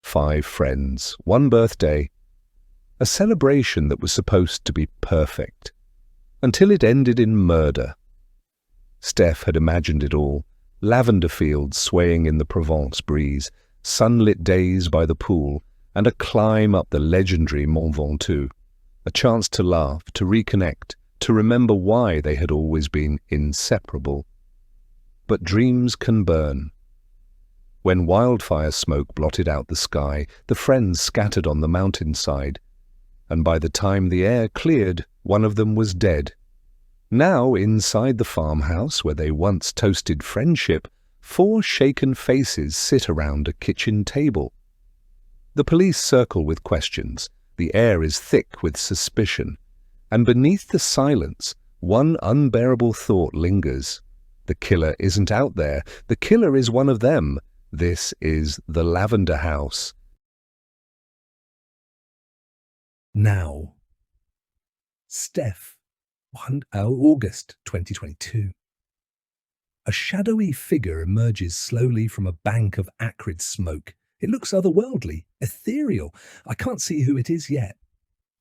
5 friends, 1 birthday. A celebration that was supposed to be perfect, until it ended in murder. Steph had imagined it all: lavender fields swaying in the Provence breeze, sunlit days by the pool, and a climb up the legendary Mont Ventoux. A chance to laugh, to reconnect, to remember why they had always been inseparable. But dreams can burn. When wildfire smoke blotted out the sky, the friends scattered on the mountainside, and by the time the air cleared, one of them was dead. Now, inside the farmhouse where they once toasted friendship, 4 shaken faces sit around a kitchen table. The police circle with questions. The air is thick with suspicion. And beneath the silence, one unbearable thought lingers. The killer isn't out there. The killer is one of them. This is the Lavender House. Now. Steph. August 2022. A shadowy figure emerges slowly from a bank of acrid smoke. It looks otherworldly, ethereal. I can't see who it is yet.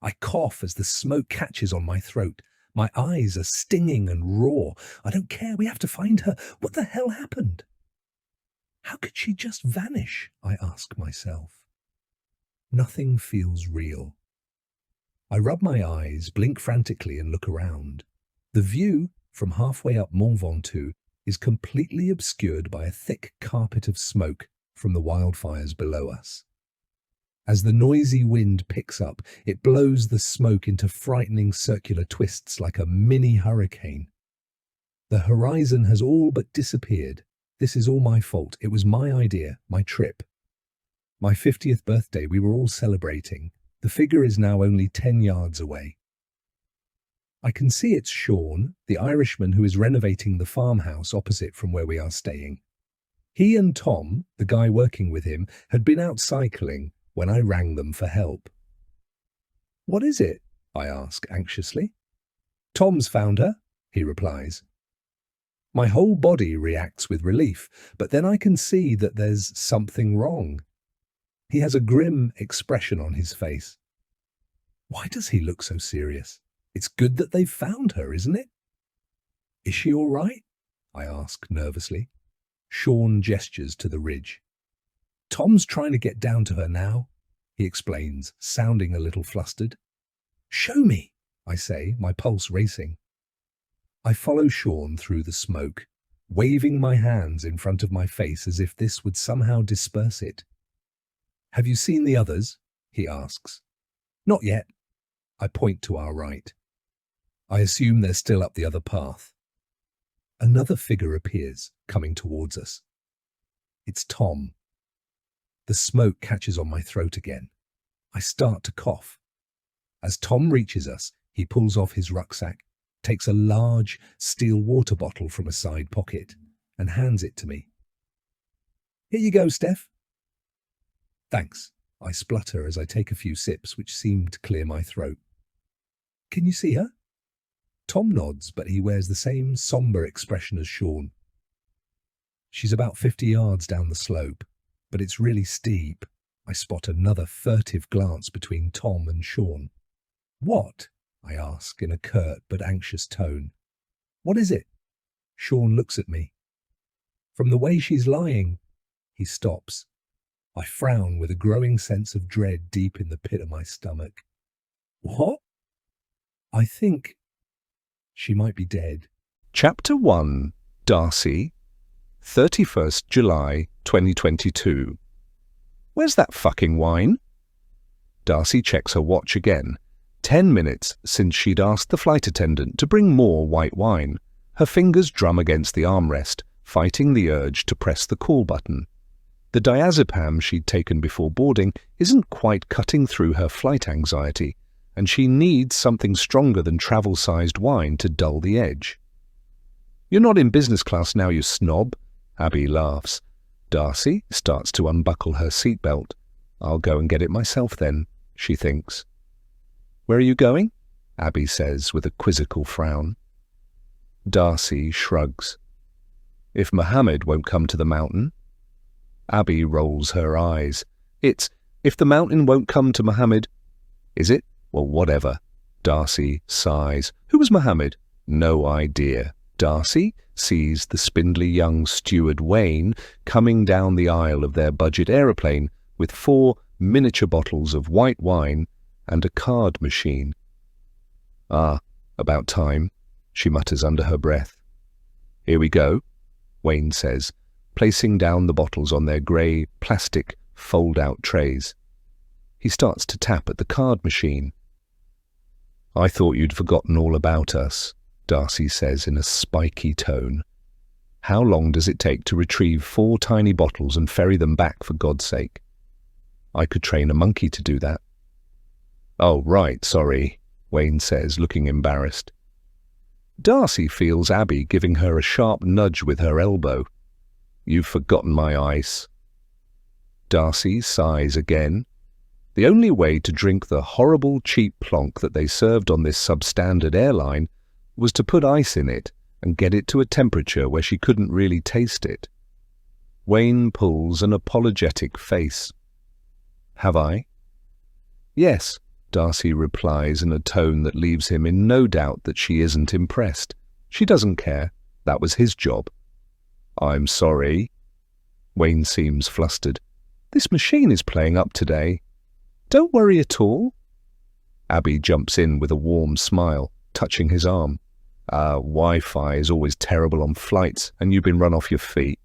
I cough as the smoke catches on my throat. My eyes are stinging and raw. I don't care. We have to find her. What the hell happened? How could she just vanish? I ask myself. Nothing feels real. I rub my eyes, blink frantically, and look around. The view from halfway up Mont Ventoux is completely obscured by a thick carpet of smoke from the wildfires below us. As the noisy wind picks up, it blows the smoke into frightening circular twists like a mini hurricane. The horizon has all but disappeared. This is all my fault. It was my idea, my trip. My 50th birthday, we were all celebrating. The figure is now only 10 yards away. I can see it's Sean, the Irishman who is renovating the farmhouse opposite from where we are staying. He and Tom, the guy working with him, had been out cycling when I rang them for help. "What is it?" I ask anxiously. "Tom's found her," he replies. My whole body reacts with relief, but then I can see that there's something wrong. He has a grim expression on his face. Why does he look so serious? It's good that they've found her, isn't it? "Is she all right?" I ask nervously. Sean gestures to the ridge. "Tom's trying to get down to her now," he explains, sounding a little flustered. "Show me," I say, my pulse racing. I follow Sean through the smoke, waving my hands in front of my face as if this would somehow disperse it. "Have you seen the others?" he asks. "Not yet." I point to our right. I assume they're still up the other path. Another figure appears, coming towards us. It's Tom. The smoke catches on my throat again. I start to cough. As Tom reaches us, he pulls off his rucksack, takes a large steel water bottle from a side pocket, and hands it to me. "Here you go, Steph." "Thanks," I splutter as I take a few sips, which seem to clear my throat. "Can you see her?" Tom nods, but he wears the same somber expression as Sean. "She's about 50 yards down the slope, but it's really steep." I spot another furtive glance between Tom and Sean. "What?" I ask in a curt but anxious tone. "What is it?" Sean looks at me. "From the way she's lying." He stops. I frown with a growing sense of dread deep in the pit of my stomach. "What?" "I think she might be dead." Chapter 1. Darcy, 31st July 2022. "Where's that fucking wine?" Darcy checks her watch again. 10 minutes since she'd asked the flight attendant to bring more white wine. Her fingers drum against the armrest, fighting the urge to press the call button. The diazepam she'd taken before boarding isn't quite cutting through her flight anxiety, and she needs something stronger than travel-sized wine to dull the edge. "You're not in business class now, you snob," Abby laughs. Darcy starts to unbuckle her seatbelt. "I'll go and get it myself then," she thinks. "Where are you going?" Abby says with a quizzical frown. Darcy shrugs. "If Mohammed won't come to the mountain." Abby rolls her eyes. "It's If the mountain won't come to Mohammed, is it? Well, whatever. Darcy sighs. Who was Mohammed? No idea. Darcy sees the spindly young steward Wayne coming down the aisle of their budget aeroplane with 4 miniature bottles of white wine and a card machine. Ah, about time, she mutters under her breath. Here we go, Wayne says, placing down the bottles on their grey plastic fold-out trays. He starts to tap at the card machine. I thought you'd forgotten all about us, Darcy says in a spiky tone. How long does it take to retrieve 4 tiny bottles and ferry them back, for God's sake? I could train a monkey to do that. Oh, right, sorry, Wayne says, looking embarrassed. Darcy feels Abby giving her a sharp nudge with her elbow. You've forgotten my ice. Darcy sighs again. The only way to drink the horrible cheap plonk that they served on this substandard airline was to put ice in it and get it to a temperature where she couldn't really taste it. Wayne pulls an apologetic face. Have I? Yes, Darcy replies in a tone that leaves him in no doubt that she isn't impressed. She doesn't care. That was his job. I'm sorry. Wayne seems flustered. This machine is playing up today. Don't worry at all. Abby jumps in with a warm smile, touching his arm. Wi-Fi is always terrible on flights, and you've been run off your feet.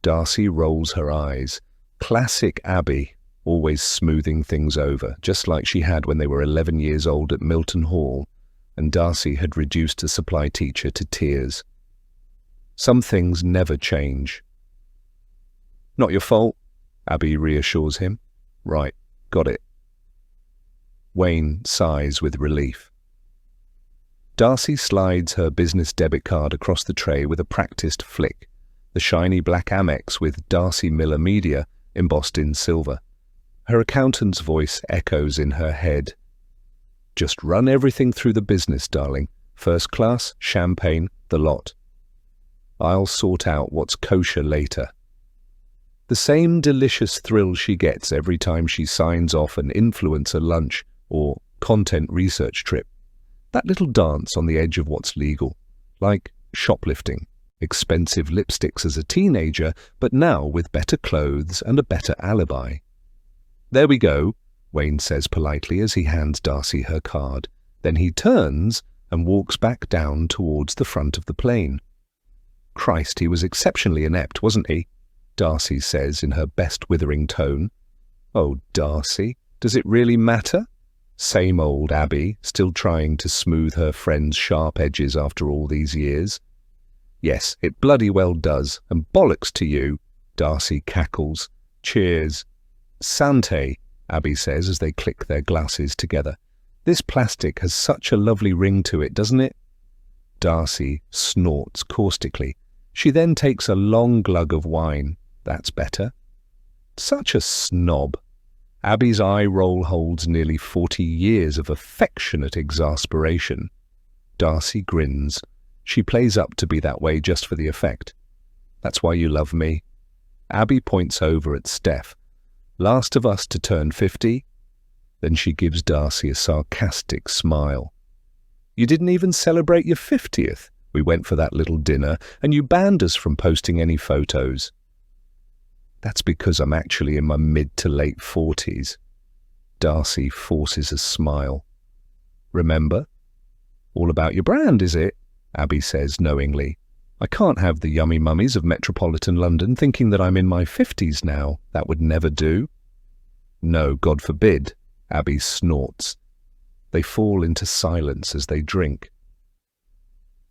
Darcy rolls her eyes. Classic Abby, always smoothing things over, just like she had when they were 11 years old at Milton Hall, and Darcy had reduced a supply teacher to tears. Some things never change. Not your fault, Abby reassures him. Right, got it. Wayne sighs with relief. Darcy slides her business debit card across the tray with a practiced flick, the shiny black Amex with Darcy Miller Media embossed in silver. Her accountant's voice echoes in her head. Just run everything through the business, darling. First class, champagne, the lot. I'll sort out what's kosher later. The same delicious thrill she gets every time she signs off an influencer lunch or content research trip. That little dance on the edge of what's legal, like shoplifting, expensive lipsticks as a teenager, but now with better clothes and a better alibi. There we go, Wayne says politely as he hands Darcy her card. Then he turns and walks back down towards the front of the plane. Christ, he was exceptionally inept, wasn't he? Darcy says in her best withering tone. Oh, Darcy, does it really matter? Same old Abby, still trying to smooth her friend's sharp edges after all these years. Yes, it bloody well does, and bollocks to you, Darcy cackles. Cheers. Sante, Abby says as they click their glasses together. This plastic has such a lovely ring to it, doesn't it? Darcy snorts caustically. She then takes a long glug of wine. That's better. Such a snob. Abby's eye roll holds nearly 40 years of affectionate exasperation. Darcy grins. She plays up to be that way just for the effect. That's why you love me. Abby points over at Steph. Last of us to turn 50? Then she gives Darcy a sarcastic smile. You didn't even celebrate your 50th. We went for that little dinner, and you banned us from posting any photos. That's because I'm actually in my mid to late 40s. Darcy forces a smile. Remember? All about your brand, is it? Abby says knowingly. I can't have the yummy mummies of metropolitan London thinking that I'm in my 50s now. That would never do. No, God forbid, Abby snorts. They fall into silence as they drink.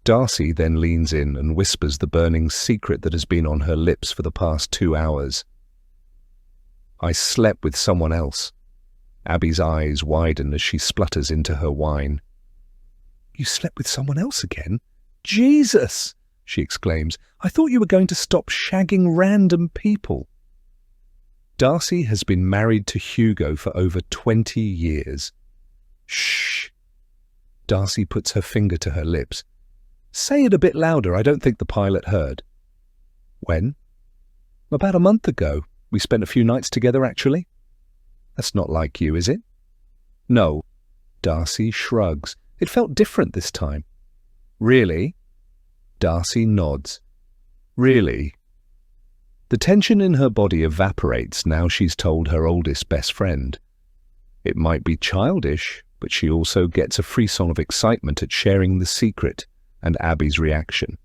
Darcy then leans in and whispers the burning secret that has been on her lips for the past 2 hours. I slept with someone else. Abby's eyes widen as she splutters into her wine. You slept with someone else again? Jesus! She exclaims. I thought you were going to stop shagging random people. Darcy has been married to Hugo for over 20 years. Shh. Darcy puts her finger to her lips. Say it a bit louder. I don't think the pilot heard. When? About a month ago. We spent a few nights together, actually. That's not like you, is it? No. Darcy shrugs. It felt different this time. Really? Darcy nods. Really? The tension in her body evaporates now she's told her oldest best friend. It might be childish, but she also gets a frisson of excitement at sharing the secret and Abby's reaction.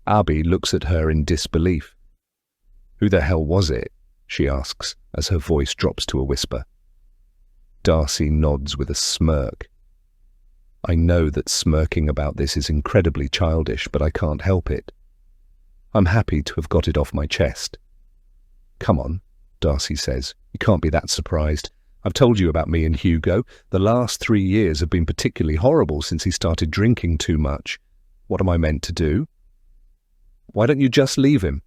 Abby looks at her in disbelief. Who the hell was it? She asks as her voice drops to a whisper. Darcy nods with a smirk. I know that smirking about this is incredibly childish, but I can't help it. I'm happy to have got it off my chest. Come on, Darcy says. You can't be that surprised. I've told you about me and Hugo. The last 3 years have been particularly horrible since he started drinking too much. What am I meant to do? Why don't you just leave him?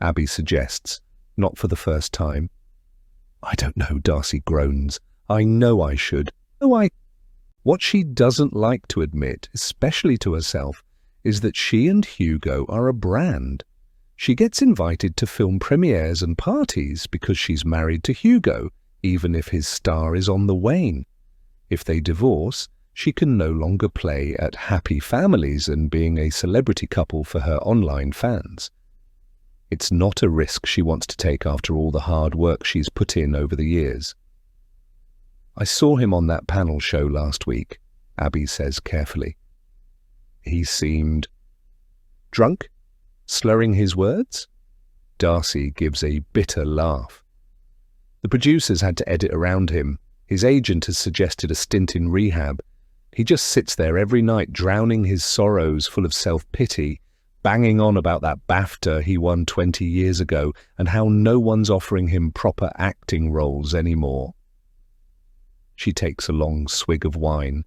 Abby suggests, not for the first time. I don't know, Darcy groans. I know I should. What she doesn't like to admit, especially to herself, is that she and Hugo are a brand. She gets invited to film premieres and parties because she's married to Hugo, even if his star is on the wane. If they divorce, she can no longer play at happy families and being a celebrity couple for her online fans. It's not a risk she wants to take after all the hard work she's put in over the years. I saw him on that panel show last week, Abby says carefully. He seemed drunk, slurring his words. Darcy gives a bitter laugh. The producers had to edit around him. His agent has suggested a stint in rehab. He just sits there every night drowning his sorrows full of self-pity, banging on about that BAFTA he won 20 years ago and how no one's offering him proper acting roles anymore. She takes a long swig of wine.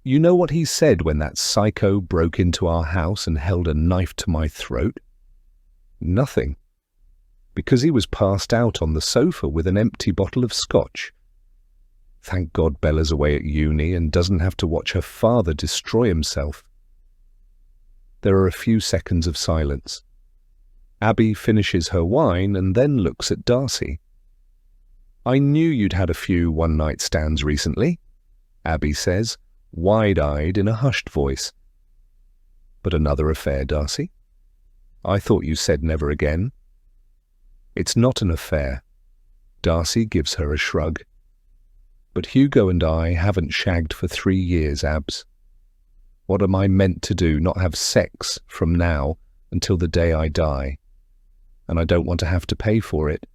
You know what he said when that psycho broke into our house and held a knife to my throat? Nothing. Because he was passed out on the sofa with an empty bottle of scotch. Thank God Bella's away at uni and doesn't have to watch her father destroy himself. There are a few seconds of silence. Abby finishes her wine and then looks at Darcy. I knew you'd had a few one-night stands recently, Abby says, wide-eyed in a hushed voice. But another affair, Darcy? I thought you said never again. It's not an affair. Darcy gives her a shrug. But Hugo and I haven't shagged for 3 years, Abs. What am I meant to do? Not have sex from now until the day I die? And I don't want to have to pay for it.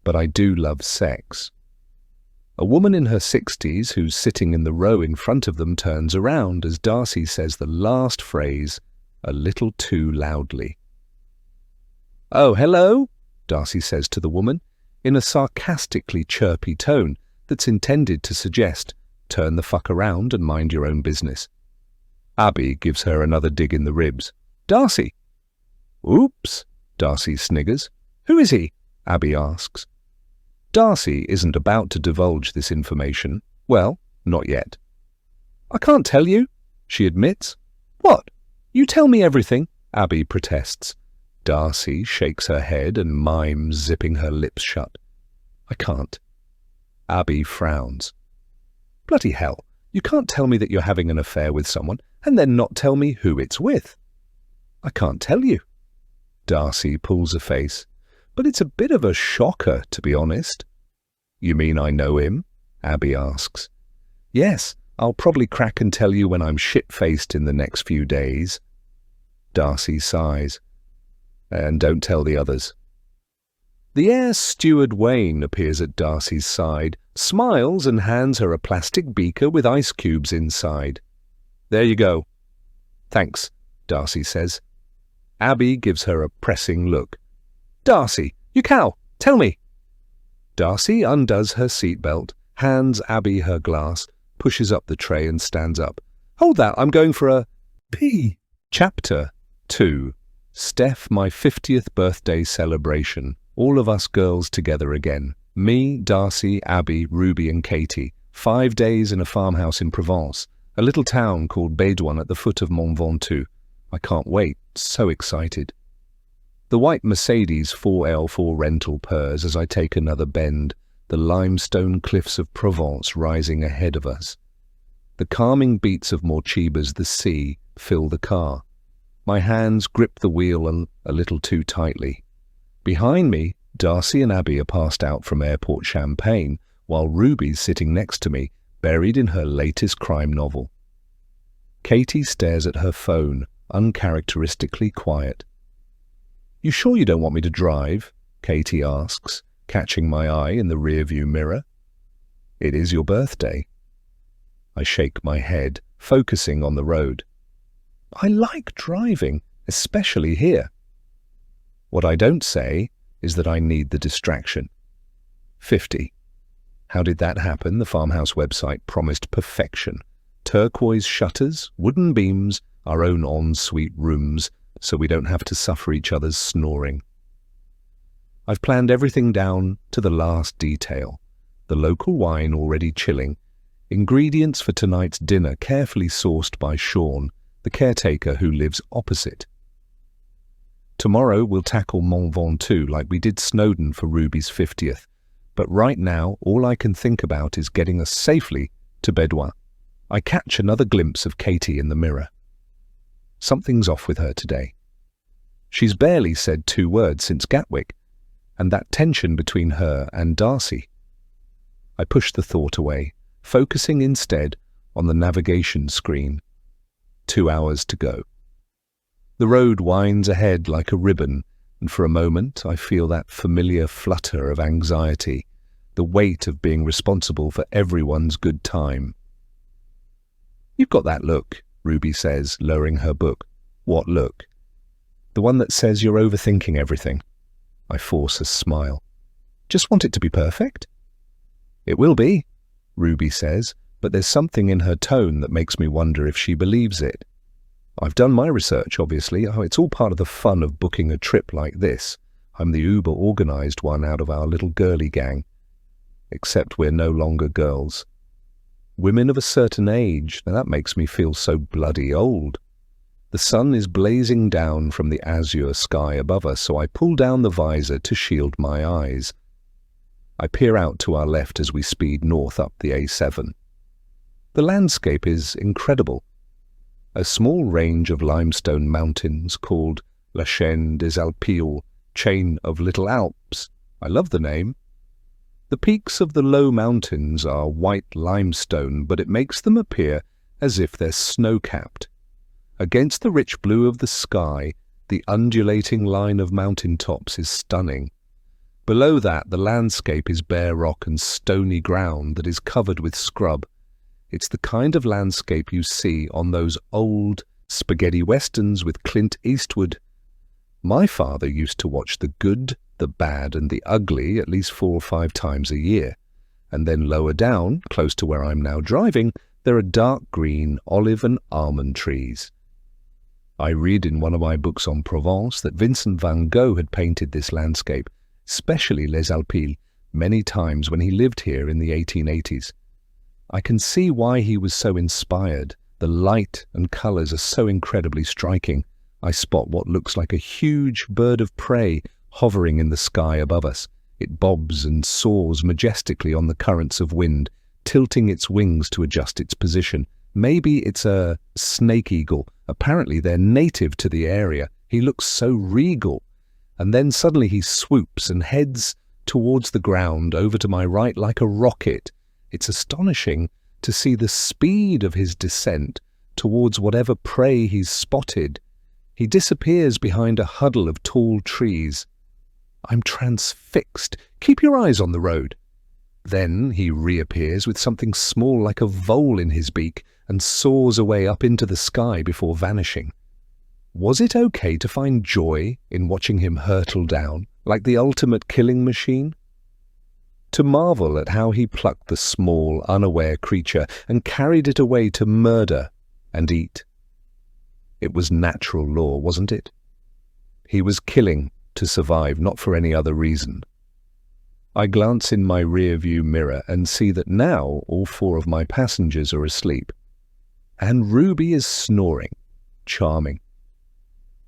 But I do love sex. A woman in her 60s who's sitting in the row in front of them turns around as Darcy says the last phrase a little too loudly. Oh, hello, Darcy says to the woman, in a sarcastically chirpy tone that's intended to suggest, turn the fuck around and mind your own business. Abby gives her another dig in the ribs. Darcy! Oops, Darcy sniggers. Who is he? Abby asks. Darcy isn't about to divulge this information. Well, not yet. I can't tell you, she admits. What? You tell me everything, Abby protests. Darcy shakes her head and mimes zipping her lips shut. I can't. Abby frowns. Bloody hell, you can't tell me that you're having an affair with someone and then not tell me who it's with. I can't tell you. Darcy pulls a face. But it's a bit of a shocker, to be honest. You mean I know him? Abby asks. Yes, I'll probably crack and tell you when I'm shit-faced in the next few days. Darcy sighs. And don't tell the others. The air steward Wayne appears at Darcy's side, smiles and hands her a plastic beaker with ice cubes inside. There you go. Thanks, Darcy says. Abby gives her a pressing look. Darcy, you cow, tell me. Darcy undoes her seatbelt, hands Abby her glass, pushes up the tray and stands up. Hold that, I'm going for a pee. Chapter 2. Steph, my 50th birthday celebration. All of us girls together again. Me, Darcy, Abby, Ruby and Katie. 5 days in a farmhouse in Provence, a little town called Bédouin at the foot of Mont Ventoux. I can't wait, so excited. The white Mercedes 4L4 rental purrs as I take another bend, the limestone cliffs of Provence rising ahead of us. The calming beats of Morcheeba's The Sea fill the car. My hands grip the wheel a little too tightly. Behind me, Darcy and Abby are passed out from airport champagne, while Ruby's sitting next to me, buried in her latest crime novel. Katie stares at her phone, uncharacteristically quiet. "You sure you don't want me to drive?" Katie asks, catching my eye in the rearview mirror. "It is your birthday." I shake my head, focusing on the road. "I like driving, especially here." What I don't say is that I need the distraction. 50. How did that happen? The farmhouse website promised perfection. Turquoise shutters, wooden beams, our own ensuite rooms, so we don't have to suffer each other's snoring. I've planned everything down to the last detail. The local wine already chilling. Ingredients for tonight's dinner carefully sourced by Sean, the caretaker who lives opposite. Tomorrow we'll tackle Mont Ventoux like we did Snowdon for Ruby's 50th. But right now, all I can think about is getting us safely to Bedouin. I catch another glimpse of Katie in the mirror. Something's off with her today. She's barely said 2 words since Gatwick, and that tension between her and Darcy. I push the thought away, focusing instead on the navigation screen. 2 hours to go. The road winds ahead like a ribbon, and for a moment I feel that familiar flutter of anxiety, the weight of being responsible for everyone's good time. "You've got that look," Ruby says, lowering her book. "What look?" "The one that says you're overthinking everything." I force a smile. "Just want it to be perfect?" "It will be," Ruby says, but there's something in her tone that makes me wonder if she believes it. I've done my research, obviously. It's all part of the fun of booking a trip like this. I'm the uber-organized one out of our little girly gang. Except we're no longer girls. Women of a certain age, now that makes me feel so bloody old. The sun is blazing down from the azure sky above us, so I pull down the visor to shield my eyes. I peer out to our left as we speed north up the A7. The landscape is incredible. A small range of limestone mountains called La Chaîne des Alpilles, Chain of Little Alps. I love the name. The peaks of the low mountains are white limestone, but it makes them appear as if they're snow-capped. Against the rich blue of the sky, the undulating line of mountain tops is stunning. Below that, the landscape is bare rock and stony ground that is covered with scrub. It's the kind of landscape you see on those old spaghetti westerns with Clint Eastwood. My father used to watch The Good, the Bad and the Ugly at least 4 or 5 times a year. And then lower down, close to where I'm now driving, there are dark green olive and almond trees. I read in one of my books on Provence that Vincent van Gogh had painted this landscape, especially Les Alpilles, many times when he lived here in the 1880s. I can see why he was so inspired. The light and colours are so incredibly striking. I spot what looks like a huge bird of prey hovering in the sky above us. It bobs and soars majestically on the currents of wind, tilting its wings to adjust its position. Maybe it's a snake eagle. Apparently they're native to the area. He looks so regal. And then suddenly he swoops and heads towards the ground over to my right like a rocket. It's astonishing to see the speed of his descent towards whatever prey he's spotted. He disappears behind a huddle of tall trees. I'm transfixed. Keep your eyes on the road. Then he reappears with something small like a vole in his beak and soars away up into the sky before vanishing. Was it okay to find joy in watching him hurtle down, like the ultimate killing machine? To marvel at how he plucked the small, unaware creature and carried it away to murder and eat. It was natural law, wasn't it? He was killing to survive, not for any other reason. I glance in my rear-view mirror and see that now all 4 of my passengers are asleep. And Ruby is snoring. Charming.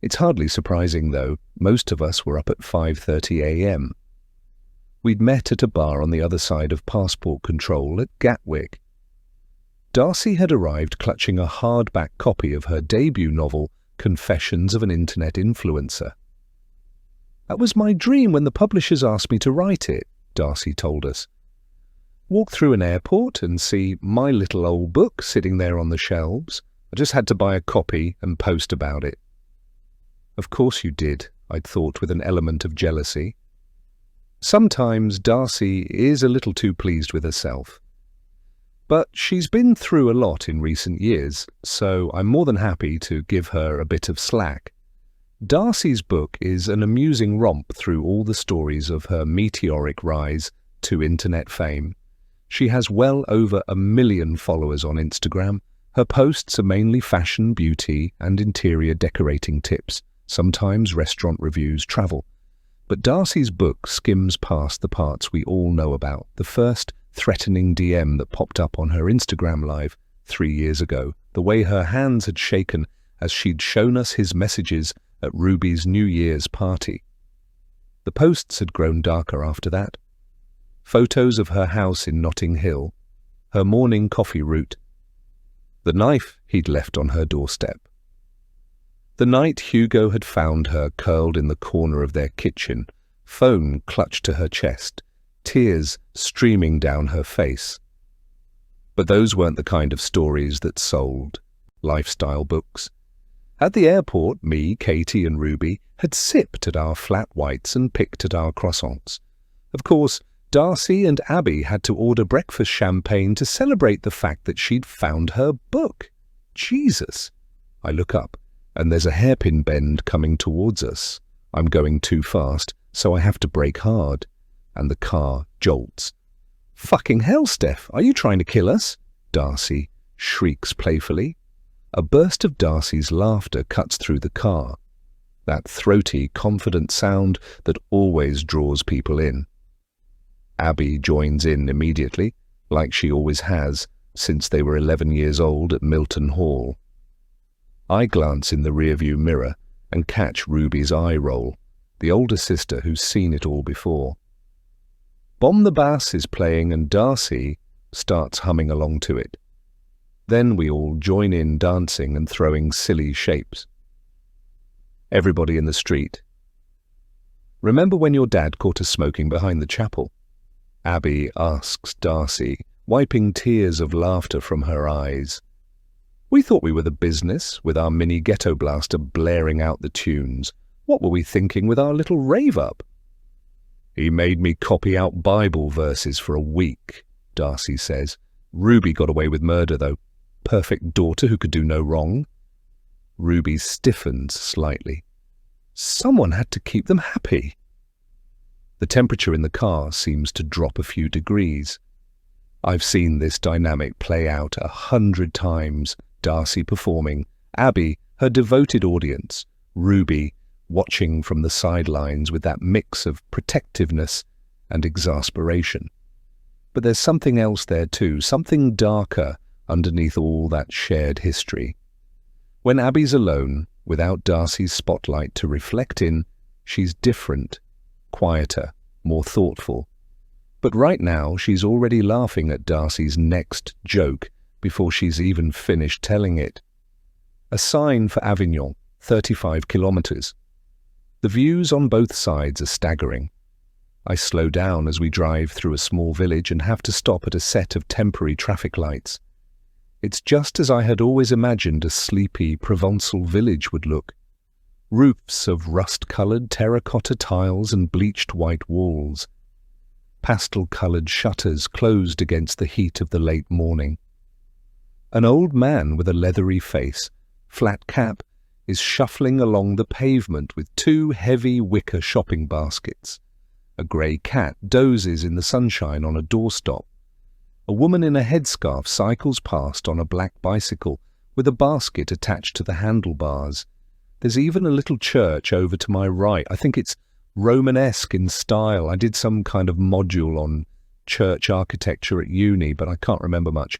It's hardly surprising, though. Most of us were up at 5:30 a.m. We'd met at a bar on the other side of passport control at Gatwick. Darcy had arrived clutching a hardback copy of her debut novel, Confessions of an Internet Influencer. "That was my dream when the publishers asked me to write it," Darcy told us. "Walk through an airport and see my little old book sitting there on the shelves. I just had to buy a copy and post about it." Of course you did, I'd thought with an element of jealousy. Sometimes Darcy is a little too pleased with herself. But she's been through a lot in recent years, so I'm more than happy to give her a bit of slack. Darcy's book is an amusing romp through all the stories of her meteoric rise to internet fame. She has well over 1 million followers on Instagram. Her posts are mainly fashion, beauty, and interior decorating tips, sometimes restaurant reviews, travel. But Darcy's book skims past the parts we all know about. The first threatening DM that popped up on her Instagram live 3 years ago, the way her hands had shaken as she'd shown us his messages at Ruby's New Year's party. The posts had grown darker after that. Photos of her house in Notting Hill, her morning coffee route, the knife he'd left on her doorstep. The night Hugo had found her curled in the corner of their kitchen, phone clutched to her chest, tears streaming down her face. But those weren't the kind of stories that sold. Lifestyle books. At the airport, me, Katie and Ruby had sipped at our flat whites and picked at our croissants. Of course, Darcy and Abby had to order breakfast champagne to celebrate the fact that she'd found her book. Jesus! I look up, and there's a hairpin bend coming towards us. I'm going too fast, so I have to brake hard, and the car jolts. "Fucking hell, Steph, are you trying to kill us?" Darcy shrieks playfully. A burst of Darcy's laughter cuts through the car, that throaty, confident sound that always draws people in. Abby joins in immediately, like she always has since they were 11 years old at Milton Hall. I glance in the rearview mirror and catch Ruby's eye roll, the older sister who's seen it all before. Bomb the Bass is playing and Darcy starts humming along to it. Then we all join in dancing and throwing silly shapes. Everybody in the street. "Remember when your dad caught us smoking behind the chapel?" Abby asks Darcy, wiping tears of laughter from her eyes. "We thought we were the business, with our mini ghetto blaster blaring out the tunes. What were we thinking with our little rave-up?" "He made me copy out Bible verses for a week," Darcy says. "Ruby got away with murder, though. Perfect daughter who could do no wrong." Ruby stiffens slightly. Someone had to keep them happy. The temperature in the car seems to drop a few degrees. I've seen this dynamic play out 100 times. Darcy performing, Abby, her devoted audience, Ruby watching from the sidelines with that mix of protectiveness and exasperation. But there's something else there too, something darker underneath all that shared history. When Abby's alone, without Darcy's spotlight to reflect in, she's different, quieter, more thoughtful. But right now she's already laughing at Darcy's next joke before she's even finished telling it. A sign for Avignon, 35 kilometers. The views on both sides are staggering. I slow down as we drive through a small village and have to stop at a set of temporary traffic lights. It's just as I had always imagined a sleepy Provençal village would look. Roofs of rust-coloured terracotta tiles and bleached white walls. Pastel-coloured shutters closed against the heat of the late morning. An old man with a leathery face, flat cap, is shuffling along the pavement with 2 heavy wicker shopping baskets. A grey cat dozes in the sunshine on a doorstop. A woman in a headscarf cycles past on a black bicycle with a basket attached to the handlebars. There's even a little church over to my right. I think it's Romanesque in style. I did some kind of module on church architecture at uni, but I can't remember much.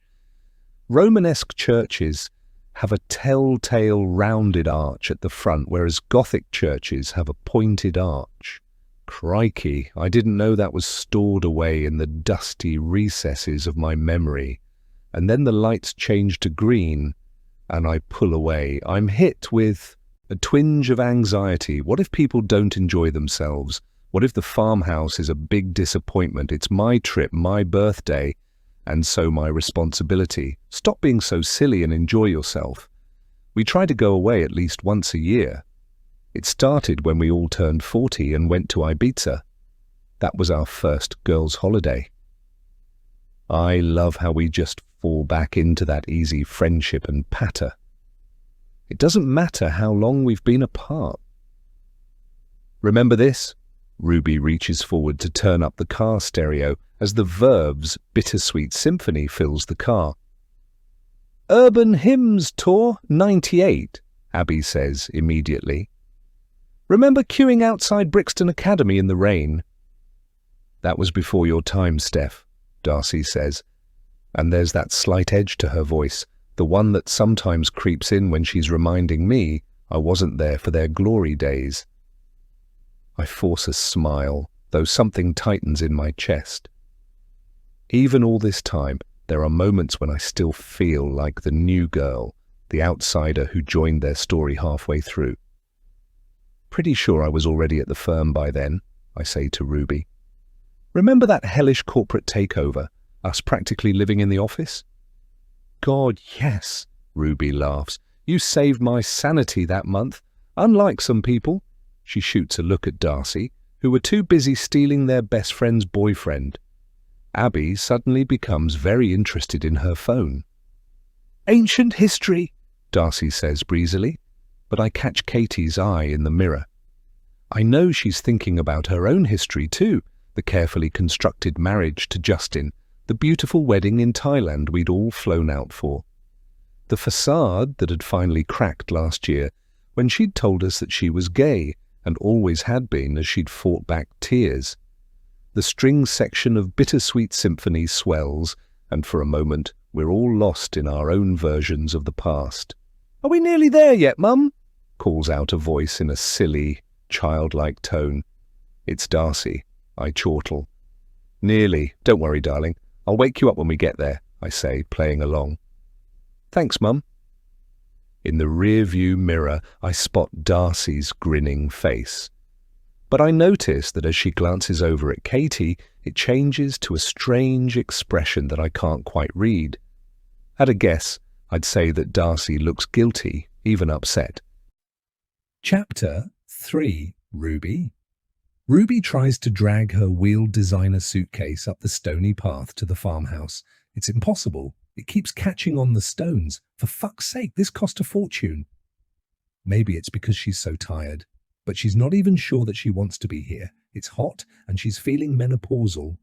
Romanesque churches have a telltale rounded arch at the front, whereas Gothic churches have a pointed arch. Crikey, I didn't know that was stored away in the dusty recesses of my memory. And then the lights change to green, and I pull away. I'm hit with a twinge of anxiety. What if people don't enjoy themselves? What if the farmhouse is a big disappointment? It's my trip, my birthday, and so my responsibility. Stop being so silly and enjoy yourself. We try to go away at least once a year. It started when we all turned 40 and went to Ibiza. That was our first girls' holiday. I love how we just fall back into that easy friendship and patter. It doesn't matter how long we've been apart. Remember this? Ruby reaches forward to turn up the car stereo as the Verbs' Bittersweet Symphony fills the car. Urban Hymns Tour 98, Abby says immediately. Remember queuing outside Brixton Academy in the rain? That was before your time, Steph, Darcy says, and there's that slight edge to her voice, the one that sometimes creeps in when she's reminding me I wasn't there for their glory days. I force a smile, though something tightens in my chest. Even all this time, there are moments when I still feel like the new girl, the outsider who joined their story halfway through. Pretty sure I was already at the firm by then, I say to Ruby. Remember that hellish corporate takeover, us practically living in the office? God, yes, Ruby laughs. You saved my sanity that month. Unlike some people. She shoots a look at Darcy, who were too busy stealing their best friend's boyfriend. Abby suddenly becomes very interested in her phone. Ancient history, Darcy says breezily, but I catch Katie's eye in the mirror. I know she's thinking about her own history too, the carefully constructed marriage to Justin, the beautiful wedding in Thailand we'd all flown out for. The facade that had finally cracked last year when she'd told us that she was gay and always had been as she'd fought back tears. The string section of Bittersweet Symphony swells, and for a moment we're all lost in our own versions of the past. Are we nearly there yet, Mum? Calls out a voice in a silly, childlike tone. It's Darcy, I chortle. Nearly. Don't worry, darling. I'll wake you up when we get there, I say, playing along. Thanks, Mum. In the rear-view mirror, I spot Darcy's grinning face. But I notice that as she glances over at Katie, it changes to a strange expression that I can't quite read. At a guess, I'd say that Darcy looks guilty, even upset. Chapter 3, Ruby. Ruby tries to drag her wheeled designer suitcase up the stony path to the farmhouse. It's impossible. It keeps catching on the stones. For fuck's sake, this cost a fortune. Maybe it's because she's so tired, but she's not even sure that she wants to be here. It's hot and she's feeling menopausal.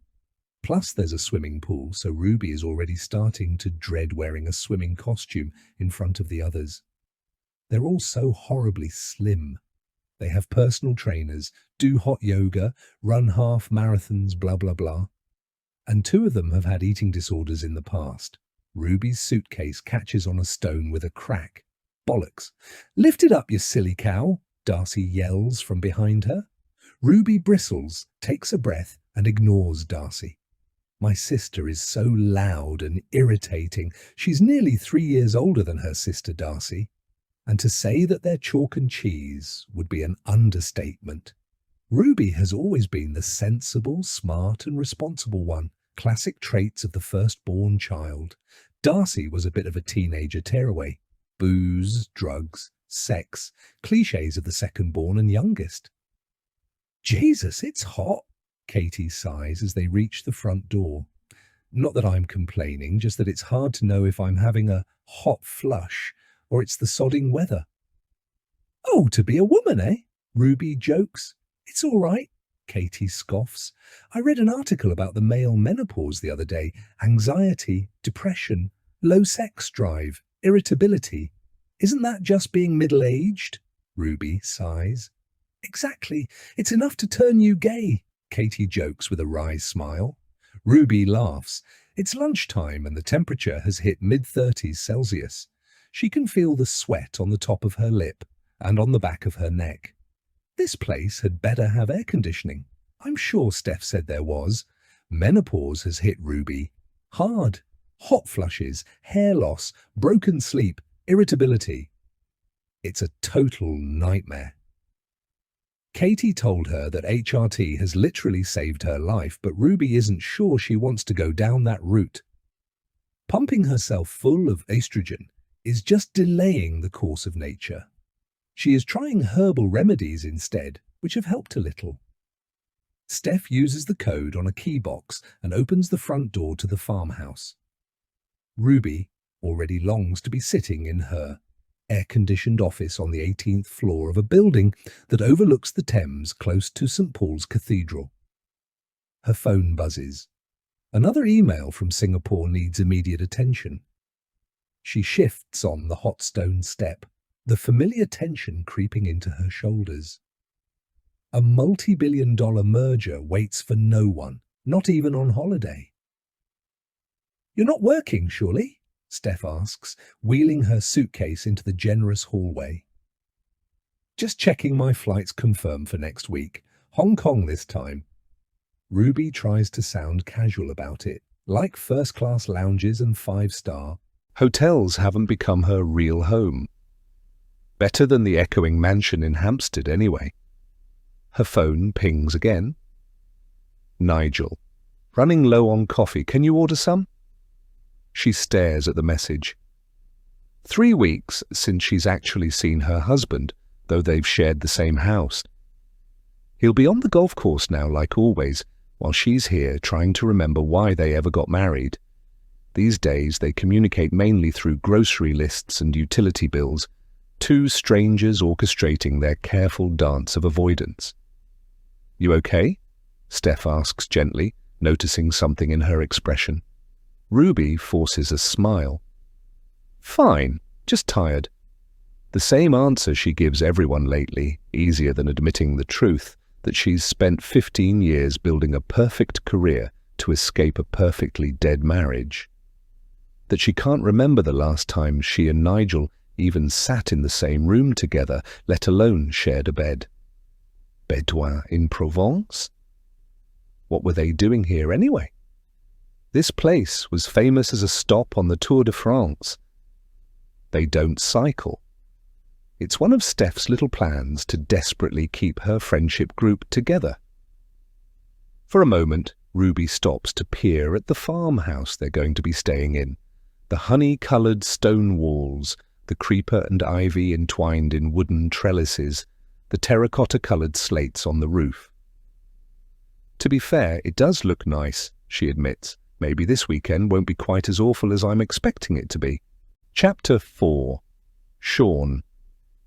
Plus there's a swimming pool, so Ruby is already starting to dread wearing a swimming costume in front of the others. They're all so horribly slim. They have personal trainers, do hot yoga, run half marathons, blah, blah, blah. And 2 of them have had eating disorders in the past. Ruby's suitcase catches on a stone with a crack. Bollocks. Lift it up, you silly cow, Darcy yells from behind her. Ruby bristles, takes a breath, and ignores Darcy. My sister is so loud and irritating. She's nearly 3 years older than her sister Darcy. And to say that they're chalk and cheese would be an understatement. Ruby has always been the sensible, smart and responsible one, classic traits of the firstborn child. Darcy was a bit of a teenager tearaway. Booze, drugs, sex, clichés of the second-born and youngest. Jesus, it's hot, Katie sighs as they reach the front door. Not that I'm complaining, just that it's hard to know if I'm having a hot flush or it's the sodding weather. Oh, to be a woman, eh? Ruby jokes. It's all right, Katie scoffs. I read an article about the male menopause the other day. Anxiety, depression, low sex drive, irritability. Isn't that just being middle-aged? Ruby sighs. Exactly. It's enough to turn you gay, Katie jokes with a wry smile. Ruby laughs. It's lunchtime and the temperature has hit mid-30s Celsius. She can feel the sweat on the top of her lip and on the back of her neck. This place had better have air conditioning. I'm sure Steph said there was. Menopause has hit Ruby hard. Hot flushes, hair loss, broken sleep, irritability. It's a total nightmare. Katie told her that HRT has literally saved her life, but Ruby isn't sure she wants to go down that route. Pumping herself full of estrogen is just delaying the course of nature. She is trying herbal remedies instead, which have helped a little. Steph uses the code on a key box and opens the front door to the farmhouse. Ruby already longs to be sitting in her air-conditioned office on the 18th floor of a building that overlooks the Thames close to St. Paul's Cathedral. Her phone buzzes. Another email from Singapore needs immediate attention. She shifts on the hot stone step, the familiar tension creeping into her shoulders. A multi-billion-dollar merger waits for no one, not even on holiday. "You're not working, surely?" Steph asks, wheeling her suitcase into the generous hallway. "Just checking my flight's confirmed for next week. Hong Kong this time." Ruby tries to sound casual about it, like first-class lounges and five-star. Hotels haven't become her real home. Better than the echoing mansion in Hampstead, anyway. Her phone pings again. "Nigel, running low on coffee. Can you order some?" She stares at the message. 3 weeks since she's actually seen her husband, though they've shared the same house. He'll be on the golf course now, like always, while she's here trying to remember why they ever got married. These days they communicate mainly through grocery lists and utility bills, two strangers orchestrating their careful dance of avoidance. "You okay?" Steph asks gently, noticing something in her expression. Ruby forces a smile. "Fine, just tired." The same answer she gives everyone lately, easier than admitting the truth that she's spent 15 years building a perfect career to escape a perfectly dead marriage. That she can't remember the last time she and Nigel even sat in the same room together, let alone shared a bed. Bédouin in Provence? What were they doing here anyway? This place was famous as a stop on the Tour de France. They don't cycle. It's one of Steph's little plans to desperately keep her friendship group together. For a moment, Ruby stops to peer at the farmhouse they're going to be staying in. The honey-coloured stone walls, the creeper and ivy entwined in wooden trellises, the terracotta-coloured slates on the roof. To be fair, it does look nice, she admits. Maybe this weekend won't be quite as awful as I'm expecting it to be. Chapter 4. Sean.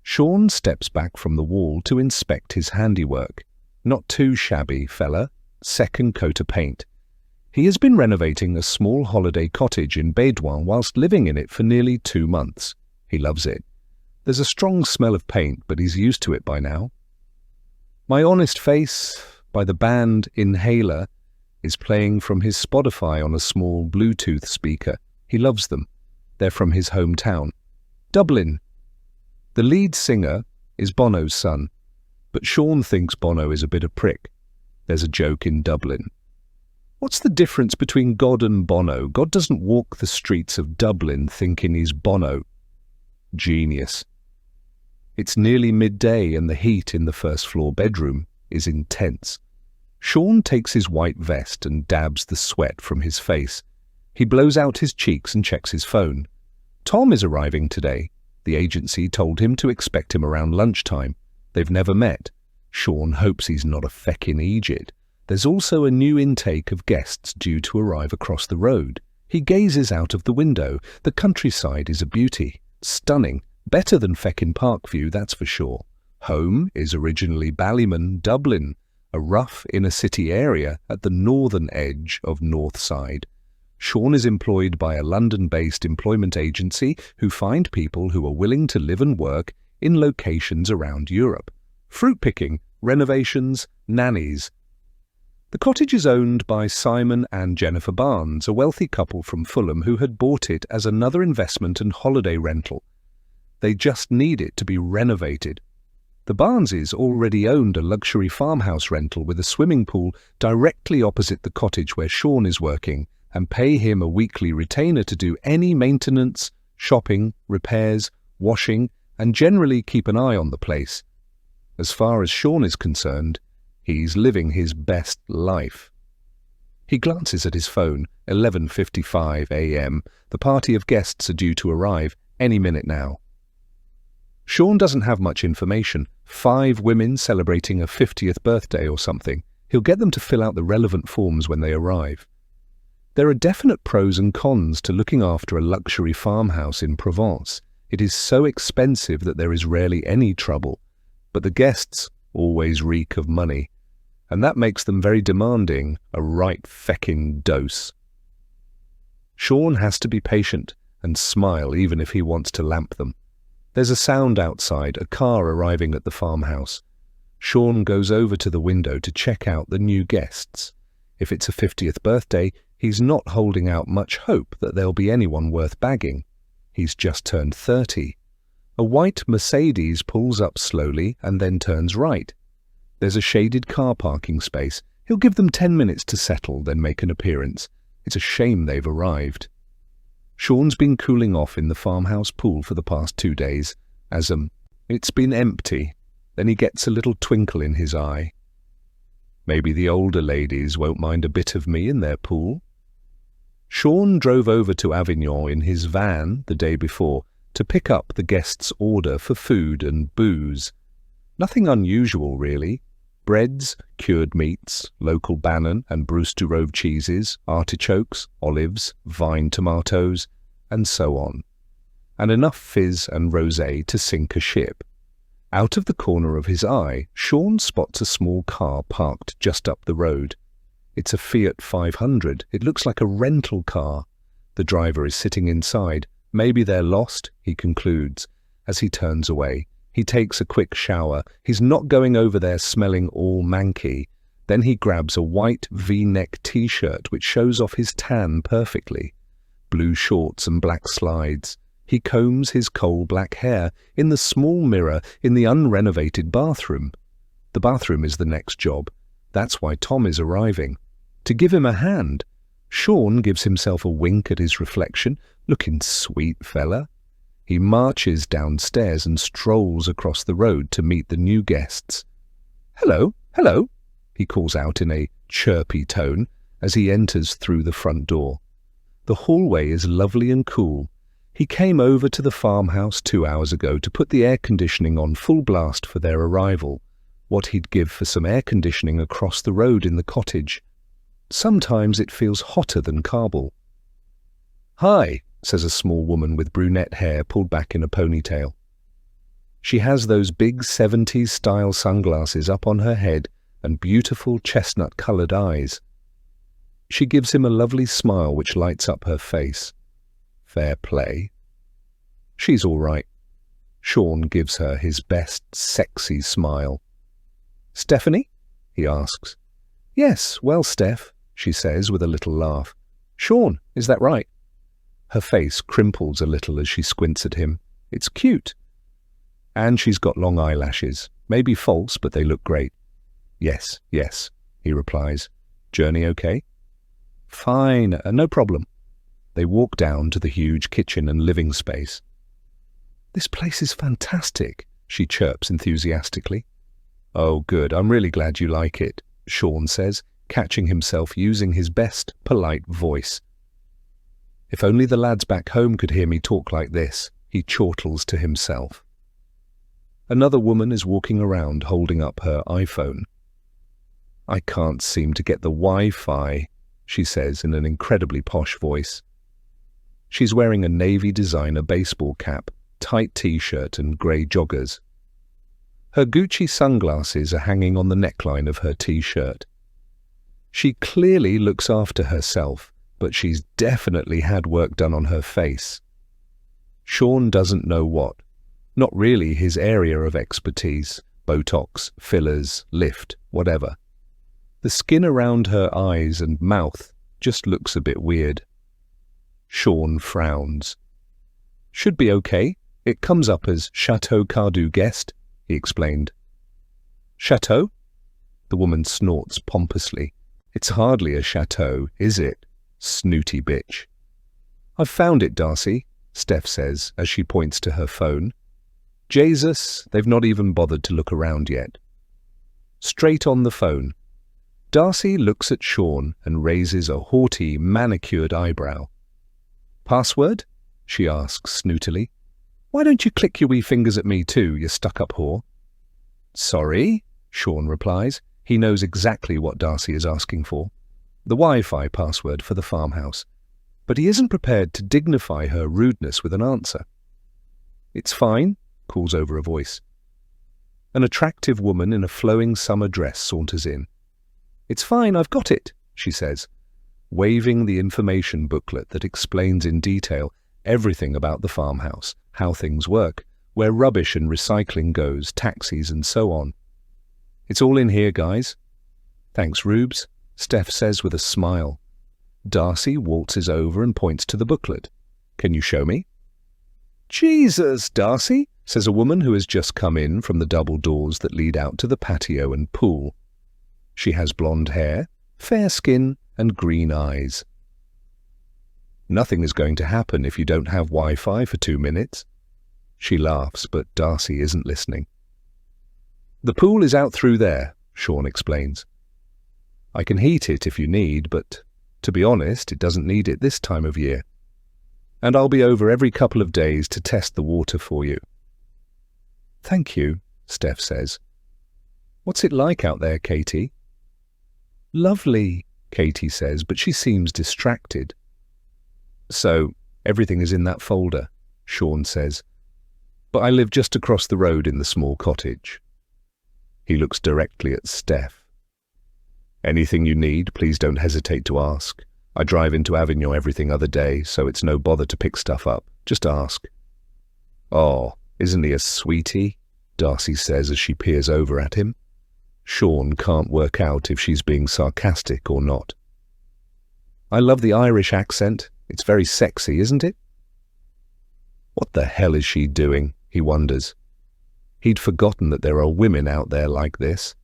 Sean steps back from the wall to inspect his handiwork. Not too shabby, fella. Second coat of paint. He has been renovating a small holiday cottage in Bédouin whilst living in it for nearly 2 months. He loves it. There's a strong smell of paint, but he's used to it by now. My Honest Face, by the band Inhaler, is playing from his Spotify on a small Bluetooth speaker. He loves them. They're from his hometown, Dublin. The lead singer is Bono's son, but Sean thinks Bono is a bit of a prick. There's a joke in Dublin. What's the difference between God and Bono? God doesn't walk the streets of Dublin thinking he's Bono. Genius. It's nearly midday and the heat in the first-floor bedroom is intense. Sean takes his white vest and dabs the sweat from his face. He blows out his cheeks and checks his phone. Tom is arriving today. The agency told him to expect him around lunchtime. They've never met. Sean hopes he's not a feckin' Egypt. There's also a new intake of guests due to arrive across the road. He gazes out of the window. The countryside is a beauty. Stunning. Better than feckin' Parkview, that's for sure. Home is originally Ballymun, Dublin, a rough inner-city area at the northern edge of Northside. Sean is employed by a London-based employment agency who find people who are willing to live and work in locations around Europe. Fruit picking, renovations, nannies. The cottage is owned by Simon and Jennifer Barnes, a wealthy couple from Fulham who had bought it as another investment and holiday rental. They just need it to be renovated. The Barneses already owned a luxury farmhouse rental with a swimming pool directly opposite the cottage where Sean is working, and pay him a weekly retainer to do any maintenance, shopping, repairs, washing, and generally keep an eye on the place. As far as Sean is concerned, he's living his best life. He glances at his phone, 11:55 a.m. The party of guests are due to arrive any minute now. Sean doesn't have much information. 5 women celebrating a 50th birthday or something. He'll get them to fill out the relevant forms when they arrive. There are definite pros and cons to looking after a luxury farmhouse in Provence. It is so expensive that there is rarely any trouble, but the guests always reek of money, and that makes them very demanding, a right feckin' dose. Sean has to be patient and smile even if he wants to lamp them. There's a sound outside, a car arriving at the farmhouse. Sean goes over to the window to check out the new guests. If it's a 50th birthday, he's not holding out much hope that there'll be anyone worth bagging. He's just turned 30. A white Mercedes pulls up slowly and then turns right. There's a shaded car parking space. He'll give them 10 minutes to settle, then make an appearance. It's a shame they've arrived. Sean's been cooling off in the farmhouse pool for the past 2 days, as it's been empty. Then he gets a little twinkle in his eye. Maybe the older ladies won't mind a bit of me in their pool. Sean drove over to Avignon in his van the day before to pick up the guests' order for food and booze. Nothing unusual, really. Breads, cured meats, local Bannon and Bruce-Durove cheeses, artichokes, olives, vine tomatoes, and so on. And enough fizz and rosé to sink a ship. Out of the corner of his eye, Sean spots a small car parked just up the road. It's a Fiat 500. It looks like a rental car. The driver is sitting inside. Maybe they're lost, he concludes, as he turns away. He takes a quick shower. He's not going over there smelling all manky. Then he grabs a white V-neck t-shirt which shows off his tan perfectly. Blue shorts and black slides. He combs his coal-black hair in the small mirror in the unrenovated bathroom. The bathroom is the next job. That's why Tom is arriving. To give him a hand. Sean gives himself a wink at his reflection. Looking sweet fella. He marches downstairs and strolls across the road to meet the new guests. "Hello, hello," he calls out in a chirpy tone as he enters through the front door. The hallway is lovely and cool. He came over to the farmhouse 2 hours ago to put the air conditioning on full blast for their arrival. What he'd give for some air conditioning across the road in the cottage. Sometimes it feels hotter than Kabul. "Hi," says a small woman with brunette hair pulled back in a ponytail. She has those big 70s-style sunglasses up on her head and beautiful chestnut-coloured eyes. She gives him a lovely smile which lights up her face. Fair play. She's all right. Sean gives her his best sexy smile. "Stephanie?" he asks. "Yes, well, Steph," she says with a little laugh. "Sean, is that right?" Her face crimples a little as she squints at him. It's cute. And she's got long eyelashes. Maybe false, but they look great. "Yes, yes," he replies. "Journey okay?" "Fine, no problem." They walk down to the huge kitchen and living space. "This place is fantastic," she chirps enthusiastically. "Oh, good, I'm really glad you like it," Sean says, catching himself using his best polite voice. "If only the lads back home could hear me talk like this," he chortles to himself. Another woman is walking around holding up her iPhone. "I can't seem to get the Wi-Fi," she says in an incredibly posh voice. She's wearing a navy designer baseball cap, tight t-shirt and grey joggers. Her Gucci sunglasses are hanging on the neckline of her t-shirt. She clearly looks after herself, but she's definitely had work done on her face. Sean doesn't know what. Not really his area of expertise. Botox, fillers, lift, whatever. The skin around her eyes and mouth just looks a bit weird. Sean frowns. "Should be okay. It comes up as Chateau Cardew guest," he explained. Chateau? The woman snorts pompously. It's hardly a chateau, is it? Snooty bitch. I've found it, Darcy, Steph says as she points to her phone. Jesus, they've not even bothered to look around yet. Straight on the phone. Darcy looks at Sean and raises a haughty, manicured eyebrow. Password? She asks snootily. Why don't you click your wee fingers at me too, you stuck-up whore? Sorry, Sean replies. He knows exactly what Darcy is asking for. The Wi-Fi password for the farmhouse. But he isn't prepared to dignify her rudeness with an answer. It's fine, calls over a voice. An attractive woman in a flowing summer dress saunters in. It's fine, I've got it, she says, waving the information booklet that explains in detail everything about the farmhouse, how things work, where rubbish and recycling goes, taxis and so on. It's all in here, guys. Thanks, Rubes, Steph says with a smile. Darcy waltzes over and points to the booklet. Can you show me? Jesus, Darcy, says a woman who has just come in from the double doors that lead out to the patio and pool. She has blonde hair, fair skin, and green eyes. Nothing is going to happen if you don't have Wi-Fi for 2 minutes. She laughs, but Darcy isn't listening. The pool is out through there, Sean explains. I can heat it if you need, but to be honest, it doesn't need it this time of year. And I'll be over every couple of days to test the water for you. Thank you, Steph says. What's it like out there, Katie? Lovely, Katie says, but she seems distracted. So, everything is in that folder, Sean says. But I live just across the road in the small cottage. He looks directly at Steph. Anything you need, please don't hesitate to ask. I drive into Avignon every other day, so it's no bother to pick stuff up. Just ask. Oh, isn't he a sweetie? Darcy says as she peers over at him. Sean can't work out if she's being sarcastic or not. I love the Irish accent. It's very sexy, isn't it? What the hell is she doing? He wonders. He'd forgotten that there are women out there like this.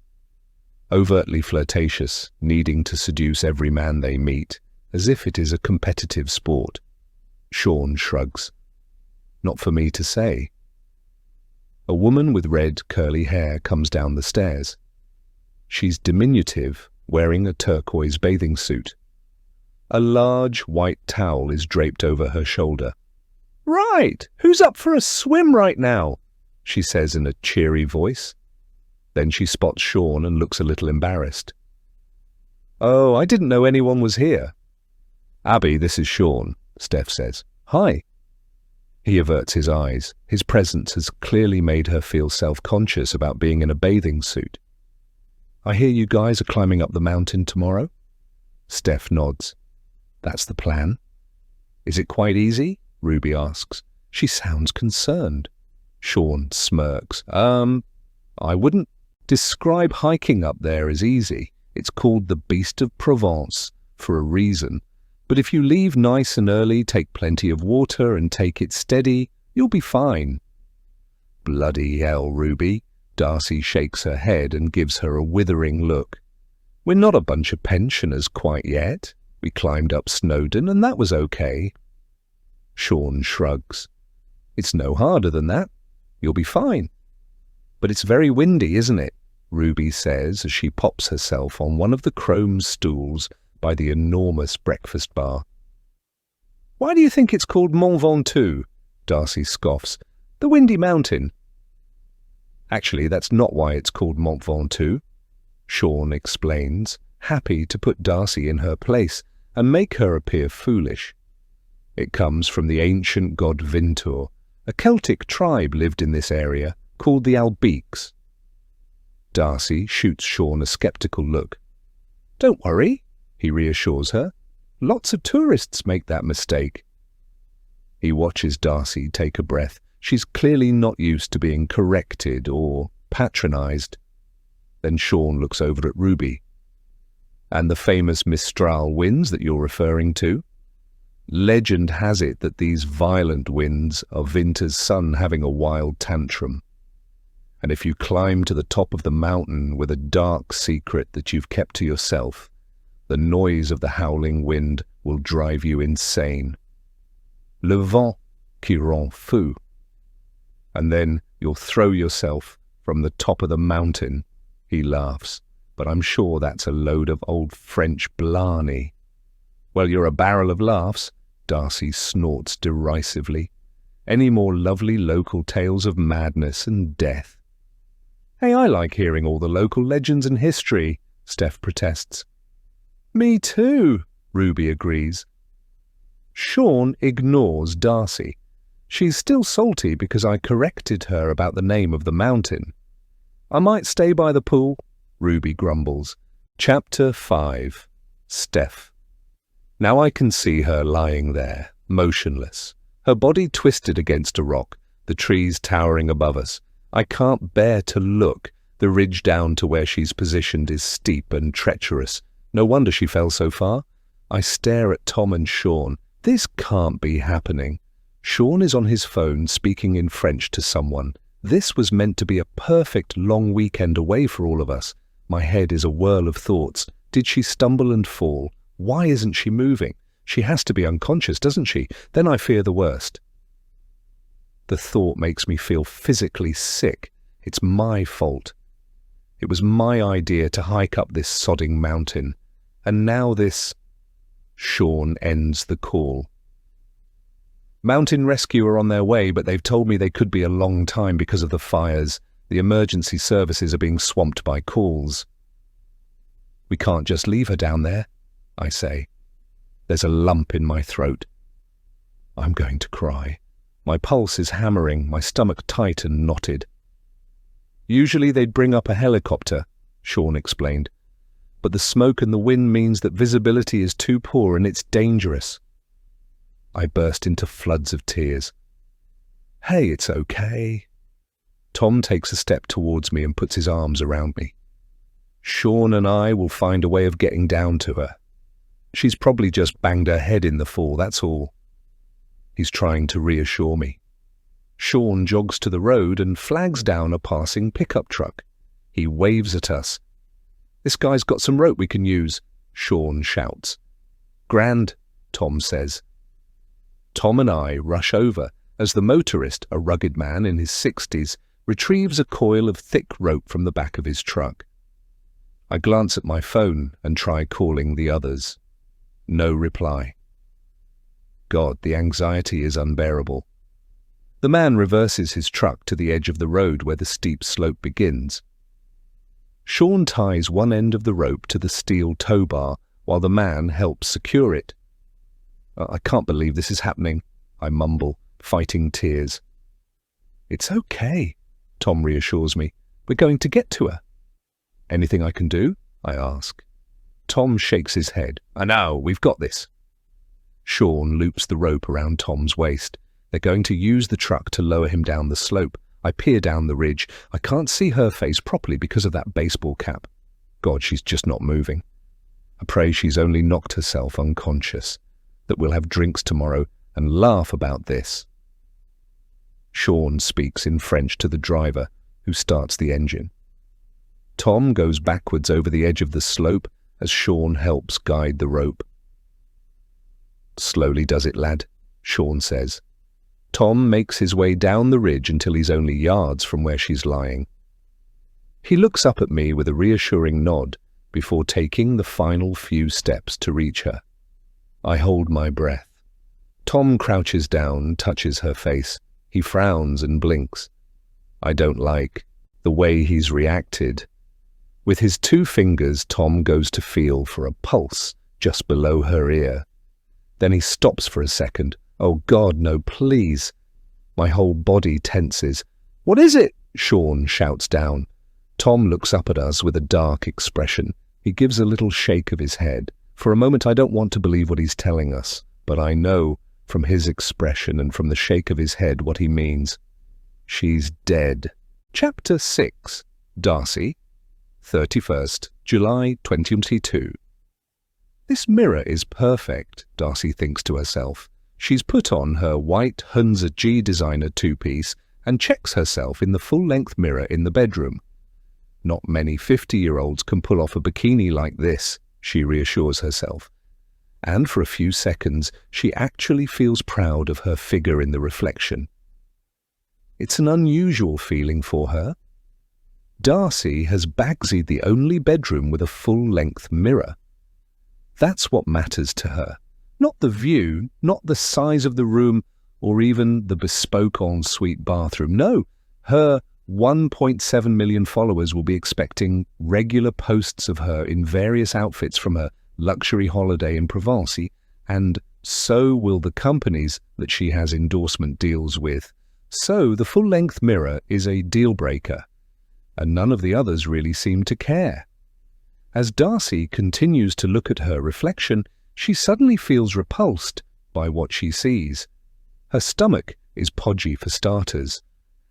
Overtly flirtatious, needing to seduce every man they meet, as if it is a competitive sport. Sean shrugs. Not for me to say. A woman with red, curly hair comes down the stairs. She's diminutive, wearing a turquoise bathing suit. A large white towel is draped over her shoulder. Right, who's up for a swim right now? She says in a cheery voice. Then she spots Sean and looks a little embarrassed. Oh, I didn't know anyone was here. Abby, this is Sean, Steph says. Hi. He averts his eyes. His presence has clearly made her feel self-conscious about being in a bathing suit. I hear you guys are climbing up the mountain tomorrow? Steph nods. That's the plan. Is it quite easy? Ruby asks. She sounds concerned. Sean smirks. I wouldn't describe hiking up there as easy. It's called the Beast of Provence for a reason. But if you leave nice and early, take plenty of water and take it steady, you'll be fine. Bloody hell, Ruby. Darcy shakes her head and gives her a withering look. We're not a bunch of pensioners quite yet. We climbed up Snowdon and that was okay. Sean shrugs. It's no harder than that. You'll be fine. But it's very windy, isn't it? Ruby says as she pops herself on one of the chrome stools by the enormous breakfast bar. Why do you think it's called Mont Ventoux? Darcy scoffs. The windy mountain. Actually, that's not why it's called Mont Ventoux, Sean explains, happy to put Darcy in her place and make her appear foolish. It comes from the ancient god Vintor. A Celtic tribe lived in this area, called the Albiques. Darcy shoots Sean a sceptical look. Don't worry, he reassures her. Lots of tourists make that mistake. He watches Darcy take a breath. She's clearly not used to being corrected or patronized. Then Sean looks over at Ruby. And the famous Mistral winds that you're referring to? Legend has it that these violent winds are Winter's son having a wild tantrum. And if you climb to the top of the mountain with a dark secret that you've kept to yourself, the noise of the howling wind will drive you insane. Le vent qui rend fou. And then you'll throw yourself from the top of the mountain. He laughs, but I'm sure that's a load of old French blarney. Well, you're a barrel of laughs, Darcy snorts derisively. Any more lovely local tales of madness and death? Hey, I like hearing all the local legends and history, Steph protests. Me too, Ruby agrees. Sean ignores Darcy. She's still salty because I corrected her about the name of the mountain. I might stay by the pool, Ruby grumbles. Chapter 5. Steph. Now I can see her lying there, motionless, her body twisted against a rock, the trees towering above us. I can't bear to look. The ridge down to where she's positioned is steep and treacherous. No wonder she fell so far. I stare at Tom and Sean. This can't be happening. Sean is on his phone speaking in French to someone. This was meant to be a perfect long weekend away for all of us. My head is a whirl of thoughts. Did she stumble and fall? Why isn't she moving? She has to be unconscious, doesn't she? Then I fear the worst. The thought makes me feel physically sick. It's my fault. It was my idea to hike up this sodding mountain. And now this... Sean ends the call. Mountain rescue are on their way, but they've told me they could be a long time because of the fires. The emergency services are being swamped by calls. We can't just leave her down there, I say. There's a lump in my throat. I'm going to cry. My pulse is hammering, my stomach tight and knotted. Usually they'd bring up a helicopter, Sean explained. But the smoke and the wind means that visibility is too poor and it's dangerous. I burst into floods of tears. Hey, it's okay. Tom takes a step towards me and puts his arms around me. Sean and I will find a way of getting down to her. She's probably just banged her head in the fall, that's all. He's trying to reassure me. Sean jogs to the road and flags down a passing pickup truck. He waves at us. This guy's got some rope we can use, Sean shouts. Grand, Tom says. Tom and I rush over as the motorist, a rugged man in his 60s, retrieves a coil of thick rope from the back of his truck. I glance at my phone and try calling the others. No reply. God, the anxiety is unbearable. The man reverses his truck to the edge of the road where the steep slope begins. Sean ties one end of the rope to the steel tow bar while the man helps secure it. I can't believe this is happening, I mumble, fighting tears. It's okay, Tom reassures me. We're going to get to her. Anything I can do? I ask. Tom shakes his head. I know, we've got this. Sean loops the rope around Tom's waist. They're going to use the truck to lower him down the slope. I peer down the ridge. I can't see her face properly because of that baseball cap. God, she's just not moving. I pray she's only knocked herself unconscious, that we'll have drinks tomorrow and laugh about this. Sean speaks in French to the driver, who starts the engine. Tom goes backwards over the edge of the slope as Sean helps guide the rope. Slowly does it, lad, Sean says. Tom makes his way down the ridge until he's only yards from where she's lying. He looks up at me with a reassuring nod before taking the final few steps to reach her. I hold my breath. Tom crouches down, touches her face. He frowns and blinks. I don't like the way he's reacted. With his 2 fingers, Tom goes to feel for a pulse just below her ear. Then he stops for a second. Oh God, no, please. My whole body tenses. What is it? Sean shouts down. Tom looks up at us with a dark expression. He gives a little shake of his head. For a moment I don't want to believe what he's telling us, but I know from his expression and from the shake of his head what he means. She's dead. Chapter 6. Darcy, 31st July 2022. This mirror is perfect, Darcy thinks to herself. She's put on her white Hunza G designer 2-piece and checks herself in the full-length mirror in the bedroom. Not many 50-year-olds can pull off a bikini like this, she reassures herself. And for a few seconds, she actually feels proud of her figure in the reflection. It's an unusual feeling for her. Darcy has Bagsied the only bedroom with a full-length mirror. That's what matters to her. Not the view, not the size of the room, or even the bespoke ensuite bathroom. No, her 1.7 million followers will be expecting regular posts of her in various outfits from her luxury holiday in Provence, and so will the companies that she has endorsement deals with. So the full-length mirror is a deal-breaker, and none of the others really seem to care. As Darcy continues to look at her reflection, she suddenly feels repulsed by what she sees. Her stomach is podgy for starters.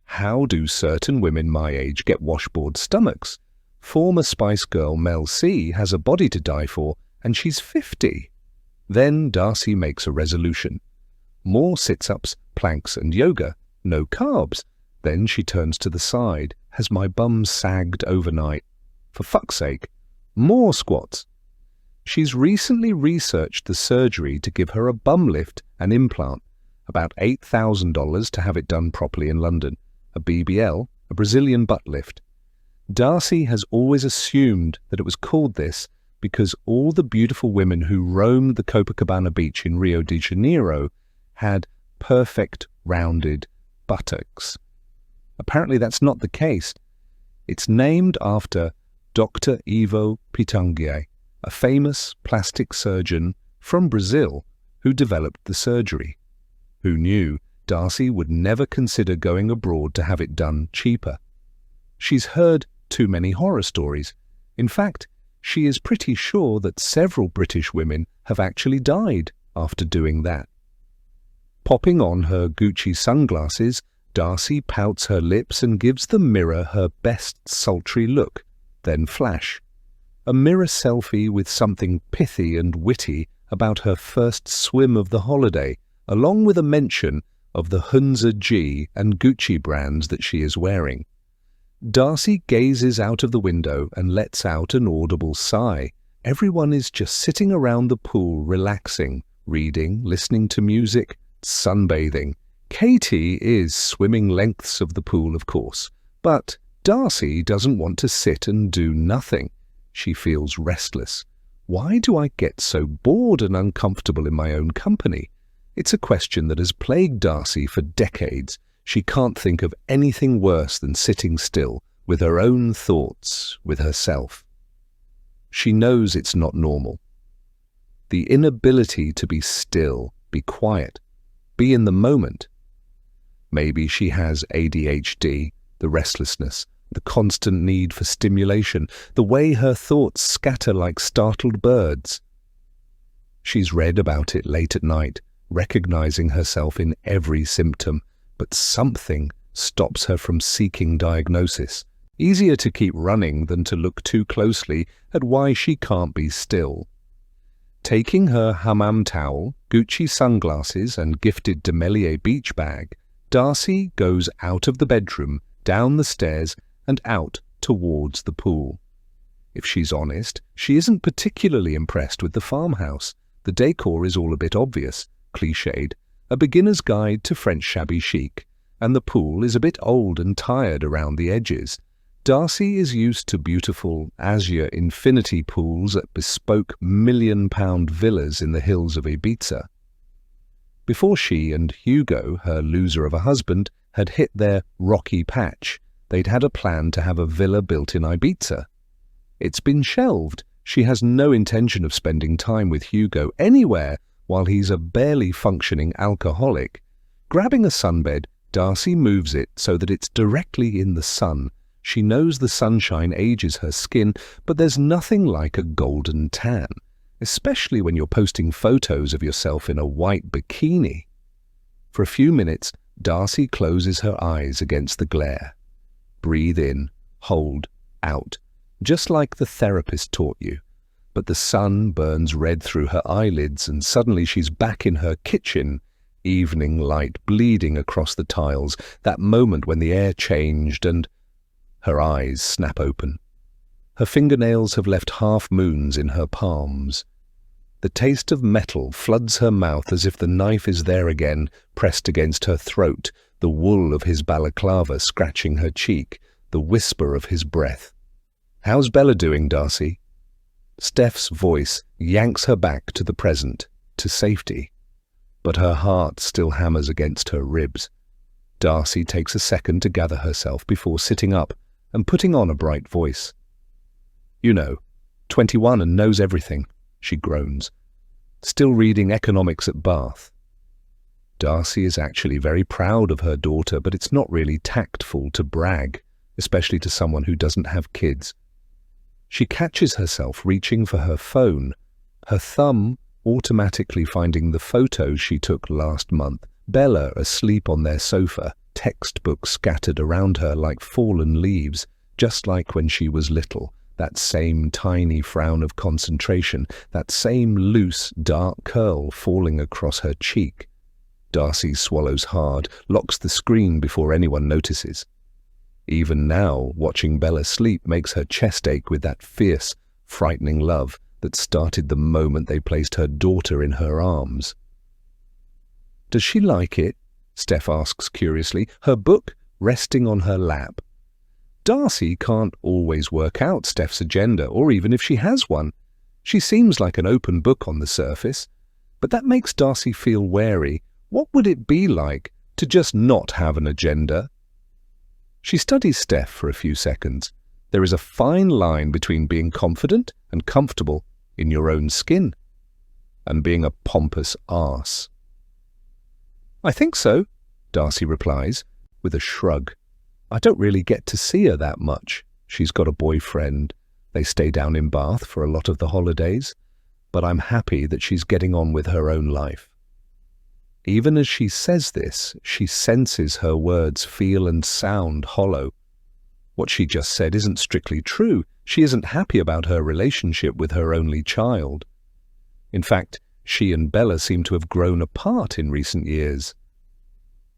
How do certain women my age get washboard stomachs? Former Spice Girl Mel C has a body to die for, and she's 50. Then Darcy makes a resolution. More sit-ups, planks and yoga. No carbs. Then she turns to the side. Has my bum sagged overnight? For fuck's sake. More squats. She's recently researched the surgery to give her a bum lift and implant. About $8,000 to have it done properly in London. A BBL, a Brazilian butt lift. Darcy has always assumed that it was called this because all the beautiful women who roamed the Copacabana beach in Rio de Janeiro had perfect, rounded buttocks. Apparently that's not the case. It's named after Dr. Ivo Pitanguy, a famous plastic surgeon from Brazil who developed the surgery. Who knew Darcy would never consider going abroad to have it done cheaper? She's heard too many horror stories. In fact, she is pretty sure that several British women have actually died after doing that. Popping on her Gucci sunglasses, Darcy pouts her lips and gives the mirror her best sultry look, then flash. A mirror selfie with something pithy and witty about her first swim of the holiday, along with a mention of the Hunza G and Gucci brands that she is wearing. Darcy gazes out of the window and lets out an audible sigh. Everyone is just sitting around the pool relaxing, reading, listening to music, sunbathing. Katie is swimming lengths of the pool, of course, but Darcy doesn't want to sit and do nothing. She feels restless. Why do I get so bored and uncomfortable in my own company? It's a question that has plagued Darcy for decades. She can't think of anything worse than sitting still, with her own thoughts, with herself. She knows it's not normal. The inability to be still, be quiet, be in the moment. Maybe she has ADHD, the restlessness, the constant need for stimulation, the way her thoughts scatter like startled birds. She's read about it late at night, recognizing herself in every symptom, but something stops her from seeking diagnosis. Easier to keep running than to look too closely at why she can't be still. Taking her hammam towel, Gucci sunglasses and gifted de Melier beach bag, Darcy goes out of the bedroom, down the stairs and out towards the pool. If she's honest, she isn't particularly impressed with the farmhouse. The decor is all a bit obvious, cliched, a beginner's guide to French shabby chic, and the pool is a bit old and tired around the edges. Darcy is used to beautiful azure infinity pools at bespoke million-pound villas in the hills of Ibiza. Before she and Hugo, her loser of a husband, had hit their rocky patch, they'd had a plan to have a villa built in Ibiza. It's been shelved. She has no intention of spending time with Hugo anywhere while he's a barely functioning alcoholic. Grabbing a sunbed, Darcy moves it so that it's directly in the sun. She knows the sunshine ages her skin, but there's nothing like a golden tan, especially when you're posting photos of yourself in a white bikini. For a few minutes, Darcy closes her eyes against the glare. Breathe in, hold, out, just like the therapist taught you. But the sun burns red through her eyelids and suddenly she's back in her kitchen, evening light bleeding across the tiles, that moment when the air changed and her eyes snap open. Her fingernails have left half-moons in her palms. The taste of metal floods her mouth as if the knife is there again, pressed against her throat, the wool of his balaclava scratching her cheek, the whisper of his breath. "How's Bella doing, Darcy?" Steph's voice yanks her back to the present, to safety. But her heart still hammers against her ribs. Darcy takes a second to gather herself before sitting up and putting on a bright voice. "You know, 21 and knows everything," she groans. "Still reading economics at Bath." Darcy is actually very proud of her daughter, but it's not really tactful to brag, especially to someone who doesn't have kids. She catches herself reaching for her phone, her thumb automatically finding the photo she took last month, Bella asleep on their sofa, textbooks scattered around her like fallen leaves, just like when she was little, that same tiny frown of concentration, that same loose, dark curl falling across her cheek. Darcy swallows hard, locks the screen before anyone notices. Even now, watching Bella sleep makes her chest ache with that fierce, frightening love that started the moment they placed her daughter in her arms. "Does she like it?" Steph asks curiously, her book resting on her lap. Darcy can't always work out Steph's agenda, or even if she has one. She seems like an open book on the surface, but that makes Darcy feel wary. What would it be like to just not have an agenda? She studies Steph for a few seconds. There is a fine line between being confident and comfortable in your own skin and being a pompous arse. "I think so," Darcy replies, with a shrug. "I don't really get to see her that much. She's got a boyfriend. They stay down in Bath for a lot of the holidays, but I'm happy that she's getting on with her own life." Even as she says this, she senses her words feel and sound hollow. What she just said isn't strictly true. She isn't happy about her relationship with her only child. In fact, she and Bella seem to have grown apart in recent years.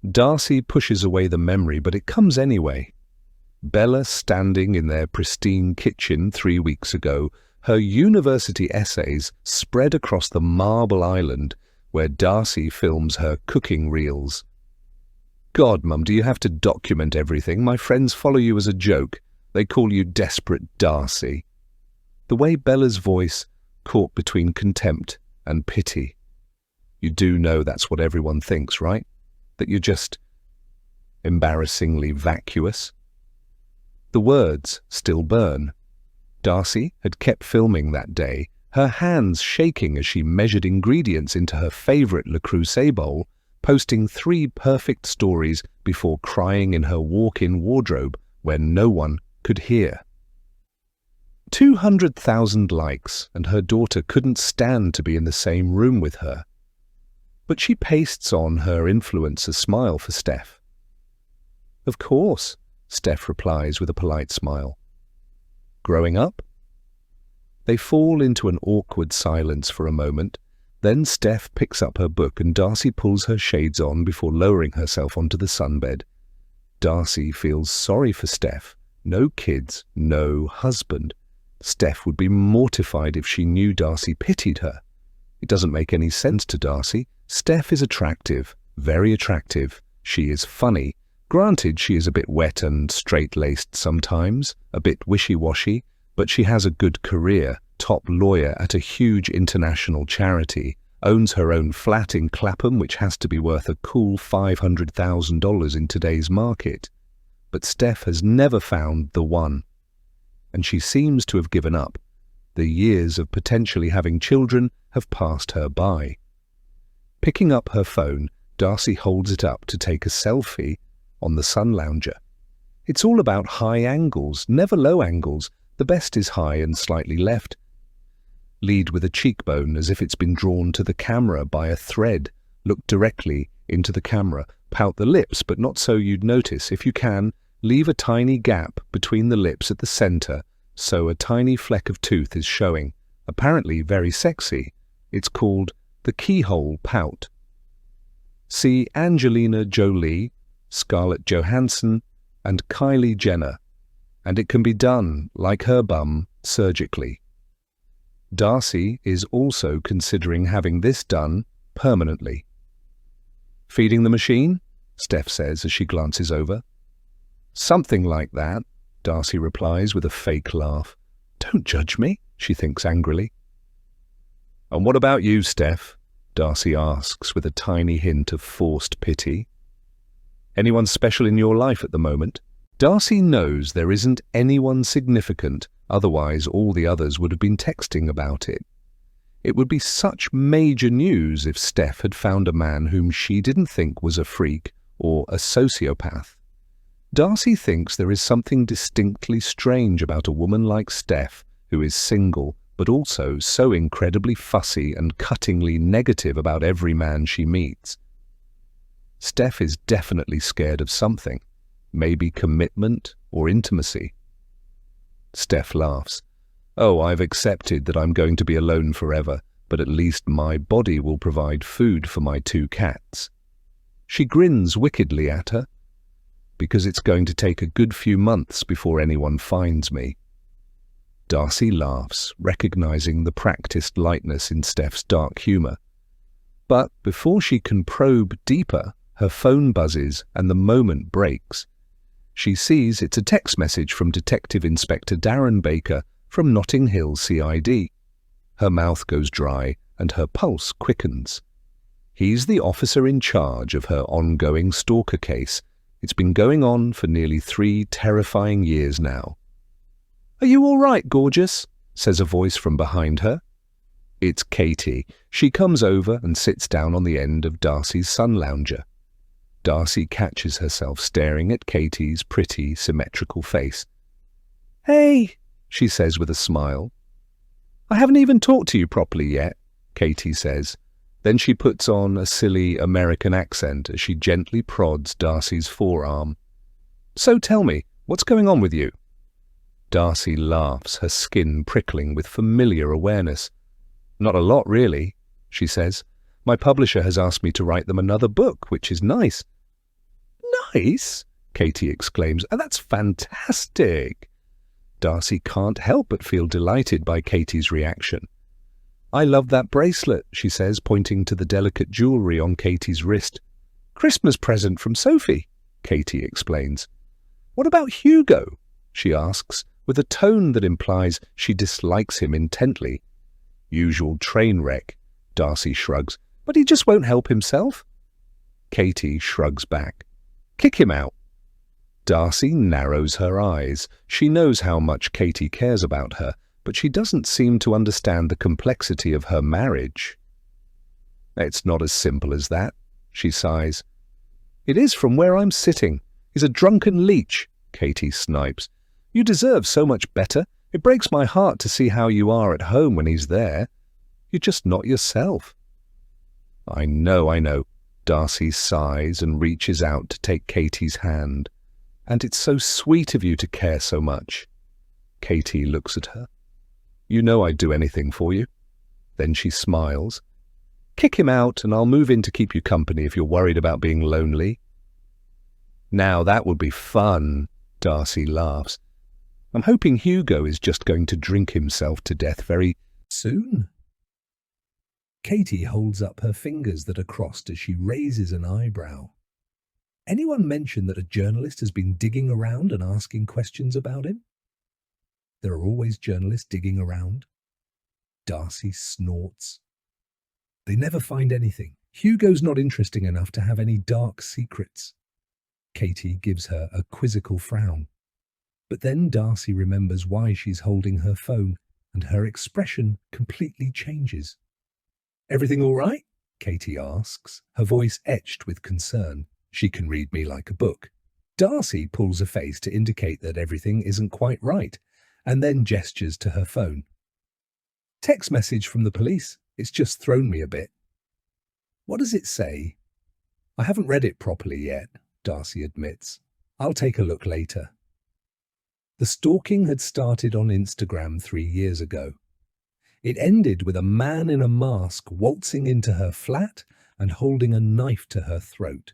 Darcy pushes away the memory, but it comes anyway. Bella standing in their pristine kitchen 3 weeks ago, her university essays spread across the marble island where Darcy films her cooking reels. "God, Mum, do you have to document everything? My friends follow you as a joke. They call you Desperate Darcy." The way Bella's voice caught between contempt and pity. You do know that's what everyone thinks, right? That you're just embarrassingly vacuous. The words still burn. Darcy had kept filming that day, her hands shaking as she measured ingredients into her favourite Le Creuset bowl, posting 3 perfect stories before crying in her walk-in wardrobe where no one could hear. 200,000 likes, and her daughter couldn't stand to be in the same room with her. But she pastes on her influencer smile for Steph. "Of course," Steph replies with a polite smile. "Growing up?" They fall into an awkward silence for a moment. Then Steph picks up her book and Darcy pulls her shades on before lowering herself onto the sunbed. Darcy feels sorry for Steph. No kids, no husband. Steph would be mortified if she knew Darcy pitied her. It doesn't make any sense to Darcy. Steph is attractive, very attractive. She is funny. Granted, she is a bit wet and straight-laced sometimes, a bit wishy-washy, but she has a good career, top lawyer at a huge international charity, owns her own flat in Clapham, which has to be worth a cool $500,000 in today's market. But Steph has never found the one, and she seems to have given up. The years of potentially having children have passed her by. Picking up her phone, Darcy holds it up to take a selfie on the sun lounger. It's all about high angles, never low angles. The best is high and slightly left. Lead with a cheekbone as if it's been drawn to the camera by a thread. Look directly into the camera. Pout the lips, but not so you'd notice. If you can, leave a tiny gap between the lips at the center so a tiny fleck of tooth is showing. Apparently very sexy. It's called the keyhole pout. See Angelina Jolie, Scarlett Johansson, and Kylie Jenner, and it can be done, like her bum, surgically. Darcy is also considering having this done permanently. Feeding the machine? Steph says as she glances over. Something like that, Darcy replies with a fake laugh. Don't judge me, she thinks angrily. And what about you, Steph? Darcy asks with a tiny hint of forced pity. Anyone special in your life at the moment? Darcy knows there isn't anyone significant, otherwise all the others would have been texting about it. It would be such major news if Steph had found a man whom she didn't think was a freak or a sociopath. Darcy thinks there is something distinctly strange about a woman like Steph, who is single, but also so incredibly fussy and cuttingly negative about every man she meets. Steph is definitely scared of something, maybe commitment or intimacy. Steph laughs. Oh, I've accepted that I'm going to be alone forever, but at least my body will provide food for my 2 cats. She grins wickedly at her, because it's going to take a good few months before anyone finds me. Darcy laughs, recognizing the practiced lightness in Steph's dark humor. But before she can probe deeper, her phone buzzes and the moment breaks. She sees it's a text message from Detective Inspector Darren Baker from Notting Hill CID. Her mouth goes dry and her pulse quickens. He's the officer in charge of her ongoing stalker case. It's been going on for nearly 3 terrifying years now. "Are you all right, gorgeous?" says a voice from behind her. It's Katie. She comes over and sits down on the end of Darcy's sun lounger. Darcy catches herself staring at Katie's pretty, symmetrical face. "Hey," she says with a smile. "I haven't even talked to you properly yet," Katie says. Then she puts on a silly American accent as she gently prods Darcy's forearm. "So tell me, what's going on with you?" Darcy laughs, her skin prickling with familiar awareness. "Not a lot, really," she says. "My publisher has asked me to write them another book, which is nice." "Nice?" Katie exclaims. "And that's fantastic." Darcy can't help but feel delighted by Katie's reaction. "I love that bracelet," she says, pointing to the delicate jewellery on Katie's wrist. "Christmas present from Sophie," Katie explains. "What about Hugo?" she asks, with a tone that implies she dislikes him intently. "Usual train wreck," Darcy shrugs. "But he just won't help himself." Katie shrugs back. "Kick him out." Darcy narrows her eyes. She knows how much Katie cares about her, but she doesn't seem to understand the complexity of her marriage. "It's not as simple as that," she sighs. "It is from where I'm sitting. He's a drunken leech," Katie snipes. "You deserve so much better. It breaks my heart to see how you are at home when he's there. You're just not yourself." I know. Darcy sighs and reaches out to take Katie's hand. "And it's so sweet of you to care so much." Katie looks at her. "You know I'd do anything for you." Then she smiles. "Kick him out and I'll move in to keep you company if you're worried about being lonely." "Now that would be fun," Darcy laughs. "I'm hoping Hugo is just going to drink himself to death very soon." Katie holds up her fingers that are crossed as she raises an eyebrow. Anyone mention that a journalist has been digging around and asking questions about him? There are always journalists digging around. Darcy snorts. They never find anything. Hugo's not interesting enough to have any dark secrets. Katie gives her a quizzical frown. But then Darcy remembers why she's holding her phone, and her expression completely changes. "Everything all right?" Katie asks, her voice etched with concern. She can read me like a book. Darcy pulls a face to indicate that everything isn't quite right, and then gestures to her phone. "Text message from the police. It's just thrown me a bit." "What does it say?" "I haven't read it properly yet," Darcy admits. "I'll take a look later." The stalking had started on Instagram 3 years ago. It ended with a man in a mask waltzing into her flat and holding a knife to her throat.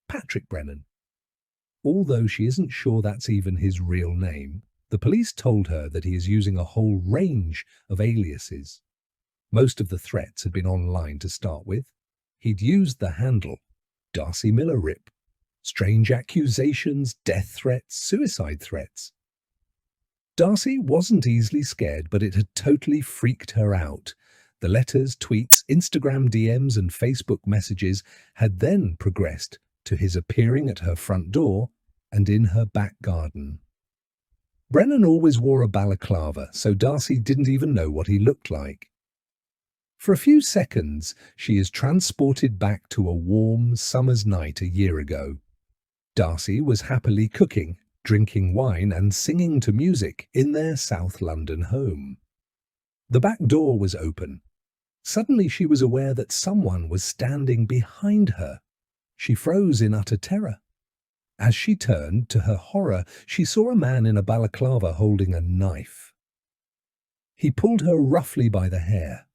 Patrick Brennan. Although she isn't sure that's even his real name, the police told her that he is using a whole range of aliases. Most of the threats had been online to start with. He'd used the handle Darcy Miller Rip. Strange accusations, death threats, suicide threats. Darcy wasn't easily scared, but it had totally freaked her out. The letters, tweets, Instagram DMs and Facebook messages had then progressed to his appearing at her front door and in her back garden. Brennan always wore a balaclava, so Darcy didn't even know what he looked like. For a few seconds, she is transported back to a warm summer's night a year ago. Darcy was happily cooking, drinking wine and singing to music in their South London home. The back door was open. Suddenly she was aware that someone was standing behind her. She froze in utter terror. As she turned, to her horror, she saw a man in a balaclava holding a knife. He pulled her roughly by the hair.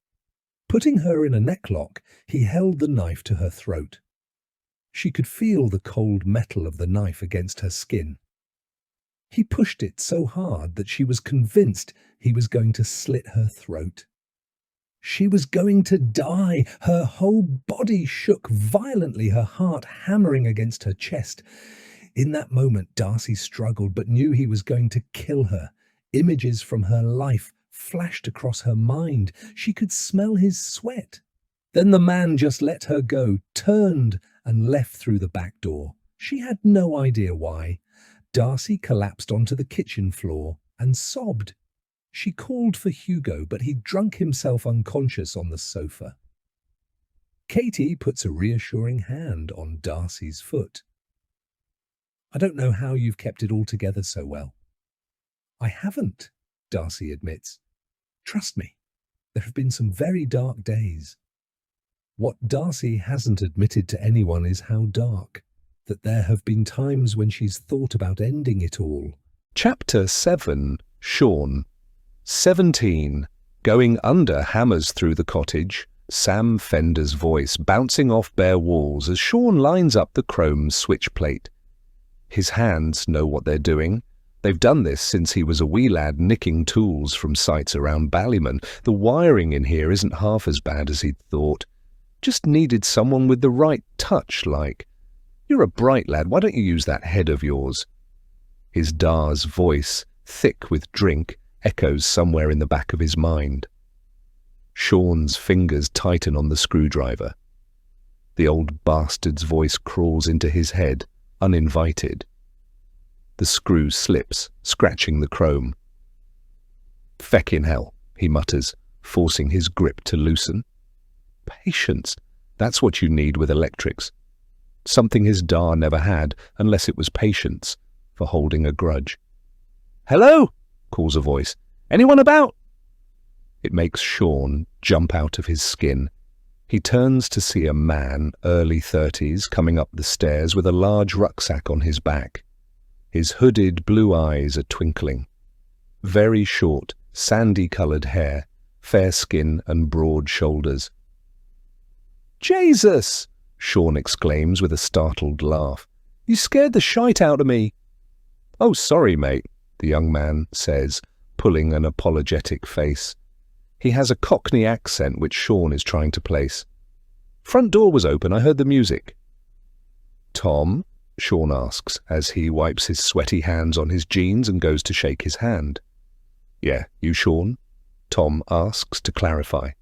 Putting her in a necklock, he held the knife to her throat. She could feel the cold metal of the knife against her skin. He pushed it so hard that she was convinced he was going to slit her throat. She was going to die. Her whole body shook violently, her heart hammering against her chest. In that moment, Darcy struggled but knew he was going to kill her. Images from her life flashed across her mind. She could smell his sweat. Then the man just let her go, turned and left through the back door. She had no idea why. Darcy collapsed onto the kitchen floor and sobbed. She called for Hugo, but he'd drunk himself unconscious on the sofa. Katie puts a reassuring hand on Darcy's foot. I don't know how you've kept it all together so well. I haven't, Darcy admits. Trust me, there have been some very dark days. What Darcy hasn't admitted to anyone is how dark, that there have been times when she's thought about ending it all. Chapter 7. Sean. 17. Going under hammers through the cottage, Sam Fender's voice bouncing off bare walls as Sean lines up the chrome switch plate. His hands know what they're doing. They've done this since he was a wee lad nicking tools from sites around Ballymun. The wiring in here isn't half as bad as he'd thought. Just needed someone with the right touch, like, "You're a bright lad, why don't you use that head of yours?" His Da's voice, thick with drink, echoes somewhere in the back of his mind. Sean's fingers tighten on the screwdriver. The old bastard's voice crawls into his head, uninvited. The screw slips, scratching the chrome. "Feckin' hell," he mutters, forcing his grip to loosen. Patience, that's what you need with electrics. Something his Da never had, unless it was patience, for holding a grudge. "Hello?" calls a voice. "Anyone about?" It makes Sean jump out of his skin. He turns to see a man, early 30s, coming up the stairs with a large rucksack on his back. His hooded blue eyes are twinkling. Very short, sandy-coloured hair, fair skin and broad shoulders. "Jesus!" Sean exclaims with a startled laugh. "You scared the shite out of me." "Oh, sorry, mate," the young man says, pulling an apologetic face. He has a Cockney accent which Sean is trying to place. "Front door was open, I heard the music." "Tom?" Sean asks as he wipes his sweaty hands on his jeans and goes to shake his hand. "Yeah, you Sean?" Tom asks to clarify.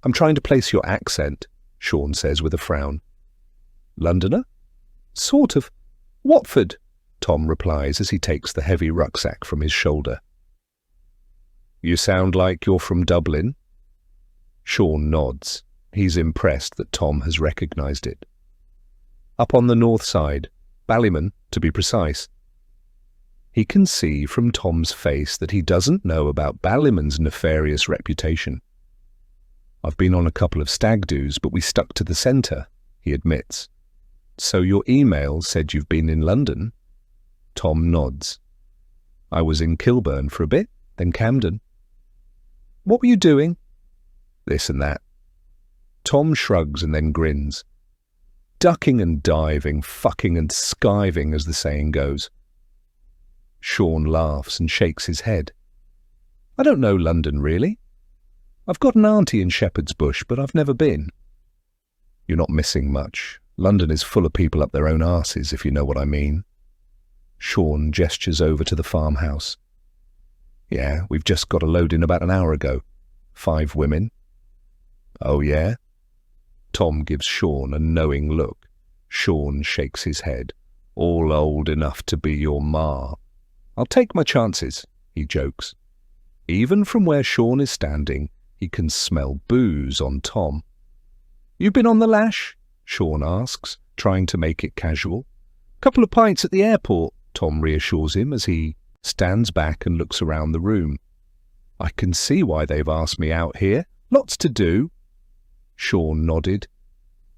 "I'm trying to place your accent," Sean says with a frown. "Londoner?" "Sort of. Watford," Tom replies as he takes the heavy rucksack from his shoulder. "You sound like you're from Dublin?" Sean nods. He's impressed that Tom has recognised it. "Up on the north side, Ballymun, to be precise." He can see from Tom's face that he doesn't know about Ballymun's nefarious reputation. "I've been on a couple of stag do's, but we stuck to the centre," he admits. "So your email said you've been in London?" Tom nods. "I was in Kilburn for a bit, then Camden." "What were you doing?" "This and that." Tom shrugs and then grins. ducking and diving, fucking and skiving, as the saying goes. Sean laughs and shakes his head. I don't know London, really. I've got an auntie in Shepherd's Bush, but I've never been. You're not missing much. London is full of people up their own arses, if you know what I mean. Sean gestures over to the farmhouse. Yeah, we've just got a load in about an hour ago. 5 women. Oh, yeah? Tom gives Sean a knowing look. Sean shakes his head. All old enough to be your ma. I'll take my chances, he jokes. Even from where Sean is standing, he can smell booze on Tom. You been on the lash? Sean asks, trying to make it casual. Couple of pints at the airport, Tom reassures him as he stands back and looks around the room. I can see why they've asked me out here. Lots to do. Sean nodded.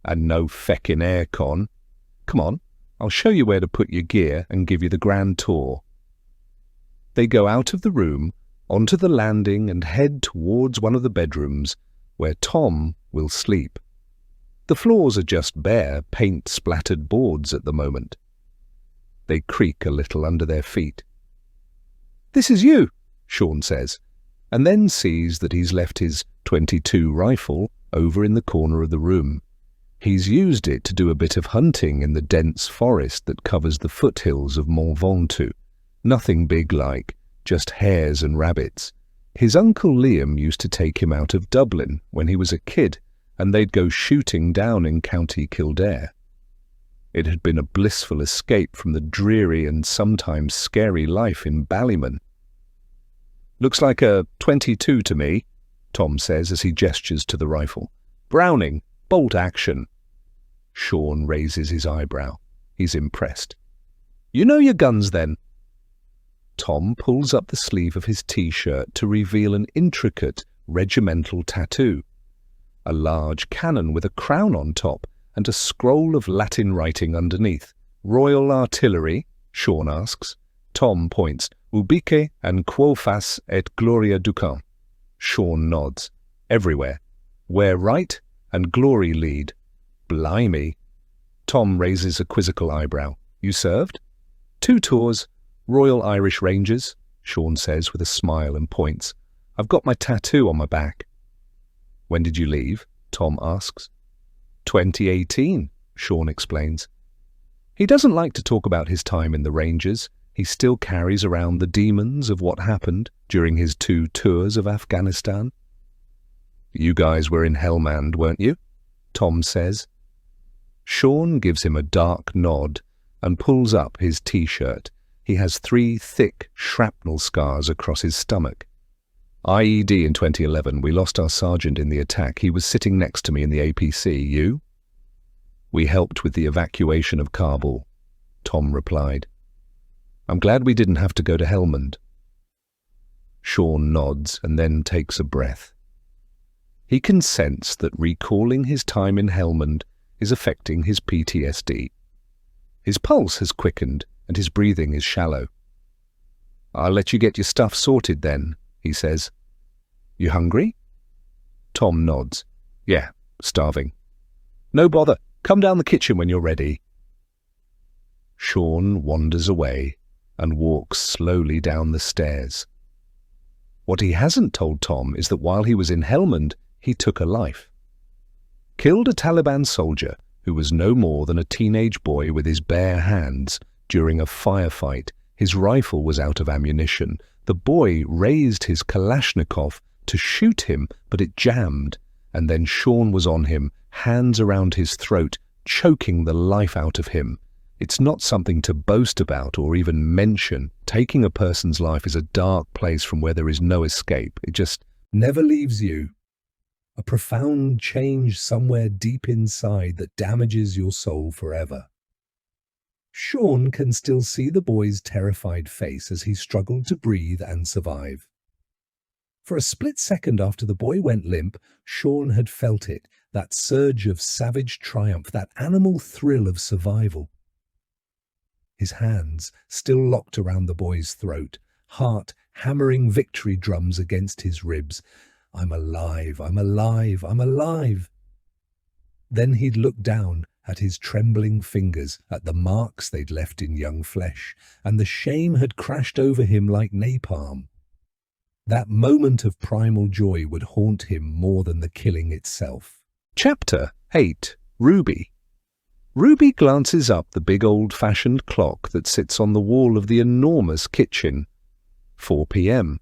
And no feckin' aircon. Come on, I'll show you where to put your gear and give you the grand tour. They go out of the room, onto the landing and head towards one of the bedrooms where Tom will sleep. The floors are just bare, paint-splattered boards at the moment. They creak a little under their feet. This is you, Sean says, and then sees that he's left his .22 rifle over in the corner of the room. He's used it to do a bit of hunting in the dense forest that covers the foothills of Mont Ventoux. Nothing big like, just hares and rabbits. His uncle Liam used to take him out of Dublin when he was a kid, and they'd go shooting down in County Kildare. It had been a blissful escape from the dreary and sometimes scary life in Ballymun. Looks like a .22 to me, Tom says as he gestures to the rifle. Browning, bolt action. Sean raises his eyebrow. He's impressed. You know your guns then? Tom pulls up the sleeve of his T-shirt to reveal an intricate regimental tattoo. A large cannon with a crown on top and a scroll of Latin writing underneath. Royal Artillery? Sean asks. Tom points. Ubique and quo fas et gloria ducam. Sean nods. Everywhere. Where right and glory lead. Blimey. Tom raises a quizzical eyebrow. You served? 2 tours. Royal Irish Rangers, Sean says with a smile and points. I've got my tattoo on my back. When did you leave? Tom asks. 2018, Sean explains. He doesn't like to talk about his time in the Rangers. He still carries around the demons of what happened during his 2 tours of Afghanistan. You guys were in Helmand, weren't you? Tom says. Sean gives him a dark nod and pulls up his T-shirt. He has 3 thick shrapnel scars across his stomach. IED in 2011. We lost our sergeant in the attack. He was sitting next to me in the APC. You? We helped with the evacuation of Kabul, Tom replied. I'm glad we didn't have to go to Helmand. Sean nods and then takes a breath. He can sense that recalling his time in Helmand is affecting his PTSD. His pulse has quickened and his breathing is shallow. I'll let you get your stuff sorted then, he says. You hungry? Tom nods. Yeah, starving. No bother. Come down the kitchen when you're ready. Sean wanders away and walks slowly down the stairs. What he hasn't told Tom is that while he was in Helmand, he took a life. Killed a Taliban soldier who was no more than a teenage boy with his bare hands during a firefight. His rifle was out of ammunition. The boy raised his Kalashnikov to shoot him, but it jammed, and then Sean was on him, hands around his throat, choking the life out of him. It's not something to boast about or even mention. Taking a person's life is a dark place from where there is no escape. It just never leaves you. A profound change somewhere deep inside that damages your soul forever. Sean can still see the boy's terrified face as he struggled to breathe and survive. For a split second after the boy went limp, Sean had felt it, that surge of savage triumph, that animal thrill of survival. His hands still locked around the boy's throat, heart hammering victory drums against his ribs. I'm alive, I'm alive, I'm alive. Then he'd look down at his trembling fingers, at the marks they'd left in young flesh, and the shame had crashed over him like napalm. That moment of primal joy would haunt him more than the killing itself. Chapter 8. Ruby. Ruby glances up the big old-fashioned clock that sits on the wall of the enormous kitchen. 4 p.m.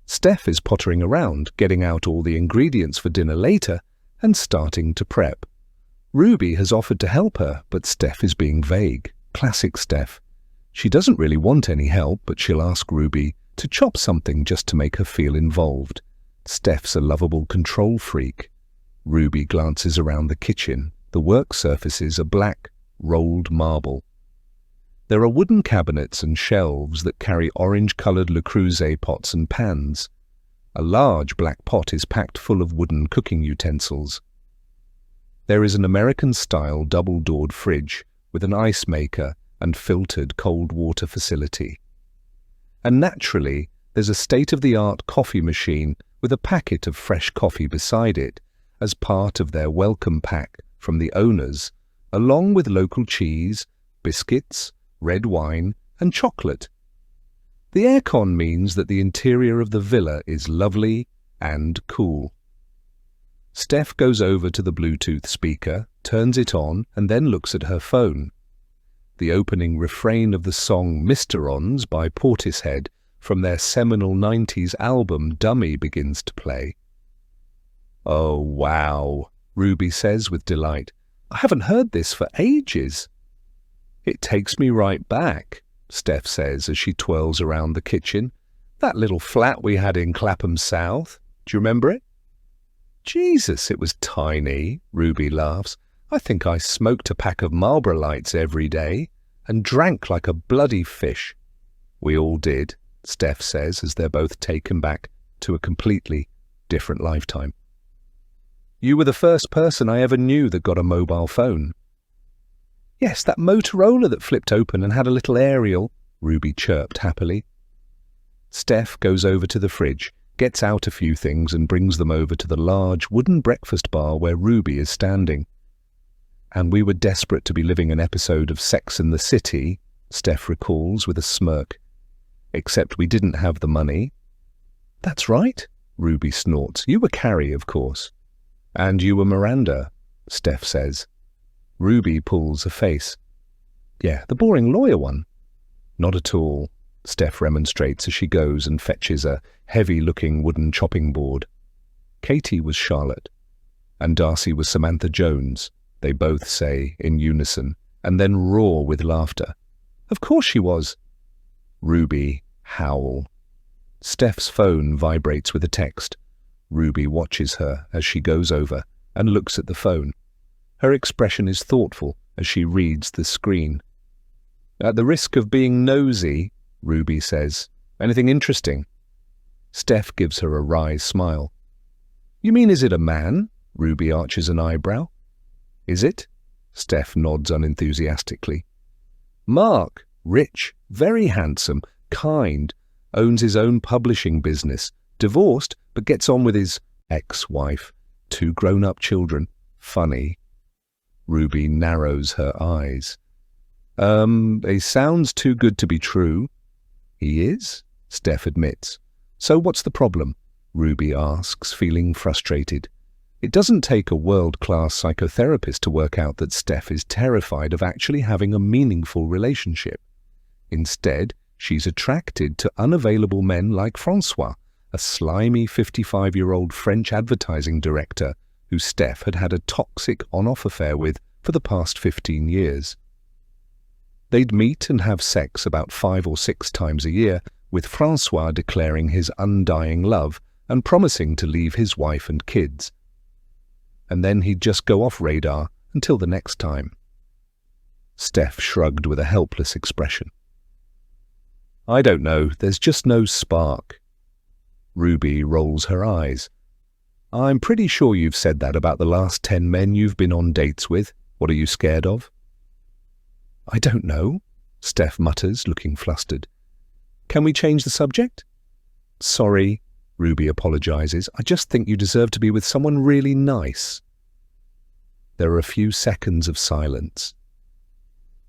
Steph is pottering around, getting out all the ingredients for dinner later and starting to prep. Ruby has offered to help her, but Steph is being vague. Classic Steph. She doesn't really want any help, but she'll ask Ruby to chop something just to make her feel involved. Steph's a lovable control freak. Ruby glances around the kitchen. The work surfaces are black, rolled marble. There are wooden cabinets and shelves that carry orange-coloured Le Creuset pots and pans. A large black pot is packed full of wooden cooking utensils. There is an American-style double-doored fridge with an ice maker and filtered cold water facility. And naturally, there's a state-of-the-art coffee machine with a packet of fresh coffee beside it as part of their welcome pack from the owners, along with local cheese, biscuits, red wine and chocolate. The aircon means that the interior of the villa is lovely and cool. Steph goes over to the Bluetooth speaker, turns it on, and then looks at her phone. The opening refrain of the song Mysterons by Portishead from their seminal 90s album Dummy begins to play. "Oh, wow," Ruby says with delight. "I haven't heard this for ages." "It takes me right back," Steph says as she twirls around the kitchen. "That little flat we had in Clapham South. Do you remember it?" "Jesus, it was tiny," Ruby laughs. "I think I smoked a pack of Marlboro Lights every day and drank like a bloody fish." "We all did," Steph says as they're both taken back to a completely different lifetime. "You were the first person I ever knew that got a mobile phone." "Yes, that Motorola that flipped open and had a little aerial," Ruby chirped happily. Steph goes over to the fridge, gets out a few things and brings them over to the large wooden breakfast bar where Ruby is standing. "And we were desperate to be living an episode of Sex and the City," Steph recalls with a smirk. "Except we didn't have the money." "That's right," Ruby snorts. "You were Carrie, of course." "And you were Miranda," Steph says. Ruby pulls a face. "Yeah, the boring lawyer one." "Not at all," Steph remonstrates as she goes and fetches a heavy-looking wooden chopping board. "Katie was Charlotte, and Darcy was Samantha Jones," they both say in unison, and then roar with laughter. "Of course she was." Ruby howl. Steph's phone vibrates with a text. Ruby watches her as she goes over and looks at the phone. Her expression is thoughtful as she reads the screen. "At the risk of being nosy," Ruby says, "anything interesting?" Steph gives her a wry smile. "You mean is it a man?" Ruby arches an eyebrow. "Is it?" Steph nods unenthusiastically. "Mark, rich, very handsome, kind, owns his own publishing business, divorced but gets on with his ex-wife, 2 grown-up children, funny." Ruby narrows her eyes. He sounds too good to be true." "He is," Steph admits. "So what's the problem?" Ruby asks, feeling frustrated. It doesn't take a world-class psychotherapist to work out that Steph is terrified of actually having a meaningful relationship. Instead, she's attracted to unavailable men like Francois, a slimy 55-year-old French advertising director who Steph had had a toxic on-off affair with for the past 15 years. They'd meet and have sex about 5 or 6 times a year, with Francois declaring his undying love and promising to leave his wife and kids. And then he'd just go off radar until the next time. Steph shrugged with a helpless expression. "I don't know, there's just no spark." Ruby rolls her eyes. "I'm pretty sure you've said that about the last 10 men you've been on dates with. What are you scared of?" "I don't know," Steph mutters, looking flustered. "Can we change the subject?" "Sorry," Ruby apologizes. "I just think you deserve to be with someone really nice." There are a few seconds of silence.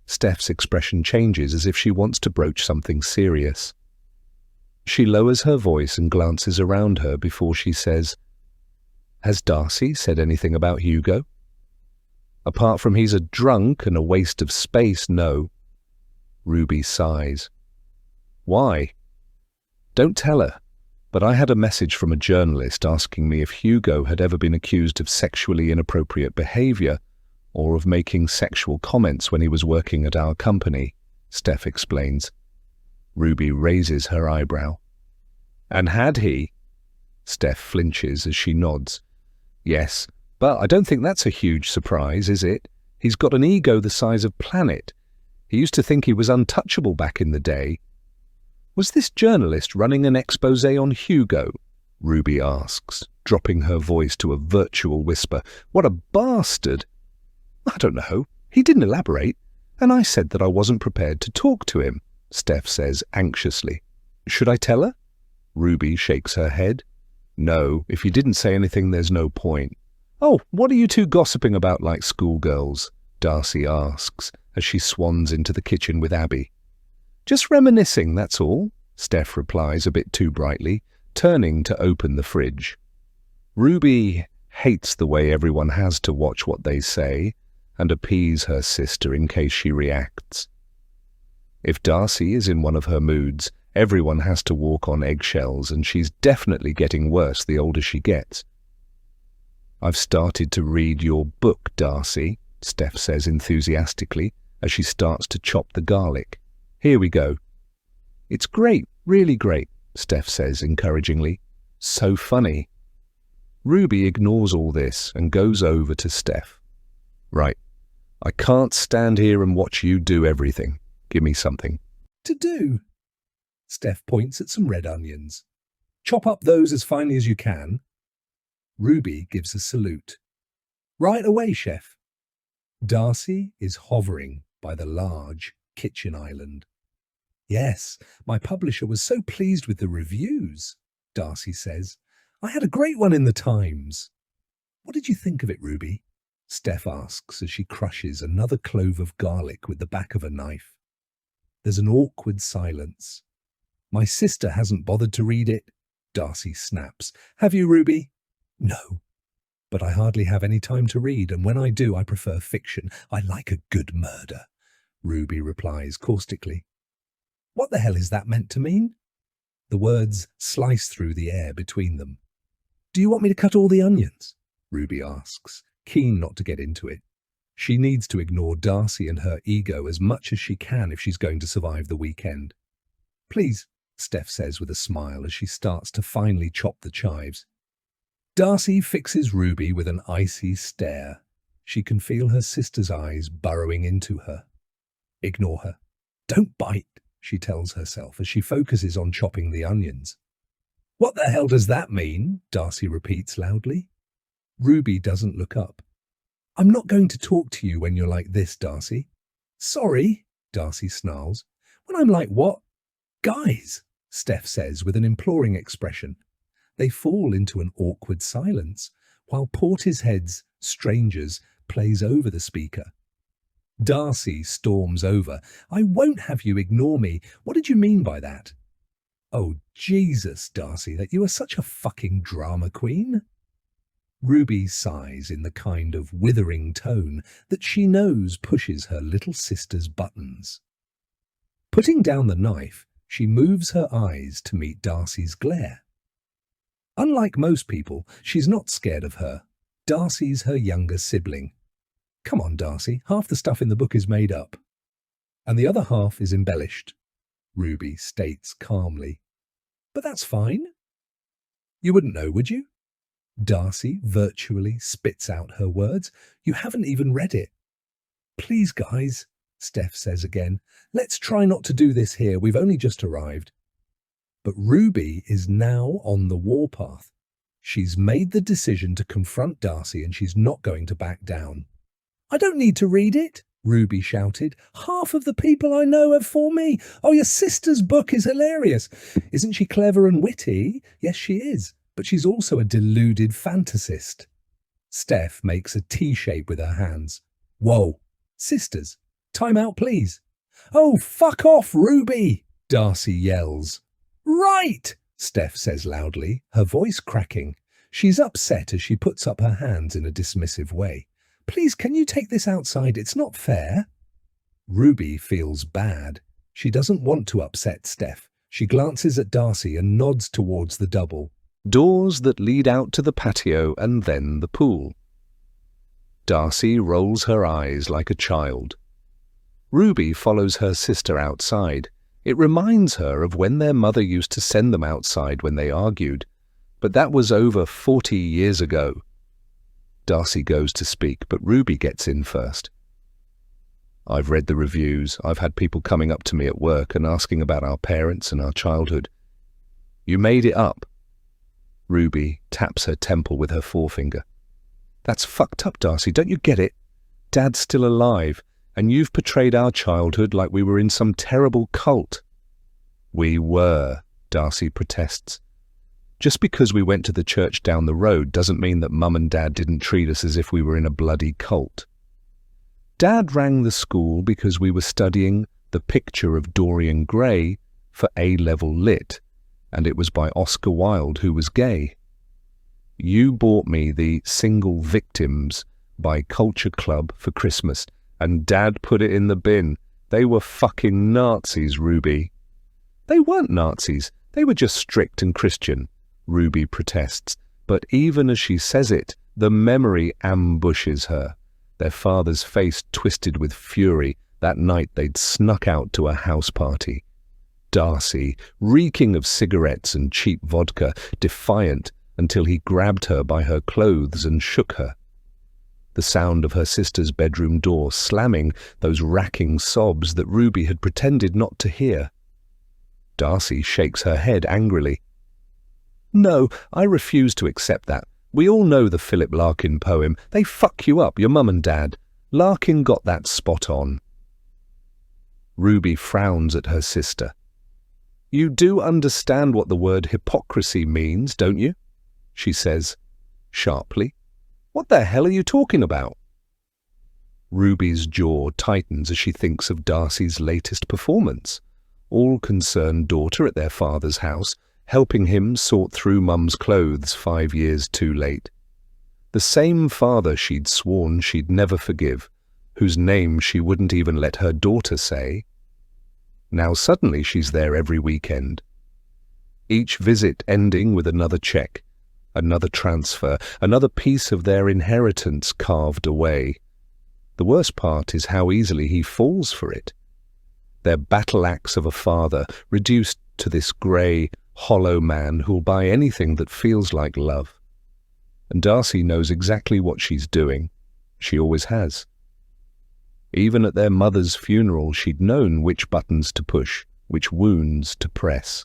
Steph's expression changes as if she wants to broach something serious. She lowers her voice and glances around her before she says, "Has Darcy said anything about Hugo?" "Apart from he's a drunk and a waste of space, no." Ruby sighs. "Why?" "Don't tell her, but I had a message from a journalist asking me if Hugo had ever been accused of sexually inappropriate behavior or of making sexual comments when he was working at our company," Steph explains. Ruby raises her eyebrow. "And had he?" Steph flinches as she nods. "Yes, but I don't think that's a huge surprise, is it? He's got an ego the size of planet. He used to think he was untouchable back in the day." "Was this journalist running an expose on Hugo?" Ruby asks, dropping her voice to a virtual whisper. "What a bastard!" "I don't know. He didn't elaborate, and I said that I wasn't prepared to talk to him," Steph says anxiously. "Should I tell her?" Ruby shakes her head. "No, if you didn't say anything, there's no point." "Oh, what are you two gossiping about like schoolgirls?" Darcy asks as she swans into the kitchen with Abby. "Just reminiscing, that's all," Steph replies a bit too brightly, turning to open the fridge. Ruby hates the way everyone has to watch what they say and appease her sister in case she reacts. If Darcy is in one of her moods, everyone has to walk on eggshells, and she's definitely getting worse the older she gets. "I've started to read your book, Darcy," Steph says enthusiastically as she starts to chop the garlic. "Here we go." "It's great, really great," Steph says encouragingly. "So funny." Ruby ignores all this and goes over to Steph. "Right, I can't stand here and watch you do everything. Give me something." To do. Steph points at some red onions. "Chop up those as finely as you can." Ruby gives a salute. "Right away, chef." Darcy is hovering by the large kitchen island. "Yes, my publisher was so pleased with the reviews," Darcy says. "I had a great one in the Times." "What did you think of it, Ruby?" Steph asks as she crushes another clove of garlic with the back of a knife. There's an awkward silence. "My sister hasn't bothered to read it," Darcy snaps. "Have you, Ruby?" "No, but I hardly have any time to read, and when I do, I prefer fiction. I like a good murder," Ruby replies caustically. "What the hell is that meant to mean?" The words slice through the air between them. "Do you want me to cut all the onions?" Ruby asks, keen not to get into it. She needs to ignore Darcy and her ego as much as she can if she's going to survive the weekend. "Please," Steph says with a smile as she starts to finely chop the chives. Darcy fixes Ruby with an icy stare. She can feel her sister's eyes burrowing into her. "Ignore her. Don't bite," she tells herself as she focuses on chopping the onions. "What the hell does that mean?" Darcy repeats loudly. Ruby doesn't look up. "I'm not going to talk to you when you're like this, Darcy." "Sorry," Darcy snarls. "When I'm like what?" "Guys," Steph says with an imploring expression. They fall into an awkward silence, while Portishead's Strangers plays over the speaker. Darcy storms over. "I won't have you ignore me. What did you mean by that?" "Oh, Jesus, Darcy, that you are such a fucking drama queen." Ruby sighs in the kind of withering tone that she knows pushes her little sister's buttons. Putting down the knife, she moves her eyes to meet Darcy's glare. Unlike most people, she's not scared of her. Darcy's her younger sibling. "Come on, Darcy, half the stuff in the book is made up, and the other half is embellished," Ruby states calmly. "But that's fine." "You wouldn't know, would you?" Darcy virtually spits out her words. "You haven't even read it." "Please, guys," Steph says again, "let's try not to do this here. We've only just arrived." But Ruby is now on the warpath. She's made the decision to confront Darcy and she's not going to back down. "I don't need to read it," Ruby shouted. "Half of the people I know are for me. Oh, your sister's book is hilarious. Isn't she clever and witty?" "Yes, she is. But she's also a deluded fantasist." Steph makes a T shape with her hands. Whoa. Sisters, time out, please. Oh, fuck off, Ruby, Darcy yells. Right, Steph says loudly, her voice cracking. She's upset as she puts up her hands in a dismissive way. Please, can you take this outside? It's not fair. Ruby feels bad. She doesn't want to upset Steph. She glances at Darcy and nods towards the double doors that lead out to the patio and then the pool. Darcy rolls her eyes like a child. Ruby follows her sister outside. It reminds her of when their mother used to send them outside when they argued, but that was over 40 years ago. Darcy goes to speak, but Ruby gets in first. I've read the reviews. I've had people coming up to me at work and asking about our parents and our childhood. You made it up. Ruby taps her temple with her forefinger. That's fucked up, Darcy. Don't you get it? Dad's still alive, and you've portrayed our childhood like we were in some terrible cult. We were, Darcy protests. Just because we went to the church down the road doesn't mean that Mum and Dad didn't treat us as if we were in a bloody cult. Dad rang the school because we were studying The Picture of Dorian Gray for A-level lit, and it was by Oscar Wilde, who was gay. You bought me the Single Victims by Culture Club for Christmas, and Dad put it in the bin. They were fucking Nazis, Ruby. They weren't Nazis. They were just strict and Christian, Ruby protests. But even as she says it, the memory ambushes her. Their father's face twisted with fury that night they'd snuck out to a house party. Darcy, reeking of cigarettes and cheap vodka, defiant until he grabbed her by her clothes and shook her. The sound of her sister's bedroom door slamming, those racking sobs that Ruby had pretended not to hear. Darcy shakes her head angrily. No, I refuse to accept that. We all know the Philip Larkin poem. They fuck you up, your mum and dad. Larkin got that spot on. Ruby frowns at her sister. You do understand what the word hypocrisy means, don't you? She says, sharply. What the hell are you talking about? Ruby's jaw tightens as she thinks of Darcy's latest performance. All-concerned daughter at their father's house, helping him sort through Mum's clothes 5 years too late. The same father she'd sworn she'd never forgive, whose name she wouldn't even let her daughter say. Now suddenly she's there every weekend. Each visit ending with another check, another transfer, another piece of their inheritance carved away. The worst part is how easily he falls for it. Their battle axe of a father reduced to this grey, hollow man who'll buy anything that feels like love. And Darcy knows exactly what she's doing. She always has. Even at their mother's funeral, she'd known which buttons to push, which wounds to press.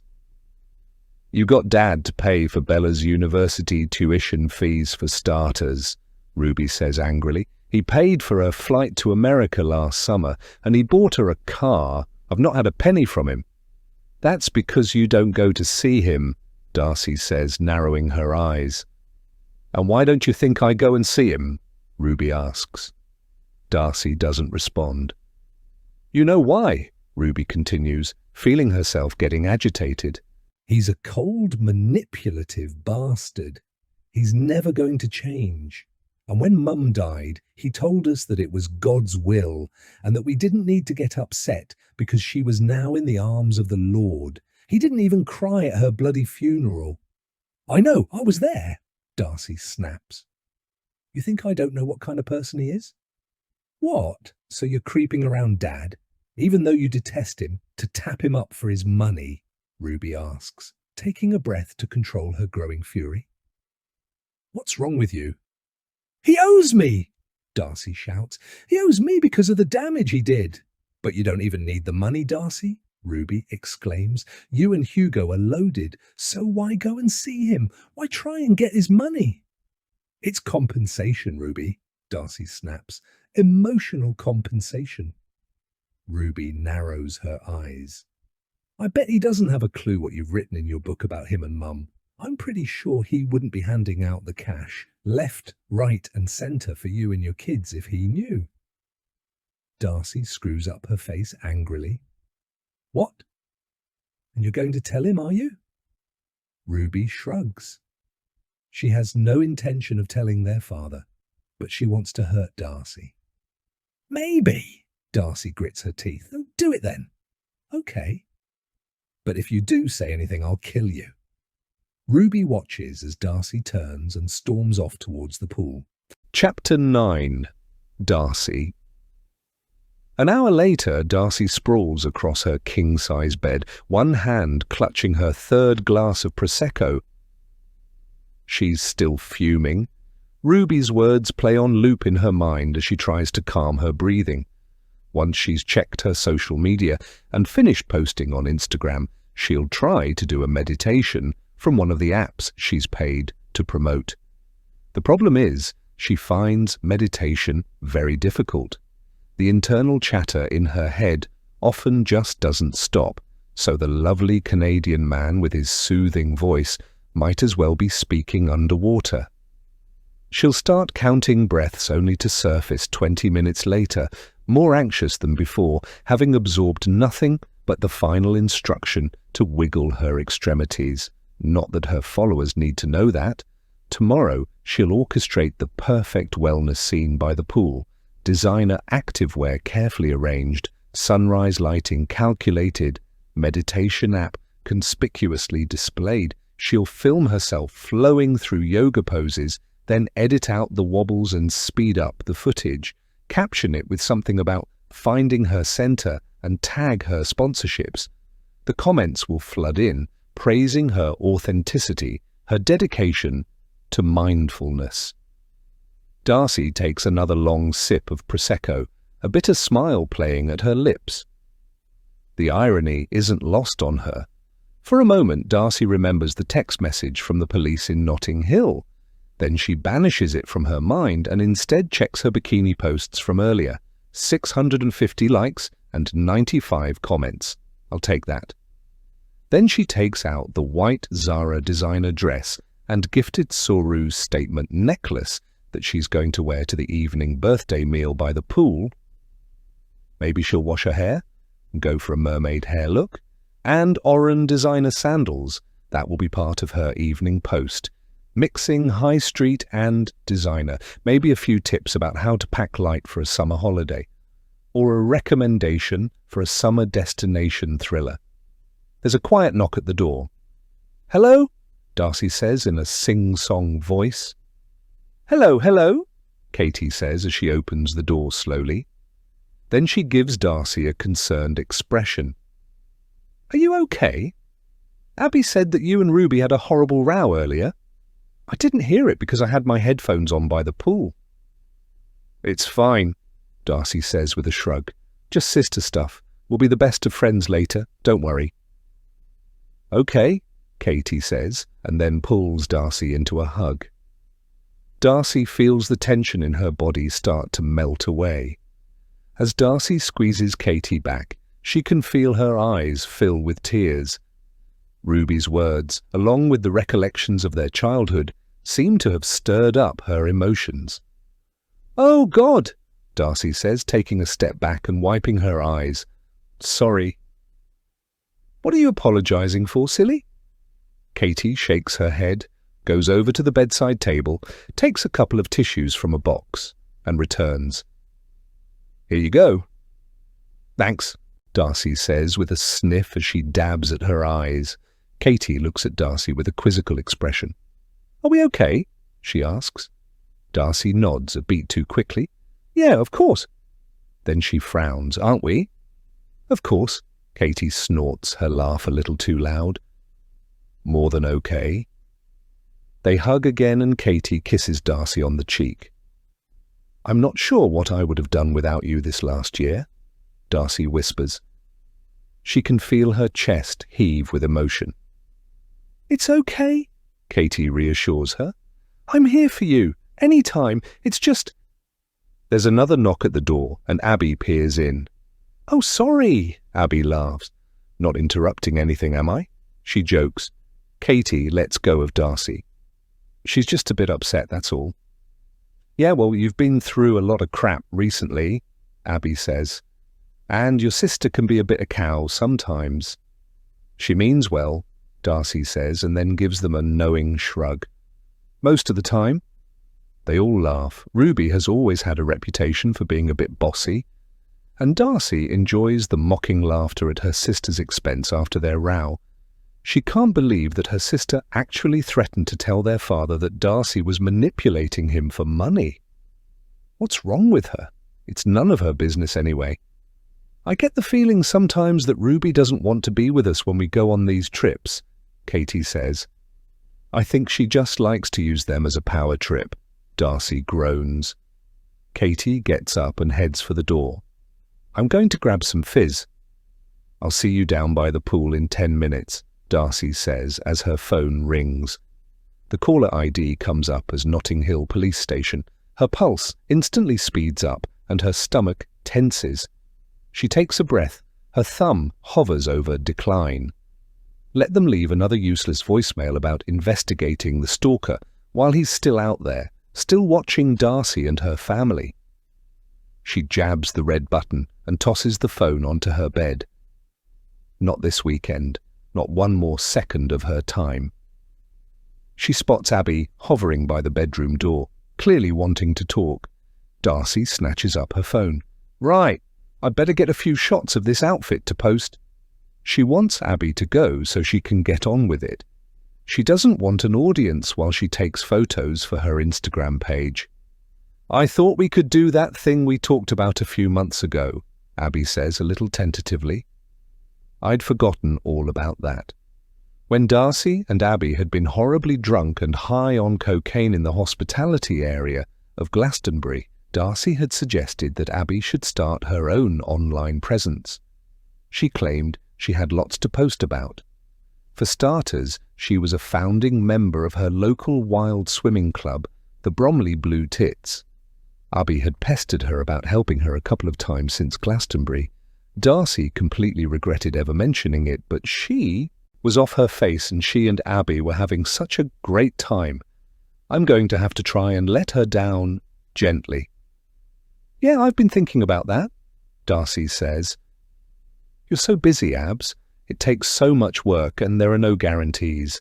You got Dad to pay for Bella's university tuition fees for starters, Ruby says angrily. He paid for her flight to America last summer, and he bought her a car. I've not had a penny from him. That's because you don't go to see him, Darcy says, narrowing her eyes. And why don't you think I go and see him? Ruby asks. Darcy doesn't respond. You know why, Ruby continues, feeling herself getting agitated. He's a cold, manipulative bastard. He's never going to change. And when Mum died, he told us that it was God's will and that we didn't need to get upset because she was now in the arms of the Lord. He didn't even cry at her bloody funeral. I know, I was there, Darcy snaps. You think I don't know what kind of person he is? What? So you're creeping around Dad, even though you detest him, to tap him up for his money? Ruby asks, taking a breath to control her growing fury. What's wrong with you? He owes me, Darcy shouts. He owes me because of the damage he did. But you don't even need the money, Darcy, Ruby exclaims. You and Hugo are loaded, so why go and see him? Why try and get his money? It's compensation, Ruby, Darcy snaps. Emotional compensation. Ruby narrows her eyes. I bet he doesn't have a clue what you've written in your book about him and Mum. I'm pretty sure he wouldn't be handing out the cash, left, right and centre for you and your kids if he knew. Darcy screws up her face angrily. What? And you're going to tell him, are you? Ruby shrugs. She has no intention of telling their father, but she wants to hurt Darcy. Maybe, Darcy grits her teeth. Oh, do it then. Okay. But if you do say anything, I'll kill you. Ruby watches as Darcy turns and storms off towards the pool. Chapter 9. Darcy. An hour later, Darcy sprawls across her king-size bed, one hand clutching her third glass of Prosecco. She's still fuming. Ruby's words play on loop in her mind as she tries to calm her breathing. Once she's checked her social media and finished posting on Instagram, she'll try to do a meditation from one of the apps she's paid to promote. The problem is, she finds meditation very difficult. The internal chatter in her head often just doesn't stop, so the lovely Canadian man with his soothing voice might as well be speaking underwater. She'll start counting breaths only to surface 20 minutes later, more anxious than before, having absorbed nothing but the final instruction to wiggle her extremities. Not that her followers need to know that. Tomorrow she'll orchestrate the perfect wellness scene by the pool, designer activewear carefully arranged, sunrise lighting calculated, meditation app conspicuously displayed. She'll film herself flowing through yoga poses, then edit out the wobbles and speed up the footage, caption it with something about finding her center and tag her sponsorships. The comments will flood in, praising her authenticity, her dedication to mindfulness. Darcy takes another long sip of Prosecco, a bitter smile playing at her lips. The irony isn't lost on her. For a moment, Darcy remembers the text message from the police in Notting Hill. Then she banishes it from her mind and instead checks her bikini posts from earlier. 650 likes and 95 comments. I'll take that. Then she takes out the white Zara designer dress and gifted Soru's statement necklace that she's going to wear to the evening birthday meal by the pool. Maybe she'll wash her hair and go for a mermaid hair look. And Oran designer sandals, that will be part of her evening post. Mixing high street and designer. Maybe a few tips about how to pack light for a summer holiday. Or a recommendation for a summer destination thriller. There's a quiet knock at the door. "Hello?" Darcy says in a sing-song voice. "Hello, hello," Katie says as she opens the door slowly. Then she gives Darcy a concerned expression. "Are you okay? Abby said that you and Ruby had a horrible row earlier. I didn't hear it because I had my headphones on by the pool." "It's fine," Darcy says with a shrug. "Just sister stuff. We'll be the best of friends later, don't worry." "Okay," Katie says, and then pulls Darcy into a hug. Darcy feels the tension in her body start to melt away. As Darcy squeezes Katie back, she can feel her eyes fill with tears. Ruby's words, along with the recollections of their childhood, seem to have stirred up her emotions. "Oh, God," Darcy says, taking a step back and wiping her eyes. "Sorry." "What are you apologizing for, silly?" Katie shakes her head, goes over to the bedside table, takes a couple of tissues from a box, and returns. "Here you go." "Thanks," Darcy says with a sniff as she dabs at her eyes. Katie looks at Darcy with a quizzical expression. "Are we okay?" she asks. Darcy nods a beat too quickly. "Yeah, of course." Then she frowns. "Aren't we?" "Of course." Katie snorts, her laugh a little too loud. "More than okay." They hug again and Katie kisses Darcy on the cheek. "I'm not sure what I would have done without you this last year," Darcy whispers. She can feel her chest heave with emotion. "It's okay," Katie reassures her. "I'm here for you, any time. It's just—" There's another knock at the door and Abby peers in. "Oh, sorry," Abby laughs. "Not interrupting anything, am I?" She jokes. Katie lets go of Darcy. She's just a bit upset, that's all. Yeah, well, you've been through a lot of crap recently, Abby says. And your sister can be a bit of a cow sometimes. She means well, Darcy says, and then gives them a knowing shrug. Most of the time. They all laugh. Ruby has always had a reputation for being a bit bossy, and Darcy enjoys the mocking laughter at her sister's expense after their row. She can't believe that her sister actually threatened to tell their father that Darcy was manipulating him for money. What's wrong with her? It's none of her business anyway. I get the feeling sometimes that Ruby doesn't want to be with us when we go on these trips, Katie says. I think she just likes to use them as a power trip, Darcy groans. Katie gets up and heads for the door. I'm going to grab some fizz. I'll see you down by the pool in 10 minutes, Darcy says as her phone rings. The caller ID comes up as Notting Hill Police Station. Her pulse instantly speeds up and her stomach tenses. She takes a breath. Her thumb hovers over decline. Let them leave another useless voicemail about investigating the stalker while he's still out there, still watching Darcy and her family. She jabs the red button and tosses the phone onto her bed. Not this weekend. Not one more second of her time. She spots Abby hovering by the bedroom door, clearly wanting to talk. Darcy snatches up her phone. Right, I'd better get a few shots of this outfit to post. She wants Abby to go so she can get on with it. She doesn't want an audience while she takes photos for her Instagram page. I thought we could do that thing we talked about a few months ago, Abby says a little tentatively. I'd forgotten all about that. When Darcy and Abby had been horribly drunk and high on cocaine in the hospitality area of Glastonbury, Darcy had suggested that Abby should start her own online presence. She claimed she had lots to post about. For starters, she was a founding member of her local wild swimming club, the Bromley Blue Tits. Abby had pestered her about helping her a couple of times since Glastonbury. Darcy completely regretted ever mentioning it, but she was off her face and she and Abby were having such a great time. I'm going to have to try and let her down gently. Yeah, I've been thinking about that, Darcy says. You're so busy, Abs. It takes so much work and there are no guarantees.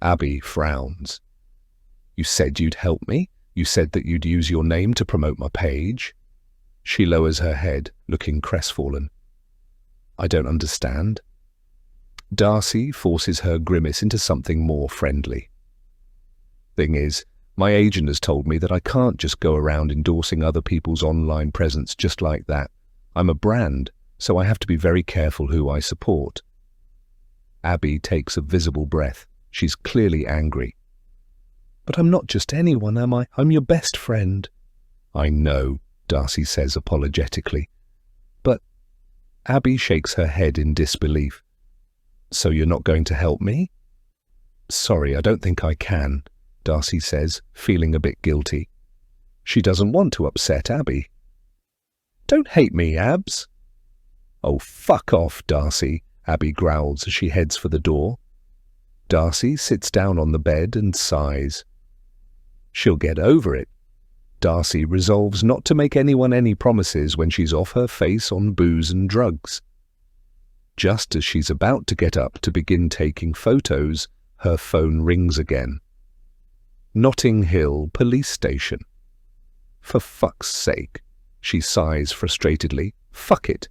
Abby frowns. You said you'd help me. You said that you'd use your name to promote my page. She lowers her head, looking crestfallen. I don't understand. Darcy forces her grimace into something more friendly. Thing is, my agent has told me that I can't just go around endorsing other people's online presence just like that. I'm a brand, so I have to be very careful who I support. Abby takes a visible breath. She's clearly angry. But I'm not just anyone, am I? I'm your best friend. I know, Darcy says apologetically. But Abby shakes her head in disbelief. So you're not going to help me? Sorry, I don't think I can, Darcy says, feeling a bit guilty. She doesn't want to upset Abby. Don't hate me, Abs. Oh, fuck off, Darcy, Abby growls as she heads for the door. Darcy sits down on the bed and sighs. She'll get over it. Darcy resolves not to make anyone any promises when she's off her face on booze and drugs. Just as she's about to get up to begin taking photos, her phone rings again. Notting Hill Police Station. For fuck's sake, she sighs frustratedly. Fuck it.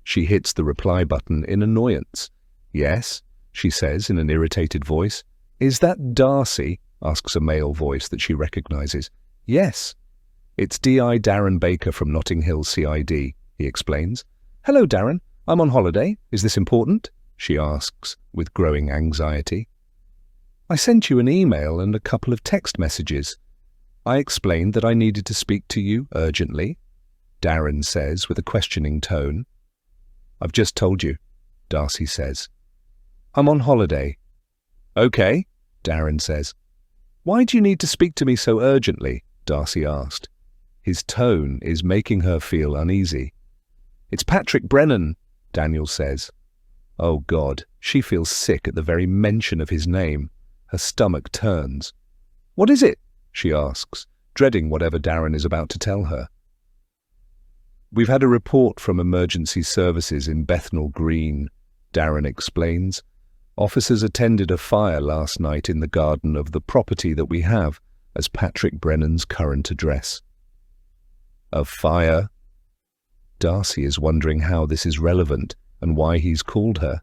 She hits the reply button in annoyance. Yes, she says in an irritated voice. Is that Darcy? Asks a male voice that she recognizes. Yes. It's D.I. Darren Baker from Notting Hill CID, he explains. Hello, Darren. I'm on holiday. Is this important? She asks, with growing anxiety. I sent you an email and a couple of text messages. I explained that I needed to speak to you urgently, Darren says with a questioning tone. I've just told you, Darcy says. I'm on holiday. Okay, Darren says. Why do you need to speak to me so urgently? Darcy asked. His tone is making her feel uneasy. It's Patrick Brennan, Daniel says. Oh God, she feels sick at the very mention of his name. Her stomach turns. "What is it?" she asks, dreading whatever Darren is about to tell her. "We've had a report from emergency services in Bethnal Green," Darren explains. "Officers attended a fire last night in the garden of the property that we have as Patrick Brennan's current address." "A fire?" Darcy is wondering how this is relevant and why he's called her.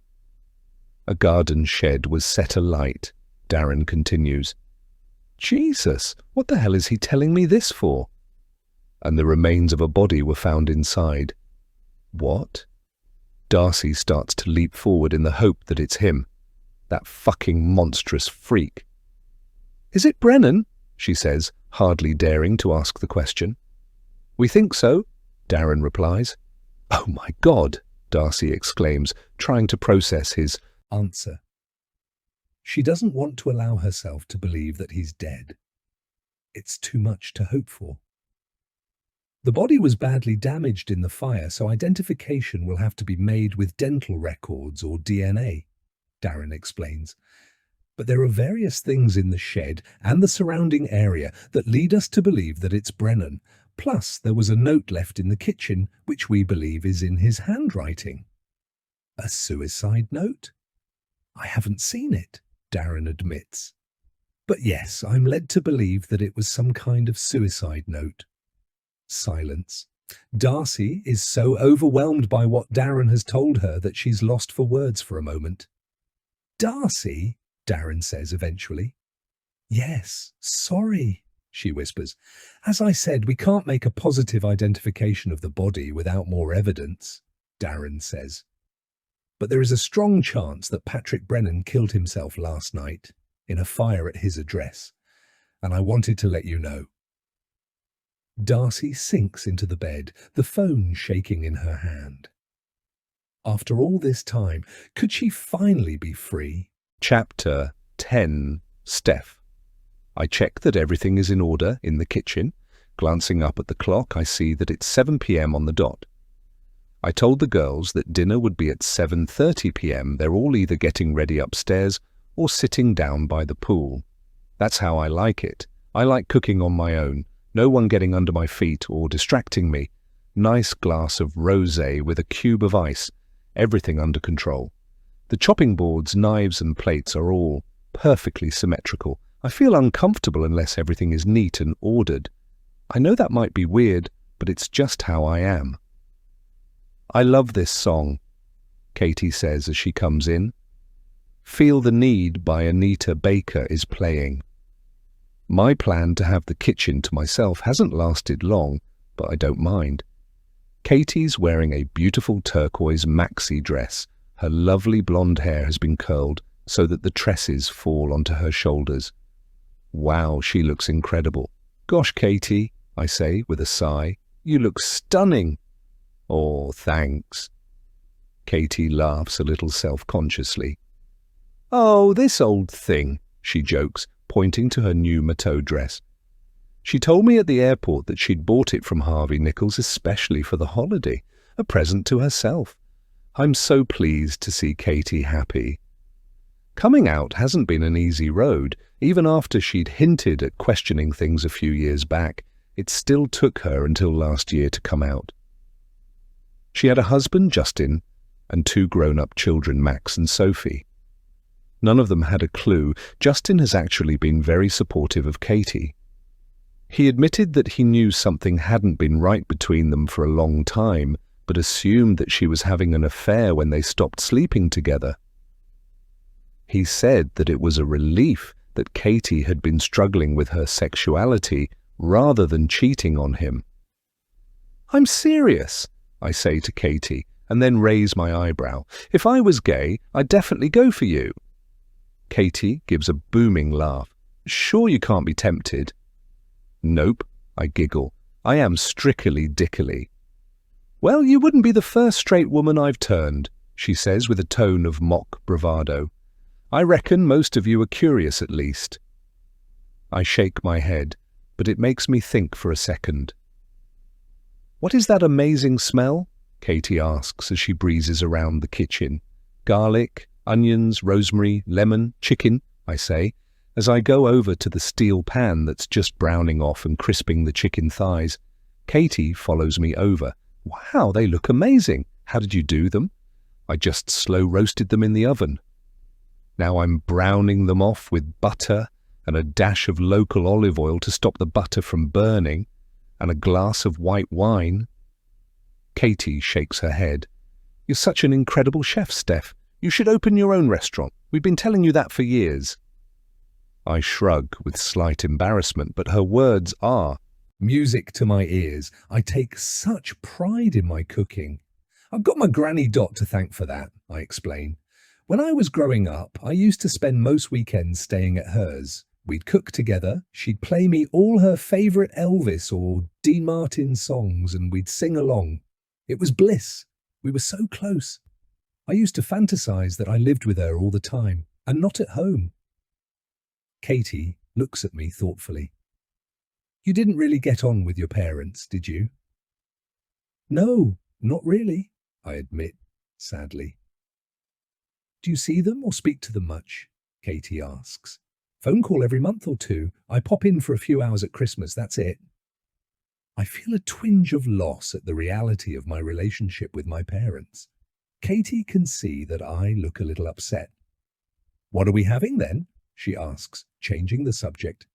"A garden shed was set alight," Darren continues. "Jesus, what the hell is he telling me this for?" "And the remains of a body were found inside." "What?" Darcy starts to leap forward in the hope that it's him. That fucking monstrous freak. "Is it Brennan?" she says, hardly daring to ask the question. "We think so," Darren replies. "Oh my God," Darcy exclaims, trying to process his answer. She doesn't want to allow herself to believe that he's dead. It's too much to hope for. The body was badly damaged in the fire, so identification will have to be made with dental records or DNA, Darren explains. But there are various things in the shed and the surrounding area that lead us to believe that it's Brennan. Plus, there was a note left in the kitchen, which we believe is in his handwriting. A suicide note? I haven't seen it, Darren admits. But yes, I'm led to believe that it was some kind of suicide note. Silence. Darcy is so overwhelmed by what Darren has told her that she's lost for words for a moment. "Darcy?" Darren says eventually. "Yes, sorry," she whispers. "As I said, we can't make a positive identification of the body without more evidence," Darren says. "But there is a strong chance that Patrick Brennan killed himself last night in a fire at his address, and I wanted to let you know." Darcy sinks into the bed, the phone shaking in her hand. After all this time, could she finally be free? Chapter 10. Steph. I check that everything is in order in the kitchen. Glancing up at the clock, I see that it's 7 p.m. on the dot. I told the girls that dinner would be at 7:30 p.m. They're all either getting ready upstairs or sitting down by the pool. That's how I like it. I like cooking on my own. No one getting under my feet or distracting me. Nice glass of rosé with a cube of ice. Everything under control. The chopping boards, knives and plates are all perfectly symmetrical. I feel uncomfortable unless everything is neat and ordered. I know that might be weird, but it's just how I am. "I love this song," Katie says as she comes in. "Feel the Need" by Anita Baker is playing. My plan to have the kitchen to myself hasn't lasted long, but I don't mind. Katie's wearing a beautiful turquoise maxi dress. Her lovely blonde hair has been curled so that the tresses fall onto her shoulders. Wow, she looks incredible. "Gosh, Katie," I say with a sigh, "you look stunning." "Oh, thanks." Katie laughs a little self-consciously. "Oh, this old thing," she jokes, pointing to her new Mateau dress. She told me at the airport that she'd bought it from Harvey Nichols especially for the holiday, a present to herself. I'm so pleased to see Katie happy. Coming out hasn't been an easy road. Even after she'd hinted at questioning things a few years back, it still took her until last year to come out. She had a husband, Justin, and 2 grown-up children, Max and Sophie. None of them had a clue. Justin has actually been very supportive of Katie. He admitted that he knew something hadn't been right between them for a long time, but assumed that she was having an affair when they stopped sleeping together. He said that it was a relief that Katie had been struggling with her sexuality rather than cheating on him. "I'm serious," I say to Katie, and then raise my eyebrow. "If I was gay, I'd definitely go for you." Katie gives a booming laugh. "Sure you can't be tempted?" "Nope," I giggle. "I am strictly dickily." "Well, you wouldn't be the first straight woman I've turned," she says with a tone of mock bravado. "I reckon most of you are curious at least." I shake my head, but it makes me think for a second. "What is that amazing smell?" Katie asks as she breezes around the kitchen. "Garlic, onions, rosemary, lemon, chicken," I say. As I go over to the steel pan that's just browning off and crisping the chicken thighs, Katie follows me over. Wow, they look amazing. How did you do them? I just slow roasted them in the oven. Now I'm browning them off with butter and a dash of local olive oil to stop the butter from burning, and a glass of white wine. Katie shakes her head. You're such an incredible chef, Steph. You should open your own restaurant. We've been telling you that for years. I shrug with slight embarrassment, but her words are music to my ears. I take such pride in my cooking. I've got my Granny Dot to thank for that, I explain. When I was growing up, I used to spend most weekends staying at hers. We'd cook together, she'd play me all her favourite Elvis or Dean Martin songs, and we'd sing along. It was bliss. We were so close. I used to fantasize that I lived with her all the time, and not at home. Katie looks at me thoughtfully. You didn't really get on with your parents, did you? No, not really, I admit, sadly. Do you see them or speak to them much? Katie asks. Phone call every month or two. I pop in for a few hours at Christmas, that's it. I feel a twinge of loss at the reality of my relationship with my parents. Katie can see that I look a little upset. What are we having then? She asks, changing the subject.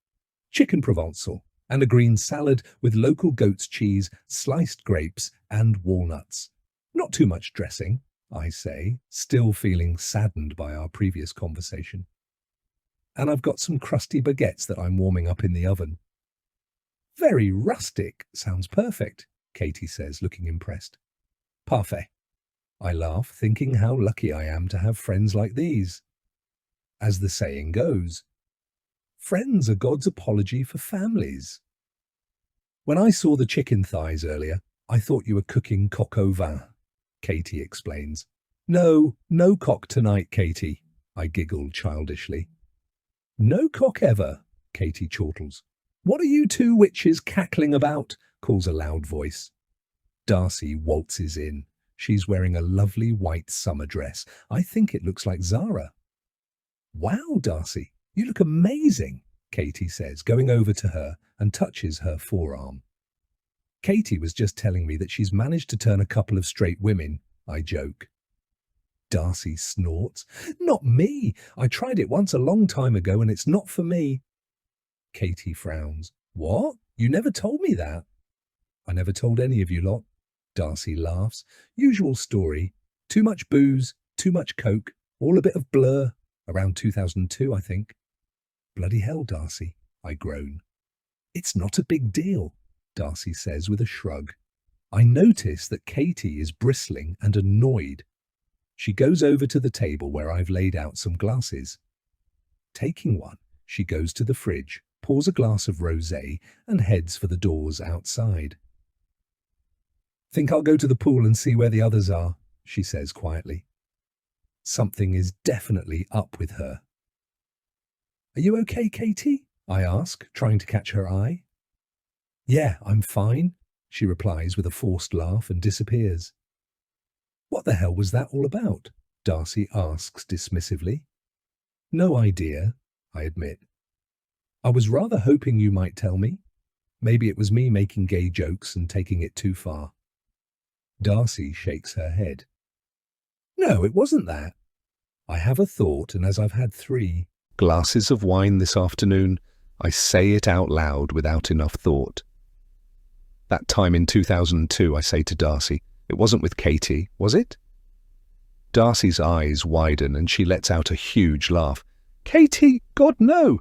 Chicken Provençal and a green salad with local goat's cheese, sliced grapes and walnuts. Not too much dressing, I say, still feeling saddened by our previous conversation. And I've got some crusty baguettes that I'm warming up in the oven. Very rustic. Sounds perfect, Katie says, looking impressed. Parfait. I laugh, thinking how lucky I am to have friends like these. As the saying goes, friends are God's apology for families. When I saw the chicken thighs earlier, I thought you were cooking coq au vin, Katie explains. No cock tonight, Katie, I giggled childishly. No cock ever, Katie chortles. What are you two witches cackling about? Calls a loud voice. Darcy waltzes in. She's wearing a lovely white summer dress. I think it looks like Zara. Wow, Darcy, you look amazing, Katie says, going over to her and touches her forearm. Katie was just telling me that she's managed to turn a couple of straight women, I joke. Darcy snorts. Not me. I tried it once a long time ago and it's not for me. Katie frowns. What? You never told me that. I never told any of you lot. Darcy laughs. Usual story. Too much booze, too much coke, all a bit of blur. Around 2002, I think. Bloody hell, Darcy, I groan. It's not a big deal, Darcy says with a shrug. I notice that Katie is bristling and annoyed. She goes over to the table where I've laid out some glasses. Taking one, she goes to the fridge, pours a glass of rosé and heads for the doors outside. Think I'll go to the pool and see where the others are, she says quietly. Something is definitely up with her. Are you okay, Katie? I ask, trying to catch her eye. Yeah, I'm fine, she replies with a forced laugh and disappears. What the hell was that all about? Darcy asks dismissively. No idea, I admit. I was rather hoping you might tell me. Maybe it was me making gay jokes and taking it too far. Darcy shakes her head. No, it wasn't that. I have a thought, and as I've had 3 glasses of wine this afternoon, I say it out loud without enough thought. That time in 2002, I say to Darcy, it wasn't with Katie, was it? Darcy's eyes widen and she lets out a huge laugh. Katie? God, no!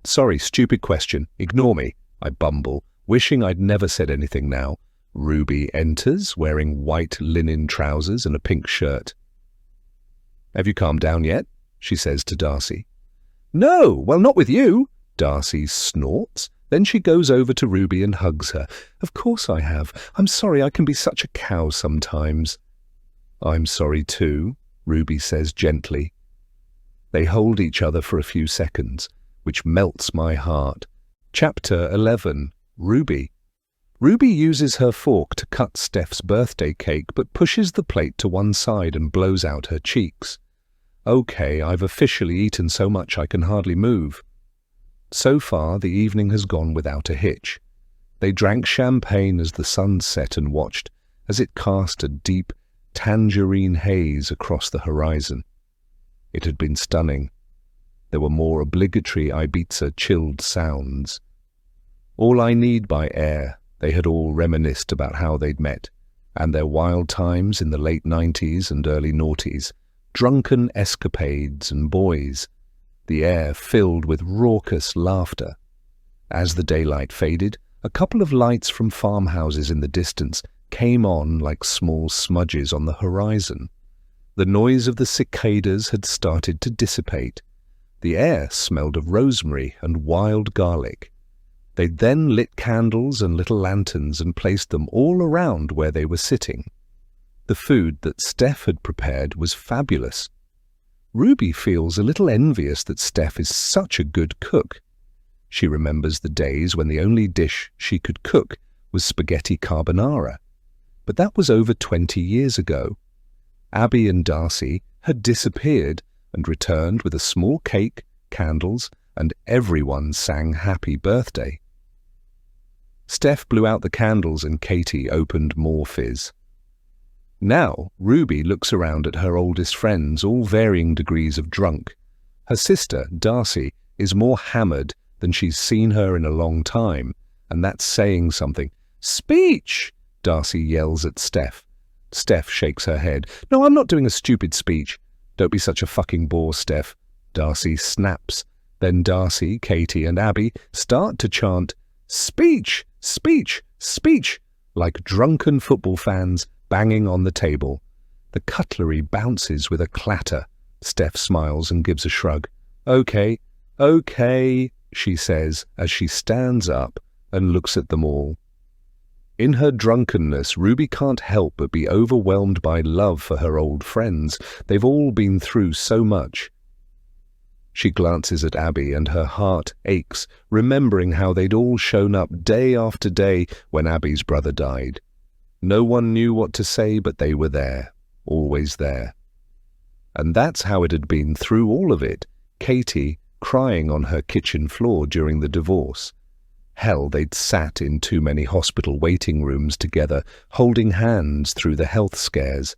Sorry, stupid question. Ignore me, I bumble, wishing I'd never said anything now. Ruby enters, wearing white linen trousers and a pink shirt. Have you calmed down yet? She says to Darcy. No, well, not with you. Darcy snorts. Then she goes over to Ruby and hugs her. Of course I have. I'm sorry I can be such a cow sometimes. I'm sorry too, Ruby says gently. They hold each other for a few seconds, which melts my heart. Chapter 11. Ruby. Ruby uses her fork to cut Steph's birthday cake but pushes the plate to one side and blows out her cheeks. Okay, I've officially eaten so much I can hardly move. So far, the evening has gone without a hitch. They drank champagne as the sun set and watched as it cast a deep, tangerine haze across the horizon. It had been stunning. There were more obligatory Ibiza chilled sounds. All I Need by Air. They had all reminisced about how they'd met, and their wild times in the late 90s and early noughties, drunken escapades and boys, the air filled with raucous laughter. As the daylight faded, a couple of lights from farmhouses in the distance came on like small smudges on the horizon. The noise of the cicadas had started to dissipate. The air smelled of rosemary and wild garlic. They'd then lit candles and little lanterns and placed them all around where they were sitting. The food that Steph had prepared was fabulous. Ruby feels a little envious that Steph is such a good cook. She remembers the days when the only dish she could cook was spaghetti carbonara. But that was over 20 years ago. Abby and Darcy had disappeared and returned with a small cake, candles, and everyone sang happy birthday. Steph blew out the candles and Katie opened more fizz. Now, Ruby looks around at her oldest friends, all varying degrees of drunk. Her sister, Darcy, is more hammered than she's seen her in a long time, and that's saying something. "Speech!" Darcy yells at Steph. Steph shakes her head. "No, I'm not doing a stupid speech." "Don't be such a fucking bore, Steph." Darcy snaps. Then Darcy, Katie, and Abby start to chant, "Speech! Speech! Speech!" like drunken football fans banging on the table. The cutlery bounces with a clatter. Steph smiles and gives a shrug. "Okay, okay," she says as she stands up and looks at them all. In her drunkenness, Ruby can't help but be overwhelmed by love for her old friends. They've all been through so much. She glances at Abby and her heart aches, remembering how they'd all shown up day after day when Abby's brother died. No one knew what to say, but they were there, always there. And that's how it had been through all of it, Katie crying on her kitchen floor during the divorce. Hell, they'd sat in too many hospital waiting rooms together, holding hands through the health scares.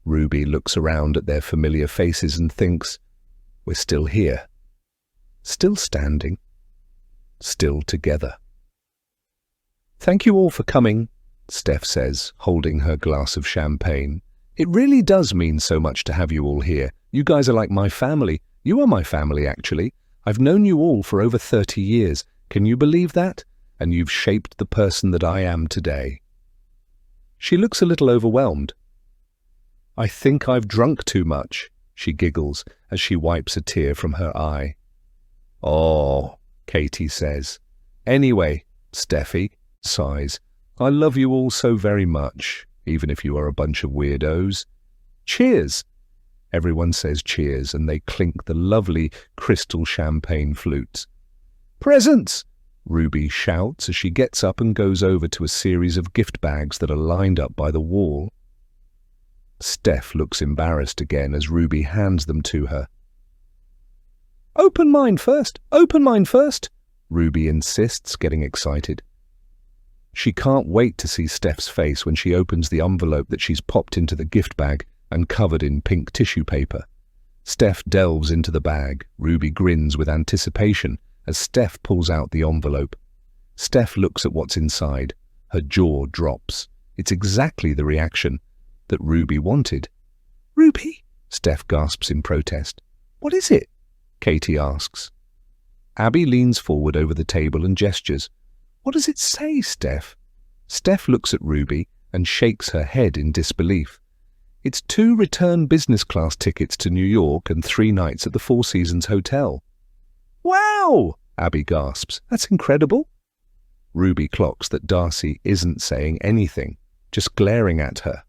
Ruby looks around at their familiar faces and thinks, we're still here, still standing, still together. "Thank you all for coming," Steph says, holding her glass of champagne. "It really does mean so much to have you all here. You guys are like my family. You are my family, actually. I've known you all for over 30 years. Can you believe that? And you've shaped the person that I am today." She looks a little overwhelmed. "I think I've drunk too much," she giggles as she wipes a tear from her eye. "Oh," Katie says. "Anyway," Steffi sighs, "I love you all so very much, even if you are a bunch of weirdos. Cheers!" Everyone says cheers, and they clink the lovely crystal champagne flutes. "Presents!" Ruby shouts as she gets up and goes over to a series of gift bags that are lined up by the wall. Steph looks embarrassed again as Ruby hands them to her. "Open mine first! Open mine first!" Ruby insists, getting excited. She can't wait to see Steph's face when she opens the envelope that she's popped into the gift bag and covered in pink tissue paper. Steph delves into the bag. Ruby grins with anticipation as Steph pulls out the envelope. Steph looks at what's inside. Her jaw drops. It's exactly the reaction that Ruby wanted. "Ruby," Steph gasps in protest. "What is it?" Katie asks. Abby leans forward over the table and gestures. "What does it say, Steph?" Steph looks at Ruby and shakes her head in disbelief. "It's 2 return business class tickets to New York and 3 nights at the Four Seasons Hotel." "Wow!" Abby gasps. "That's incredible." Ruby clocks that Darcy isn't saying anything, just glaring at her.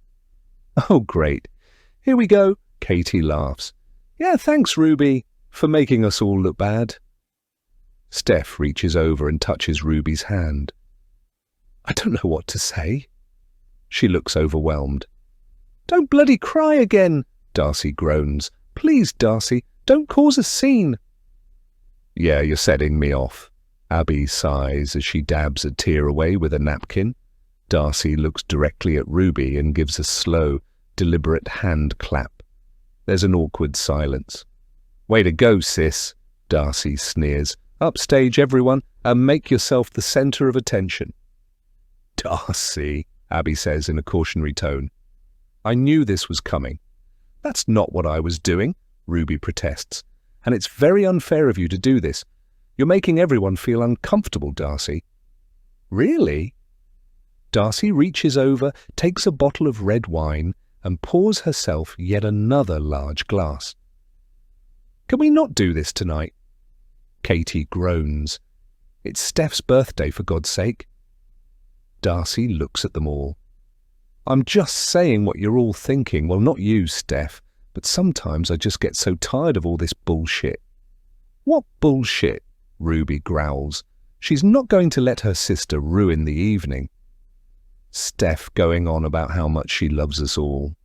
"Oh, great. Here we go," Katie laughs. "Yeah, thanks, Ruby, for making us all look bad." Steph reaches over and touches Ruby's hand. "I don't know what to say." She looks overwhelmed. "Don't bloody cry again," Darcy groans. Please, Darcy, don't cause a scene. Yeah, you're setting me off. Abby sighs as she dabs a tear away with a napkin. Darcy looks directly at Ruby and gives a slow, deliberate hand clap. There's an awkward silence. Way to go, sis, Darcy sneers. Upstage, everyone, and make yourself the centre of attention. Darcy, Abby says in a cautionary tone. I knew this was coming. That's not what I was doing, Ruby protests. And it's very unfair of you to do this. You're making everyone feel uncomfortable, Darcy. Really? Darcy reaches over, takes a bottle of red wine, and pours herself yet another large glass. Can we not do this tonight? Katie groans. It's Steph's birthday, for God's sake. Darcy looks at them all. I'm just saying what you're all thinking. Well, not you, Steph, but sometimes I just get so tired of all this bullshit. What bullshit? Ruby growls. She's not going to let her sister ruin the evening. Steph going on about how much she loves us all.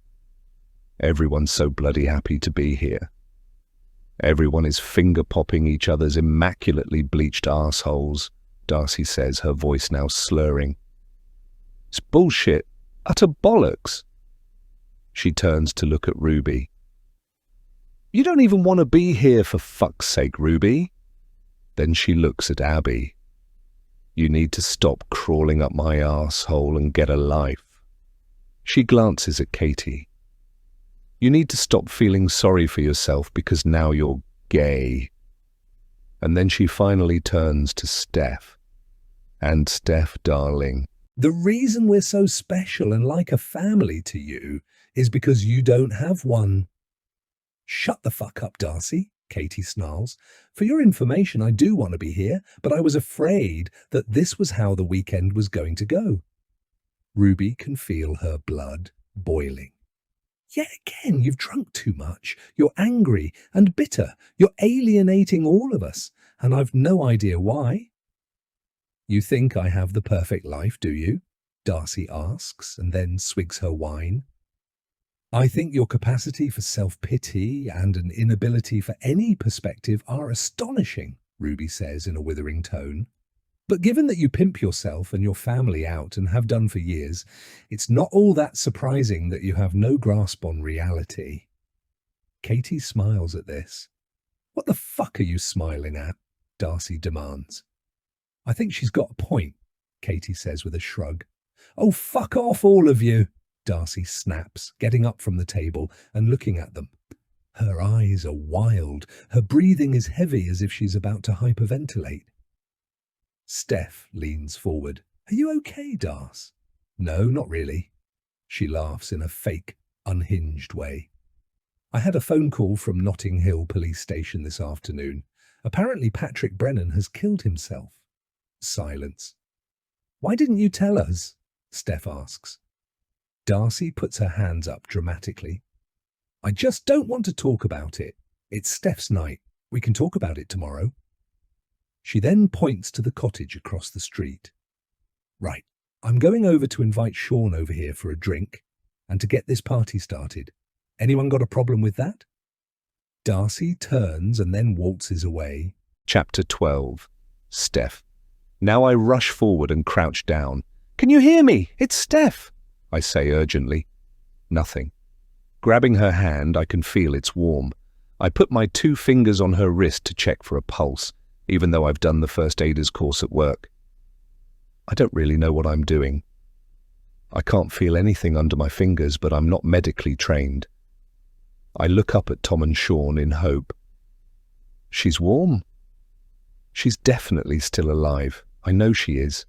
Everyone's so bloody happy to be here. Everyone is finger-popping each other's immaculately bleached arseholes, Darcy says, her voice now slurring. It's bullshit. Utter bollocks. She turns to look at Ruby. You don't even want to be here, for fuck's sake, Ruby. Then she looks at Abby. You need to stop crawling up my arsehole and get a life. She glances at Katie. You need to stop feeling sorry for yourself because now you're gay. And then she finally turns to Steph. And Steph, darling. The reason we're so special and like a family to you is because you don't have one. Shut the fuck up, Darcy, Katie snarls. For your information, I do want to be here, but I was afraid that this was how the weekend was going to go. Ruby can feel her blood boiling. Yet again, you've drunk too much. You're angry and bitter. You're alienating all of us, and I've no idea why. You think I have the perfect life, do you? Darcy asks, and then swigs her wine. I think your capacity for self-pity and an inability for any perspective are astonishing, Ruby says in a withering tone. But given that you pimp yourself and your family out and have done for years, it's not all that surprising that you have no grasp on reality. Katie smiles at this. What the fuck are you smiling at? Darcy demands. I think she's got a point, Katie says with a shrug. Oh, fuck off, all of you, Darcy snaps, getting up from the table and looking at them. Her eyes are wild. Her breathing is heavy as if she's about to hyperventilate. Steph leans forward. Are you okay, Darce? No, not really. She laughs in a fake, unhinged way. I had a phone call from Notting Hill police station this afternoon. Apparently Patrick Brennan has killed himself. Silence. Why didn't you tell us? Steph asks. Darcy puts her hands up dramatically. I just don't want to talk about it. It's Steph's night. We can talk about it tomorrow. She then points to the cottage across the street. Right, I'm going over to invite Sean over here for a drink and to get this party started. Anyone got a problem with that? Darcy turns and then waltzes away. Chapter 12. Steph. Now I rush forward and crouch down. Can you hear me? It's Steph, I say urgently. Nothing. Grabbing her hand, I can feel it's warm. I put my 2 fingers on her wrist to check for a pulse, even though I've done the first aider's course at work. I don't really know what I'm doing. I can't feel anything under my fingers, but I'm not medically trained. I look up at Tom and Sean in hope. She's warm. She's definitely still alive. I know she is.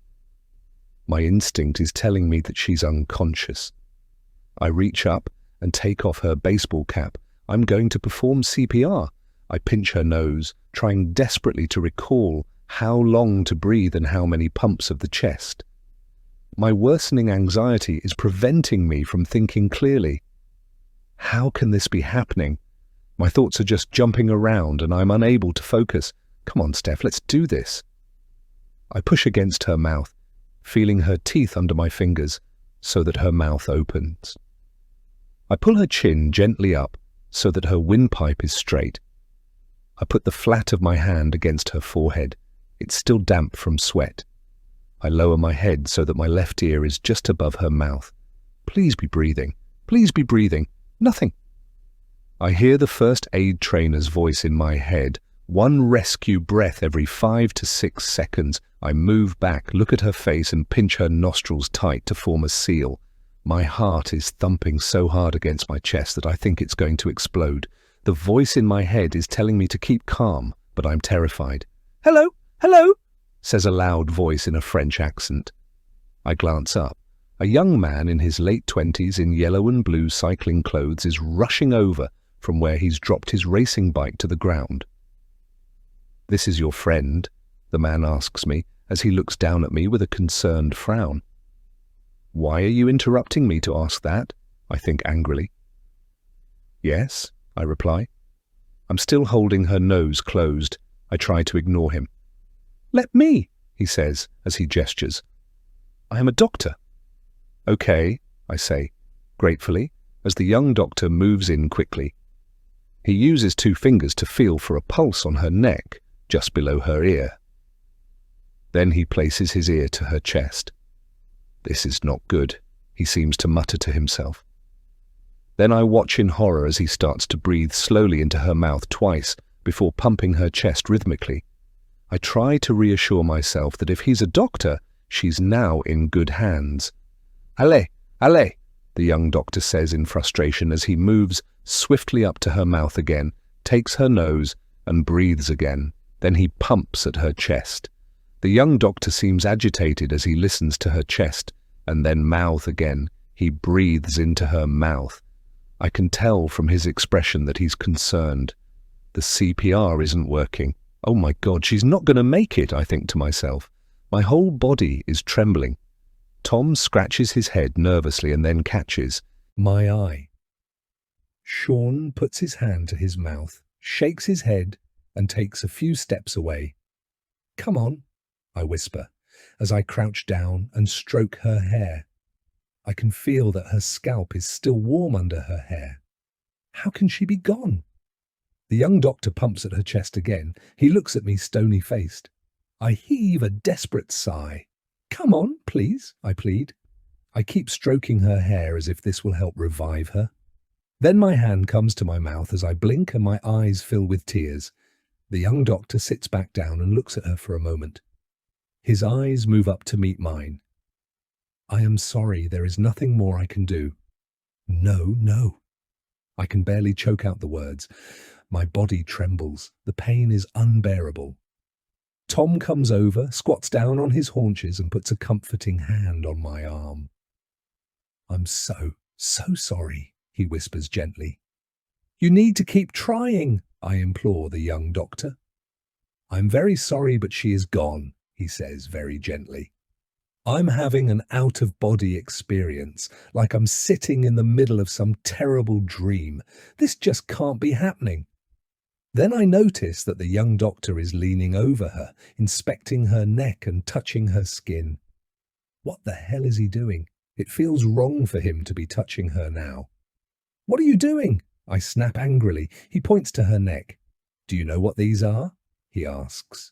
My instinct is telling me that she's unconscious. I reach up and take off her baseball cap. I'm going to perform CPR. I pinch her nose, trying desperately to recall how long to breathe and how many pumps of the chest. My worsening anxiety is preventing me from thinking clearly. How can this be happening? My thoughts are just jumping around and I'm unable to focus. Come on, Steph, let's do this. I push against her mouth, feeling her teeth under my fingers so that her mouth opens. I pull her chin gently up so that her windpipe is straight. I put the flat of my hand against her forehead. It's still damp from sweat. I lower my head so that my left ear is just above her mouth. Please be breathing. Please be breathing. Nothing. I hear the first aid trainer's voice in my head. One rescue breath every 5 to 6 seconds. I move back, look at her face and pinch her nostrils tight to form a seal. My heart is thumping so hard against my chest that I think it's going to explode. The voice in my head is telling me to keep calm, but I'm terrified. "Hello, hello," says a loud voice in a French accent. I glance up. A young man in his late 20s in yellow and blue cycling clothes is rushing over from where he's dropped his racing bike to the ground. "This is your friend?" the man asks me as he looks down at me with a concerned frown. "Why are you interrupting me to ask that?" I think angrily. "Yes," I reply. I'm still holding her nose closed. I try to ignore him. "Let me," he says as he gestures. "I am a doctor." "Okay," I say, gratefully, as the young doctor moves in quickly. He uses 2 fingers to feel for a pulse on her neck, just below her ear. Then he places his ear to her chest. "This is not good," he seems to mutter to himself. Then I watch in horror as he starts to breathe slowly into her mouth twice before pumping her chest rhythmically. I try to reassure myself that if he's a doctor, she's now in good hands. "Allez, allez," the young doctor says in frustration as he moves swiftly up to her mouth again, takes her nose, and breathes again. Then he pumps at her chest. The young doctor seems agitated as he listens to her chest, and then mouth again. He breathes into her mouth. I can tell from his expression that he's concerned. The CPR isn't working. Oh my God, she's not going to make it, I think to myself. My whole body is trembling. Tom scratches his head nervously and then catches my eye. Sean puts his hand to his mouth, shakes his head, and takes a few steps away. "Come on," I whisper, as I crouch down and stroke her hair. I can feel that her scalp is still warm under her hair. How can she be gone? The young doctor pumps at her chest again. He looks at me stony-faced. I heave a desperate sigh. "Come on, please," I plead. I keep stroking her hair as if this will help revive her. Then my hand comes to my mouth as I blink and my eyes fill with tears. The young doctor sits back down and looks at her for a moment. His eyes move up to meet mine. "I am sorry, there is nothing more I can do." "No, no." I can barely choke out the words. My body trembles. The pain is unbearable. Tom comes over, squats down on his haunches and puts a comforting hand on my arm. "I'm so sorry," he whispers gently. "You need to keep trying," I implore the young doctor. "I'm very sorry, but she is gone," he says very gently. I'm having an out-of-body experience, like I'm sitting in the middle of some terrible dream. This just can't be happening. Then I notice that the young doctor is leaning over her, inspecting her neck and touching her skin. What the hell is he doing? It feels wrong for him to be touching her now. "What are you doing?" I snap angrily. He points to her neck. "Do you know what these are?" he asks.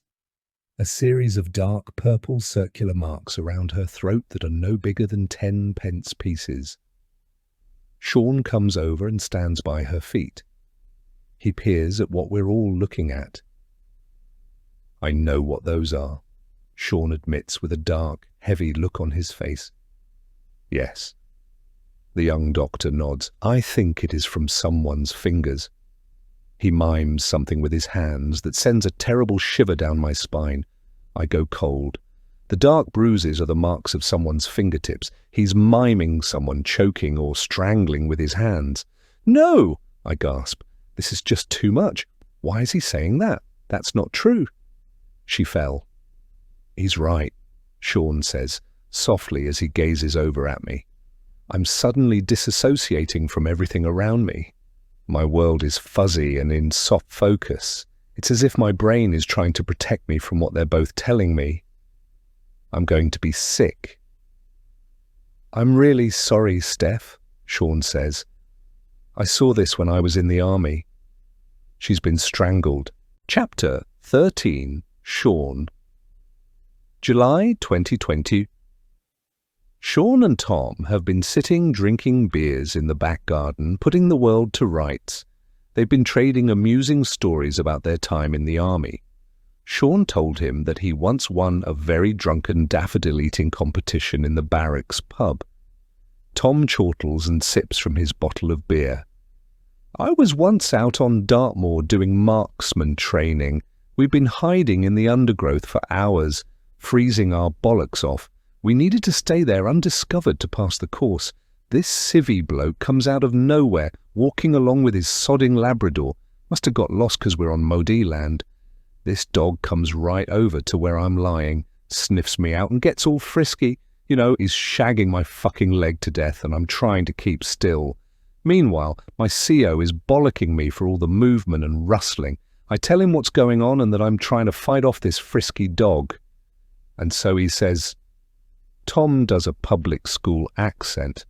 A series of dark purple circular marks around her throat that are no bigger than 10-pence pieces. Sean comes over and stands by her feet. He peers at what we're all looking at. "I know what those are," Sean admits with a dark, heavy look on his face. "Yes." The young doctor nods. "I think it is from someone's fingers." He mimes something with his hands that sends a terrible shiver down my spine. I go cold. The dark bruises are the marks of someone's fingertips. He's miming someone choking or strangling with his hands. "No!" I gasp. "This is just too much. Why is he saying that? That's not true." "She fell." "He's right," Sean says, softly as he gazes over at me. I'm suddenly disassociating from everything around me. My world is fuzzy and in soft focus. It's as if my brain is trying to protect me from what they're both telling me. I'm going to be sick. "I'm really sorry, Steph," Sean says. I saw this when I was in the army. She's been strangled. Chapter 13. Sean. July 2020. Sean and Tom have been sitting drinking beers in the back garden, putting the world to rights. They've been trading amusing stories about their time in the army. Sean told him that he once won a very drunken daffodil-eating competition in the barracks pub. Tom chortles and sips from his bottle of beer. I was once out on Dartmoor doing marksman training. We've been hiding in the undergrowth for hours, freezing our bollocks off. We needed to stay there undiscovered to pass the course. This civvy bloke comes out of nowhere, walking along with his sodding Labrador. Must have got lost 'cause we're on Modee land. This dog comes right over to where I'm lying, sniffs me out and gets all frisky. You know, he's shagging my fucking leg to death and I'm trying to keep still. Meanwhile, my CO is bollocking me for all the movement and rustling. I tell him what's going on and that I'm trying to fight off this frisky dog. And so he says, Tom does a public school accent.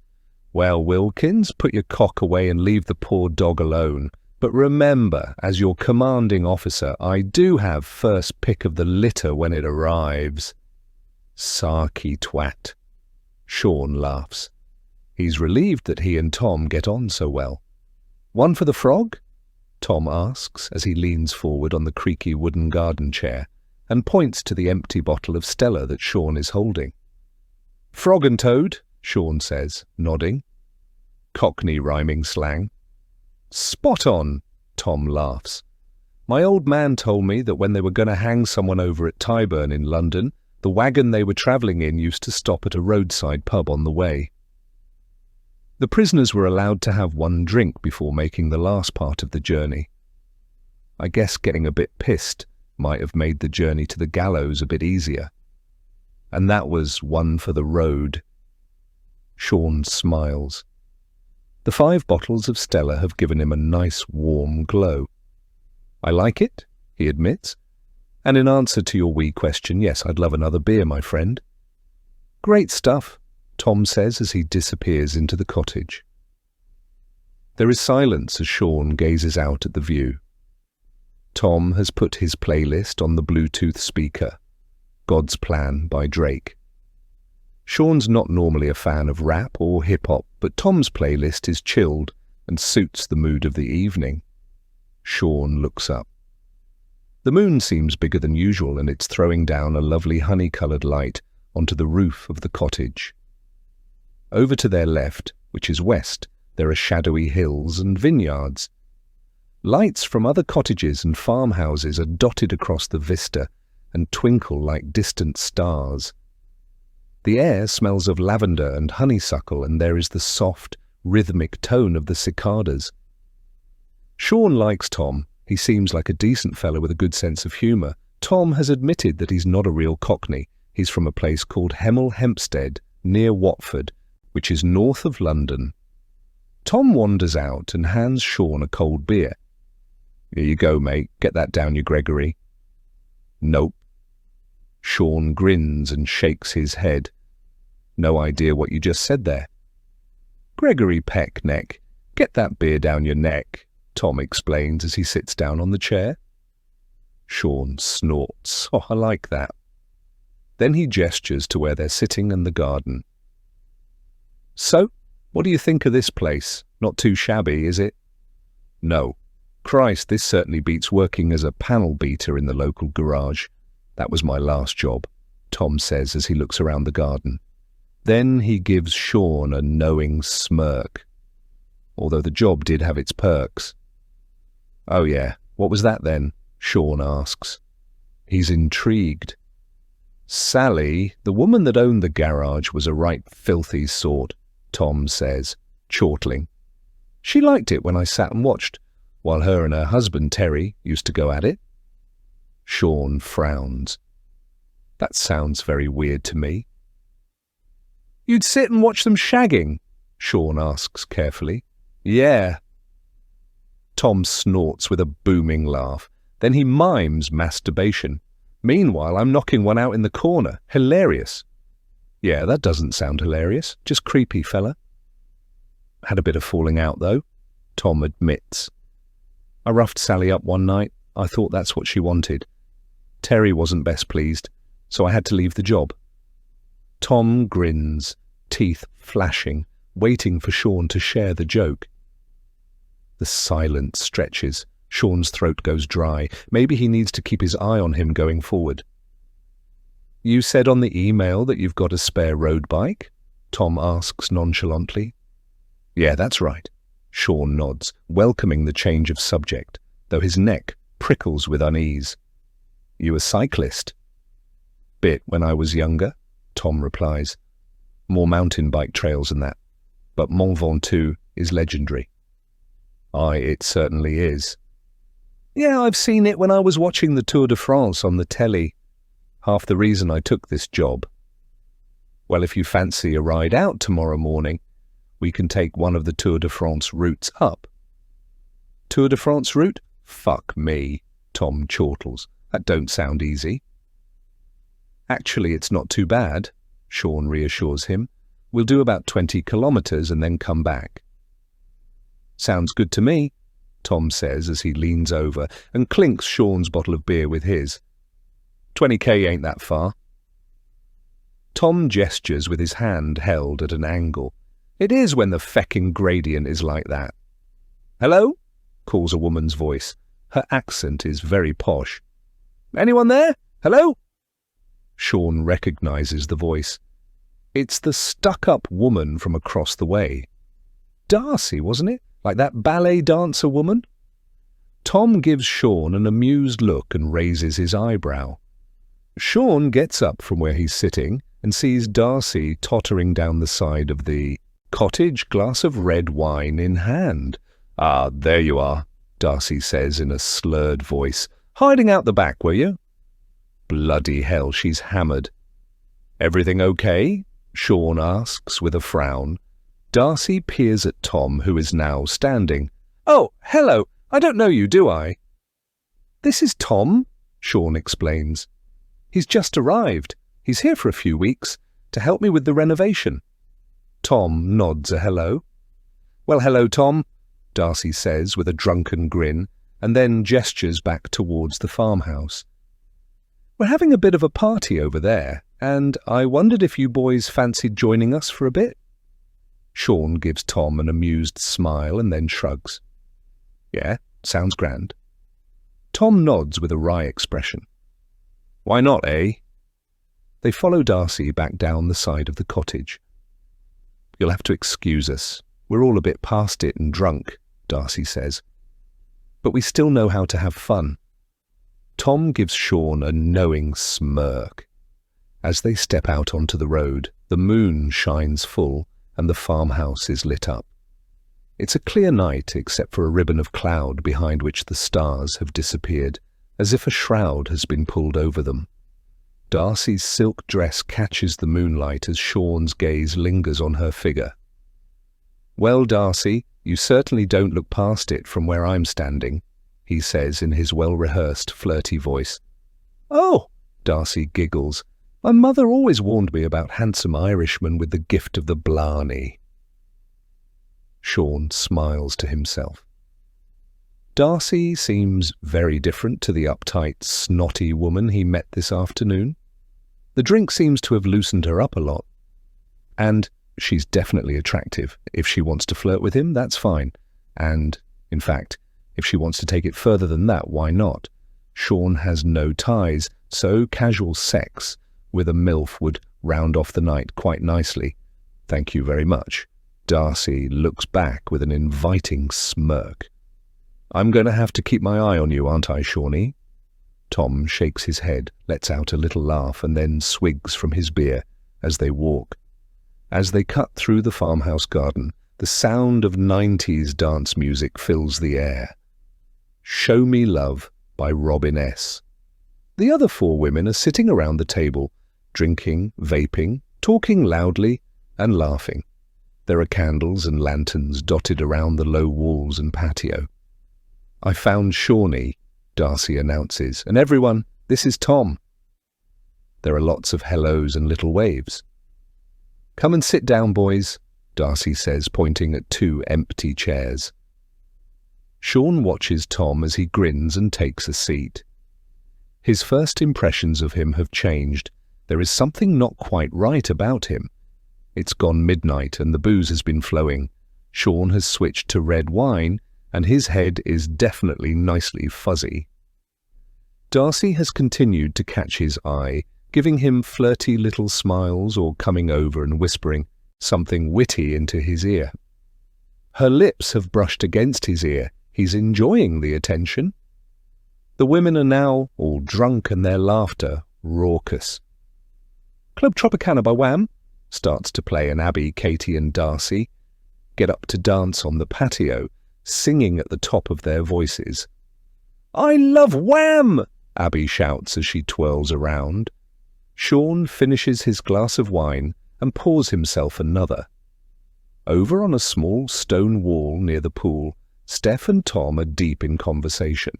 Well, Wilkins, put your cock away and leave the poor dog alone. But remember, as your commanding officer, I do have first pick of the litter when it arrives. Sarky twat. Sean laughs. He's relieved that he and Tom get on so well. One for the frog? Tom asks as he leans forward on the creaky wooden garden chair and points to the empty bottle of Stella that Sean is holding. Frog and toad, Sean says, nodding. Cockney rhyming slang. Spot on, Tom laughs. My old man told me that when they were going to hang someone over at Tyburn in London, the wagon they were travelling in used to stop at a roadside pub on the way. The prisoners were allowed to have one drink before making the last part of the journey. I guess getting a bit pissed might have made the journey to the gallows a bit easier. And that was one for the road. Sean smiles. The 5 bottles of Stella have given him a nice warm glow. I like it, he admits. And in answer to your wee question, yes, I'd love another beer, my friend. Great stuff, Tom says as he disappears into the cottage. There is silence as Sean gazes out at the view. Tom has put his playlist on the Bluetooth speaker, God's Plan by Drake. Sean's not normally a fan of rap or hip-hop, but Tom's playlist is chilled and suits the mood of the evening. Sean looks up. The moon seems bigger than usual and it's throwing down a lovely honey-coloured light onto the roof of the cottage. Over to their left, which is west, there are shadowy hills and vineyards. Lights from other cottages and farmhouses are dotted across the vista and twinkle like distant stars. The air smells of lavender and honeysuckle, and there is the soft, rhythmic tone of the cicadas. Sean likes Tom. He seems like a decent fellow with a good sense of humour. Tom has admitted that he's not a real Cockney. He's from a place called Hemel Hempstead, near Watford, which is north of London. Tom wanders out and hands Sean a cold beer. Here you go, mate. Get that down you, Gregory. Nope. Sean grins and shakes his head. No idea what you just said there. Gregory Peckneck, get that beer down your neck, Tom explains as he sits down on the chair. Sean snorts. Oh, I like that. Then he gestures to where they're sitting in the garden. So, what do you think of this place? Not too shabby, is it? No. Christ, this certainly beats working as a panel beater in the local garage. That was my last job, Tom says as he looks around the garden. Then he gives Sean a knowing smirk, although the job did have its perks. Oh yeah, what was that then? Sean asks. He's intrigued. Sally, the woman that owned the garage, was a right filthy sort, Tom says, chortling. She liked it when I sat and watched, while her and her husband Terry used to go at it. Sean frowns. That sounds very weird to me. You'd sit and watch them shagging? Sean asks carefully. Yeah. Tom snorts with a booming laugh. Then he mimes masturbation. Meanwhile, I'm knocking one out in the corner. Hilarious. Yeah, that doesn't sound hilarious. Just creepy, fella. Had a bit of falling out, though. Tom admits. I roughed Sally up one night. I thought that's what she wanted. Terry wasn't best pleased, so I had to leave the job. Tom grins, teeth flashing, waiting for Sean to share the joke. The silence stretches. Sean's throat goes dry. Maybe he needs to keep his eye on him going forward. You said on the email that you've got a spare road bike? Tom asks nonchalantly. Yeah, that's right. Sean nods, welcoming the change of subject, though his neck prickles with unease. You a cyclist? Bit when I was younger, Tom replies. More mountain bike trails than that, but Mont Ventoux is legendary. Aye, it certainly is. Yeah, I've seen it when I was watching the Tour de France on the telly. Half the reason I took this job. Well, if you fancy a ride out tomorrow morning, we can take one of the Tour de France routes up. Tour de France route? Fuck me, Tom chortles. That don't sound easy. Actually, it's not too bad, Sean reassures him. We'll do about 20 kilometers and then come back. Sounds good to me, Tom says as he leans over and clinks Sean's bottle of beer with his. 20k ain't that far. Tom gestures with his hand held at an angle. It is when the fecking gradient is like that. Hello? Calls a woman's voice. Her accent is very posh. Anyone there? Hello? Sean recognizes the voice. It's the stuck-up woman from across the way. Darcy, wasn't it? Like that ballet dancer woman? Tom gives Sean an amused look and raises his eyebrow. Sean gets up from where he's sitting and sees Darcy tottering down the side of the cottage, glass of red wine in hand. Ah, there you are, Darcy says in a slurred voice. Hiding out the back, were you? Bloody hell, she's hammered. Everything okay? Sean asks with a frown. Darcy peers at Tom, who is now standing. Oh, hello. I don't know you, do I? This is Tom, Sean explains. He's just arrived. He's here for a few weeks to help me with the renovation. Tom nods a hello. Well, hello, Tom, Darcy says with a drunken grin, and then gestures back towards the farmhouse. We're having a bit of a party over there, and I wondered if you boys fancied joining us for a bit. Sean gives Tom an amused smile and then shrugs. Yeah, sounds grand. Tom nods with a wry expression. Why not, eh? They follow Darcy back down the side of the cottage. You'll have to excuse us. We're all a bit past it and drunk, Darcy says. But we still know how to have fun. Tom gives Sean a knowing smirk. As they step out onto the road, the moon shines full and the farmhouse is lit up. It's a clear night except for a ribbon of cloud behind which the stars have disappeared, as if a shroud has been pulled over them. Darcy's silk dress catches the moonlight as Sean's gaze lingers on her figure. Well, Darcy, you certainly don't look past it from where I'm standing, he says in his well-rehearsed, flirty voice. Oh, Darcy giggles. My mother always warned me about handsome Irishmen with the gift of the blarney. Sean smiles to himself. Darcy seems very different to the uptight, snotty woman he met this afternoon. The drink seems to have loosened her up a lot. And she's definitely attractive. If she wants to flirt with him, that's fine. And, in fact, if she wants to take it further than that, why not? Sean has no ties, so casual sex with a MILF would round off the night quite nicely. Thank you very much. Darcy looks back with an inviting smirk. I'm going to have to keep my eye on you, aren't I, Shawnee? Tom shakes his head, lets out a little laugh, and then swigs from his beer as they walk. As they cut through the farmhouse garden, the sound of 90s dance music fills the air. Show Me Love by Robin S. The other four women are sitting around the table, drinking, vaping, talking loudly, and laughing. There are candles and lanterns dotted around the low walls and patio. I found Shawnee, Darcy announces, and everyone, this is Tom. There are lots of hellos and little waves. Come and sit down, boys, Darcy says, pointing at 2 empty chairs. Sean watches Tom as he grins and takes a seat. His first impressions of him have changed. There is something not quite right about him. It's gone midnight and the booze has been flowing. Sean has switched to red wine and his head is definitely nicely fuzzy. Darcy has continued to catch his eye, giving him flirty little smiles or coming over and whispering something witty into his ear. Her lips have brushed against his ear. He's enjoying the attention. The women are now all drunk and their laughter raucous. Club Tropicana by Wham starts to play and Abby, Katie and Darcy get up to dance on the patio, singing at the top of their voices. "I love Wham!" Abby shouts as she twirls around. Sean finishes his glass of wine and pours himself another. Over on a small stone wall near the pool, Steph and Tom are deep in conversation.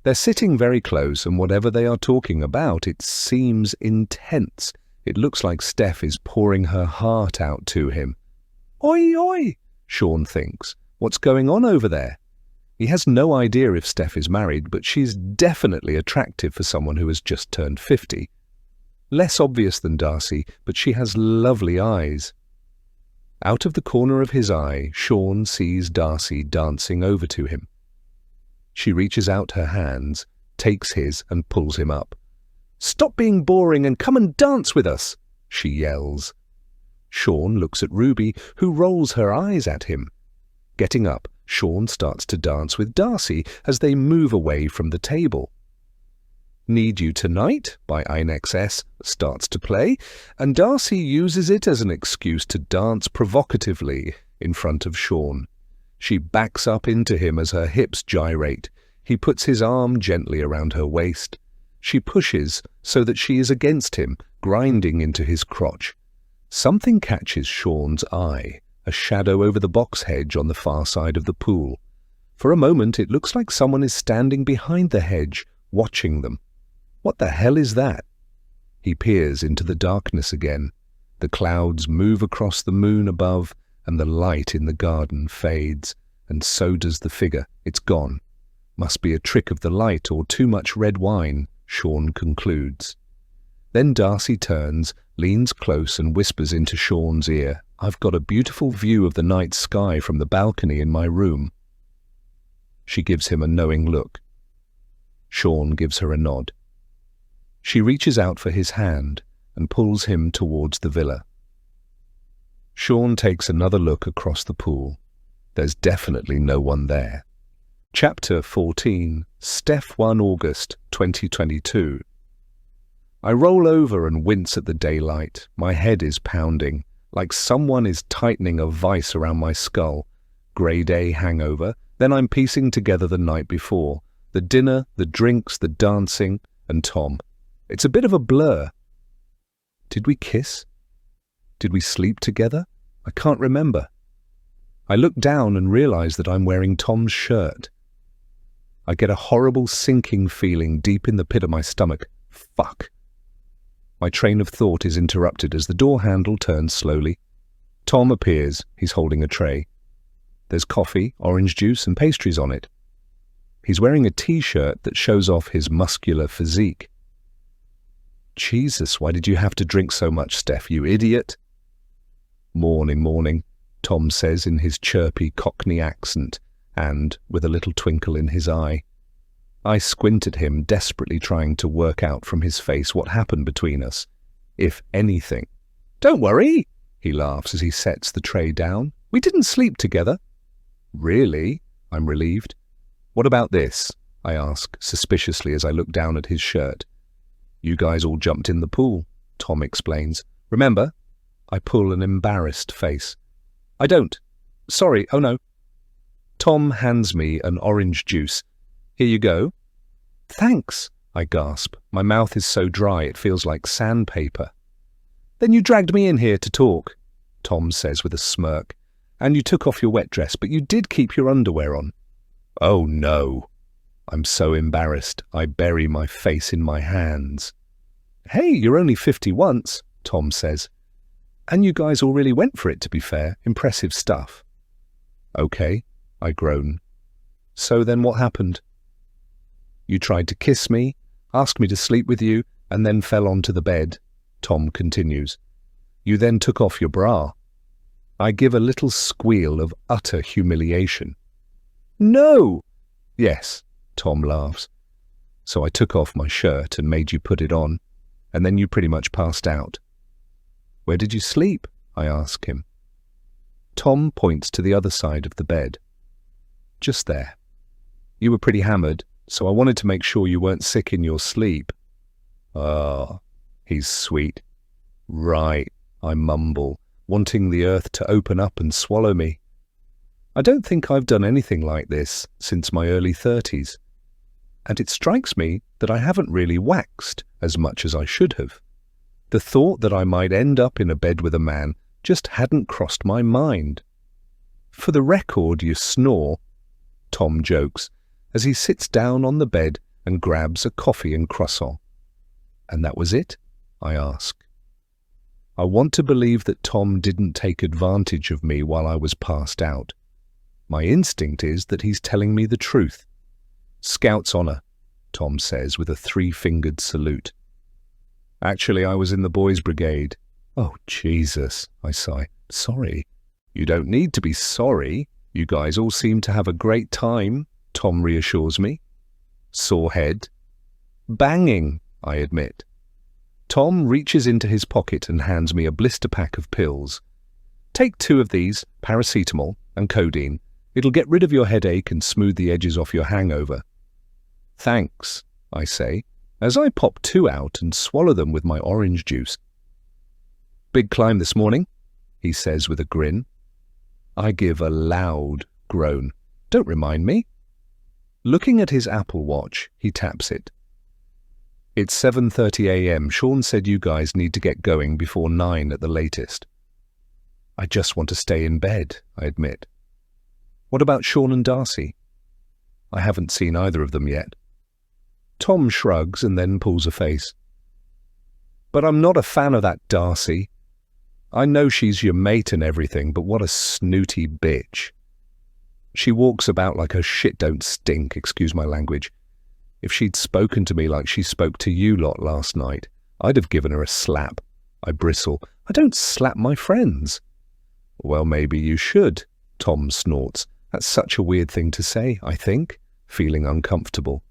They're sitting very close, and whatever they are talking about, it seems intense. It looks like Steph is pouring her heart out to him. "Oi, oi," Sean thinks. What's going on over there? He has no idea if Steph is married, but she's definitely attractive for someone who has just turned 50. Less obvious than Darcy, but she has lovely eyes. Out of the corner of his eye, Sean sees Darcy dancing over to him. She reaches out her hands, takes his and pulls him up. "Stop being boring and come and dance with us," she yells. Sean looks at Ruby, who rolls her eyes at him. Getting up, Sean starts to dance with Darcy as they move away from the table. Need You Tonight by INXS starts to play, and Darcy uses it as an excuse to dance provocatively in front of Sean. She backs up into him as her hips gyrate. He puts his arm gently around her waist. She pushes so that she is against him, grinding into his crotch. Something catches Sean's eye, a shadow over the box hedge on the far side of the pool. For a moment it looks like someone is standing behind the hedge, watching them. What the hell is that? He peers into the darkness again. The clouds move across the moon above, and the light in the garden fades, and so does the figure. It's gone. Must be a trick of the light or too much red wine, Sean concludes. Then Darcy turns, leans close and whispers into Sean's ear, "I've got a beautiful view of the night sky from the balcony in my room." She gives him a knowing look. Sean gives her a nod. She reaches out for his hand and pulls him towards the villa. Sean takes another look across the pool. There's definitely no one there. Chapter 14, Steph 1 August 2022. I roll over and wince at the daylight. My head is pounding, like someone is tightening a vice around my skull. Grade A hangover, then I'm piecing together the night before. The dinner, the drinks, the dancing, and Tom. It's a bit of a blur. Did we kiss? Did we sleep together? I can't remember. I look down and realize that I'm wearing Tom's shirt. I get a horrible sinking feeling deep in the pit of my stomach. Fuck. My train of thought is interrupted as the door handle turns slowly. Tom appears. He's holding a tray. There's coffee, orange juice, and pastries on it. He's wearing a t-shirt that shows off his muscular physique. Jesus, why did you have to drink so much, Steph, you idiot? Morning, morning, Tom says in his chirpy Cockney accent and with a little twinkle in his eye. I squint at him, desperately trying to work out from his face what happened between us, if anything. Don't worry, he laughs as he sets the tray down. We didn't sleep together. Really? I'm relieved. What about this? I ask, suspiciously as I look down at his shirt. You guys all jumped in the pool, Tom explains. Remember? I pull an embarrassed face. I don't. Sorry, oh no. Tom hands me an orange juice. Here you go. Thanks, I gasp. My mouth is so dry it feels like sandpaper. Then you dragged me in here to talk, Tom says with a smirk. And you took off your wet dress, but you did keep your underwear on. Oh no. I'm so embarrassed, I bury my face in my hands. Hey, you're only 50 once, Tom says. And you guys all really went for it, to be fair. Impressive stuff. Okay, I groan. So then what happened? You tried to kiss me, asked me to sleep with you, and then fell onto the bed, Tom continues. You then took off your bra. I give a little squeal of utter humiliation. No! Yes, Tom laughs. So I took off my shirt and made you put it on, and then you pretty much passed out. Where did you sleep? I ask him. Tom points to the other side of the bed. Just there. You were pretty hammered, so I wanted to make sure you weren't sick in your sleep. Ah, he's sweet. Right, I mumble, wanting the earth to open up and swallow me. I don't think I've done anything like this since my early 30s, and it strikes me that I haven't really waxed as much as I should have. The thought that I might end up in a bed with a man just hadn't crossed my mind. For the record, you snore, Tom jokes, as he sits down on the bed and grabs a coffee and croissant. And that was it? I ask. I want to believe that Tom didn't take advantage of me while I was passed out. My instinct is that he's telling me the truth. Scout's honor, Tom says with a 3-fingered salute. Actually, I was in the boys' brigade. Oh, Jesus, I sigh. Sorry. You don't need to be sorry. You guys all seem to have a great time, Tom reassures me. Sore head. Banging, I admit. Tom reaches into his pocket and hands me a blister pack of pills. Take 2 of these, paracetamol and codeine. It'll get rid of your headache and smooth the edges off your hangover. Thanks, I say, as I pop 2 out and swallow them with my orange juice. Big climb this morning, he says with a grin. I give a loud groan. Don't remind me. Looking at his Apple Watch, he taps it. It's 7:30 a.m. Sean said you guys need to get going before 9 at the latest. I just want to stay in bed, I admit. What about Sean and Darcy? I haven't seen either of them yet. Tom shrugs and then pulls a face. But I'm not a fan of that Darcy. I know she's your mate and everything, but what a snooty bitch. She walks about like her shit don't stink, excuse my language. If she'd spoken to me like she spoke to you lot last night, I'd have given her a slap. I bristle. I don't slap my friends. Well, maybe you should, Tom snorts. That's such a weird thing to say, I think, feeling uncomfortable.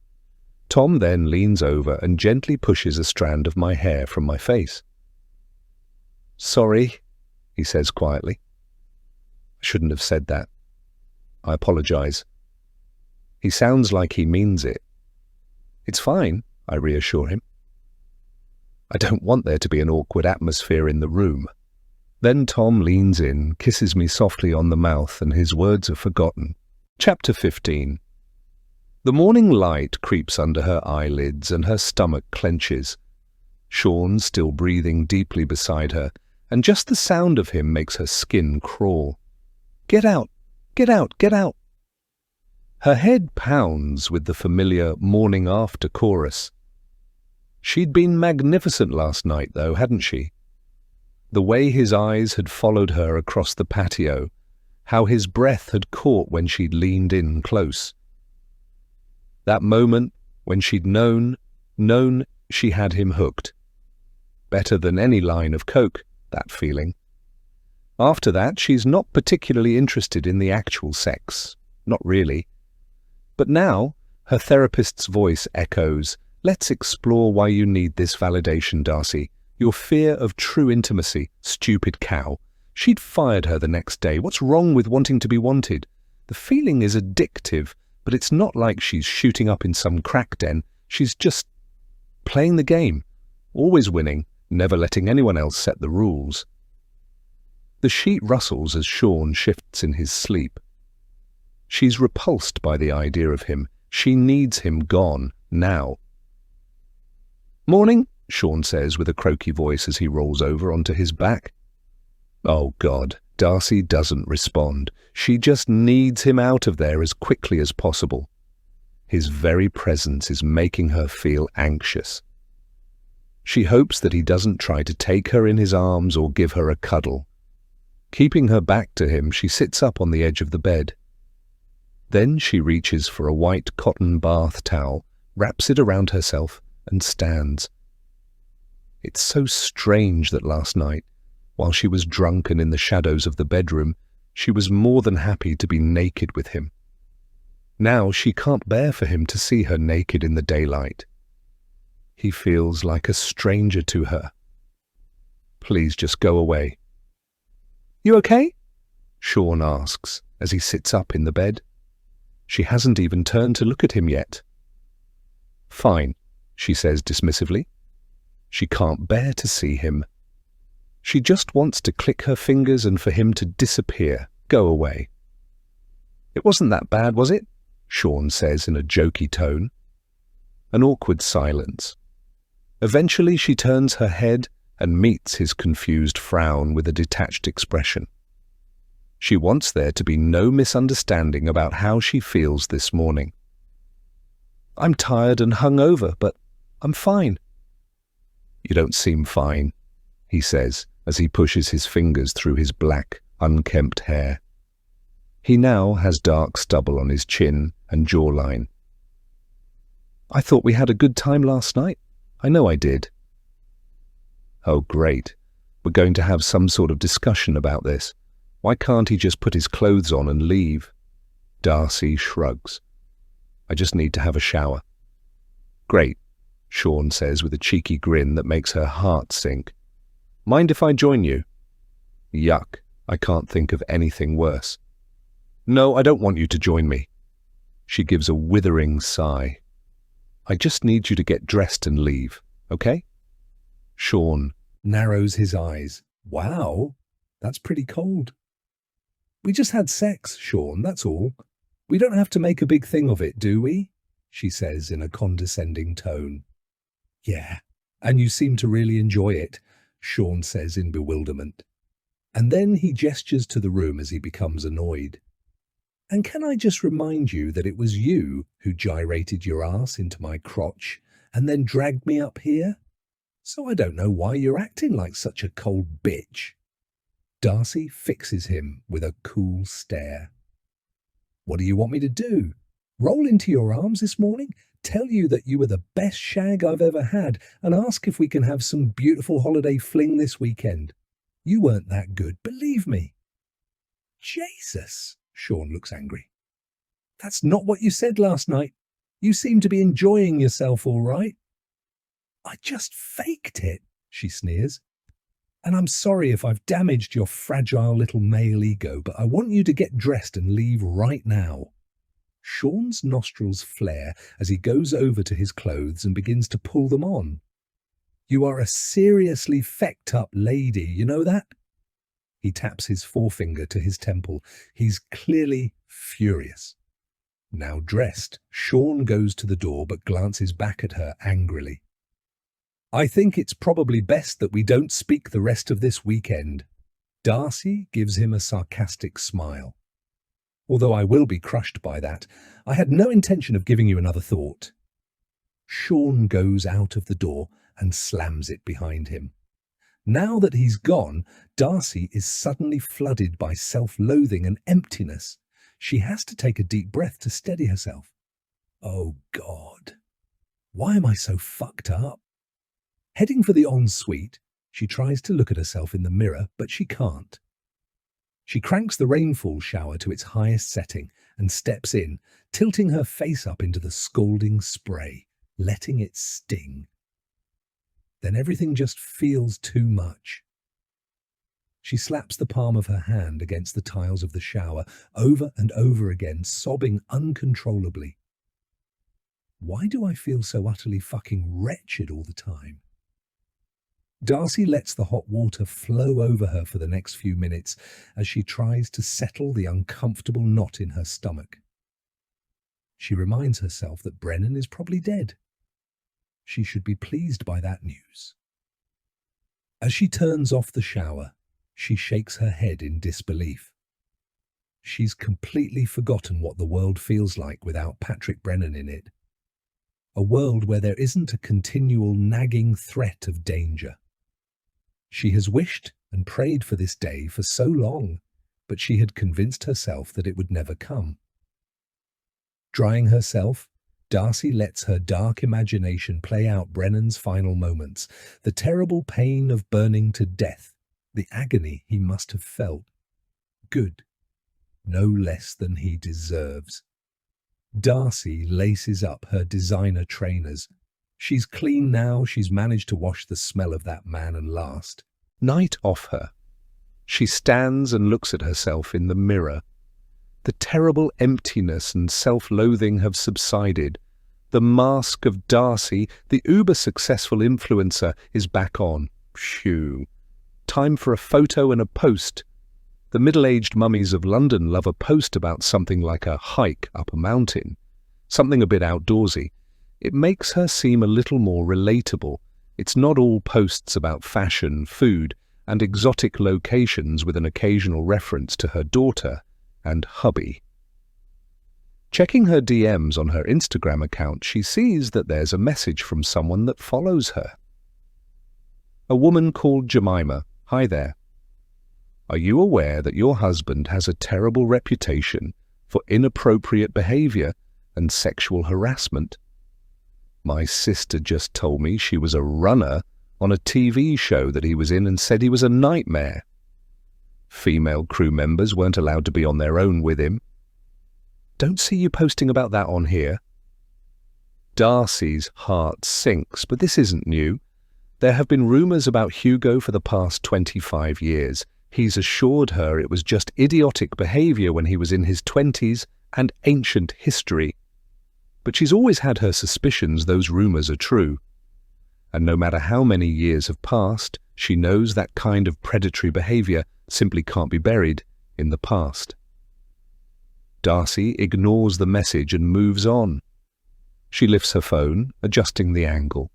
Tom then leans over and gently pushes a strand of my hair from my face. Sorry, he says quietly. I shouldn't have said that. I apologize. He sounds like he means it. It's fine, I reassure him. I don't want there to be an awkward atmosphere in the room. Then Tom leans in, kisses me softly on the mouth, and his words are forgotten. Chapter 15. The morning light creeps under her eyelids and her stomach clenches. Sean still breathing deeply beside her, and just the sound of him makes her skin crawl. Get out! Get out! Get out! Her head pounds with the familiar morning after chorus. She'd been magnificent last night, though, hadn't she? The way his eyes had followed her across the patio, how his breath had caught when she'd leaned in close. That moment when she'd known she had him hooked. Better than any line of coke, that feeling. After that, she's not particularly interested in the actual sex. Not really. But now, her therapist's voice echoes, "Let's explore why you need this validation, Darcy. Your fear of true intimacy, stupid cow." She'd fired her the next day. What's wrong with wanting to be wanted? The feeling is addictive, but it's not like she's shooting up in some crack den. She's just playing the game, always winning, never letting anyone else set the rules. The sheet rustles as Sean shifts in his sleep. She's repulsed by the idea of him. She needs him gone, now. "Morning," Sean says with a croaky voice as he rolls over onto his back. Oh God, Darcy doesn't respond. She just needs him out of there as quickly as possible. His very presence is making her feel anxious. She hopes that he doesn't try to take her in his arms or give her a cuddle. Keeping her back to him, she sits up on the edge of the bed. Then she reaches for a white cotton bath towel, wraps it around herself, and stands. It's so strange that last night, while she was drunk and in the shadows of the bedroom, she was more than happy to be naked with him. Now she can't bear for him to see her naked in the daylight. He feels like a stranger to her. Please just go away. You okay? Sean asks as he sits up in the bed. She hasn't even turned to look at him yet. Fine, she says dismissively. She can't bear to see him. She just wants to click her fingers and for him to disappear, go away. It wasn't that bad, was it? Sean says in a jokey tone. An awkward silence. Eventually she turns her head and meets his confused frown with a detached expression. She wants there to be no misunderstanding about how she feels this morning. I'm tired and hungover, but I'm fine. You don't seem fine, he says as he pushes his fingers through his black, unkempt hair. He now has dark stubble on his chin and jawline. I thought we had a good time last night. I know I did. Oh, great. We're going to have some sort of discussion about this. Why can't he just put his clothes on and leave? Darcy shrugs. I just need to have a shower. Great, Sean says with a cheeky grin that makes her heart sink. Mind if I join you? Yuck, I can't think of anything worse. No, I don't want you to join me. She gives a withering sigh. I just need you to get dressed and leave, okay? Sean narrows his eyes. Wow, that's pretty cold. We just had sex, Sean, that's all. We don't have to make a big thing of it, do we? She says in a condescending tone. Yeah, and you seem to really enjoy it, Sean says in bewilderment. And then he gestures to the room as he becomes annoyed. And can I just remind you that it was you who gyrated your ass into my crotch and then dragged me up here? So I don't know why you're acting like such a cold bitch. Darcy fixes him with a cool stare. What do you want me to do? Roll into your arms this morning, tell you that you were the best shag I've ever had, and ask if we can have some beautiful holiday fling this weekend? You weren't that good, believe me. Jesus, Sean looks angry. That's not what you said last night. You seem to be enjoying yourself all right. I just faked it, she sneers. And I'm sorry if I've damaged your fragile little male ego, but I want you to get dressed and leave right now. Sean's nostrils flare as he goes over to his clothes and begins to pull them on. You are a seriously fecked up lady, you know that? He taps his forefinger to his temple. He's clearly furious. Now dressed, Sean goes to the door but glances back at her angrily. I think it's probably best that we don't speak the rest of this weekend. Darcy gives him a sarcastic smile. Although I will be crushed by that, I had no intention of giving you another thought. Sean goes out of the door and slams it behind him. Now that he's gone, Darcy is suddenly flooded by self-loathing and emptiness. She has to take a deep breath to steady herself. Oh God, why am I so fucked up? Heading for the ensuite, she tries to look at herself in the mirror, but she can't. She cranks the rainfall shower to its highest setting and steps in, tilting her face up into the scalding spray, letting it sting. Then everything just feels too much. She slaps the palm of her hand against the tiles of the shower, over and over again, sobbing uncontrollably. Why do I feel so utterly fucking wretched all the time? Darcy lets the hot water flow over her for the next few minutes as she tries to settle the uncomfortable knot in her stomach. She reminds herself that Brennan is probably dead. She should be pleased by that news. As she turns off the shower, she shakes her head in disbelief. She's completely forgotten what the world feels like without Patrick Brennan in it. A world where there isn't a continual nagging threat of danger. She has wished and prayed for this day for so long, but she had convinced herself that it would never come. Drying herself, Darcy lets her dark imagination play out Brennan's final moments, the terrible pain of burning to death, the agony he must have felt. Good, no less than he deserves. Darcy laces up her designer trainers. She's clean now, she's managed to wash the smell of that man and last. Night off her. She stands and looks at herself in the mirror. The terrible emptiness and self-loathing have subsided. The mask of Darcy, the uber-successful influencer, is back on. Phew. Time for a photo and a post. The middle-aged mummies of London love a post about something like a hike up a mountain, something a bit outdoorsy. It makes her seem a little more relatable. It's not all posts about fashion, food, and exotic locations with an occasional reference to her daughter and hubby. Checking her DMs on her Instagram account, she sees that there's a message from someone that follows her. A woman called Jemima. Hi there. Are you aware that your husband has a terrible reputation for inappropriate behavior and sexual harassment? My sister just told me she was a runner on a TV show that he was in and said he was a nightmare. Female crew members weren't allowed to be on their own with him. Don't see you posting about that on here. Darcy's heart sinks, but this isn't new. There have been rumours about Hugo for the past 25 years. He's assured her it was just idiotic behaviour when he was in his 20s and ancient history. But she's always had her suspicions those rumours are true. And no matter how many years have passed, she knows that kind of predatory behaviour simply can't be buried in the past. Darcy ignores the message and moves on. She lifts her phone, adjusting the angle.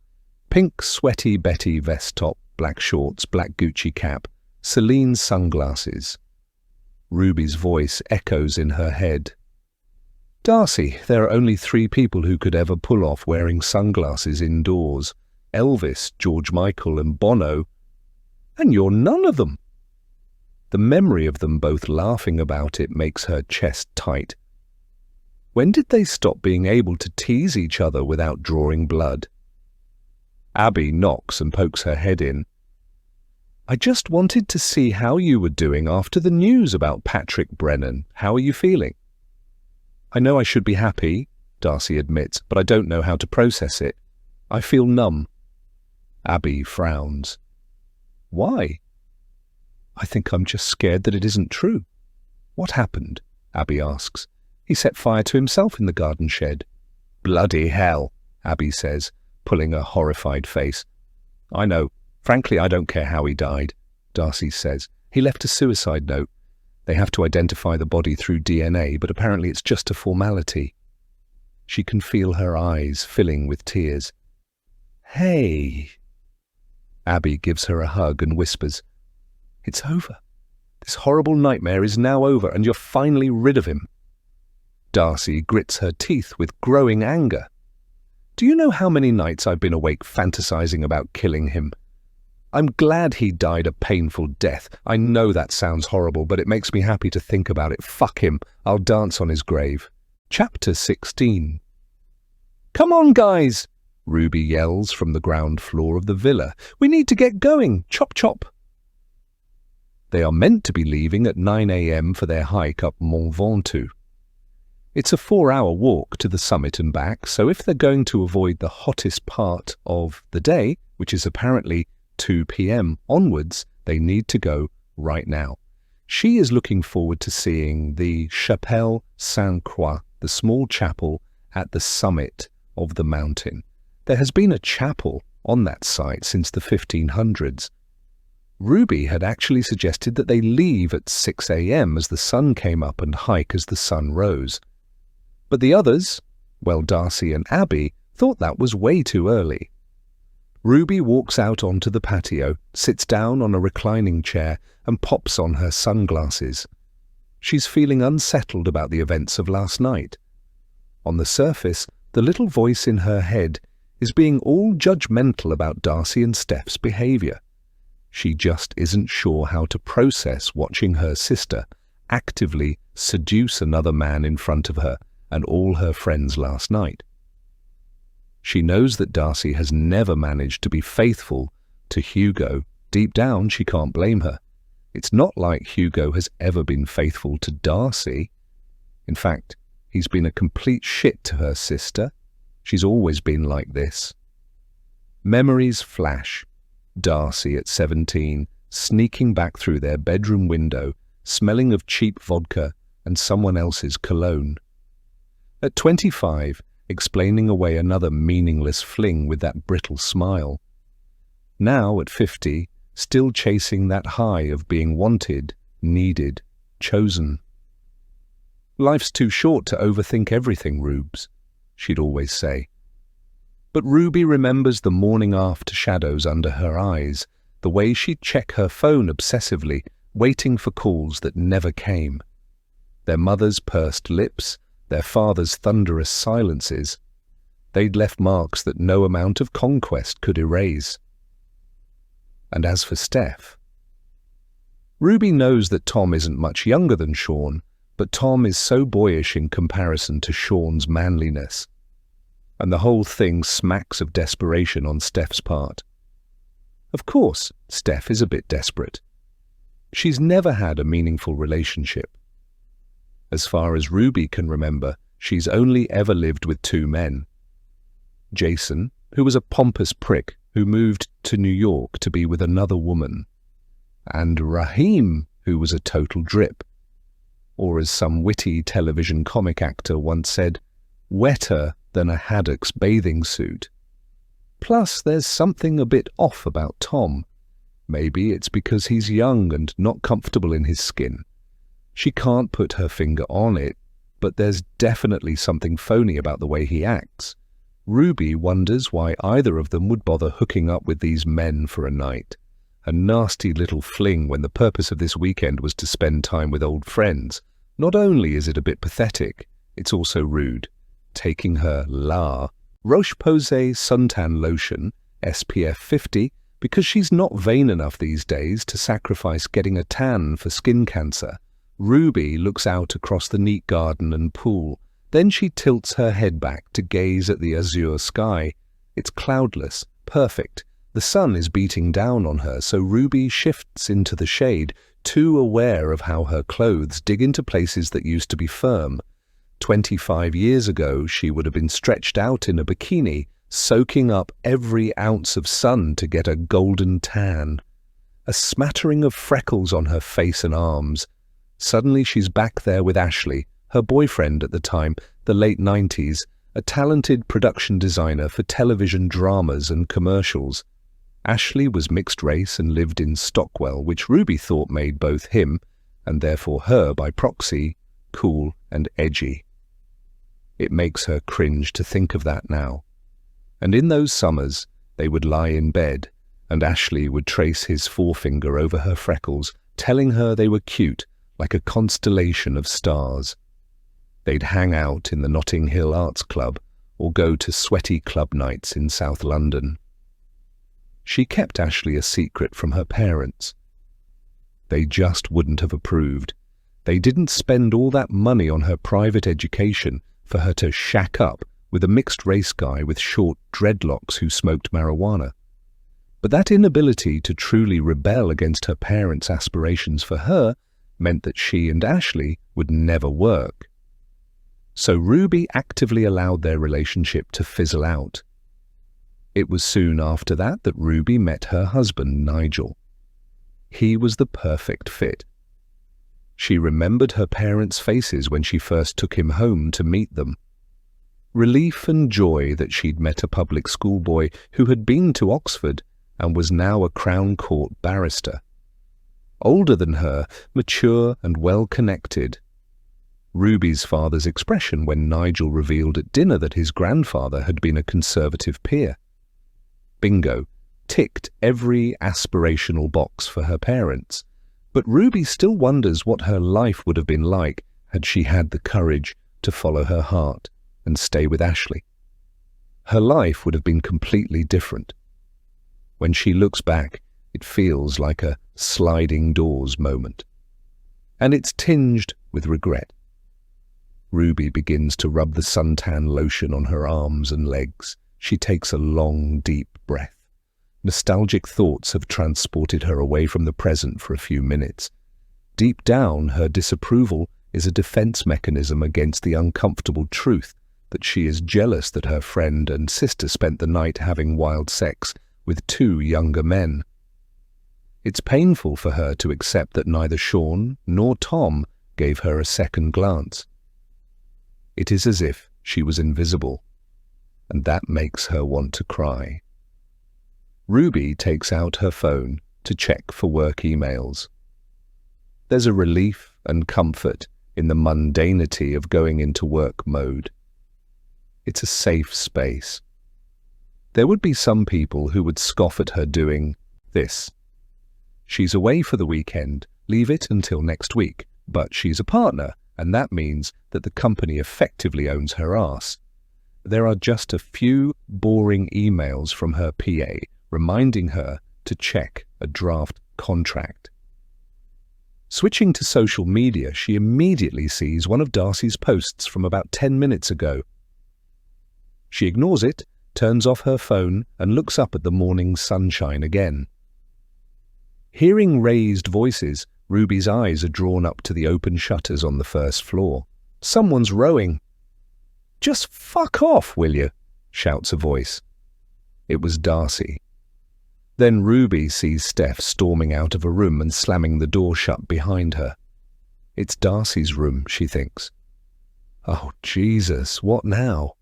Pink sweaty Betty vest top, black shorts, black Gucci cap, Celine sunglasses. Ruby's voice echoes in her head. Darcy, there are only 3 people who could ever pull off wearing sunglasses indoors. Elvis, George Michael and Bono. And you're none of them. The memory of them both laughing about it makes her chest tight. When did they stop being able to tease each other without drawing blood? Abby knocks and pokes her head in. I just wanted to see how you were doing after the news about Patrick Brennan. How are you feeling? I know I should be happy, Darcy admits, but I don't know how to process it. I feel numb. Abby frowns. Why? I think I'm just scared that it isn't true. What happened? Abby asks. He set fire to himself in the garden shed. Bloody hell, Abby says, pulling a horrified face. I know. Frankly, I don't care how he died, Darcy says. He left a suicide note. They have to identify the body through DNA, but apparently it's just a formality. She can feel her eyes filling with tears. Hey. Abby gives her a hug and whispers, It's over. This horrible nightmare is now over and you're finally rid of him. Darcy grits her teeth with growing anger. Do you know how many nights I've been awake fantasizing about killing him? I'm glad he died a painful death. I know that sounds horrible, but it makes me happy to think about it. Fuck him. I'll dance on his grave. Chapter 16. Come on, guys, Ruby yells from the ground floor of the villa. We need to get going. Chop, chop. They are meant to be leaving at 9 a.m. for their hike up Mont Ventoux. It's a 4-hour walk to the summit and back, so if they're going to avoid the hottest part of the day, which is apparently 2 p.m. onwards, they need to go right now. She is looking forward to seeing the Chapelle Sainte-Croix, the small chapel at the summit of the mountain. There has been a chapel on that site since the 1500s. Ruby had actually suggested that they leave at 6 a.m. as the sun came up and hike as the sun rose. But the others, well, Darcy and Abby, thought that was way too early. Ruby walks out onto the patio, sits down on a reclining chair and pops on her sunglasses. She's feeling unsettled about the events of last night. On the surface, the little voice in her head is being all judgmental about Darcy and Steph's behaviour. She just isn't sure how to process watching her sister actively seduce another man in front of her and all her friends last night. She knows that Darcy has never managed to be faithful to Hugo. Deep down, she can't blame her. It's not like Hugo has ever been faithful to Darcy. In fact, he's been a complete shit to her sister. She's always been like this. Memories flash. Darcy at 17, sneaking back through their bedroom window, smelling of cheap vodka and someone else's cologne. At 25, explaining away another meaningless fling with that brittle smile. Now, at 50, still chasing that high of being wanted, needed, chosen. "Life's too short to overthink everything, Rubes," she'd always say. But Ruby remembers the morning after shadows under her eyes, the way she'd check her phone obsessively, waiting for calls that never came. Their mother's pursed lips, their father's thunderous silences. They'd left marks that no amount of conquest could erase. And as for Steph, Ruby knows that Tom isn't much younger than Sean, but Tom is so boyish in comparison to Sean's manliness. And the whole thing smacks of desperation on Steph's part. Of course, Steph is a bit desperate. She's never had a meaningful relationship. As far as Ruby can remember, she's only ever lived with two men. Jason, who was a pompous prick who moved to New York to be with another woman, and Raheem, who was a total drip. Or as some witty television comic actor once said, wetter than a haddock's bathing suit. Plus, there's something a bit off about Tom. Maybe it's because he's young and not comfortable in his skin. She can't put her finger on it, but there's definitely something phony about the way he acts. Ruby wonders why either of them would bother hooking up with these men for a night. A nasty little fling when the purpose of this weekend was to spend time with old friends. Not only is it a bit pathetic, it's also rude. Taking her La Roche-Posay suntan lotion, SPF 50, because she's not vain enough these days to sacrifice getting a tan for skin cancer. Ruby looks out across the neat garden and pool. Then she tilts her head back to gaze at the azure sky. It's cloudless, perfect. The sun is beating down on her, so Ruby shifts into the shade, too aware of how her clothes dig into places that used to be firm. 25 years ago, she would have been stretched out in a bikini, soaking up every ounce of sun to get a golden tan. A smattering of freckles on her face and arms. Suddenly she's back there with Ashley, her boyfriend at the time, the late 90s, a talented production designer for television dramas and commercials. Ashley was mixed race and lived in Stockwell, which Ruby thought made both him, and therefore her by proxy, cool and edgy. It makes her cringe to think of that now. And in those summers, they would lie in bed, and Ashley would trace his forefinger over her freckles, telling her they were cute, like a constellation of stars. They'd hang out in the Notting Hill Arts Club, or go to sweaty club nights in South London. She kept Ashley a secret from her parents. They just wouldn't have approved. They didn't spend all that money on her private education for her to shack up with a mixed-race guy with short dreadlocks who smoked marijuana. But that inability to truly rebel against her parents' aspirations for her meant that she and Ashley would never work. So Ruby actively allowed their relationship to fizzle out. It was soon after that that Ruby met her husband, Nigel. He was the perfect fit. She remembered her parents' faces when she first took him home to meet them. Relief and joy that she'd met a public school boy who had been to Oxford and was now a Crown Court barrister. Older than her, mature and well-connected. Ruby's father's expression when Nigel revealed at dinner that his grandfather had been a Conservative peer. Bingo, ticked every aspirational box for her parents. But Ruby still wonders what her life would have been like had she had the courage to follow her heart and stay with Ashley. Her life would have been completely different. When she looks back, it feels like a sliding doors moment. And it's tinged with regret. Ruby begins to rub the suntan lotion on her arms and legs. She takes a long, deep breath. Nostalgic thoughts have transported her away from the present for a few minutes. Deep down, her disapproval is a defense mechanism against the uncomfortable truth that she is jealous that her friend and sister spent the night having wild sex with 2 younger men. It's painful for her to accept that neither Sean nor Tom gave her a second glance. It is as if she was invisible, and that makes her want to cry. Ruby takes out her phone to check for work emails. There's a relief and comfort in the mundanity of going into work mode. It's a safe space. There would be some people who would scoff at her doing this. She's away for the weekend, leave it until next week, but she's a partner, and that means that the company effectively owns her ass. There are just a few boring emails from her PA reminding her to check a draft contract. Switching to social media, she immediately sees one of Darcy's posts from about 10 minutes ago. She ignores it, turns off her phone, and looks up at the morning sunshine again. Hearing raised voices, Ruby's eyes are drawn up to the open shutters on the first floor. Someone's rowing. "Just fuck off, will you?" shouts a voice. It was Darcy. Then Ruby sees Steph storming out of a room and slamming the door shut behind her. It's Darcy's room, she thinks. Oh, Jesus, what now?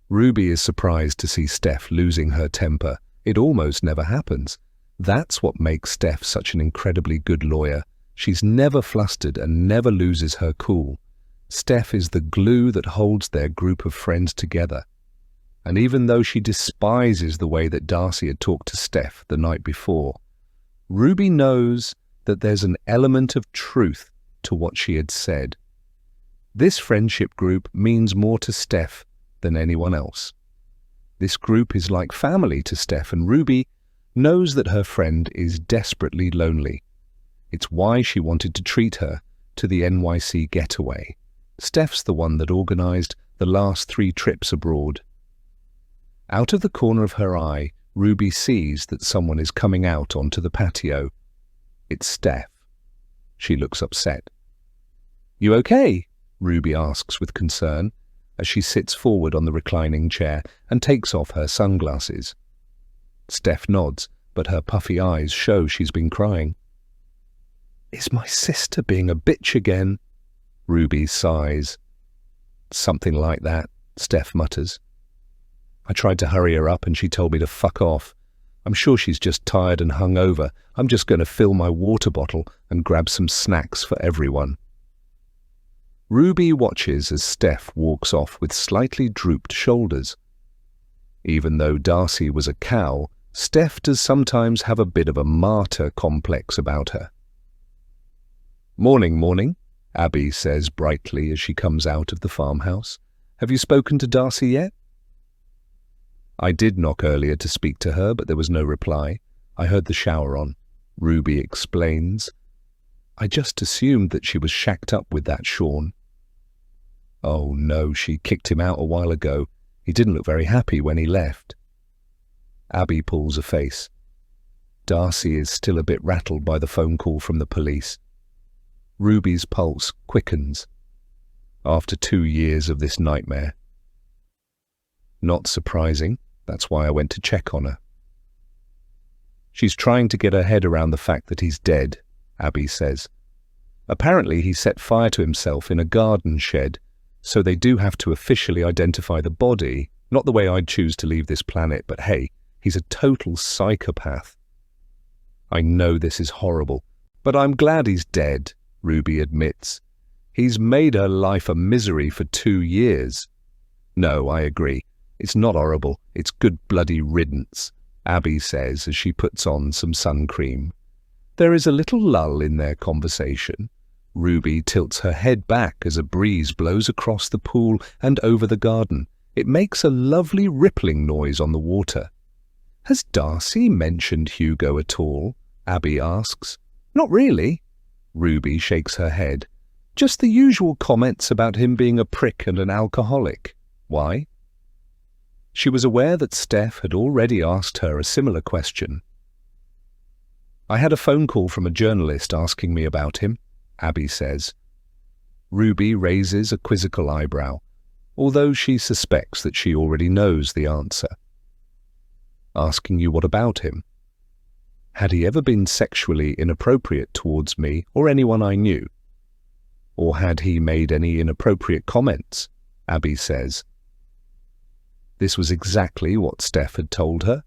Ruby is surprised to see Steph losing her temper. It almost never happens. That's what makes Steph such an incredibly good lawyer. She's never flustered and never loses her cool. Steph is the glue that holds their group of friends together. And even though she despises the way that Darcy had talked to Steph the night before, Ruby knows that there's an element of truth to what she had said. This friendship group means more to Steph than anyone else. This group is like family to Steph, and Ruby knows that her friend is desperately lonely. It's why she wanted to treat her to the NYC getaway. Steph's the one that organized the last 3 trips abroad. Out of the corner of her eye, Ruby sees that someone is coming out onto the patio. It's Steph. She looks upset. "You okay?" Ruby asks with concern as she sits forward on the reclining chair and takes off her sunglasses. Steph nods, but her puffy eyes show she's been crying. "Is my sister being a bitch again?" Ruby sighs. "Something like that," Steph mutters. "I tried to hurry her up and she told me to fuck off. I'm sure she's just tired and hungover. I'm just going to fill my water bottle and grab some snacks for everyone." Ruby watches as Steph walks off with slightly drooped shoulders. Even though Darcy was a cow, Steph does sometimes have a bit of a martyr complex about her. Morning, Abby says brightly as she comes out of the farmhouse. "Have you spoken to Darcy yet?" "I did knock earlier to speak to her, but there was no reply. I heard the shower on," Ruby explains. "I just assumed that she was shacked up with that Sean." "Oh no, she kicked him out a while ago. He didn't look very happy when he left." Abby pulls a face. Darcy is still a bit rattled by the phone call from the police. Ruby's pulse quickens. After 2 years of this nightmare. Not surprising. That's why I went to check on her. She's trying to get her head around the fact that he's dead, Abby says. Apparently he set fire to himself in a garden shed, so they do have to officially identify the body. Not the way I'd choose to leave this planet, but hey, he's a total psychopath. "I know this is horrible, but I'm glad he's dead," Ruby admits. "He's made her life a misery for 2 years. "No, I agree. It's not horrible. It's good bloody riddance," Abby says as she puts on some sun cream. There is a little lull in their conversation. Ruby tilts her head back as a breeze blows across the pool and over the garden. It makes a lovely rippling noise on the water. "Has Darcy mentioned Hugo at all?" Abby asks. "Not really." Ruby shakes her head. Just the usual comments about him being a prick and an alcoholic. Why? She was aware that Steph had already asked her a similar question. I had a phone call from a journalist asking me about him, Abby says. Ruby raises a quizzical eyebrow, although she suspects that she already knows the answer. Asking you what about him? Had he ever been sexually inappropriate towards me or anyone I knew? Or had he made any inappropriate comments? Abby says. This was exactly what Steph had told her.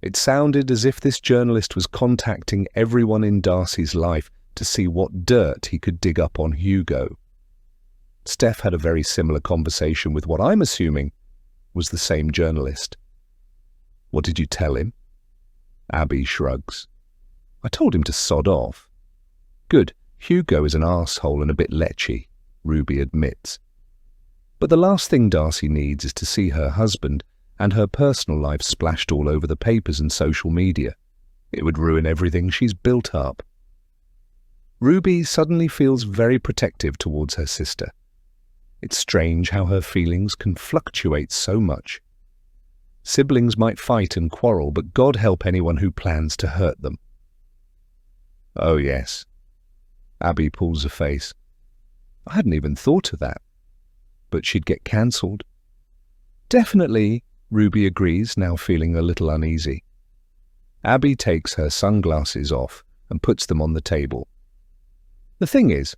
It sounded as if this journalist was contacting everyone in Darcy's life to see what dirt he could dig up on Hugo. Steph had a very similar conversation with what I'm assuming was the same journalist. What did you tell him? Abby shrugs. I told him to sod off. Good, Hugo is an arsehole and a bit lechy, Ruby admits. But the last thing Darcy needs is to see her husband and her personal life splashed all over the papers and social media. It would ruin everything she's built up. Ruby suddenly feels very protective towards her sister. It's strange how her feelings can fluctuate so much. Siblings might fight and quarrel, but God help anyone who plans to hurt them. Oh yes. Abby pulls a face. I hadn't even thought of that. But she'd get cancelled. Definitely, Ruby agrees, now feeling a little uneasy. Abby takes her sunglasses off and puts them on the table. The thing is,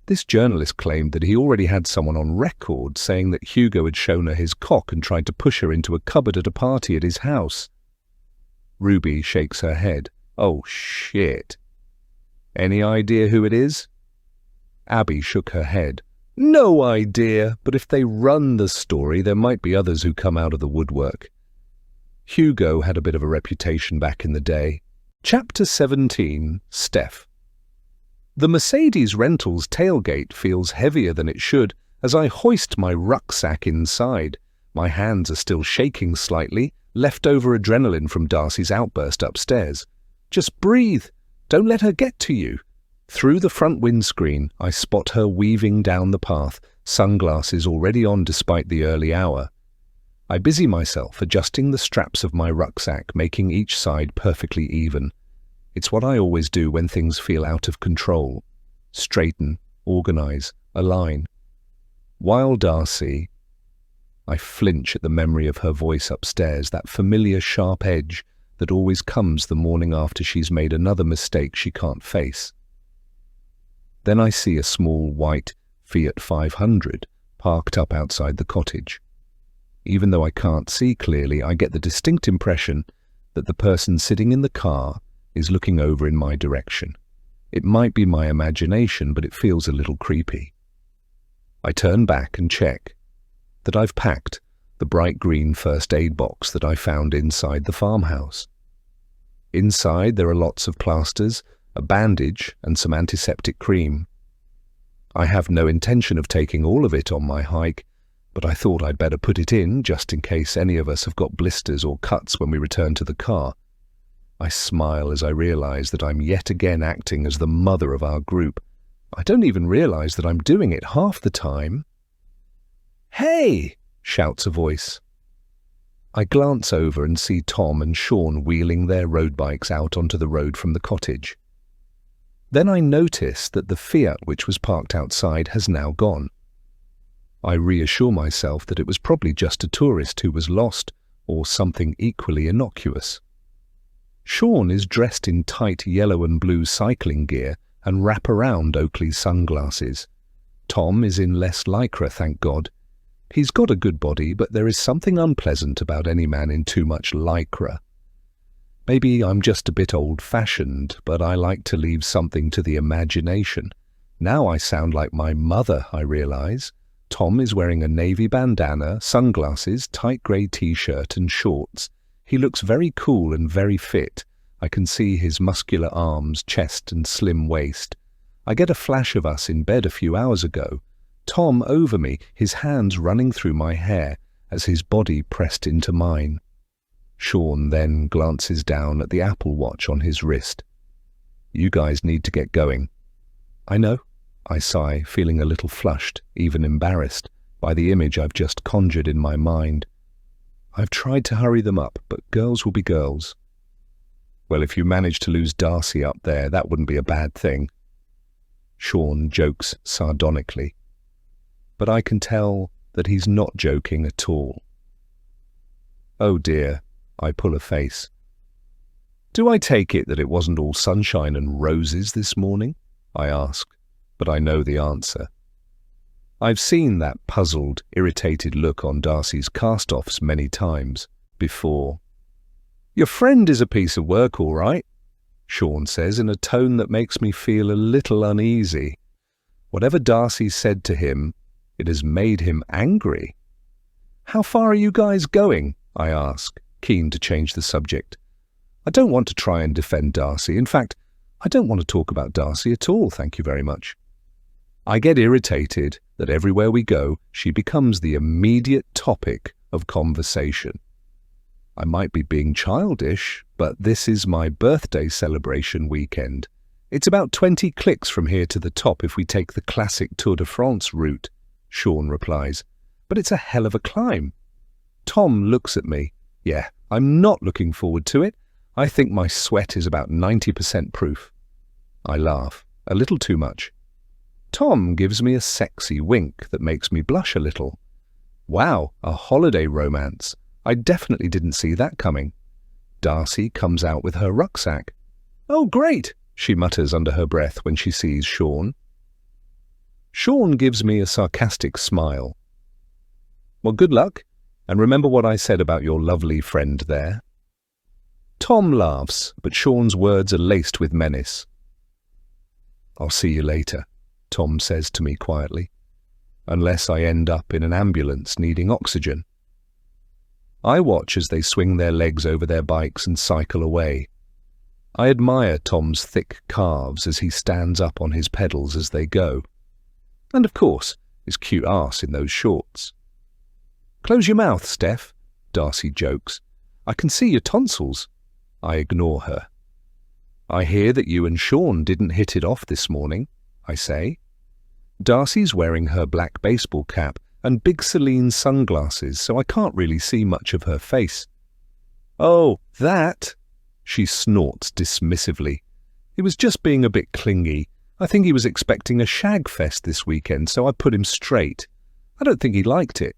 this journalist claimed that he already had someone on record saying that Hugo had shown her his cock and tried to push her into a cupboard at a party at his house. Ruby shakes her head. Oh, shit. Any idea who it is? Abby shook her head. No idea, but if they run the story, there might be others who come out of the woodwork. Hugo had a bit of a reputation back in the day. Chapter 17, Steph. The Mercedes Rentals tailgate feels heavier than it should as I hoist my rucksack inside. My hands are still shaking slightly, leftover adrenaline from Darcy's outburst upstairs. Just breathe. Don't let her get to you. Through the front windscreen, I spot her weaving down the path, sunglasses already on despite the early hour. I busy myself adjusting the straps of my rucksack, making each side perfectly even. It's what I always do when things feel out of control. Straighten, organize, align. While Darcy... I flinch at the memory of her voice upstairs, that familiar sharp edge that always comes the morning after she's made another mistake she can't face. Then I see a small white Fiat 500 parked up outside the cottage. Even though I can't see clearly, I get the distinct impression that the person sitting in the car is looking over in my direction. It might be my imagination, but it feels a little creepy. I turn back and check that I've packed the bright green first aid box that I found inside the farmhouse. Inside there are lots of plasters, a bandage and some antiseptic cream. I have no intention of taking all of it on my hike, but I thought I'd better put it in just in case any of us have got blisters or cuts when we return to the car. I smile as I realize that I'm yet again acting as the mother of our group. I don't even realize that I'm doing it half the time. "Hey!" shouts a voice. I glance over and see Tom and Sean wheeling their road bikes out onto the road from the cottage. Then I notice that the Fiat which was parked outside has now gone. I reassure myself that it was probably just a tourist who was lost, or something equally innocuous. Sean is dressed in tight yellow and blue cycling gear and wrap-around Oakley sunglasses. Tom is in less lycra, thank God. He's got a good body, but there is something unpleasant about any man in too much lycra. Maybe I'm just a bit old-fashioned, but I like to leave something to the imagination. Now I sound like my mother, I realize. Tom is wearing a navy bandana, sunglasses, tight grey t-shirt and shorts. He looks very cool and very fit. I can see his muscular arms, chest and slim waist. I get a flash of us in bed a few hours ago. Tom over me, his hands running through my hair as his body pressed into mine. Sean then glances down at the Apple Watch on his wrist. You guys need to get going. I know. I sigh, feeling a little flushed, even embarrassed, by the image I've just conjured in my mind. I've tried to hurry them up, but girls will be girls. Well, if you manage to lose Darcy up there, that wouldn't be a bad thing. Sean jokes sardonically. But I can tell that he's not joking at all. Oh dear, I pull a face. Do I take it that it wasn't all sunshine and roses this morning? I ask, but I know the answer. I've seen that puzzled, irritated look on Darcy's cast-offs many times before. Your friend is a piece of work, all right, Sean says in a tone that makes me feel a little uneasy. Whatever Darcy said to him, it has made him angry. How far are you guys going? I ask, keen to change the subject. I don't want to try and defend Darcy. In fact, I don't want to talk about Darcy at all, thank you very much. I get irritated that everywhere we go, she becomes the immediate topic of conversation. I might be being childish, but this is my birthday celebration weekend. It's about 20 clicks from here to the top if we take the classic Tour de France route, Sean replies. But it's a hell of a climb. Tom looks at me. Yeah, I'm not looking forward to it. I think my sweat is about 90% proof. I laugh, a little too much. Tom gives me a sexy wink that makes me blush a little. Wow, a holiday romance. I definitely didn't see that coming. Darcy comes out with her rucksack. Oh, great, she mutters under her breath when she sees Sean. Sean gives me a sarcastic smile. Well, good luck, and remember what I said about your lovely friend there. Tom laughs, but Sean's words are laced with menace. I'll see you later, Tom says to me quietly, unless I end up in an ambulance needing oxygen. I watch as they swing their legs over their bikes and cycle away. I admire Tom's thick calves as he stands up on his pedals as they go. And of course, his cute ass in those shorts. Close your mouth, Steph, Darcy jokes. I can see your tonsils. I ignore her. I hear that you and Sean didn't hit it off this morning, I say. Darcy's wearing her black baseball cap and big Celine sunglasses, so I can't really see much of her face. Oh, that? She snorts dismissively. He was just being a bit clingy. I think he was expecting a shag fest this weekend, so I put him straight. I don't think he liked it.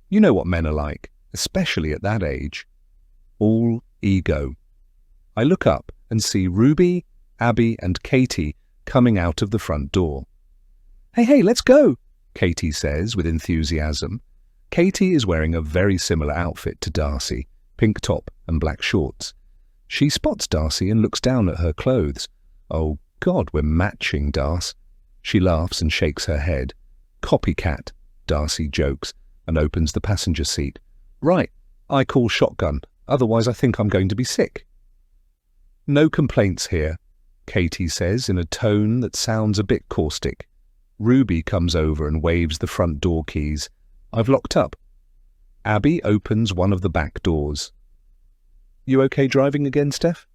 You know what men are like, especially at that age. All ego. I look up and see Ruby, Abby and Katie coming out of the front door. Hey, let's go, Katie says with enthusiasm. Katie is wearing a very similar outfit to Darcy, pink top and black shorts. She spots Darcy and looks down at her clothes. Oh God, we're matching, Darcy. She laughs and shakes her head. Copycat, Darcy jokes and opens the passenger seat. Right, I call shotgun, otherwise I think I'm going to be sick. No complaints here, Katie says in a tone that sounds a bit caustic. Ruby comes over and waves the front door keys. I've locked up. Abby opens one of the back doors. You okay driving again, Steph?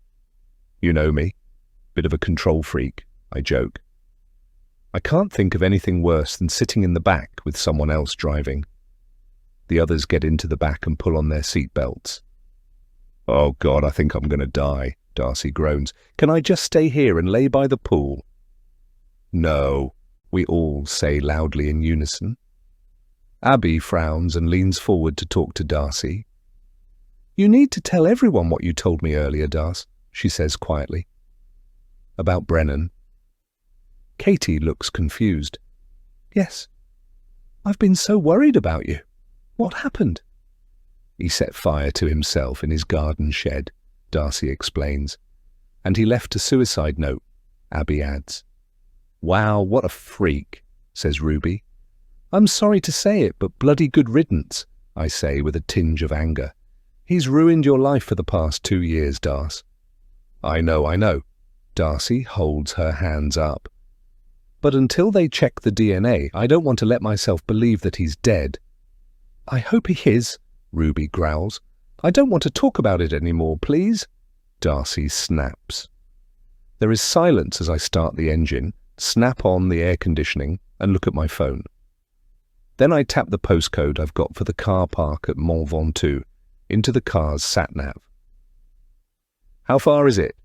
You know me. Bit of a control freak, I joke. I can't think of anything worse than sitting in the back with someone else driving. The others get into the back and pull on their seat belts. Oh God, I think I'm going to die, Darcy groans. Can I just stay here and lay by the pool? No, we all say loudly in unison. Abby frowns and leans forward to talk to Darcy. You need to tell everyone what you told me earlier, Darcy, she says quietly. About Brennan. Katie looks confused. Yes. I've been so worried about you. What happened? He set fire to himself in his garden shed, Darcy explains. And he left a suicide note, Abby adds. Wow, what a freak, says Ruby. I'm sorry to say it, but bloody good riddance, I say with a tinge of anger. He's ruined your life for the past 2 years, Darcy. I know. Darcy holds her hands up. But until they check the DNA, I don't want to let myself believe that he's dead. I hope he is, Ruby growls. I don't want to talk about it anymore, please. Darcy snaps. There is silence as I start the engine, snap on the air conditioning, and look at my phone. Then I tap the postcode I've got for the car park at Mont Ventoux into the car's sat-nav. "How far is it?"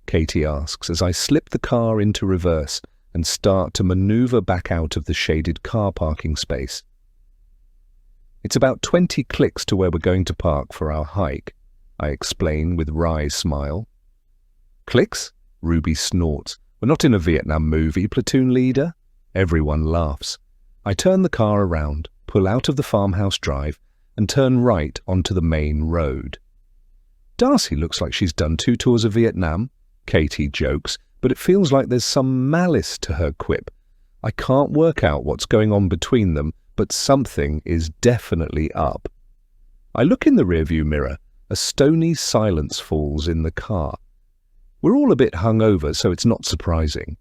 Katie asks as I slip the car into reverse and start to maneuver back out of the shaded car parking space. "It's about 20 clicks to where we're going to park for our hike," I explain with wry smile. "Clicks?" Ruby snorts. "We're not in a Vietnam movie, platoon leader." Everyone laughs. I turn the car around, pull out of the farmhouse drive, and turn right onto the main road. "Darcy looks like she's done 2 tours of Vietnam," Katie jokes, but it feels like there's some malice to her quip. I can't work out what's going on between them, but something is definitely up. I look in the rearview mirror. A stony silence falls in the car. We're all a bit hungover, so it's not surprising.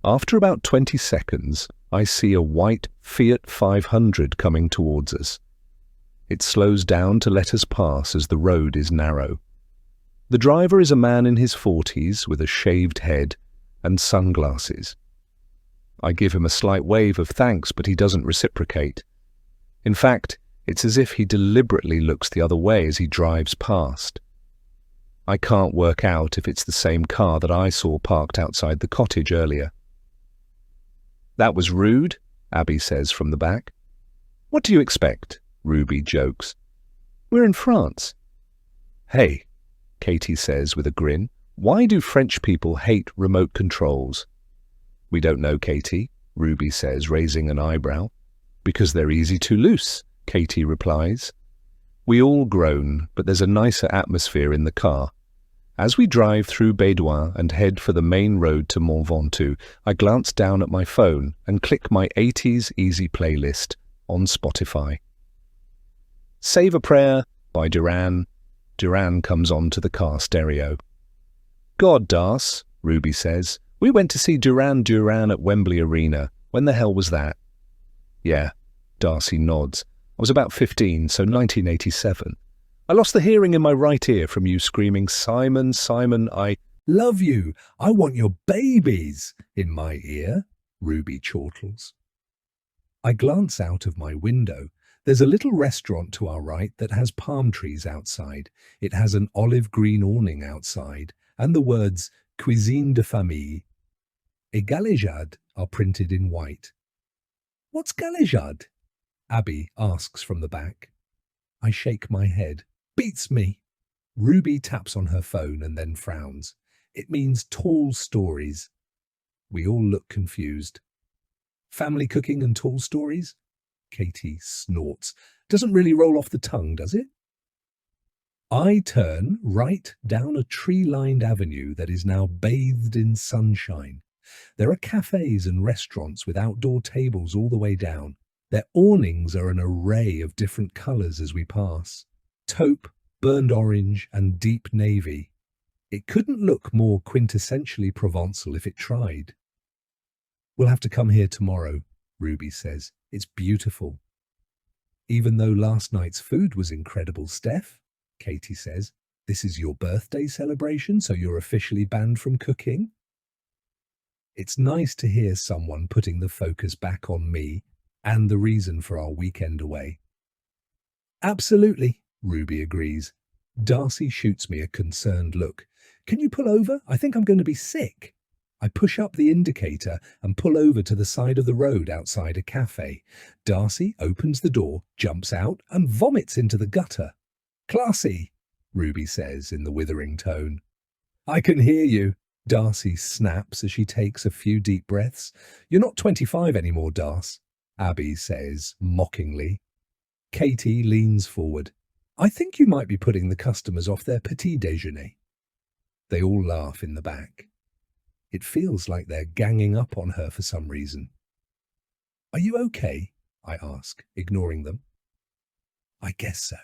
After about 20 seconds, I see a white Fiat 500 coming towards us. It slows down to let us pass as the road is narrow. The driver is a man in his 40s with a shaved head and sunglasses. I give him a slight wave of thanks, but he doesn't reciprocate. In fact, it's as if he deliberately looks the other way as he drives past. I can't work out if it's the same car that I saw parked outside the cottage earlier. "That was rude," Abby says from the back. "What do you expect?" Ruby jokes. "We're in France." "Hey," Katie says with a grin, "why do French people hate remote controls?" "We don't know, Katie," Ruby says, raising an eyebrow. "Because they're easy to loose," Katie replies. We all groan, but there's a nicer atmosphere in the car. As we drive through Bédouin and head for the main road to Mont Ventoux, I glance down at my phone and click my 80s Easy playlist on Spotify. "Save a Prayer" by Duran. Duran comes on to the car stereo. "God, Darce," Ruby says, "we went to see Duran Duran at Wembley Arena. When the hell was that?" "Yeah," Darcy nods. "I was about 15, so 1987. I lost the hearing in my right ear from you screaming, 'Simon, Simon, I "Love you, I want your babies," in my ear, Ruby chortles. I glance out of my window. There's a little restaurant to our right that has palm trees outside. It has an olive green awning outside, and the words "Cuisine de famille" et galéjade are printed in white. "What's galéjade?" Abby asks from the back. I shake my head. "Beats me." Ruby taps on her phone and then frowns. "It means tall stories." We all look confused. "Family cooking and tall stories?" Katie snorts. "Doesn't really roll off the tongue, does it?" I turn right down a tree-lined avenue that is now bathed in sunshine. There are cafes and restaurants with outdoor tables all the way down. Their awnings are an array of different colours as we pass. Taupe, burnt orange, and deep navy. It couldn't look more quintessentially Provençal if it tried. "We'll have to come here tomorrow," Ruby says. "It's beautiful." "Even though last night's food was incredible, Steph," Katie says. "This is your birthday celebration, so you're officially banned from cooking?" It's nice to hear someone putting the focus back on me and the reason for our weekend away. "Absolutely," Ruby agrees. Darcy shoots me a concerned look. "Can you pull over? I think I'm going to be sick." I push up the indicator and pull over to the side of the road outside a cafe. Darcy opens the door, jumps out, and vomits into the gutter. "Classy," Ruby says in the withering tone. "I can hear you," Darcy snaps as she takes a few deep breaths. "You're not 25 anymore, Darce," Abby says mockingly. Katie leans forward. "I think you might be putting the customers off their petit déjeuner." They all laugh in the back. It feels like they're ganging up on her for some reason. "Are you okay?" I ask, ignoring them. "I guess so."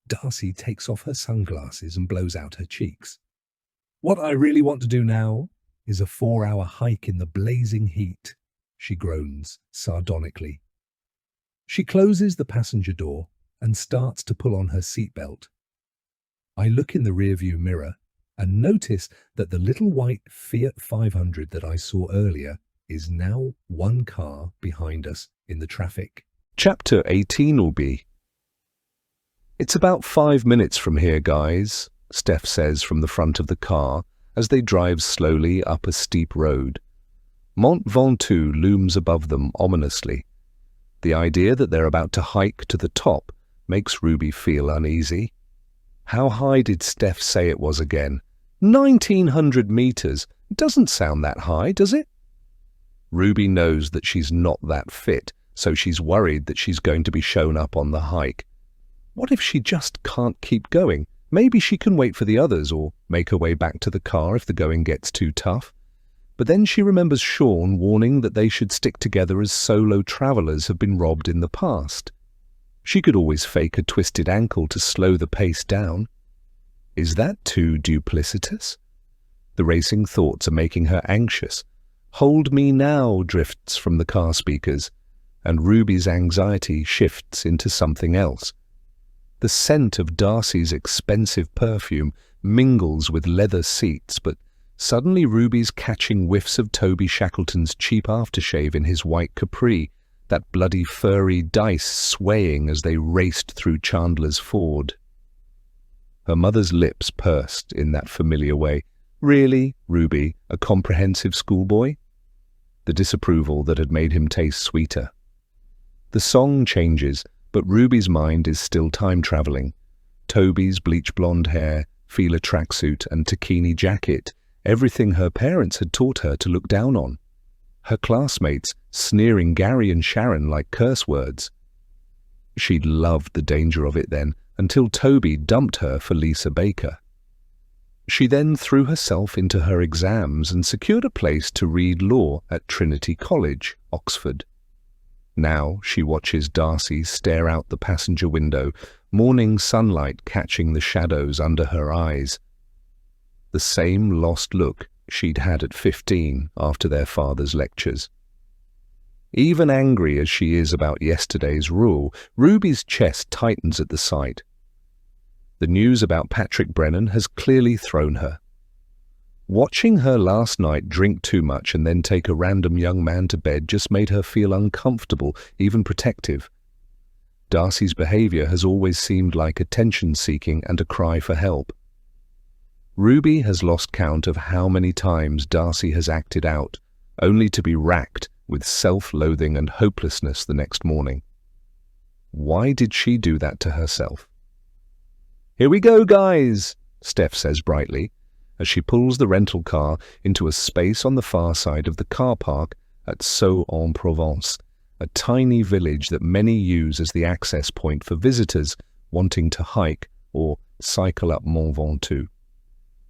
Darcy takes off her sunglasses and blows out her cheeks. "What I really want to do now is a 4-hour hike in the blazing heat," she groans sardonically. She closes the passenger door and starts to pull on her seatbelt. I look in the rearview mirror and notice that the little white Fiat 500 that I saw earlier is now one car behind us in the traffic. Chapter 18 will be. It's about 5 minutes from here, guys, Steph says from the front of the car as they drive slowly up a steep road. Mont Ventoux looms above them ominously. The idea that they're about to hike to the top makes Ruby feel uneasy. How high did Steph say it was again? 1,900 meters. Doesn't sound that high, does it? Ruby knows that she's not that fit, so she's worried that she's going to be shown up on the hike. What if she just can't keep going? Maybe she can wait for the others or make her way back to the car if the going gets too tough. But then she remembers Sean warning that they should stick together as solo travelers have been robbed in the past. She could always fake a twisted ankle to slow the pace down. Is that too duplicitous? The racing thoughts are making her anxious. "Hold me now" drifts from the car speakers, and Ruby's anxiety shifts into something else. The scent of Darcy's expensive perfume mingles with leather seats, but suddenly Ruby's catching whiffs of Toby Shackleton's cheap aftershave in his white capri, that bloody furry dice swaying as they raced through Chandler's Ford. Her mother's lips pursed in that familiar way. Really, Ruby, a comprehensive schoolboy? The disapproval that had made him taste sweeter. The song changes, but Ruby's mind is still time-traveling. Toby's bleach-blonde hair, Fila tracksuit and taquini jacket, everything her parents had taught her to look down on. Her classmates sneering Gary and Sharon like curse words. She'd loved the danger of it then, until Toby dumped her for Lisa Baker. She then threw herself into her exams and secured a place to read law at Trinity College, Oxford. Now she watches Darcy stare out the passenger window, morning sunlight catching the shadows under her eyes. The same lost look she'd had at 15 after their father's lectures. Even angry as she is about yesterday's rule, Ruby's chest tightens at the sight. The news about Patrick Brennan has clearly thrown her. Watching her last night drink too much and then take a random young man to bed just made her feel uncomfortable, even protective. Darcy's behavior has always seemed like attention-seeking and a cry for help. Ruby has lost count of how many times Darcy has acted out, only to be racked with self-loathing and hopelessness the next morning. Why did she do that to herself? "Here we go, guys," Steph says brightly, as she pulls the rental car into a space on the far side of the car park at Sceaux-en-Provence, a tiny village that many use as the access point for visitors wanting to hike or cycle up Mont Ventoux.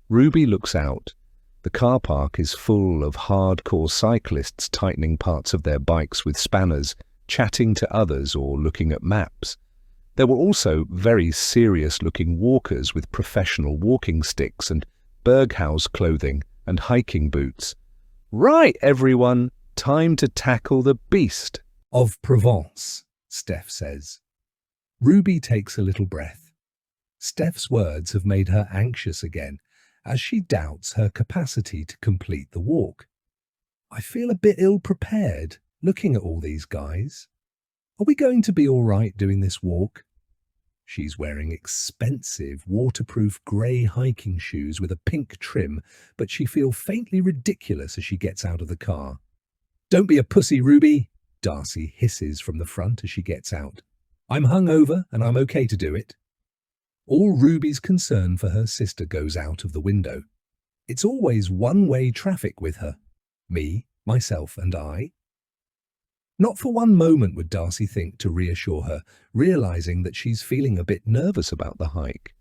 Ruby looks out. The car park is full of hardcore cyclists tightening parts of their bikes with spanners, chatting to others or looking at maps. There were also very serious-looking walkers with professional walking sticks and Berghaus clothing and hiking boots. "Right, everyone, time to tackle the beast Of Provence," Steph says. Ruby takes a little breath. Steph's words have made her anxious again, as she doubts her capacity to complete the walk. "I feel a bit ill-prepared, looking at all these guys. Are we going to be all right doing this walk?" She's wearing expensive, waterproof grey hiking shoes with a pink trim, but she feels faintly ridiculous as she gets out of the car. "Don't be a pussy, Ruby," Darcy hisses from the front as she gets out. "I'm hungover and I'm okay to do it." All Ruby's concern for her sister goes out of the window. It's always one-way traffic with her. Me, myself and I. Not for one moment would Darcy think to reassure her, realizing that she's feeling a bit nervous about the hike.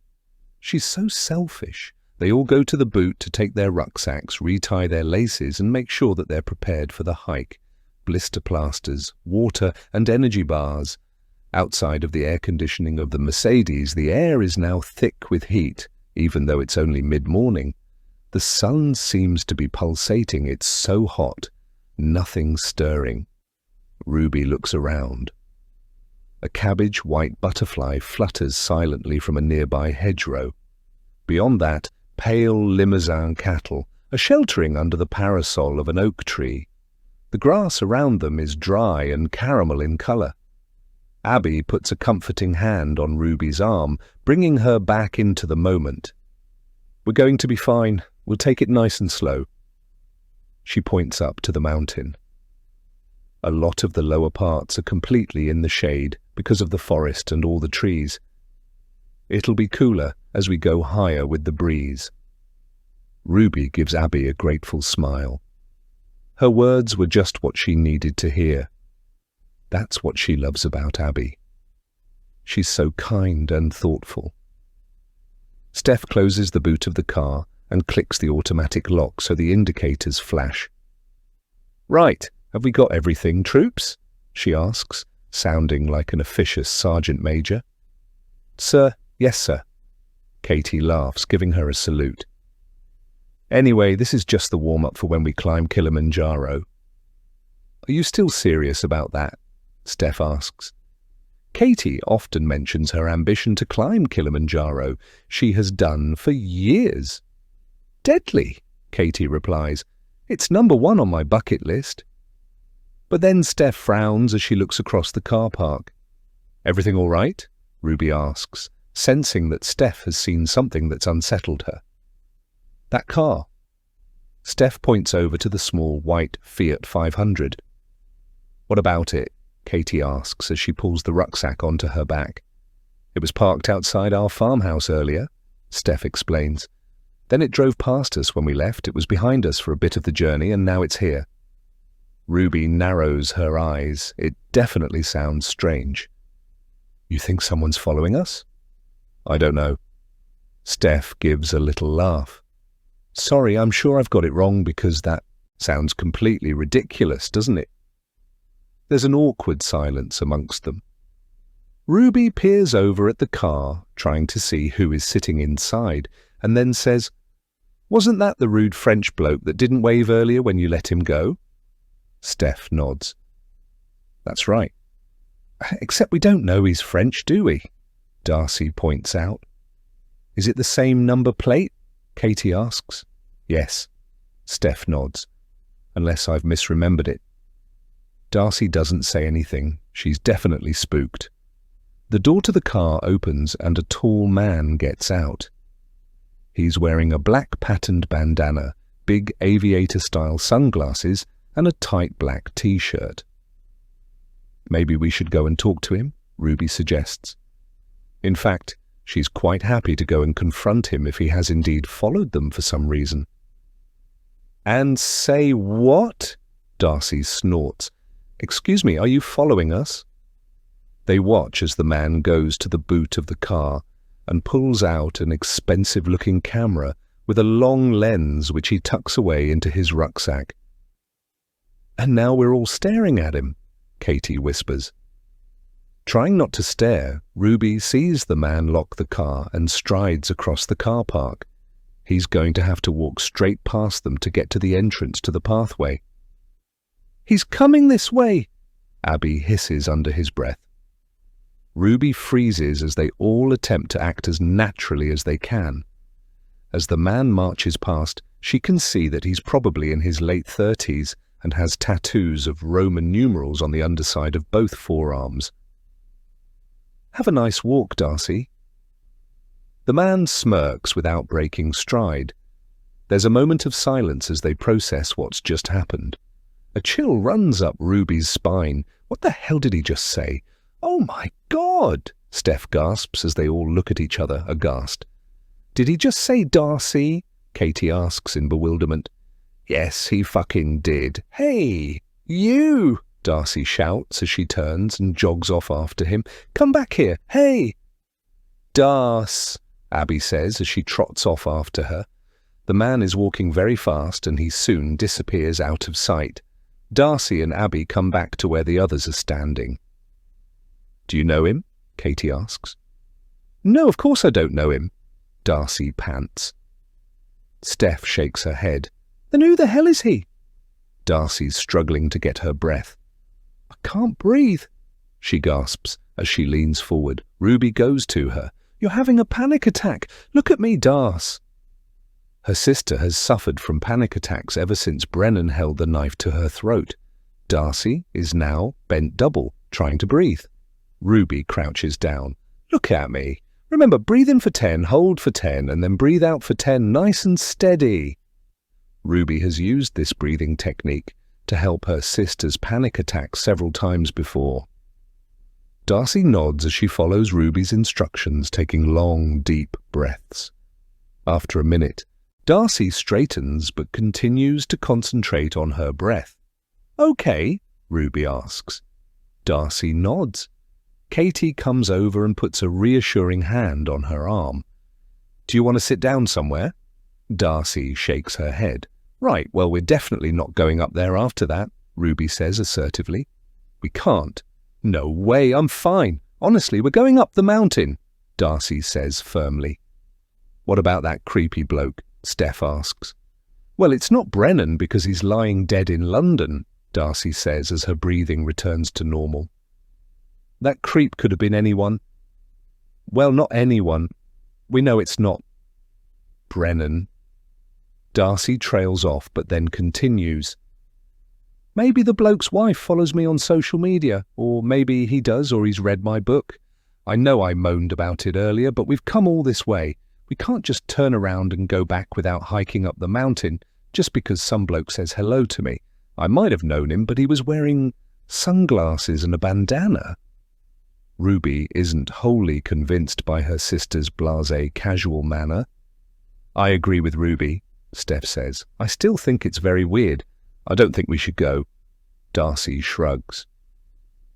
She's so selfish. They all go to the boot to take their rucksacks, retie their laces and make sure that they're prepared for the hike. Blister plasters, water and energy bars. Outside of the air conditioning of the Mercedes, the air is now thick with heat, even though it's only mid-morning. The sun seems to be pulsating. It's so hot. Nothing stirring. Ruby looks around. A cabbage-white butterfly flutters silently from a nearby hedgerow. Beyond that, pale Limousin cattle are sheltering under the parasol of an oak tree. The grass around them is dry and caramel in colour. Abby puts a comforting hand on Ruby's arm, bringing her back into the moment. "We're going to be fine. We'll take it nice and slow." She points up to the mountain. A lot of the lower parts are completely in the shade because of the forest and all the trees. It'll be cooler as we go higher with the breeze. Ruby gives Abby a grateful smile. Her words were just what she needed to hear. That's what she loves about Abby. She's so kind and thoughtful. Steph closes the boot of the car and clicks the automatic lock so the indicators flash. "Right, have we got everything, troops?" she asks, sounding like an officious sergeant major. "Sir, yes, sir." Katie laughs, giving her a salute. "Anyway, this is just the warm-up for when we climb Kilimanjaro." "Are you still serious about that?" Steph asks. Katie often mentions her ambition to climb Kilimanjaro. She has done for years. "Deadly," Katie replies. "It's number 1 on my bucket list." But then Steph frowns as she looks across the car park. "Everything all right?" Ruby asks, sensing that Steph has seen something that's unsettled her. "That car." Steph points over to the small white Fiat 500. "What about it?" Katie asks as she pulls the rucksack onto her back. "It was parked outside our farmhouse earlier," Steph explains. "Then it drove past us when we left. It was behind us for a bit of the journey, and now it's here." Ruby narrows her eyes. It definitely sounds strange. "You think someone's following us?" "I don't know." Steph gives a little laugh. "Sorry, I'm sure I've got it wrong because that sounds completely ridiculous, doesn't it?" There's an awkward silence amongst them. Ruby peers over at the car, trying to see who is sitting inside, and then says, "Wasn't that the rude French bloke that didn't wave earlier when you let him go?" Steph nods. "That's right. Except we don't know he's French, do we?" Darcy points out. "Is it the same number plate?" Katie asks. "Yes." Steph nods. "Unless I've misremembered it." Darcy doesn't say anything. She's definitely spooked. The door to the car opens and a tall man gets out. He's wearing a black patterned bandana, big aviator-style sunglasses, and a tight black t-shirt. "Maybe we should go and talk to him," Ruby suggests. In fact, she's quite happy to go and confront him if he has indeed followed them for some reason. "And say what?" Darcy snorts. "Excuse me, are you following us?" They watch as the man goes to the boot of the car and pulls out an expensive-looking camera with a long lens which he tucks away into his rucksack. "And now we're all staring at him," Katie whispers. Trying not to stare, Ruby sees the man lock the car and strides across the car park. He's going to have to walk straight past them to get to the entrance to the pathway. "He's coming this way," Abby hisses under his breath. Ruby freezes as they all attempt to act as naturally as they can. As the man marches past, she can see that he's probably in his late 30s and has tattoos of Roman numerals on the underside of both forearms. "Have a nice walk, Darcy." The man smirks without breaking stride. There's a moment of silence as they process what's just happened. A chill runs up Ruby's spine. What the hell did he just say? "Oh my God!" Steph gasps as they all look at each other, aghast. "Did he just say Darcy?" Katie asks in bewilderment. "Yes, he fucking did. Hey, you!" Darcy shouts as she turns and jogs off after him. "Come back here. Hey!" "Darce," Abby says as she trots off after her. The man is walking very fast and he soon disappears out of sight. Darcy and Abby come back to where the others are standing. "Do you know him?" Katie asks. "No, of course I don't know him," Darcy pants. Steph shakes her head. "Then who the hell is he?" Darcy's struggling to get her breath. "I can't breathe," she gasps as she leans forward. Ruby goes to her. "You're having a panic attack. Look at me, Darce." Her sister has suffered from panic attacks ever since Brennan held the knife to her throat. Darcy is now bent double, trying to breathe. Ruby crouches down. Look at me. Remember, breathe in for 10, hold for 10, and then breathe out for 10, nice and steady. Ruby has used this breathing technique to help her sister's panic attacks several times before. Darcy nods as she follows Ruby's instructions, taking long, deep breaths. After a minute, Darcy straightens but continues to concentrate on her breath. Okay, Ruby asks. Darcy nods. Katie comes over and puts a reassuring hand on her arm. Do you want to sit down somewhere? Darcy shakes her head. Right, well, we're definitely not going up there after that, Ruby says assertively. We can't. No way, I'm fine. Honestly, we're going up the mountain, Darcy says firmly. What about that creepy bloke? Steph asks. Well, it's not Brennan because he's lying dead in London, Darcy says as her breathing returns to normal. That creep could have been anyone. Well, not anyone. We know it's not Brennan. Darcy trails off but then continues. Maybe the bloke's wife follows me on social media, or maybe he does, or he's read my book. I know I moaned about it earlier, but we've come all this way. We can't just turn around and go back without hiking up the mountain just because some bloke says hello to me. I might have known him, but he was wearing sunglasses and a bandana. Ruby isn't wholly convinced by her sister's blasé, casual manner. I agree with Ruby, Steph says. I still think it's very weird. I don't think we should go. Darcy shrugs.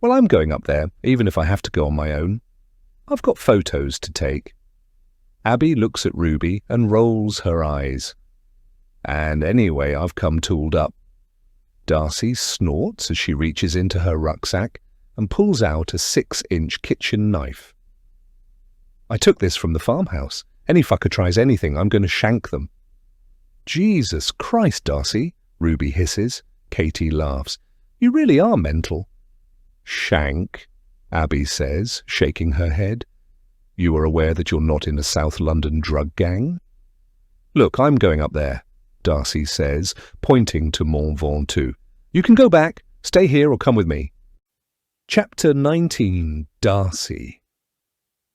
Well, I'm going up there, even if I have to go on my own. I've got photos to take. Abby looks at Ruby and rolls her eyes. And anyway, I've come tooled up. Darcy snorts as she reaches into her rucksack and pulls out a 6-inch kitchen knife. I took this from the farmhouse. Any fucker tries anything, I'm going to shank them. Jesus Christ, Darcy, Ruby hisses. Katie laughs. You really are mental. Shank, Abby says, shaking her head. You are aware that you're not in a South London drug gang? Look, I'm going up there, Darcy says, pointing to Mont Ventoux. You can go back, stay here or come with me. Chapter 19, Darcy.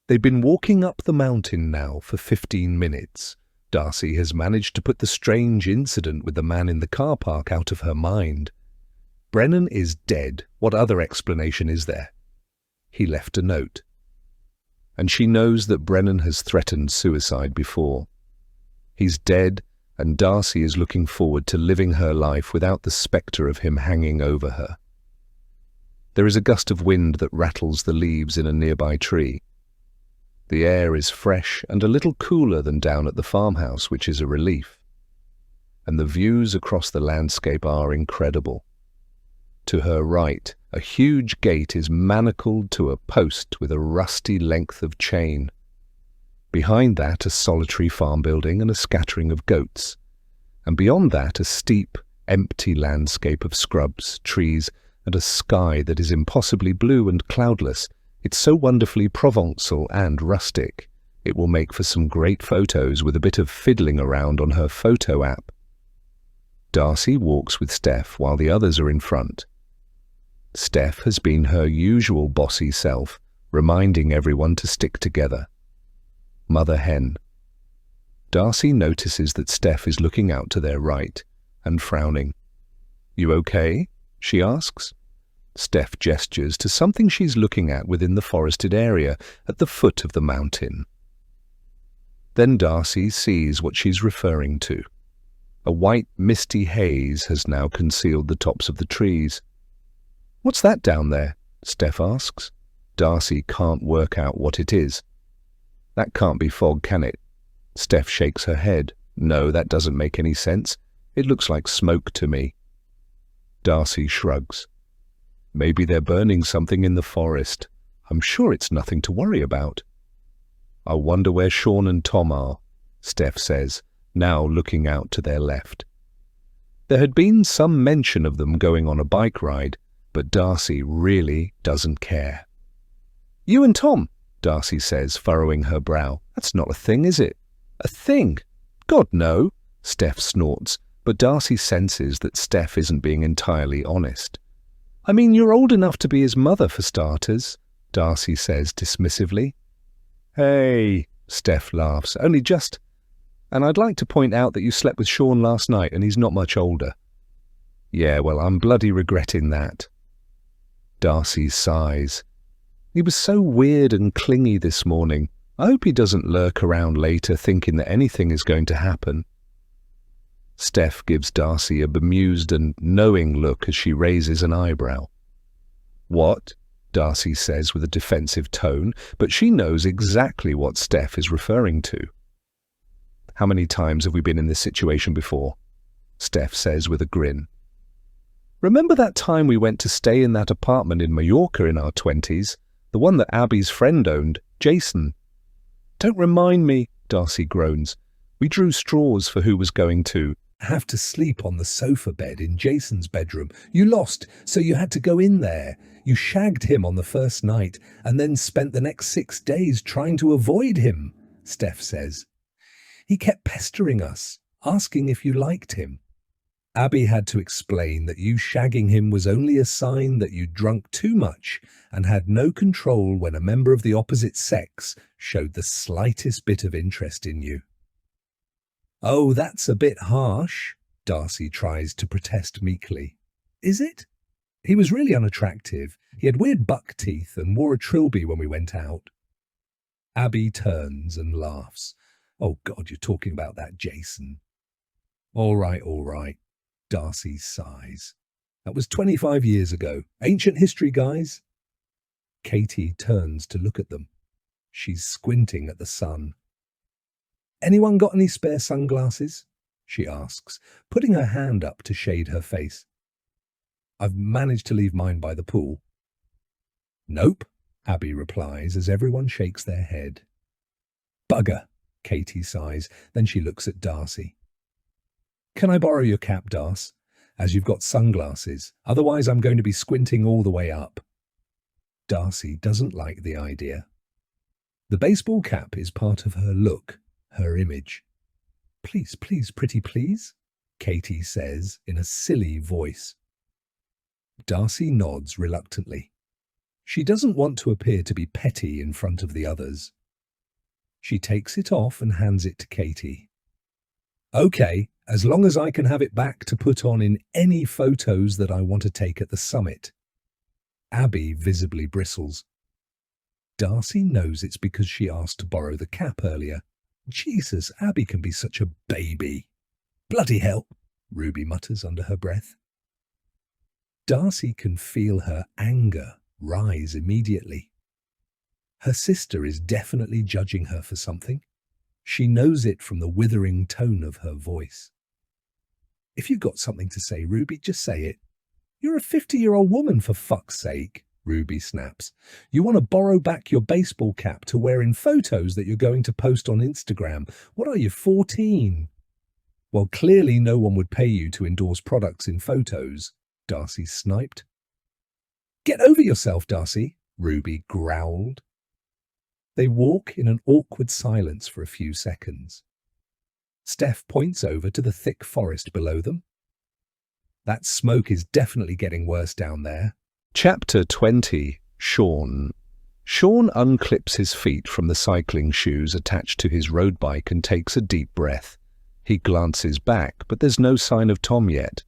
They've been walking up the mountain now for 15 minutes. Darcy has managed to put the strange incident with the man in the car park out of her mind. Brennan is dead. What other explanation is there? He left a note. And she knows that Brennan has threatened suicide before. He's dead, and Darcy is looking forward to living her life without the spectre of him hanging over her. There is a gust of wind that rattles the leaves in a nearby tree. The air is fresh and a little cooler than down at the farmhouse, which is a relief. And the views across the landscape are incredible. To her right, a huge gate is manacled to a post with a rusty length of chain. Behind that, a solitary farm building and a scattering of goats. And beyond that, a steep, empty landscape of scrubs, trees, and a sky that is impossibly blue and cloudless. It's so wonderfully Provençal and rustic. It will make for some great photos with a bit of fiddling around on her photo app. Darcy walks with Steph while the others are in front. Steph has been her usual bossy self, reminding everyone to stick together. Mother hen. Darcy notices that Steph is looking out to their right and frowning. You okay? She asks. Steph gestures to something she's looking at within the forested area at the foot of the mountain. Then Darcy sees what she's referring to. A white, misty haze has now concealed the tops of the trees. What's that down there? Steph asks. Darcy can't work out what it is. That can't be fog, can it? Steph shakes her head. No, that doesn't make any sense. It looks like smoke to me. Darcy shrugs. Maybe they're burning something in the forest. I'm sure it's nothing to worry about. I wonder where Sean and Tom are, Steph says, now looking out to their left. There had been some mention of them going on a bike ride, but Darcy really doesn't care. You and Tom, Darcy says, furrowing her brow. That's not a thing, is it? A thing? God, no. Steph snorts, but Darcy senses that Steph isn't being entirely honest. I mean, you're old enough to be his mother, for starters, Darcy says dismissively. Hey, Steph laughs, only just. And I'd like to point out that you slept with Sean last night and he's not much older. Yeah, well, I'm bloody regretting that. Darcy sighs. He was so weird and clingy this morning. I hope he doesn't lurk around later thinking that anything is going to happen. Steph gives Darcy a bemused and knowing look as she raises an eyebrow. What? Darcy says with a defensive tone, but she knows exactly what Steph is referring to. How many times have we been in this situation before? Steph says with a grin. Remember that time we went to stay in that apartment in Mallorca in our 20s? The one that Abby's friend owned, Jason. Don't remind me, Darcy groans. We drew straws for who was going to have to sleep on the sofa bed in Jason's bedroom. You lost, so you had to go in there. You shagged him on the first night and then spent the next 6 days trying to avoid him, Steph says. He kept pestering us, asking if you liked him. Abby had to explain that you shagging him was only a sign that you'd drunk too much and had no control when a member of the opposite sex showed the slightest bit of interest in you. Oh, that's a bit harsh, Darcy tries to protest meekly. Is it? He was really unattractive. He had weird buck teeth and wore a trilby when we went out. Abby turns and laughs. Oh God, you're talking about that Jason. All right, Darcy sighs. That was 25 years ago. Ancient history, guys. Katie turns to look at them. She's squinting at the sun. Anyone got any spare sunglasses? She asks, putting her hand up to shade her face. I've managed to leave mine by the pool. Nope, Abby replies as everyone shakes their head. Bugger, Katie sighs, then she looks at Darcy. Can I borrow your cap, Darce? As you've got sunglasses, otherwise I'm going to be squinting all the way up. Darcy doesn't like the idea. The baseball cap is part of her look, her image. Please, pretty please, Katie says in a silly voice. Darcy nods reluctantly. She doesn't want to appear to be petty in front of the others. She takes it off and hands it to Katie. Okay, as long as I can have it back to put on in any photos that I want to take at the summit. Abby visibly bristles. Darcy knows it's because she asked to borrow the cap earlier. Jesus, Abby can be such a baby. Bloody hell, Ruby mutters under her breath. Darcy can feel her anger rise immediately. Her sister is definitely judging her for something. She knows it from the withering tone of her voice. If you've got something to say, Ruby, just say it. You're a 50-year-old woman, for fuck's sake, Ruby snaps. You want to borrow back your baseball cap to wear in photos that you're going to post on Instagram. What are you, 14? Well, clearly no one would pay you to endorse products in photos, Darcy sniped. Get over yourself, Darcy, Ruby growled. They walk in an awkward silence for a few seconds. Steph points over to the thick forest below them. That smoke is definitely getting worse down there. Chapter 20. Sean. Sean unclips his feet from the cycling shoes attached to his road bike and takes a deep breath. He glances back, but there's no sign of Tom yet.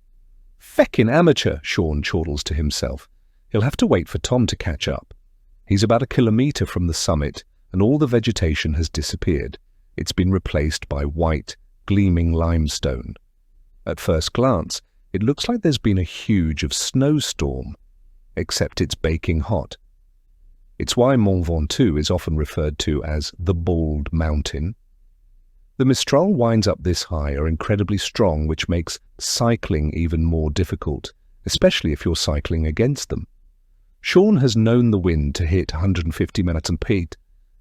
Feckin' amateur, Sean chortles to himself. He'll have to wait for Tom to catch up. He's about 1 kilometre from the summit, and all the vegetation has disappeared. It's been replaced by white, gleaming limestone. At first glance, it looks like there's been a huge snowstorm, except it's baking hot. It's why Mont Ventoux is often referred to as the Bald Mountain. The Mistral winds up this high are incredibly strong, which makes cycling even more difficult, especially if you're cycling against them. Sean has known the wind to hit 150 mph.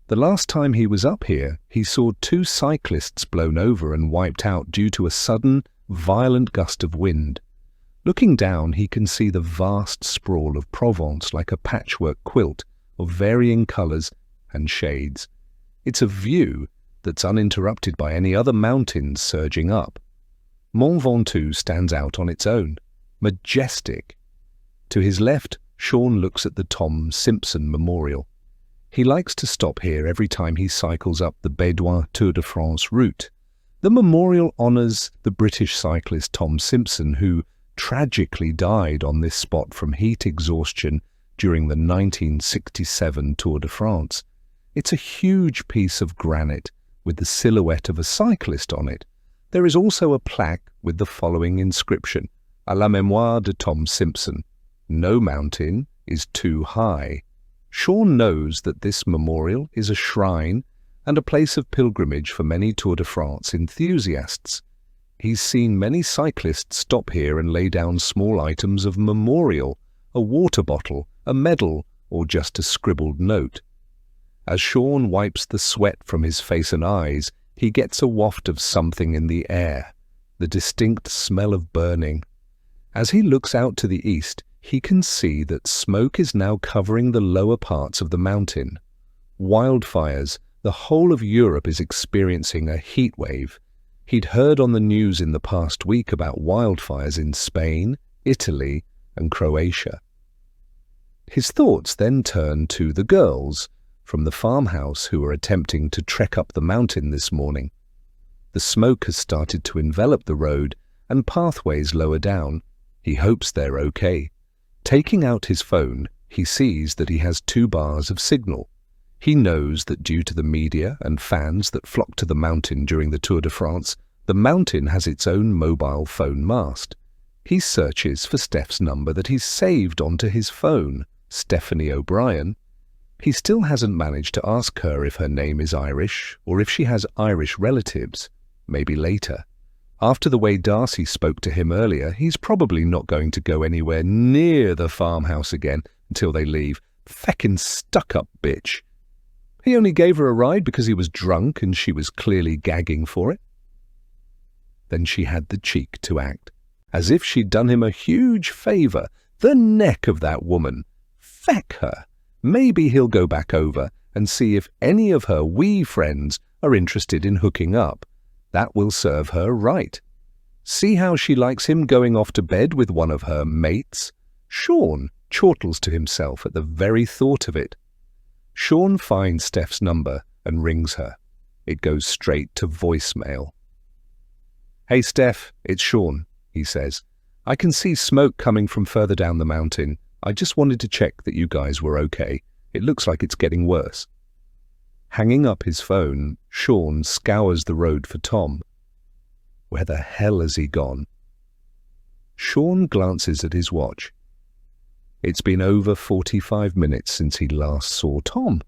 The last time he was up here, he saw 2 cyclists blown over and wiped out due to a sudden, violent gust of wind. Looking down, he can see the vast sprawl of Provence like a patchwork quilt of varying colours and shades. It's a view that's uninterrupted by any other mountains surging up. Mont Ventoux stands out on its own, majestic. To his left, Sean looks at the Tom Simpson Memorial. He likes to stop here every time he cycles up the Bédouin Tour de France route. The memorial honours the British cyclist Tom Simpson, who tragically died on this spot from heat exhaustion during the 1967 Tour de France. It's a huge piece of granite with the silhouette of a cyclist on it. There is also a plaque with the following inscription: "À la mémoire de Tom Simpson. No mountain is too high." Sean knows that this memorial is a shrine and a place of pilgrimage for many Tour de France enthusiasts. He's seen many cyclists stop here and lay down small items of memorial, a water bottle, a medal, or just a scribbled note. As Sean wipes the sweat from his face and eyes, he gets a waft of something in the air, the distinct smell of burning. As he looks out to the east, he can see that smoke is now covering the lower parts of the mountain. Wildfires. The whole of Europe is experiencing a heat wave. He'd heard on the news in the past week about wildfires in Spain, Italy, and Croatia. His thoughts then turn to the girls from the farmhouse who are attempting to trek up the mountain this morning. The smoke has started to envelop the road and pathways lower down. He hopes they're okay. Taking out his phone, he sees that he has 2 bars of signal. He knows that due to the media and fans that flock to the mountain during the Tour de France, the mountain has its own mobile phone mast. He searches for Steph's number that he's saved onto his phone, Stephanie O'Brien. He still hasn't managed to ask her if her name is Irish or if she has Irish relatives. Maybe later. After the way Darcy spoke to him earlier, he's probably not going to go anywhere near the farmhouse again until they leave. Feckin' stuck-up bitch. He only gave her a ride because he was drunk and she was clearly gagging for it. Then she had the cheek to act, as if she'd done him a huge favour. The neck of that woman. Feck her. Maybe he'll go back over and see if any of her wee friends are interested in hooking up. That will serve her right. See how she likes him going off to bed with one of her mates? Sean chortles to himself at the very thought of it. Sean finds Steph's number and rings her. It goes straight to voicemail. "Hey Steph, it's Sean," he says. "I can see smoke coming from further down the mountain. I just wanted to check that you guys were okay. It looks like it's getting worse." Hanging up his phone, Sean scours the road for Tom. Where the hell has he gone? Sean glances at his watch. It's been over 45 minutes since he last saw Tom.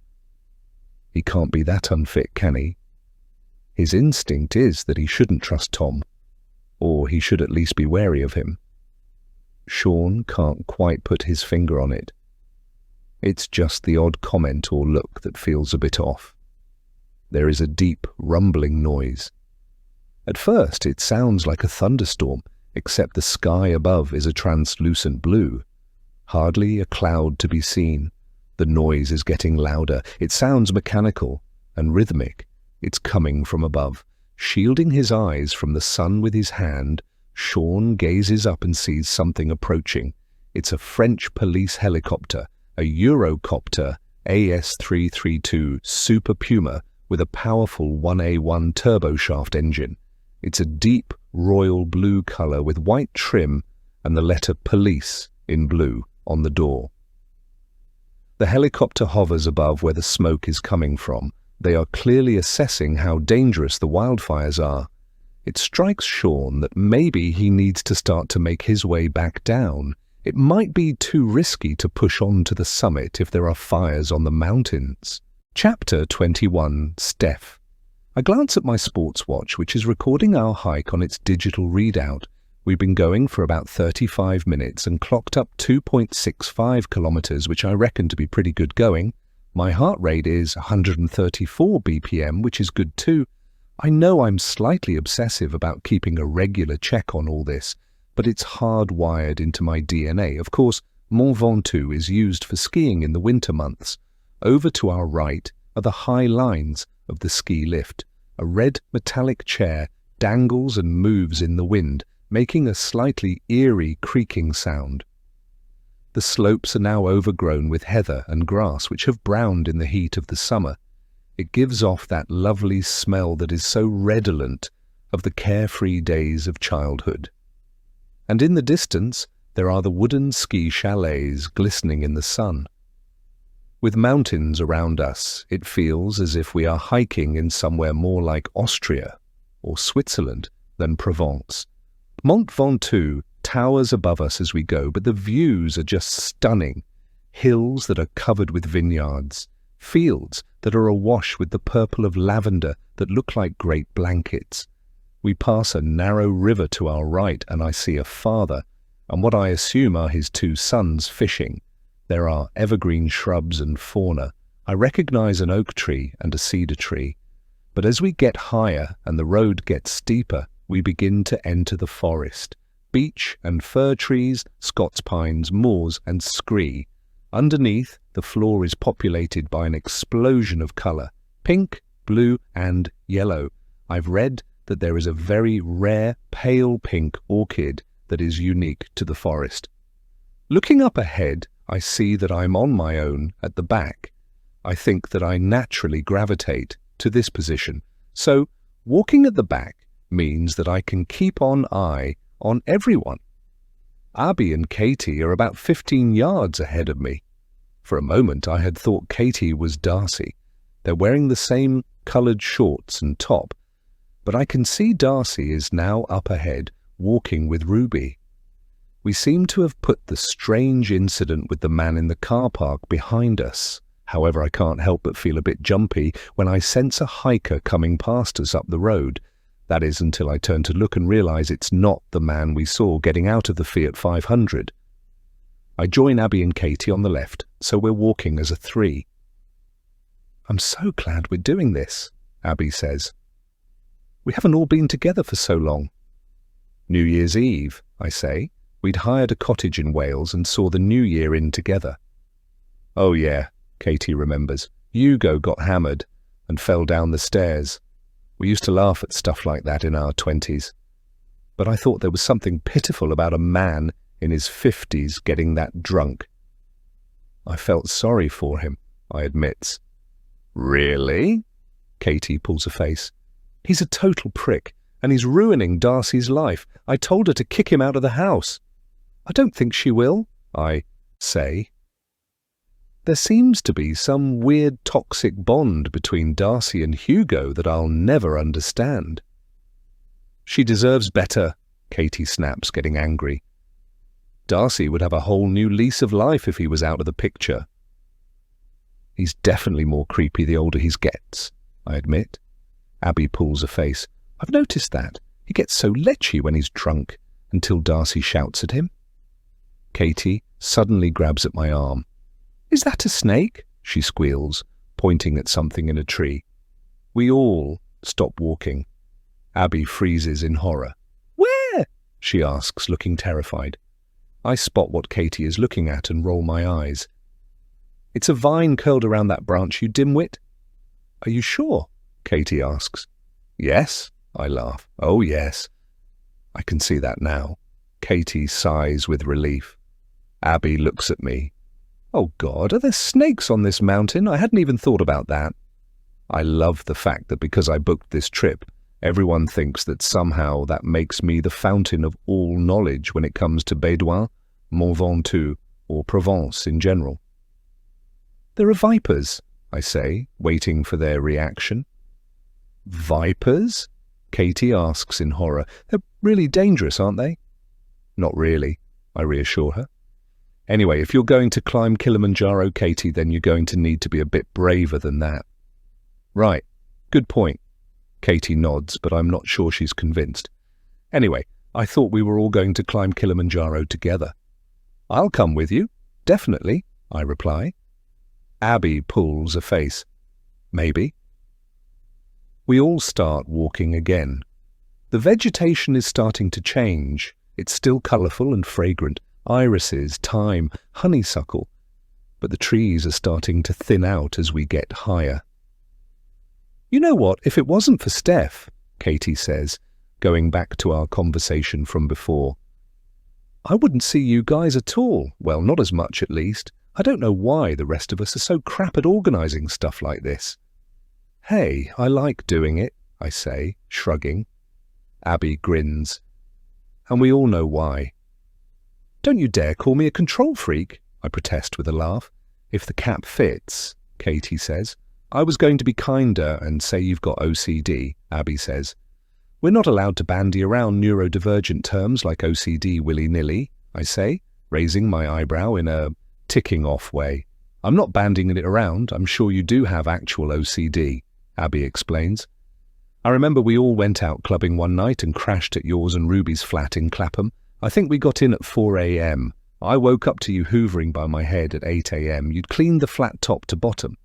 He can't be that unfit, can he? His instinct is that he shouldn't trust Tom, or he should at least be wary of him. Sean can't quite put his finger on it. It's just the odd comment or look that feels a bit off. There is a deep, rumbling noise. At first it sounds like a thunderstorm, except the sky above is a translucent blue. Hardly a cloud to be seen. The noise is getting louder. It sounds mechanical and rhythmic. It's coming from above. Shielding his eyes from the sun with his hand, Sean gazes up and sees something approaching. It's a French police helicopter, a Eurocopter AS332 Super Puma with a powerful 1A1 turboshaft engine. It's a deep royal blue color with white trim and the letter police in blue on the door. The helicopter hovers above where the smoke is coming from. They are clearly assessing how dangerous the wildfires are. It strikes Sean that maybe he needs to start to make his way back down. It might be too risky to push on to the summit if there are fires on the mountains. Chapter 21, Steph. I glance at my sports watch, which is recording our hike on its digital readout. We've been going for about 35 minutes and clocked up 2.65 kilometers, which I reckon to be pretty good going. My heart rate is 134 BPM, which is good too. I know I'm slightly obsessive about keeping a regular check on all this, but it's hardwired into my DNA. Of course, Mont Ventoux is used for skiing in the winter months. Over to our right are the high lines of the ski lift, a red metallic chair dangles and moves in the wind, making a slightly eerie creaking sound. The slopes are now overgrown with heather and grass which have browned in the heat of the summer. It gives off that lovely smell that is so redolent of the carefree days of childhood. And in the distance, there are the wooden ski chalets glistening in the sun. With mountains around us, it feels as if we are hiking in somewhere more like Austria or Switzerland than Provence. Mont Ventoux towers above us as we go, but the views are just stunning. Hills that are covered with vineyards, fields that are awash with the purple of lavender that look like great blankets. We pass a narrow river to our right, and I see a father, and what I assume are his two sons fishing. There are evergreen shrubs and fauna. I recognize an oak tree and a cedar tree. But as we get higher and the road gets steeper, we begin to enter the forest. Beech and fir trees, Scots pines, moors and scree. Underneath, the floor is populated by an explosion of colour, pink, blue and yellow. I've read that there is a very rare pale pink orchid that is unique to the forest. Looking up ahead, I see that I'm on my own at the back. I think that I naturally gravitate to this position. So, walking at the back means that I can keep an eye on everyone. Abby and Katie are about 15 yards ahead of me. For a moment I had thought Katie was Darcy. They're wearing the same coloured shorts and top, but I can see Darcy is now up ahead, walking with Ruby. We seem to have put the strange incident with the man in the car park behind us. However, I can't help but feel a bit jumpy when I sense a hiker coming past us up the road. That is until I turn to look and realise it's not the man we saw getting out of the Fiat 500. I join Abby and Katie on the left, so we're walking as a three. "I'm so glad we're doing this," Abby says. "We haven't all been together for so long." "New Year's Eve," I say. We'd hired a cottage in Wales and saw the New Year in together. "Oh yeah," Katie remembers. "Hugo got hammered and fell down the stairs. We used to laugh at stuff like that in our 20s. But I thought there was something pitiful about a man in his 50s getting that drunk." "I felt sorry for him," I admits. "Really?" Katie pulls a face. "He's a total prick, and he's ruining Darcy's life. I told her to kick him out of the house." "I don't think she will," I say. There seems to be some weird toxic bond between Darcy and Hugo that I'll never understand. "She deserves better," Katie snaps, getting angry. "Darcy would have a whole new lease of life if he was out of the picture." "He's definitely more creepy the older he gets," I admit. Abby pulls a face. "I've noticed that. He gets so lechy when he's drunk, until Darcy shouts at him." Katie suddenly grabs at my arm. "Is that a snake?" she squeals, pointing at something in a tree. We all stop walking. Abby freezes in horror. "Where?" she asks, looking terrified. I spot what Katie is looking at and roll my eyes. "It's a vine curled around that branch, you dimwit." "Are you sure?" Katie asks. "Yes," I laugh. "Oh yes." I can see that now. Katie sighs with relief. Abby looks at me. "Oh God, are there snakes on this mountain? I hadn't even thought about that." I love the fact that because I booked this trip, everyone thinks that somehow that makes me the fountain of all knowledge when it comes to Bédouin, Mont Ventoux, or Provence in general. "There are vipers," I say, waiting for their reaction. "Vipers?" Katie asks in horror. "They're really dangerous, aren't they?" "Not really," I reassure her. "Anyway, if you're going to climb Kilimanjaro, Katie, then you're going to need to be a bit braver than that." "Right, good point." Katie nods, but I'm not sure she's convinced. "Anyway, I thought we were all going to climb Kilimanjaro together." "I'll come with you, definitely," I reply. Abby pulls a face. "Maybe." We all start walking again. The vegetation is starting to change. It's still colourful and fragrant. Irises, thyme, honeysuckle. But the trees are starting to thin out as we get higher. "You know what, if it wasn't for Steph," Katie says, going back to our conversation from before. I wouldn't see you guys at all. Well, not as much at least. I don't know why the rest of us are so crap at organising stuff like this. Hey, I like doing it, I say, shrugging. Abby grins. And we all know why. Don't you dare call me a control freak, I protest with a laugh. If the cap fits, Katie says. I was going to be kinder and say you've got OCD, Abby says. We're not allowed to bandy around neurodivergent terms like OCD willy-nilly, I say, raising my eyebrow in a ticking off way. I'm not bandying it around. I'm sure you do have actual OCD, Abby explains. I remember we all went out clubbing one night and crashed at yours and Ruby's flat in Clapham. I think we got in at 4 a.m. I woke up to you hoovering by my head at 8 a.m. You'd cleaned the flat top to bottom.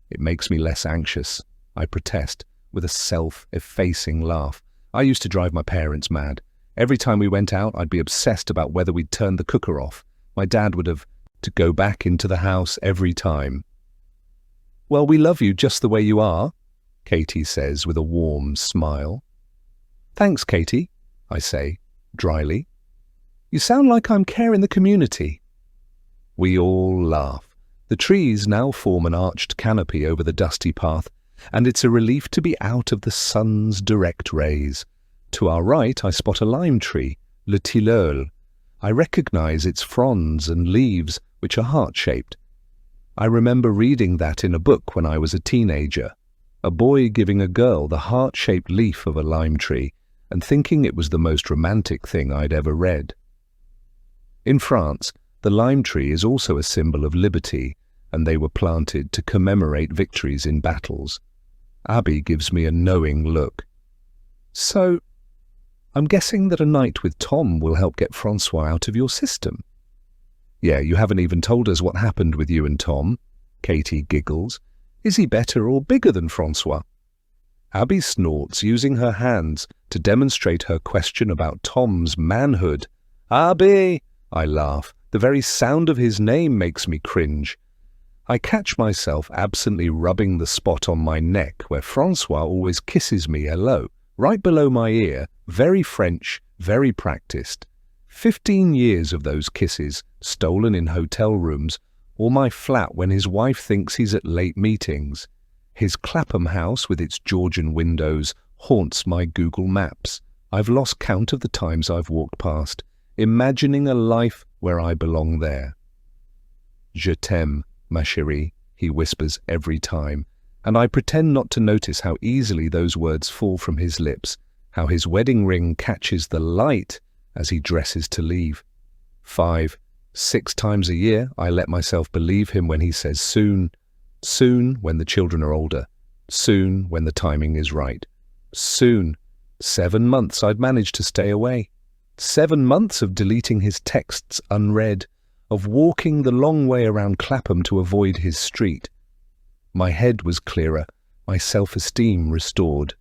It makes me less anxious, I protest, with a self-effacing laugh. I used to drive my parents mad. Every time we went out, I'd be obsessed about whether we'd turned the cooker off. My dad would have to go back into the house every time. Well, we love you just the way you are, Katie says with a warm smile. Thanks, Katie, I say, dryly. You sound like I'm caring the community. We all laugh. The trees now form an arched canopy over the dusty path, and it's a relief to be out of the sun's direct rays. To our right, I spot a lime tree, le tilleul. I recognize its fronds and leaves, which are heart-shaped. I remember reading that in a book when I was a teenager, a boy giving a girl the heart-shaped leaf of a lime tree and thinking it was the most romantic thing I'd ever read. In France, the lime tree is also a symbol of liberty, and they were planted to commemorate victories in battles. Abby gives me a knowing look. So, I'm guessing that a night with Tom will help get Francois out of your system. Yeah, you haven't even told us what happened with you and Tom. Katie giggles. Is he better or bigger than Francois? Abby snorts, using her hands to demonstrate her question about Tom's manhood. Abby, I laugh. The very sound of his name makes me cringe. I catch myself absently rubbing the spot on my neck where Francois always kisses me hello, right below my ear, very French, very practiced. 15 years of those kisses, stolen in hotel rooms, or my flat when his wife thinks he's at late meetings. His Clapham house with its Georgian windows haunts my Google Maps. I've lost count of the times I've walked past, imagining a life where I belong there. Je t'aime, ma chérie, he whispers every time, and I pretend not to notice how easily those words fall from his lips, how his wedding ring catches the light as he dresses to leave. 5, 6 times a year, I let myself believe him when he says soon, soon when the children are older, soon when the timing is right, soon. 7 months I'd managed to stay away. 7 months of deleting his texts unread, of walking the long way around Clapham to avoid his street. My head was clearer, my self-esteem restored.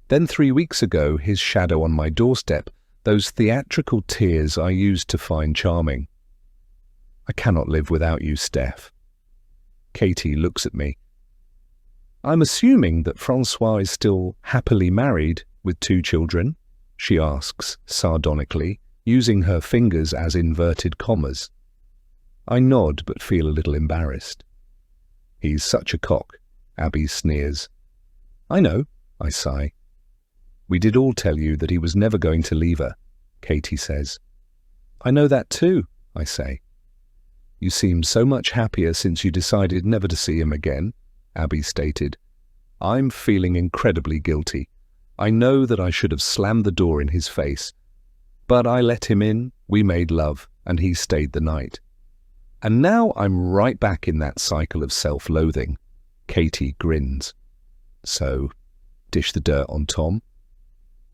Then 3 weeks ago, his shadow on my doorstep, those theatrical tears I used to find charming. I cannot live without you, Steph. Katie looks at me. I'm assuming that Francois is still happily married with 2 children, she asks sardonically, using her fingers as inverted commas. I nod but feel a little embarrassed. He's such a cock, Abby sneers. I know, I sigh. We did all tell you that he was never going to leave her, Katie says. I know that too, I say. You seem so much happier since you decided never to see him again, Abby stated. I'm feeling incredibly guilty. I know that I should have slammed the door in his face. But I let him in, we made love, and he stayed the night. And now I'm right back in that cycle of self-loathing. Katie grins. So, dish the dirt on Tom?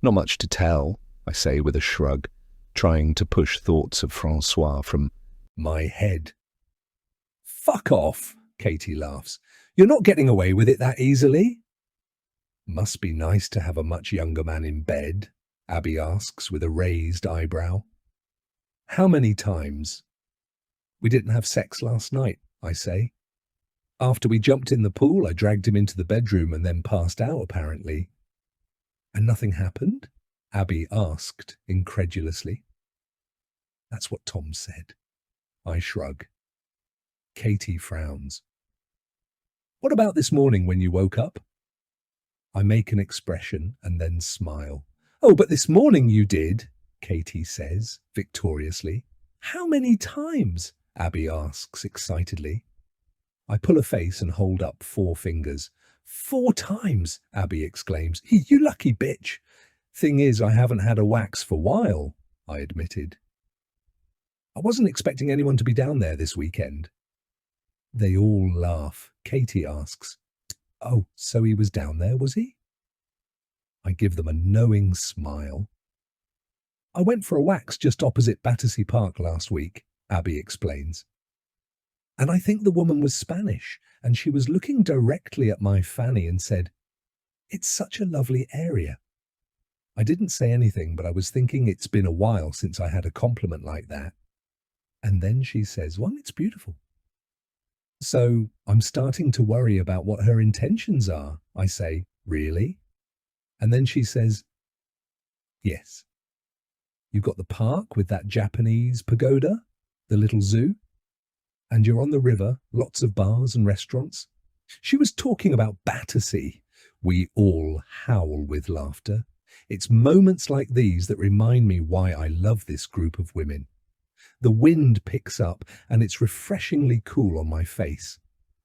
Not much to tell, I say with a shrug, trying to push thoughts of Francois from my head. Fuck off, Katie laughs. You're not getting away with it that easily. Must be nice to have a much younger man in bed, Abby asks with a raised eyebrow. How many times? We didn't have sex last night, I say. After we jumped in the pool, I dragged him into the bedroom and then passed out, apparently. And nothing happened? Abby asked incredulously. That's what Tom said. I shrug. Katie frowns. What about this morning when you woke up? I make an expression and then smile. Oh, but this morning you did, Katie says victoriously. How many times? Abby asks excitedly. I pull a face and hold up 4 fingers. 4 times, Abby exclaims. You lucky bitch. Thing is, I haven't had a wax for a while, I admitted. I wasn't expecting anyone to be down there this weekend. They all laugh. Katie asks, Oh, so he was down there, was he? I give them a knowing smile. I went for a wax just opposite Battersea Park last week, Abby explains. And I think the woman was Spanish, and she was looking directly at my fanny and said, It's such a lovely area. I didn't say anything, but I was thinking it's been a while since I had a compliment like that. And then she says, Well, it's beautiful. So I'm starting to worry about what her intentions are. I say, Really? And then she says, Yes. You've got the park with that Japanese pagoda, the little zoo, and you're on the river, lots of bars and restaurants. She was talking about Battersea. We all howl with laughter. It's moments like these that remind me why I love this group of women. The wind picks up and it's refreshingly cool on my face.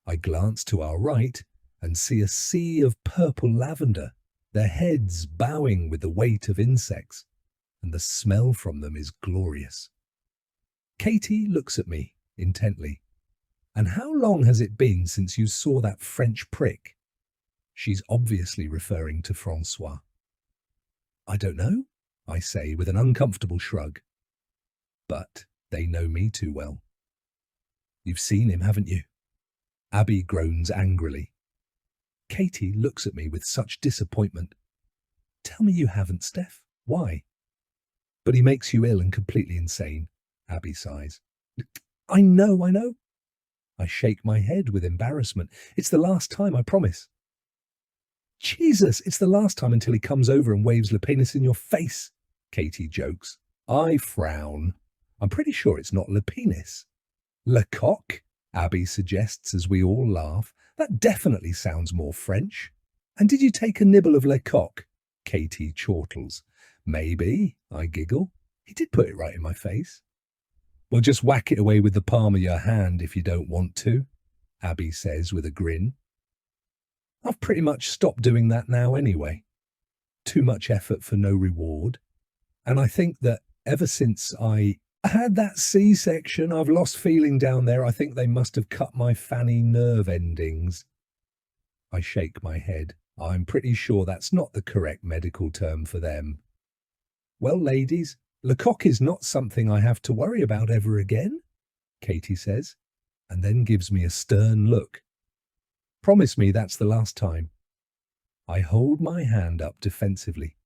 I glance to our right and see a sea of purple lavender, their heads bowing with the weight of insects, and the smell from them is glorious. Katie looks at me intently. And how long has it been since you saw that French prick? She's obviously referring to Francois. I don't know, I say with an uncomfortable shrug. But they know me too well. You've seen him, haven't you? Abby groans angrily. Katie looks at me with such disappointment. Tell me you haven't, Steph. Why? But he makes you ill and completely insane, Abby sighs. I know. I shake my head with embarrassment. It's the last time, I promise. Jesus, it's the last time until he comes over and waves le penis in your face, Katie jokes. I frown. I'm pretty sure it's not le penis. Le coq, Abby suggests as we all laugh. That definitely sounds more French. And did you take a nibble of le coq? Katie chortles. Maybe, I giggle. He did put it right in my face. Well, just whack it away with the palm of your hand if you don't want to, Abby says with a grin. I've pretty much stopped doing that now anyway. Too much effort for no reward. And I think that ever since I had that C-section, I've lost feeling down there. I think they must have cut my fanny nerve endings. I shake my head. I'm pretty sure that's not the correct medical term for them. Well, ladies, le coq is not something I have to worry about ever again, Katie says, and then gives me a stern look. Promise me that's the last time. I hold my hand up defensively.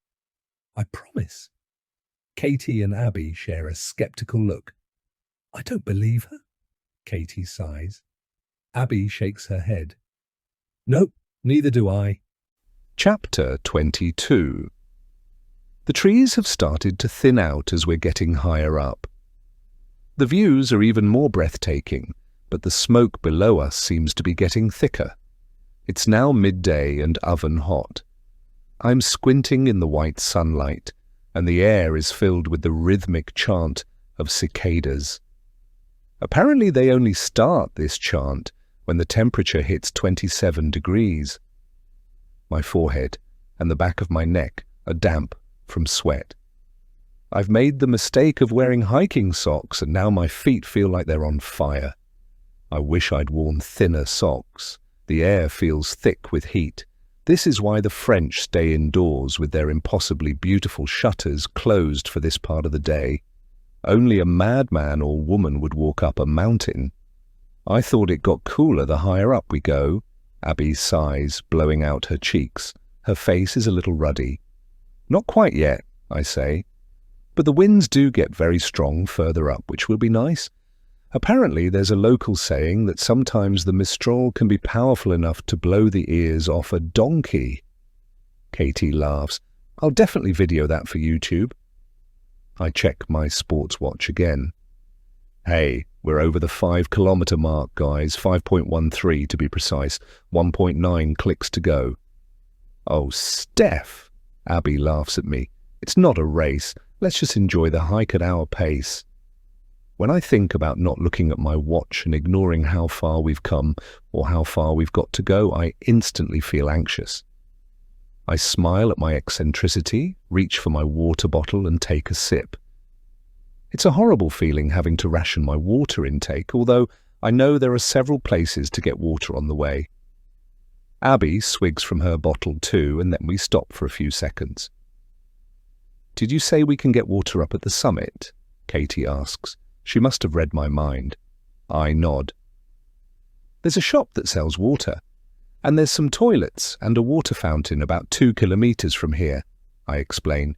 I promise. Katie and Abby share a skeptical look. I don't believe her, Katie sighs. Abby shakes her head. Nope, neither do I. Chapter 22. The trees have started to thin out as we're getting higher up. The views are even more breathtaking, but the smoke below us seems to be getting thicker. It's now midday and oven hot. I'm squinting in the white sunlight, and the air is filled with the rhythmic chant of cicadas. Apparently they only start this chant when the temperature hits 27 degrees. My forehead and the back of my neck are damp from sweat. I've made the mistake of wearing hiking socks, and now my feet feel like they're on fire. I wish I'd worn thinner socks. The air feels thick with heat. This is why the French stay indoors with their impossibly beautiful shutters closed for this part of the day. Only a madman or woman would walk up a mountain. I thought it got cooler the higher up we go. Abby sighs, blowing out her cheeks. Her face is a little ruddy. Not quite yet, I say. But the winds do get very strong further up, which will be nice. Apparently there's a local saying that sometimes the mistral can be powerful enough to blow the ears off a donkey. Katie laughs. I'll definitely video that for YouTube. I check my sports watch again. Hey, we're over the 5-kilometer mark, guys. 5.13 to be precise. 1.9 clicks to go. Oh, Steph, Abby laughs at me. It's not a race. Let's just enjoy the hike at our pace. When I think about not looking at my watch and ignoring how far we've come or how far we've got to go, I instantly feel anxious. I smile at my eccentricity, reach for my water bottle and take a sip. It's a horrible feeling having to ration my water intake, although I know there are several places to get water on the way. Abby swigs from her bottle too, and then we stop for a few seconds. Did you say we can get water up at the summit? Katie asks. She must have read my mind. I nod. There's a shop that sells water. And there's some toilets and a water fountain about 2 kilometers from here, I explain.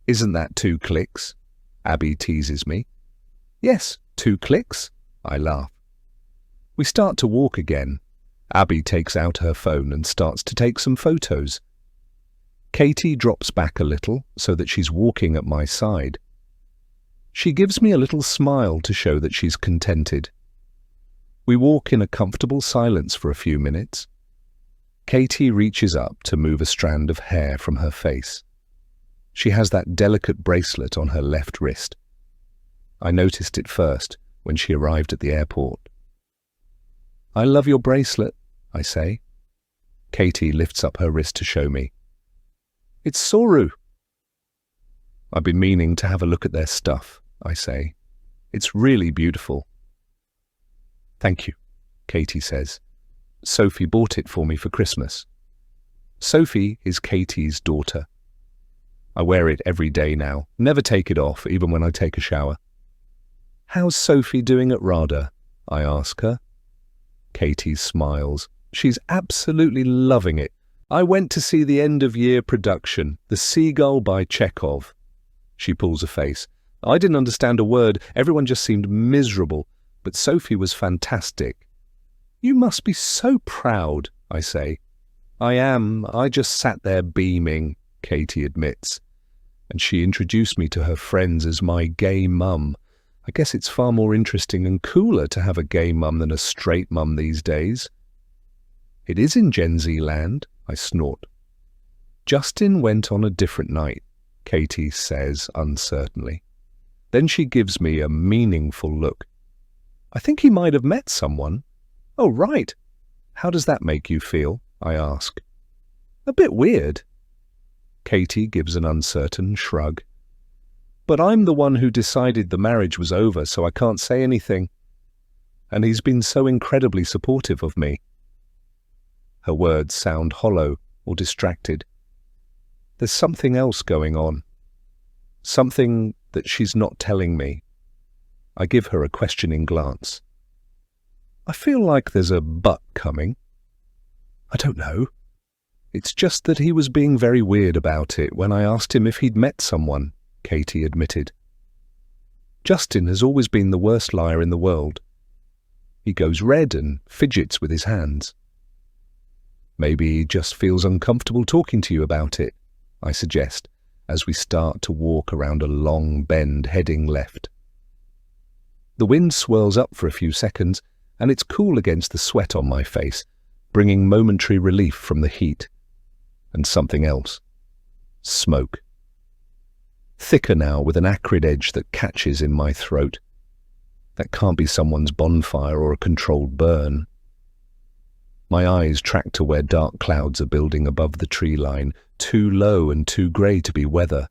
Isn't that 2 clicks? Abby teases me. Yes, 2 clicks, I laugh. We start to walk again. Abby takes out her phone and starts to take some photos. Katie drops back a little so that she's walking at my side. She gives me a little smile to show that she's contented. We walk in a comfortable silence for a few minutes. Katie reaches up to move a strand of hair from her face. She has that delicate bracelet on her left wrist. I noticed it first when she arrived at the airport. I love your bracelet, I say. Katie lifts up her wrist to show me. It's Soru. I've been meaning to have a look at their stuff, I say. It's really beautiful. Thank you, Katie says. Sophie bought it for me for Christmas. Sophie is Katie's daughter. I wear it every day now, never take it off, even when I take a shower. How's Sophie doing at RADA? I ask her. Katie smiles. She's absolutely loving it. I went to see the end-of-year production, The Seagull by Chekhov. She pulls a face. I didn't understand a word. Everyone just seemed miserable, but Sophie was fantastic. You must be so proud, I say. I am. I just sat there beaming, Katie admits. And she introduced me to her friends as my gay mum. I guess it's far more interesting and cooler to have a gay mum than a straight mum these days. It is in Gen Z land, I snort. Justin went on a different night, Katie says uncertainly. Then she gives me a meaningful look. I think he might have met someone. Oh, right. How does that make you feel? I ask. A bit weird. Katie gives an uncertain shrug. But I'm the one who decided the marriage was over, so I can't say anything. And he's been so incredibly supportive of me. Her words sound hollow or distracted. There's something else going on. Something that she's not telling me. I give her a questioning glance. I feel like there's a but coming. I don't know. It's just that he was being very weird about it when I asked him if he'd met someone, Katie admitted. Justin has always been the worst liar in the world. He goes red and fidgets with his hands. Maybe he just feels uncomfortable talking to you about it, I suggest, as we start to walk around a long bend heading left. The wind swirls up for a few seconds, and it's cool against the sweat on my face, bringing momentary relief from the heat. And something else. Smoke. Thicker now with an acrid edge that catches in my throat. That can't be someone's bonfire or a controlled burn. My eyes track to where dark clouds are building above the tree line, too low and too grey to be weather.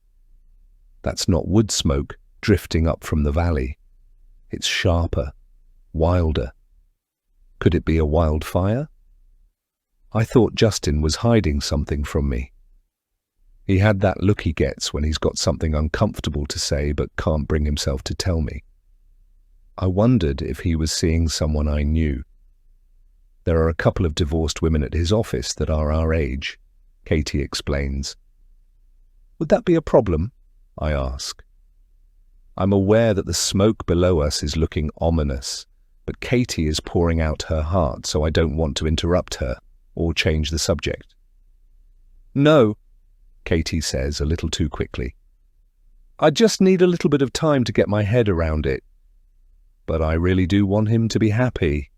That's not wood smoke drifting up from the valley. It's sharper, wilder. Could it be a wildfire? I thought Justin was hiding something from me. He had that look he gets when he's got something uncomfortable to say but can't bring himself to tell me. I wondered if he was seeing someone I knew. There are a couple of divorced women at his office that are our age, Katie explains. Would that be a problem? I ask. I'm aware that the smoke below us is looking ominous, but Katie is pouring out her heart, so I don't want to interrupt her or change the subject. No, Katie says a little too quickly. I just need a little bit of time to get my head around it. But I really do want him to be happy.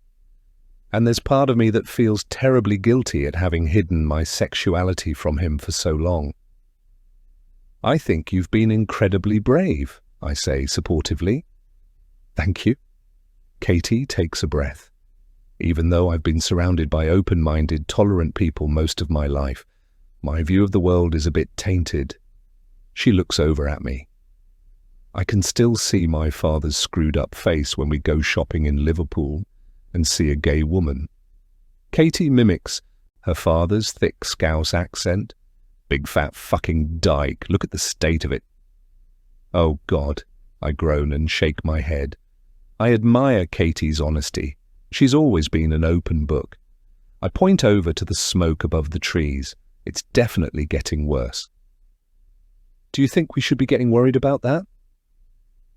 And there's part of me that feels terribly guilty at having hidden my sexuality from him for so long. I think you've been incredibly brave, I say supportively. Thank you. Katie takes a breath. Even though I've been surrounded by open-minded, tolerant people most of my life, my view of the world is a bit tainted. She looks over at me. I can still see my father's screwed-up face when we go shopping in Liverpool and see a gay woman. Katie mimics her father's thick Scouse accent. Big fat fucking dyke, look at the state of it. Oh God, I groan and shake my head. I admire Katie's honesty. She's always been an open book. I point over to the smoke above the trees. It's definitely getting worse. Do you think we should be getting worried about that?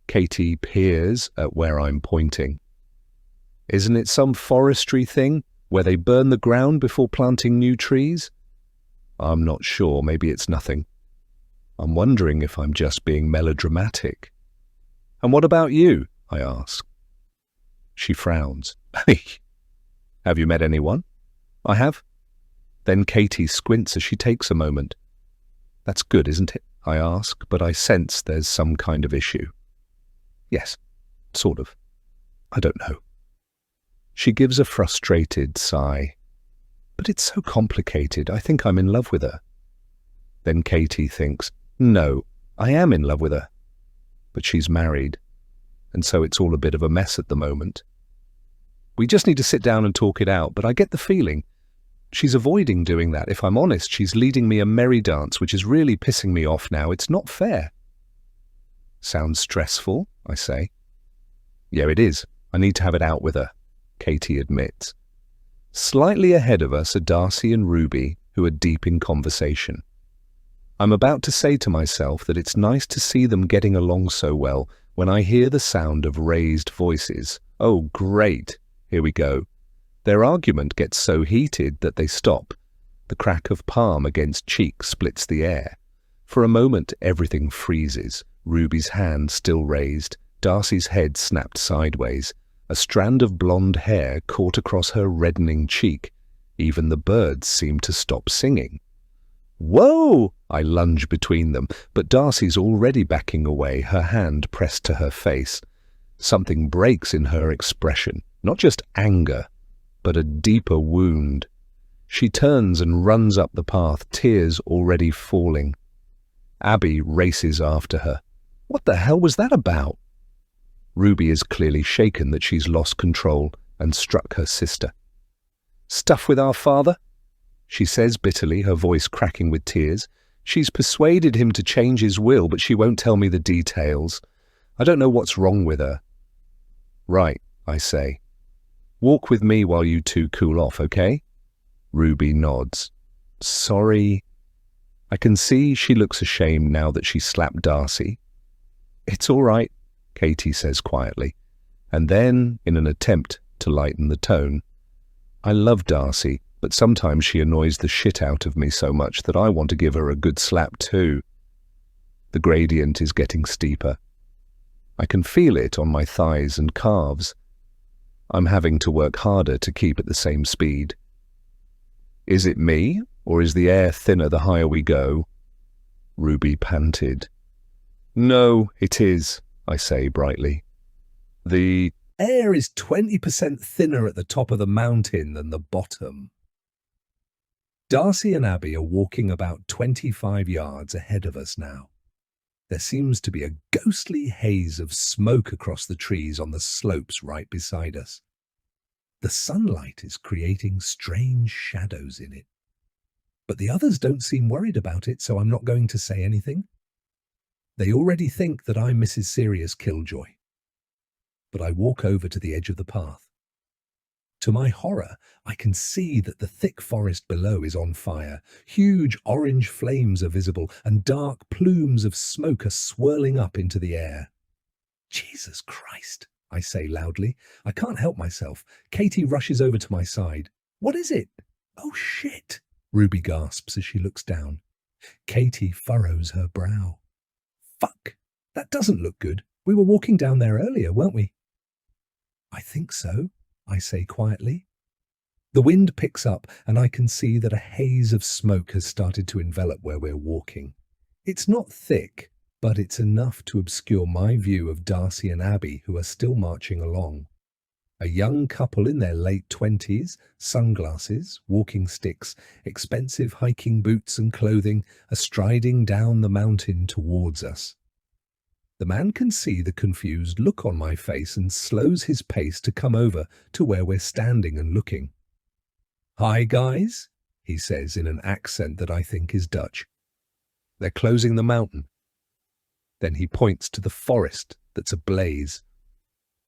Katie peers at where I'm pointing. Isn't it some forestry thing where they burn the ground before planting new trees? I'm not sure, maybe it's nothing. I'm wondering if I'm just being melodramatic. And what about you? I ask. She frowns. Have you met anyone? I have. Then Katie squints as she takes a moment. That's good, isn't it? I ask, but I sense there's some kind of issue. Yes, sort of. I don't know. She gives a frustrated sigh. But it's so complicated. I think I'm in love with her. Then Katie thinks, no, I am in love with her. But she's married, and so it's all a bit of a mess at the moment. We just need to sit down and talk it out, but I get the feeling she's avoiding doing that. If I'm honest, she's leading me a merry dance, which is really pissing me off now. It's not fair. Sounds stressful, I say. Yeah, it is. I need to have it out with her, Katie admits. Slightly ahead of us are Darcy and Ruby, who are deep in conversation. I'm about to say to myself that it's nice to see them getting along so well when I hear the sound of raised voices. Oh, great. Here we go. Their argument gets so heated that they stop. The crack of palm against cheek splits the air. For a moment, everything freezes. Ruby's hand still raised, Darcy's head snapped sideways. A strand of blonde hair caught across her reddening cheek. Even the birds seemed to stop singing. Whoa! I lunge between them, but Darcy's already backing away, her hand pressed to her face. Something breaks in her expression, not just anger, but a deeper wound. She turns and runs up the path, tears already falling. Abby races after her. What the hell was that about? Ruby is clearly shaken that she's lost control and struck her sister. Stuff with our father? She says bitterly, her voice cracking with tears. She's persuaded him to change his will, but she won't tell me the details. I don't know what's wrong with her. Right, I say. Walk with me while you two cool off, okay? Ruby nods. Sorry. I can see she looks ashamed now that she slapped Darcy. It's all right, Katie says quietly, and then, in an attempt to lighten the tone, I love Darcy, but sometimes she annoys the shit out of me so much that I want to give her a good slap too. The gradient is getting steeper. I can feel it on my thighs and calves. I'm having to work harder to keep at the same speed. Is it me, or is the air thinner the higher we go? Ruby panted. No, it is, I say brightly. The air is 20% thinner at the top of the mountain than the bottom. Darcy and Abby are walking about 25 yards ahead of us now. There seems to be a ghostly haze of smoke across the trees on the slopes right beside us. The sunlight is creating strange shadows in it. But the others don't seem worried about it, so I'm not going to say anything. They already think that I'm Mrs. Serious Killjoy. But I walk over to the edge of the path. To my horror, I can see that the thick forest below is on fire. Huge orange flames are visible, and dark plumes of smoke are swirling up into the air. Jesus Christ, I say loudly. I can't help myself. Katie rushes over to my side. What is it? Oh, shit, Ruby gasps as she looks down. Katie furrows her brow. Fuck, that doesn't look good. We were walking down there earlier, weren't we? I think so, I say quietly. The wind picks up and I can see that a haze of smoke has started to envelop where we're walking. It's not thick, but it's enough to obscure my view of Darcy and Abby, who are still marching along. A young couple in their late 20s, sunglasses, walking sticks, expensive hiking boots and clothing, are striding down the mountain towards us. The man can see the confused look on my face and slows his pace to come over to where we're standing and looking. "Hi, guys," he says in an accent that I think is Dutch. "They're closing the mountain." Then he points to the forest that's ablaze.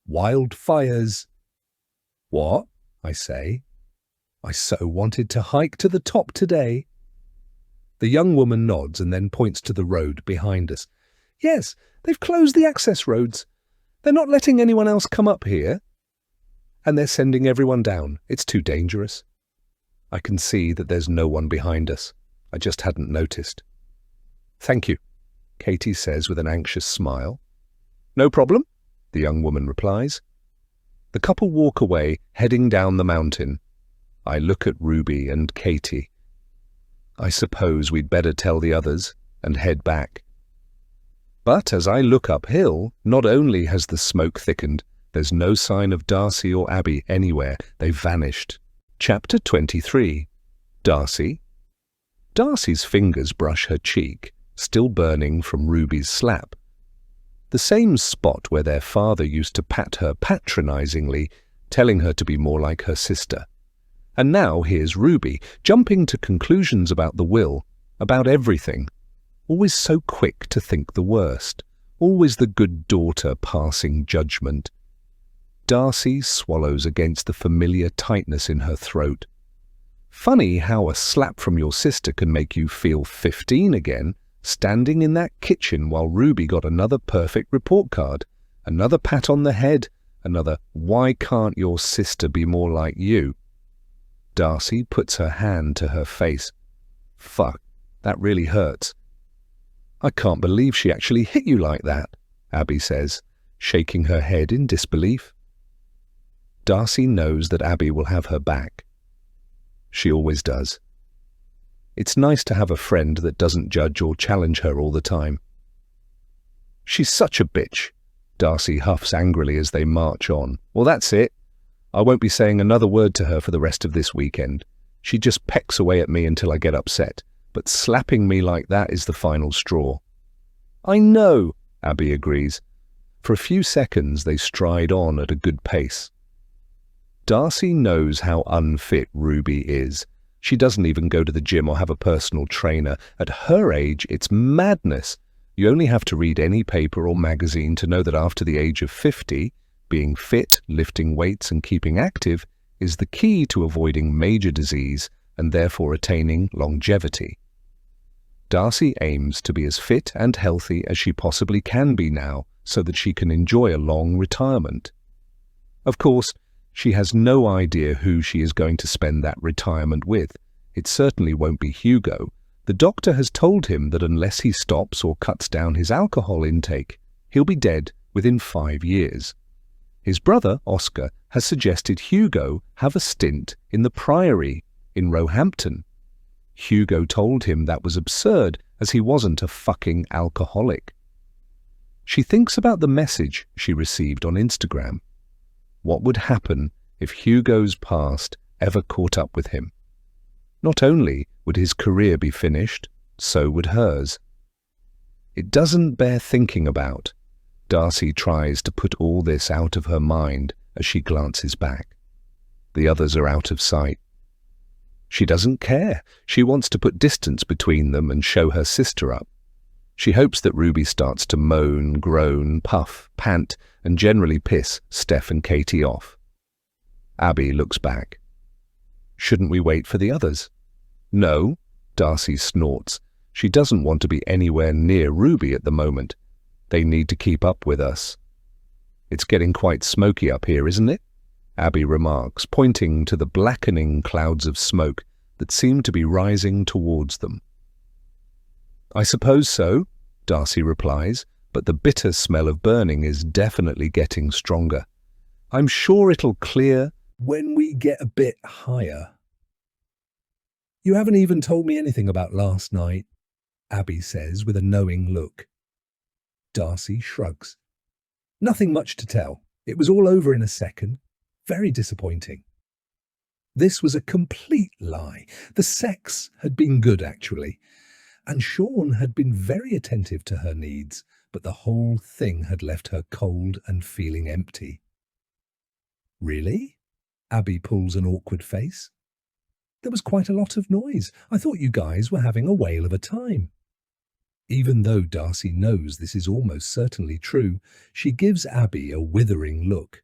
"Wildfires." "What?" I say. "I so wanted to hike to the top today." The young woman nods and then points to the road behind us. "Yes, they've closed the access roads. They're not letting anyone else come up here. And they're sending everyone down. It's too dangerous." I can see that there's no one behind us. I just hadn't noticed. "Thank you," Katie says with an anxious smile. "No problem," the young woman replies. The couple walk away, heading down the mountain. I look at Ruby and Katie. I suppose we'd better tell the others and head back. But as I look uphill, not only has the smoke thickened, there's no sign of Darcy or Abby anywhere. They've vanished. Chapter 23. Darcy. Darcy's fingers brush her cheek, still burning from Ruby's slap. The same spot where their father used to pat her patronizingly, telling her to be more like her sister. And now here's Ruby, jumping to conclusions about the will, about everything. Always so quick to think the worst. Always the good daughter passing judgment. Darcy swallows against the familiar tightness in her throat. Funny how a slap from your sister can make you feel 15 again, standing in that kitchen while Ruby got another perfect report card, another pat on the head, another "why can't your sister be more like you?" Darcy puts her hand to her face. "Fuck, that really hurts." "I can't believe she actually hit you like that," Abby says, shaking her head in disbelief. Darcy knows that Abby will have her back. She always does. It's nice to have a friend that doesn't judge or challenge her all the time. "She's such a bitch," Darcy huffs angrily as they march on. "Well, that's it. I won't be saying another word to her for the rest of this weekend. She just pecks away at me until I get upset. But slapping me like that is the final straw." "I know," Abby agrees. For a few seconds they stride on at a good pace. Darcy knows how unfit Ruby is. She doesn't even go to the gym or have a personal trainer. At her age, it's madness. You only have to read any paper or magazine to know that after the age of 50, being fit, lifting weights and keeping active is the key to avoiding major disease and therefore attaining longevity. Darcy aims to be as fit and healthy as she possibly can be now so that she can enjoy a long retirement. Of course, she has no idea who she is going to spend that retirement with. It certainly won't be Hugo. The doctor has told him that unless he stops or cuts down his alcohol intake, he'll be dead within 5 years. His brother, Oscar, has suggested Hugo have a stint in the Priory in Roehampton. Hugo told him that was absurd, as he wasn't a fucking alcoholic. She thinks about the message she received on Instagram. What would happen if Hugo's past ever caught up with him? Not only would his career be finished, so would hers. It doesn't bear thinking about. Darcy tries to put all this out of her mind as she glances back. The others are out of sight. She doesn't care. She wants to put distance between them and show her sister up. She hopes that Ruby starts to moan, groan, puff, pant, and generally piss Steph and Katie off. Abby looks back. "Shouldn't we wait for the others?" "No," Darcy snorts. She doesn't want to be anywhere near Ruby at the moment. They need to keep up with us. "It's getting quite smoky up here, isn't it?" Abby remarks, pointing to the blackening clouds of smoke that seem to be rising towards them. I suppose so, Darcy replies, but the bitter smell of burning is definitely getting stronger. I'm sure it'll clear when we get a bit higher. You haven't even told me anything about last night, Abby says with a knowing look. Darcy shrugs. Nothing much to tell. It was all over in a second. Very disappointing. This was a complete lie. The sex had been good, actually, and Sean had been very attentive to her needs, but the whole thing had left her cold and feeling empty. Really? Abby pulls an awkward face. There was quite a lot of noise. I thought you guys were having a whale of a time. Even though Darcy knows this is almost certainly true, she gives Abby a withering look.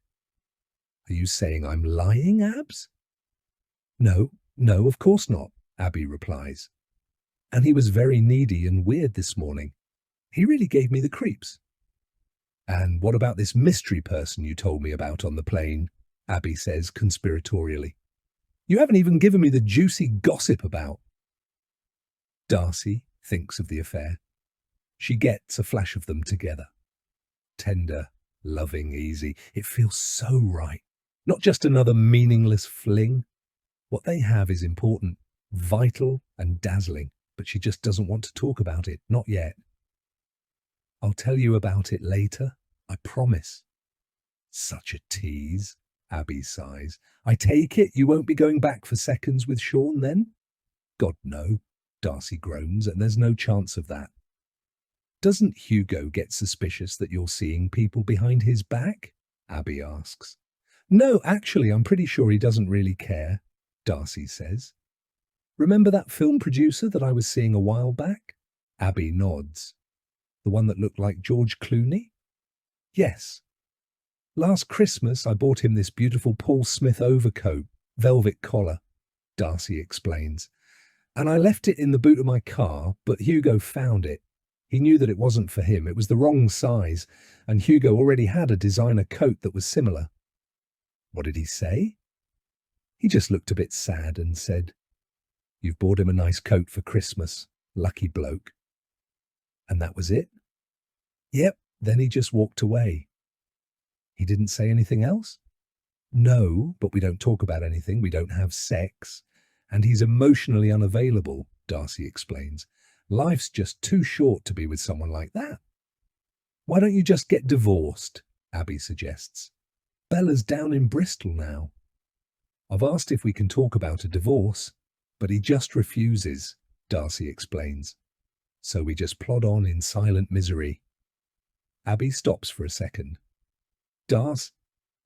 Are you saying I'm lying, Abs? No, of course not, Abby replies. And he was very needy and weird this morning. He really gave me the creeps. And what about this mystery person you told me about on the plane? Abby says conspiratorially. You haven't even given me the juicy gossip about. Darcy thinks of the affair. She gets a flash of them together. Tender, loving, easy. It feels so right. Not just another meaningless fling. What they have is important, vital and dazzling, but she just doesn't want to talk about it, not yet. I'll tell you about it later, I promise. Such a tease, Abby sighs. I take it you won't be going back for seconds with Sean then? God, no, Darcy groans, and there's no chance of that. Doesn't Hugo get suspicious that you're seeing people behind his back? Abby asks. No, actually, I'm pretty sure he doesn't really care, Darcy says. Remember that film producer that I was seeing a while back? Abby nods. The one that looked like George Clooney? Yes. Last Christmas I bought him this beautiful Paul Smith overcoat, velvet collar, Darcy explains. And I left it in the boot of my car, but Hugo found it. He knew that it wasn't for him, it was the wrong size, and Hugo already had a designer coat that was similar. What did he say? He just looked a bit sad and said, You've bought him a nice coat for Christmas, lucky bloke. And that was it? Yep, then he just walked away. He didn't say anything else? No, but we don't talk about anything, we don't have sex. And he's emotionally unavailable, Darcy explains. Life's just too short to be with someone like that. Why don't you just get divorced? Abby suggests. Bella's down in Bristol now. I've asked if we can talk about a divorce, but he just refuses, Darcy explains. So we just plod on in silent misery. Abby stops for a second. Darce,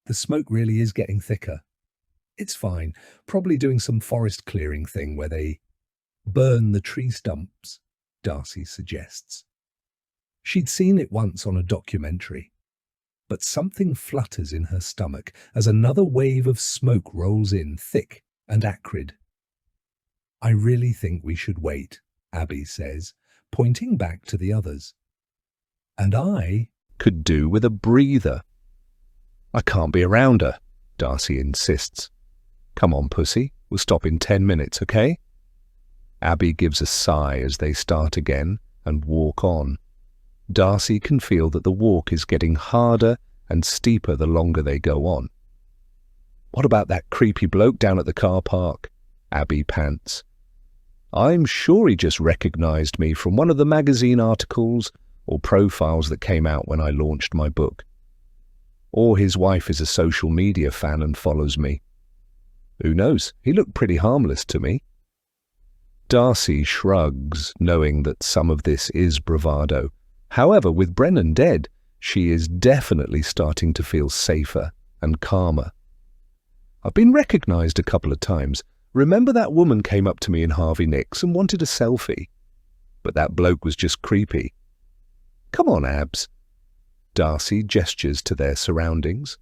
the smoke really is getting thicker. It's fine, probably doing some forest clearing thing where they burn the tree stumps, Darcy suggests. She'd seen it once on a documentary, but something flutters in her stomach as another wave of smoke rolls in, thick and acrid. I really think we should wait, Abby says, pointing back to the others. And I could do with a breather. I can't be around her, Darcy insists. Come on, pussy, we'll stop in 10 minutes, okay? Abby gives a sigh as they start again and walk on. Darcy can feel that the walk is getting harder and steeper the longer they go on. What about that creepy bloke down at the car park? Abby pants. I'm sure he just recognized me from one of the magazine articles or profiles that came out when I launched my book. Or his wife is a social media fan and follows me. Who knows? He looked pretty harmless to me. Darcy shrugs, knowing that some of this is bravado. However, with Brennan dead, she is definitely starting to feel safer and calmer. I've been recognized a couple of times. Remember that woman came up to me in Harvey Nicks and wanted a selfie? But that bloke was just creepy. Come on, Abs. Darcy gestures to their surroundings.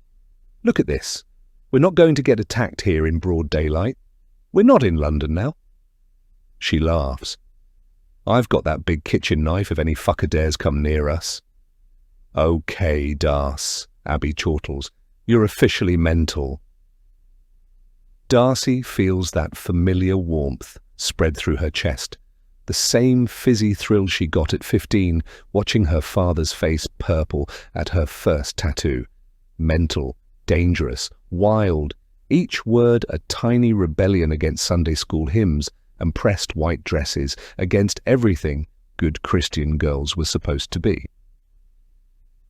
Look at this. We're not going to get attacked here in broad daylight. We're not in London now. She laughs. I've got that big kitchen knife if any fucker dares come near us. Okay, Darce, Abby chortles. You're officially mental. Darcy feels that familiar warmth spread through her chest, The same fizzy thrill she got at 15, watching her father's face purple at her first tattoo. Mental, dangerous, wild, each word a tiny rebellion against Sunday school hymns and pressed white dresses, against everything good Christian girls were supposed to be.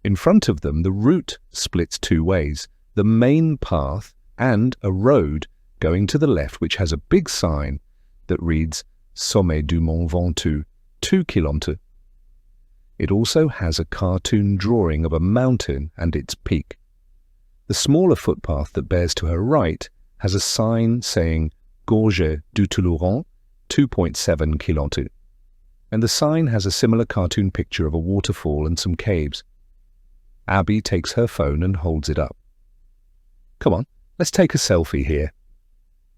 In front of them, the route splits two ways, the main path and a road going to the left which has a big sign that reads Sommet du Mont Ventoux, 2 kilometers. It also has a cartoon drawing of a mountain and its peak. The smaller footpath that bears to her right has a sign saying Gorge du Toulouran, 2.7 kilometers. And the sign has a similar cartoon picture of a waterfall and some caves. Abby takes her phone and holds it up. Come on, let's take a selfie here.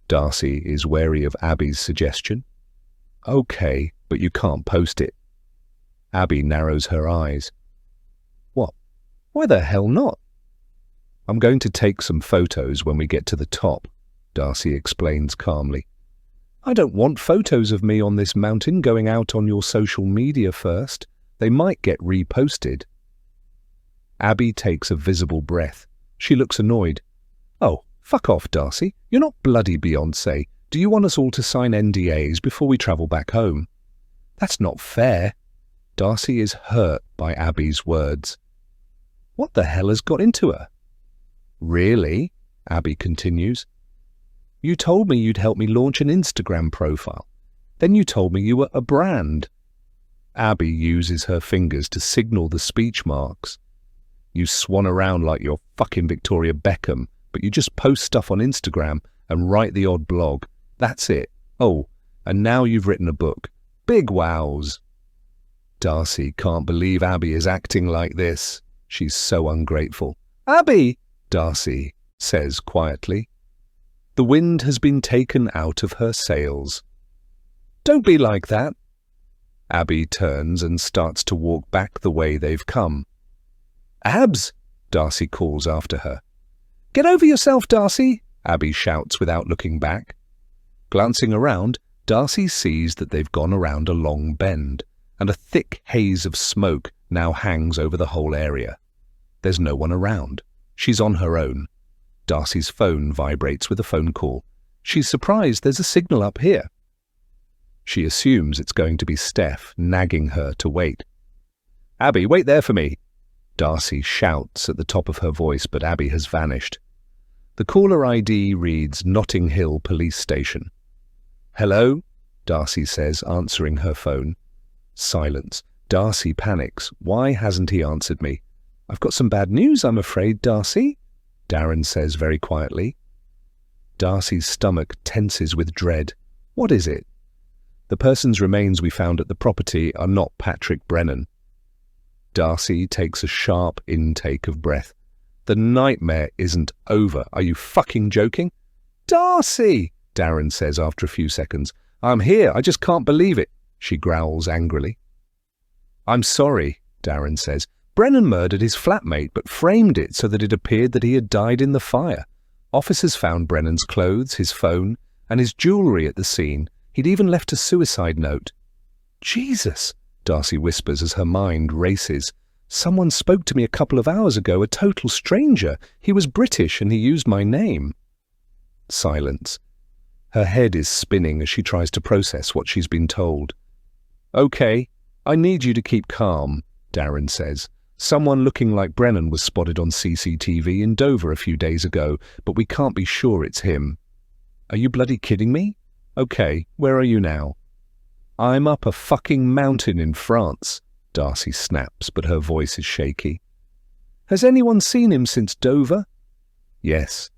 Darcy is wary of Abby's suggestion. Okay, but you can't post it. Abby narrows her eyes. What? Why the hell not? I'm going to take some photos when we get to the top, Darcy explains calmly. I don't want photos of me on this mountain going out on your social media first. They might get reposted. Abby takes a visible breath. She looks annoyed. Oh, fuck off, Darcy. You're not bloody Beyoncé. Do you want us all to sign NDAs before we travel back home? That's not fair. Darcy is hurt by Abby's words. What the hell has got into her? Really? Abby continues. You told me you'd help me launch an Instagram profile. Then you told me you were a brand. Abby uses her fingers to signal the speech marks. You swan around like you're fucking Victoria Beckham, but you just post stuff on Instagram and write the odd blog. That's it. Oh, and now you've written a book. Big wows. Darcy can't believe Abby is acting like this. She's so ungrateful. Abby, Darcy says quietly. The wind has been taken out of her sails. Don't be like that. Abby turns and starts to walk back the way they've come. Abs, Darcy calls after her. Get over yourself, Darcy, Abby shouts without looking back. Glancing around, Darcy sees that they've gone around a long bend, and a thick haze of smoke now hangs over the whole area. There's no one around. She's on her own. Darcy's phone vibrates with a phone call. She's surprised there's a signal up here. She assumes it's going to be Steph nagging her to wait. Abby, wait there for me. Darcy shouts at the top of her voice, but Abby has vanished. The caller ID reads Notting Hill Police Station. Hello? Darcy says, answering her phone. Silence. Darcy panics. Why hasn't he answered me? I've got some bad news, I'm afraid, Darcy, Darren says very quietly. Darcy's stomach tenses with dread. What is it? The person's remains we found at the property are not Patrick Brennan. Darcy takes a sharp intake of breath. The nightmare isn't over. Are you fucking joking? Darcy, Darren says after a few seconds. I'm here. I just can't believe it, she growls angrily. I'm sorry, Darren says. Brennan murdered his flatmate but framed it so that it appeared that he had died in the fire. Officers found Brennan's clothes, his phone, and his jewellery at the scene. He'd even left a suicide note. Jesus, Darcy whispers as her mind races. Someone spoke to me a couple of hours ago, a total stranger. He was British and he used my name. Silence. Her head is spinning as she tries to process what she's been told. Okay, I need you to keep calm, Darren says. Someone looking like Brennan was spotted on CCTV in Dover a few days ago, but we can't be sure it's him. Are you bloody kidding me? Okay, where are you now? I'm up a fucking mountain in France, Darcy snaps, but her voice is shaky. Has anyone seen him since Dover? Yes.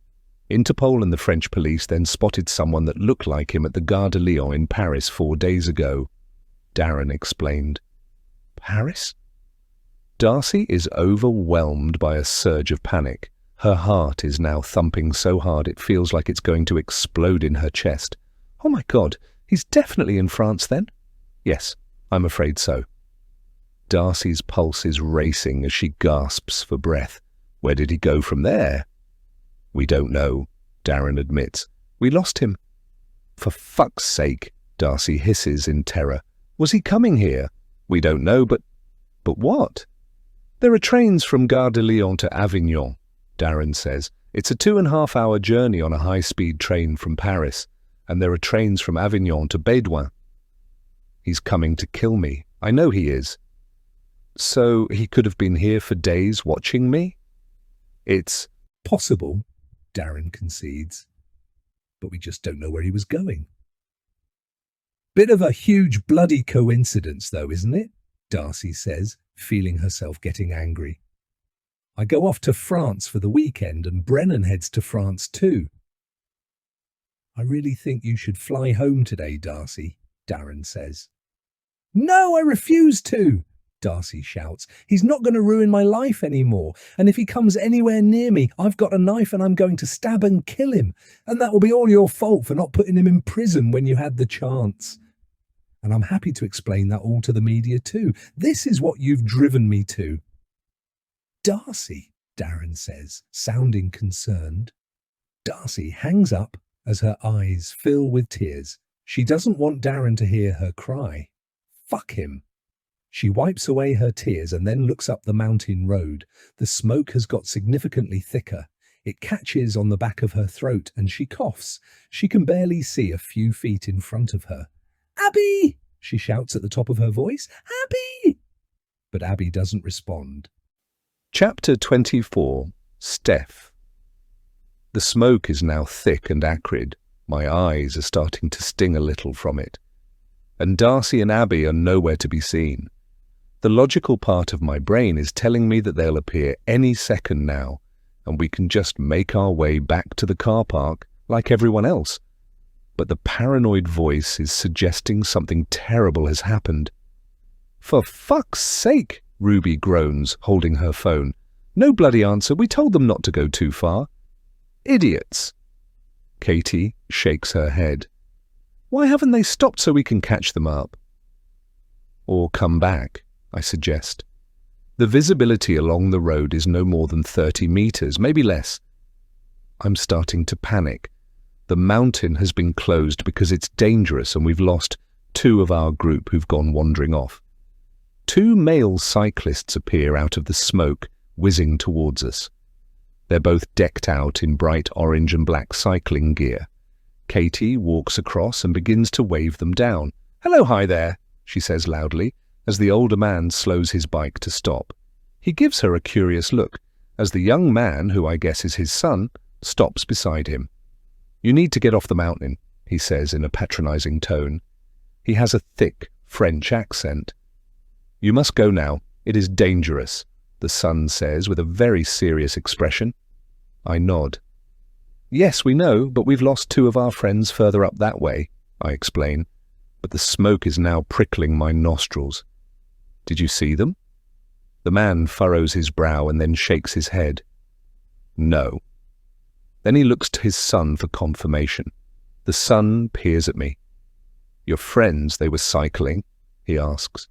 Interpol and the French police then spotted someone that looked like him at the Gare de Lyon in Paris 4 days ago, Darren explained. Paris? Darcy is overwhelmed by a surge of panic. Her heart is now thumping so hard it feels like it's going to explode in her chest. Oh my God, he's definitely in France then? Yes, I'm afraid so. Darcy's pulse is racing as she gasps for breath. Where did he go from there? We don't know, Darren admits. We lost him. For fuck's sake, Darcy hisses in terror. Was he coming here? We don't know, but what? There are trains from Gare de Lyon to Avignon, Darren says. It's a 2.5-hour journey on a high-speed train from Paris, and there are trains from Avignon to Bédouin. He's coming to kill me. I know he is. So he could have been here for days watching me? It's possible, Darren concedes, but we just don't know where he was going. Bit of a huge bloody coincidence, though, isn't it? Darcy says, feeling herself getting angry. I go off to France for the weekend and Brennan heads to France too. I really think you should fly home today, Darcy, Darren says. No, I refuse to, Darcy shouts. He's not going to ruin my life anymore, and if he comes anywhere near me, I've got a knife and I'm going to stab and kill him, and that will be all your fault for not putting him in prison when you had the chance. And I'm happy to explain that all to the media too. This is what you've driven me to. Darcy, Darren says, sounding concerned. Darcy hangs up as her eyes fill with tears. She doesn't want Darren to hear her cry. Fuck him. She wipes away her tears and then looks up the mountain road. The smoke has got significantly thicker. It catches on the back of her throat and she coughs. She can barely see a few feet in front of her. Abby! She shouts at the top of her voice. Abby! But Abby doesn't respond. Chapter 24. Steph. The smoke is now thick and acrid. My eyes are starting to sting a little from it. And Darcy and Abby are nowhere to be seen. The logical part of my brain is telling me that they'll appear any second now, and we can just make our way back to the car park like everyone else. But the paranoid voice is suggesting something terrible has happened. For fuck's sake, Ruby groans, holding her phone. No bloody answer, we told them not to go too far. Idiots. Katie shakes her head. Why haven't they stopped so we can catch them up? Or come back, I suggest. The visibility along the road is no more than 30 meters, maybe less. I'm starting to panic. The mountain has been closed because it's dangerous and we've lost 2 of our group who've gone wandering off. 2 male cyclists appear out of the smoke, whizzing towards us. They're both decked out in bright orange and black cycling gear. Katie walks across and begins to wave them down. Hello, hi there, she says loudly, as the older man slows his bike to stop. He gives her a curious look, as the young man, who I guess is his son, stops beside him. You need to get off the mountain, he says in a patronizing tone. He has a thick French accent. You must go now. It is dangerous, the son says with a very serious expression. I nod. Yes, we know, but we've lost 2 of our friends further up that way, I explain, but the smoke is now prickling my nostrils. Did you see them? The man furrows his brow and then shakes his head. No. Then he looks to his son for confirmation. The son peers at me. Your friends, they were cycling? He asks.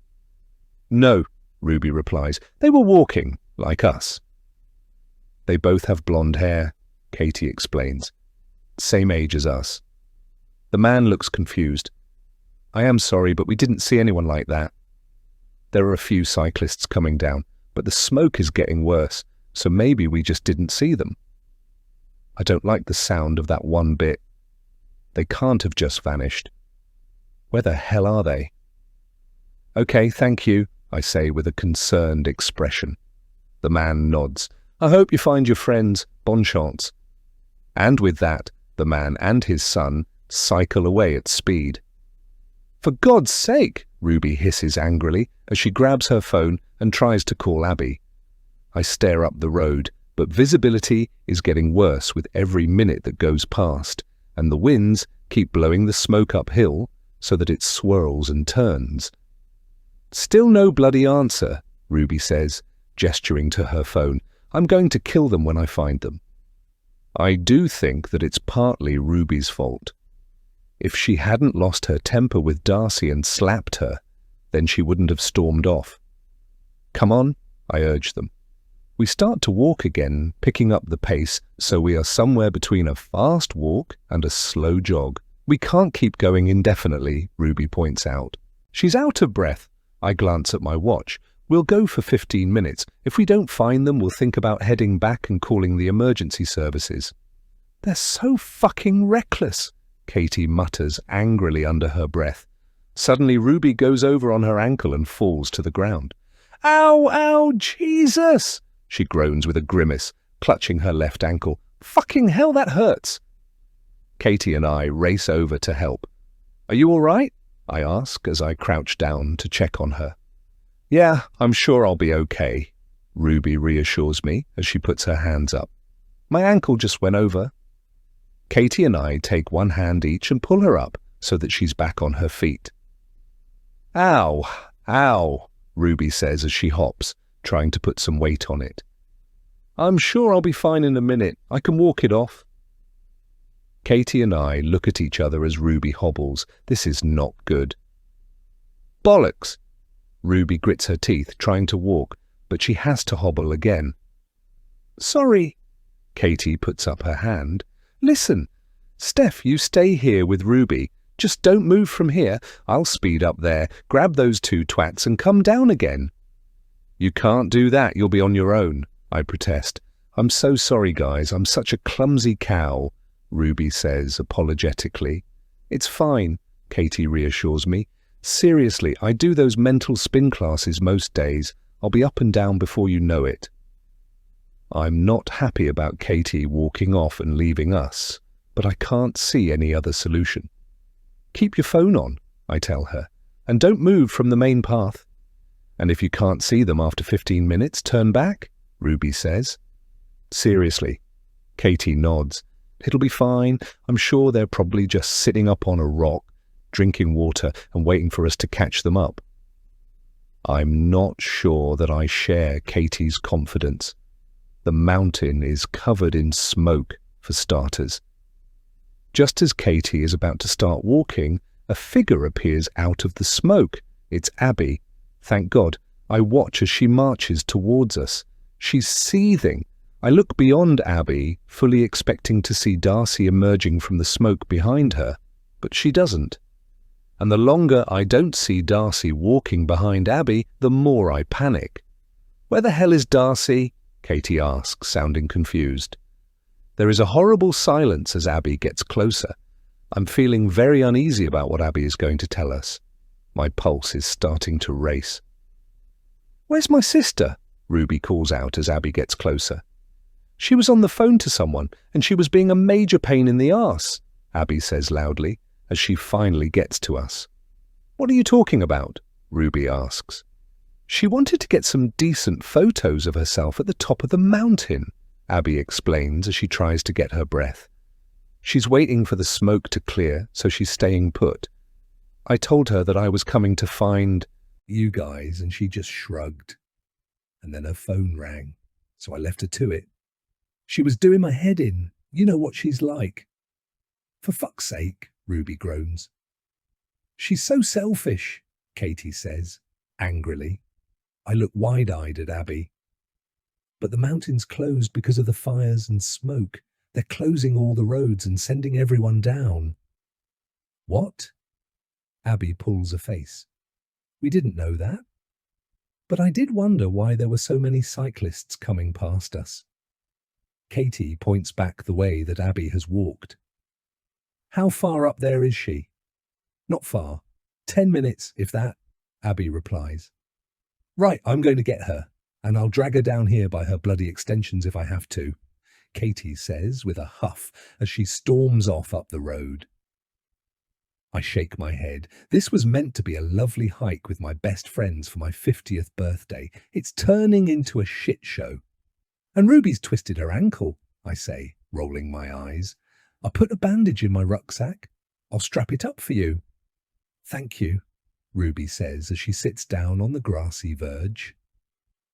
No, Ruby replies. They were walking, like us. They both have blonde hair, Katie explains. Same age as us. The man looks confused. I am sorry, but we didn't see anyone like that. There are a few cyclists coming down, but the smoke is getting worse, so maybe we just didn't see them. I don't like the sound of that one bit. They can't have just vanished. Where the hell are they? Okay, thank you, I say with a concerned expression. The man nods. I hope you find your friends. Bonne chance. And with that, the man and his son cycle away at speed. For God's sake, Ruby hisses angrily as she grabs her phone and tries to call Abby. I stare up the road, but visibility is getting worse with every minute that goes past, and the winds keep blowing the smoke uphill so that it swirls and turns. Still no bloody answer, Ruby says, gesturing to her phone. I'm going to kill them when I find them. I do think that it's partly Ruby's fault. If she hadn't lost her temper with Darcy and slapped her, then she wouldn't have stormed off. Come on, I urge them. We start to walk again, picking up the pace, so we are somewhere between a fast walk and a slow jog. We can't keep going indefinitely, Ruby points out. She's out of breath. I glance at my watch. We'll go for 15 minutes. If we don't find them, we'll think about heading back and calling the emergency services. They're so fucking reckless, Katie mutters angrily under her breath. Suddenly, Ruby goes over on her ankle and falls to the ground. Ow, ow, Jesus! She groans with a grimace, clutching her left ankle. Fucking hell, that hurts! Katie and I race over to help. Are you all right? I ask as I crouch down to check on her. Yeah, I'm sure I'll be okay, Ruby reassures me as she puts her hands up. My ankle just went over. Katie and I take one hand each and pull her up so that she's back on her feet. Ow, ow, Ruby says as she hops, trying to put some weight on it. I'm sure I'll be fine in a minute. I can walk it off. Katie and I look at each other as Ruby hobbles. This is not good. Bollocks! Ruby grits her teeth, trying to walk, but she has to hobble again. Sorry. Katie puts up her hand. Listen, Steph, you stay here with Ruby. Just don't move from here. I'll speed up there, grab those two twats and come down again. You can't do that. You'll be on your own, I protest. I'm so sorry, guys. I'm such a clumsy cow, Ruby says apologetically. It's fine, Katie reassures me. Seriously, I do those mental spin classes most days. I'll be up and down before you know it. I'm not happy about Katie walking off and leaving us, but I can't see any other solution. Keep your phone on, I tell her, and don't move from the main path. And if you can't see them after 15 minutes, turn back, Ruby says. Seriously, Katie nods. It'll be fine. I'm sure they're probably just sitting up on a rock, drinking water and waiting for us to catch them up. I'm not sure that I share Katie's confidence. The mountain is covered in smoke, for starters. Just as Katie is about to start walking, a figure appears out of the smoke. It's Abby. Thank God. I watch as she marches towards us. She's seething. I look beyond Abby, fully expecting to see Darcy emerging from the smoke behind her, but she doesn't. And the longer I don't see Darcy walking behind Abby, the more I panic. Where the hell is Darcy? Katie asks, sounding confused. There is a horrible silence as Abby gets closer. I'm feeling very uneasy about what Abby is going to tell us. My pulse is starting to race. Where's my sister? Ruby calls out as Abby gets closer. She was on the phone to someone, and she was being a major pain in the arse, Abby says loudly, as she finally gets to us. What are you talking about? Ruby asks. She wanted to get some decent photos of herself at the top of the mountain, Abby explains as she tries to get her breath. She's waiting for the smoke to clear, so she's staying put. I told her that I was coming to find you guys, and she just shrugged. And then her phone rang, so I left her to it. She was doing my head in. You know what she's like. For fuck's sake, Ruby groans. She's so selfish, Katie says, angrily. I look wide-eyed at Abby. But the mountain's closed because of the fires and smoke. They're closing all the roads and sending everyone down. What? Abby pulls a face. We didn't know that. But I did wonder why there were so many cyclists coming past us. Katie points back the way that Abby has walked. How far up there is she? Not far. 10 minutes, if that, Abby replies. Right, I'm going to get her, and I'll drag her down here by her bloody extensions if I have to, Katie says with a huff as she storms off up the road. I shake my head. This was meant to be a lovely hike with my best friends for my 50th birthday. It's turning into a shit show. And Ruby's twisted her ankle, I say, rolling my eyes. I put a bandage in my rucksack. I'll strap it up for you. Thank you, Ruby says as she sits down on the grassy verge.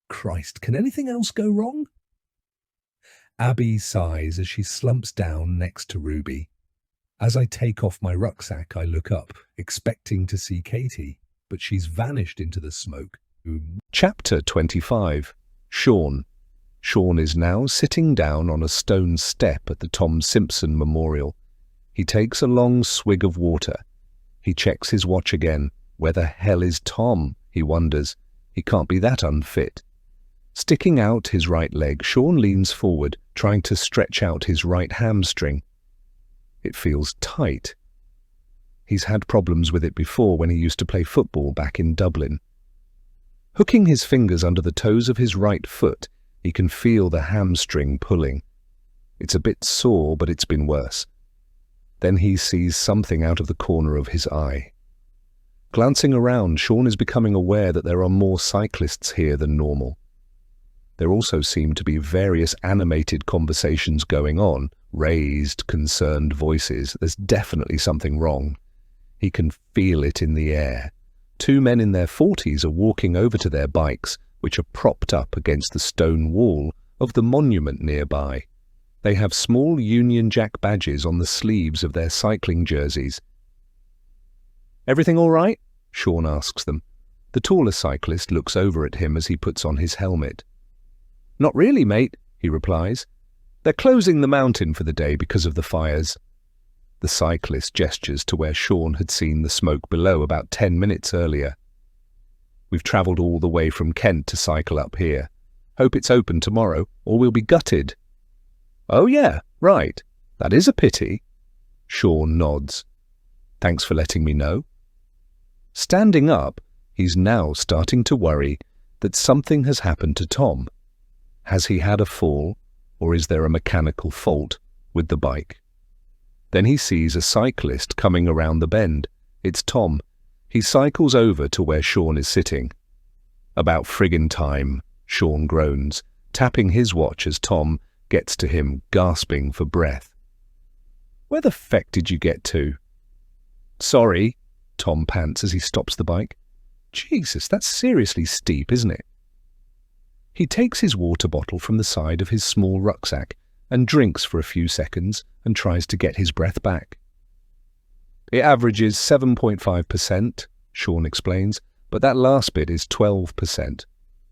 Christ, can anything else go wrong? Abby sighs as she slumps down next to Ruby. As I take off my rucksack, I look up, expecting to see Katie, but she's vanished into the smoke. Chapter 25. Sean. Sean is now sitting down on a stone step at the Tom Simpson Memorial. He takes a long swig of water. He checks his watch again. Where the hell is Tom? He wonders. He can't be that unfit. Sticking out his right leg, Sean leans forward, trying to stretch out his right hamstring. It feels tight. He's had problems with it before when he used to play football back in Dublin. Hooking his fingers under the toes of his right foot, he can feel the hamstring pulling. It's a bit sore, but it's been worse. Then he sees something out of the corner of his eye. Glancing around, Sean is becoming aware that there are more cyclists here than normal. There also seem to be various animated conversations going on, raised, concerned voices. There's definitely something wrong. He can feel it in the air. 2 men in their 40s are walking over to their bikes, which are propped up against the stone wall of the monument nearby. They have small Union Jack badges on the sleeves of their cycling jerseys. "Everything all right?" Sean asks them. The taller cyclist looks over at him as he puts on his helmet. "Not really, mate," he replies. "They're closing the mountain for the day because of the fires." The cyclist gestures to where Sean had seen the smoke below about 10 minutes earlier. "We've travelled all the way from Kent to cycle up here. Hope it's open tomorrow, or we'll be gutted." "Oh yeah, right. That is a pity." Sean nods. "Thanks for letting me know." Standing up, he's now starting to worry that something has happened to Tom. Has he had a fall, or is there a mechanical fault with the bike? Then he sees a cyclist coming around the bend. It's Tom. He cycles over to where Sean is sitting. "About friggin' time," Sean groans, tapping his watch as Tom gets to him, gasping for breath. "Where the feck did you get to?" "Sorry," Tom pants as he stops the bike. "Jesus, that's seriously steep, isn't it?" He takes his water bottle from the side of his small rucksack and drinks for a few seconds and tries to get his breath back. "It averages 7.5%, Sean explains, "but that last bit is 12%.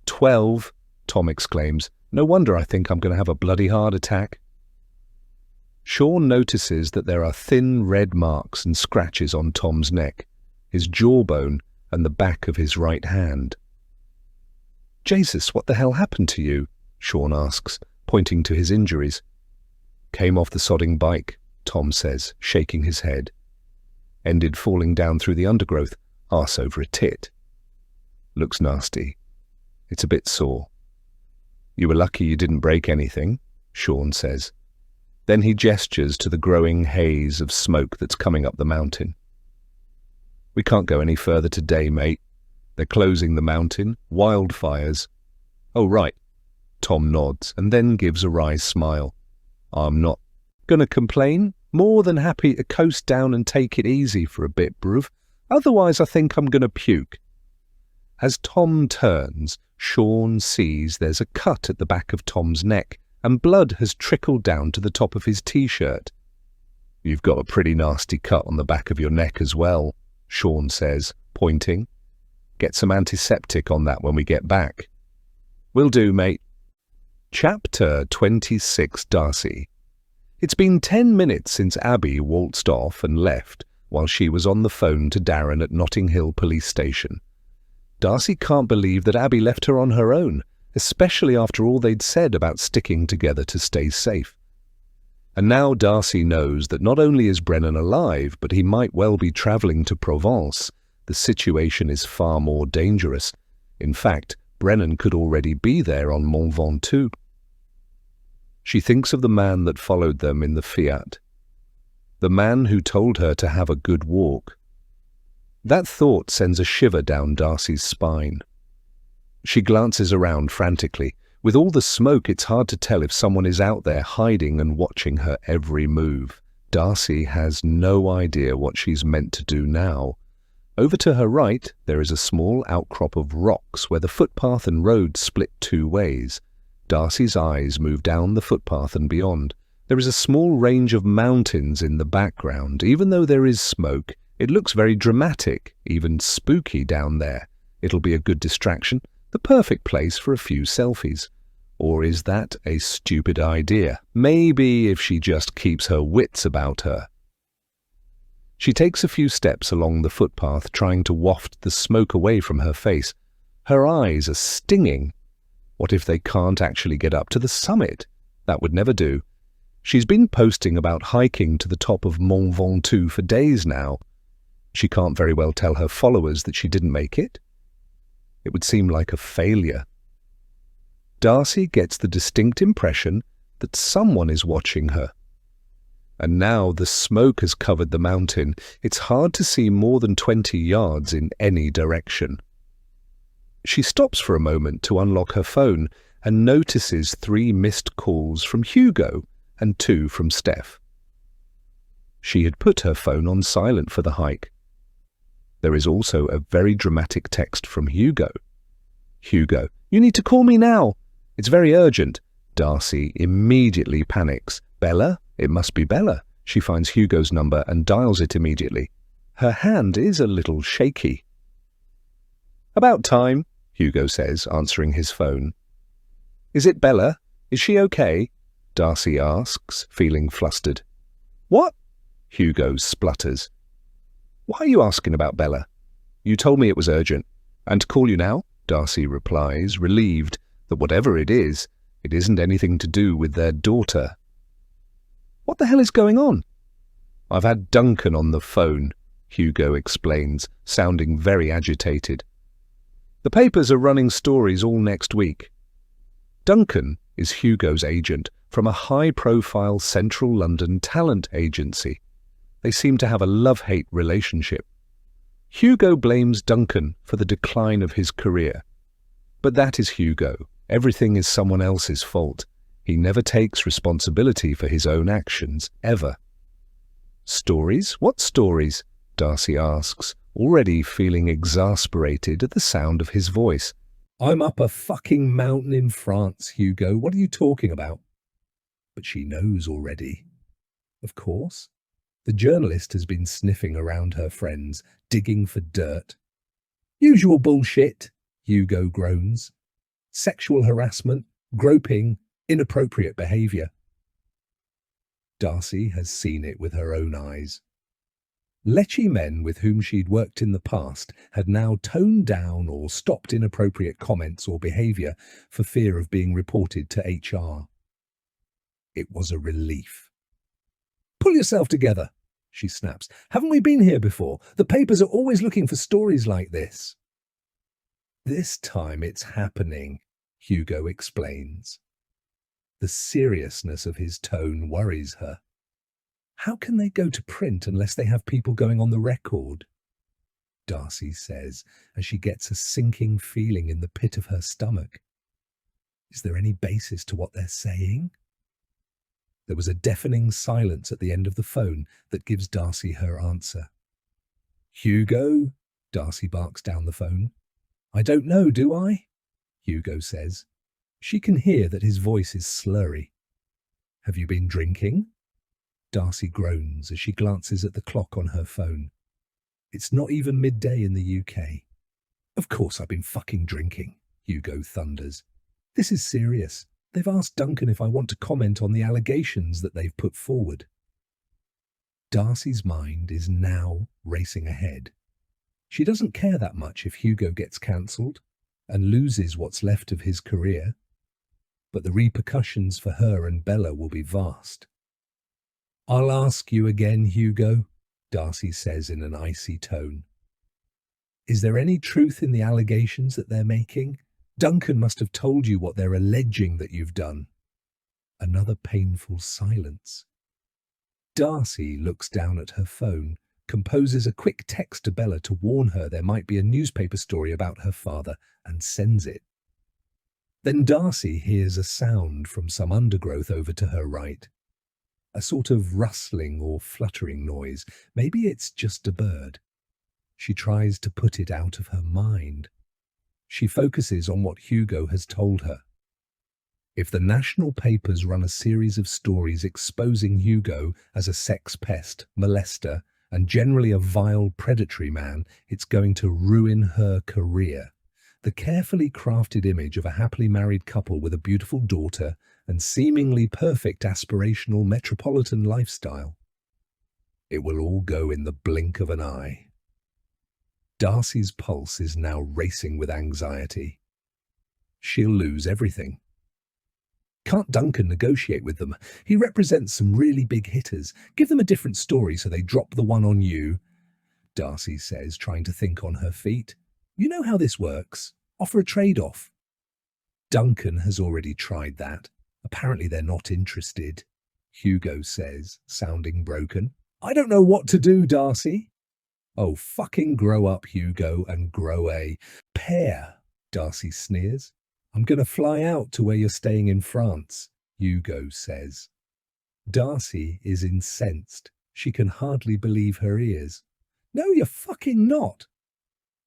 12, Tom exclaims. "No wonder I think I'm going to have a bloody heart attack." Sean notices that there are thin red marks and scratches on Tom's neck, his jawbone, and the back of his right hand. "Jesus, what the hell happened to you?" Sean asks, pointing to his injuries. "Came off the sodding bike," Tom says, shaking his head. "Ended falling down through the undergrowth, arse over a tit. Looks nasty. It's a bit sore." "You were lucky you didn't break anything," Sean says. Then he gestures to the growing haze of smoke that's coming up the mountain. "We can't go any further today, mate. They're closing the mountain. Wildfires." "Oh, right." Tom nods and then gives a wry smile. "I'm not gonna complain. More than happy to coast down and take it easy for a bit, bruv. Otherwise I think I'm gonna puke." As Tom turns, Sean sees there's a cut at the back of Tom's neck and blood has trickled down to the top of his t-shirt. "You've got a pretty nasty cut on the back of your neck as well," Sean says, pointing. "Get some antiseptic on that when we get back." "Will do, mate." Chapter 26, Darcy. It's been 10 minutes since Abby waltzed off and left while she was on the phone to Darren at Notting Hill Police Station. Darcy can't believe that Abby left her on her own, especially after all they'd said about sticking together to stay safe. And now Darcy knows that not only is Brennan alive, but he might well be travelling to Provence. The situation is far more dangerous. In fact, Brennan could already be there on Mont Ventoux. She thinks of the man that followed them in the Fiat. The man who told her to have a good walk. That thought sends a shiver down Darcy's spine. She glances around frantically. With all the smoke, it's hard to tell if someone is out there hiding and watching her every move. Darcy has no idea what she's meant to do now. Over to her right, there is a small outcrop of rocks where the footpath and road split 2 ways. Darcy's eyes move down the footpath and beyond. There is a small range of mountains in the background. Even though there is smoke, it looks very dramatic, even spooky down there. It'll be a good distraction, the perfect place for a few selfies. Or is that a stupid idea? Maybe if she just keeps her wits about her. She takes a few steps along the footpath, trying to waft the smoke away from her face. Her eyes are stinging. What if they can't actually get up to the summit? That would never do. She's been posting about hiking to the top of Mont Ventoux for days now. She can't very well tell her followers that she didn't make it. It would seem like a failure. Darcy gets the distinct impression that someone is watching her. And now the smoke has covered the mountain. It's hard to see more than 20 yards in any direction. She stops for a moment to unlock her phone and notices 3 missed calls from Hugo and 2 from Steph. She had put her phone on silent for the hike. There is also a very dramatic text from Hugo. Hugo, you need to call me now. It's very urgent. Darcy immediately panics. Bella? It must be Bella. She finds Hugo's number and dials it immediately. Her hand is a little shaky. About time, Hugo says, answering his phone. Is it Bella? Is she okay? Darcy asks, feeling flustered. What? Hugo splutters. Why are you asking about Bella? You told me it was urgent. And to call you now? Darcy replies, relieved that whatever it isn't anything to do with their daughter. What the hell is going on? I've had Duncan on the phone, Hugo explains, sounding very agitated. The papers are running stories all next week. Duncan is Hugo's agent from a high-profile central London talent agency. They seem to have a love-hate relationship. Hugo blames Duncan for the decline of his career. But that is Hugo. Everything is someone else's fault. He never takes responsibility for his own actions, ever. Stories? What stories? Darcy asks, already feeling exasperated at the sound of his voice. I'm up a fucking mountain in France, Hugo. What are you talking about? But she knows already. Of course. The journalist has been sniffing around her friends, digging for dirt. Usual bullshit, Hugo groans. Sexual harassment, groping, inappropriate behaviour. Darcy has seen it with her own eyes. Lechy men with whom she'd worked in the past had now toned down or stopped inappropriate comments or behaviour for fear of being reported to HR. It was a relief. Pull yourself together, she snaps. Haven't we been here before? The papers are always looking for stories like this. This time it's happening, Hugo explains. The seriousness of his tone worries her. How can they go to print unless they have people going on the record? Darcy says, as she gets a sinking feeling in the pit of her stomach. Is there any basis to what they're saying? There was a deafening silence at the end of the phone that gives Darcy her answer. Hugo? Darcy barks down the phone. I don't know, do I? Hugo says. She can hear that his voice is slurry. Have you been drinking? Darcy groans as she glances at the clock on her phone. It's not even midday in the UK. Of course I've been fucking drinking, Hugo thunders. This is serious. They've asked Duncan if I want to comment on the allegations that they've put forward. Darcy's mind is now racing ahead. She doesn't care that much if Hugo gets cancelled and loses what's left of his career, but the repercussions for her and Bella will be vast. I'll ask you again, Hugo, Darcy says in an icy tone. Is there any truth in the allegations that they're making? Duncan must have told you what they're alleging that you've done. Another painful silence. Darcy looks down at her phone, composes a quick text to Bella to warn her there might be a newspaper story about her father, and sends it. Then Darcy hears a sound from some undergrowth over to her right. A sort of rustling or fluttering noise. Maybe it's just a bird. She tries to put it out of her mind. She focuses on what Hugo has told her. If the national papers run a series of stories exposing Hugo as a sex pest, molester, and generally a vile, predatory man, it's going to ruin her career. The carefully crafted image of a happily married couple with a beautiful daughter and seemingly perfect aspirational metropolitan lifestyle. It will all go in the blink of an eye. Darcy's pulse is now racing with anxiety. She'll lose everything. Can't Duncan negotiate with them? He represents some really big hitters. Give them a different story so they drop the one on you, Darcy says, trying to think on her feet. You know how this works. Offer a trade-off. Duncan has already tried that. Apparently they're not interested, Hugo says, sounding broken. I don't know what to do, Darcy. Oh, fucking grow up, Hugo, and grow a pair, Darcy sneers. I'm going to fly out to where you're staying in France, Hugo says. Darcy is incensed. She can hardly believe her ears. No, you're fucking not.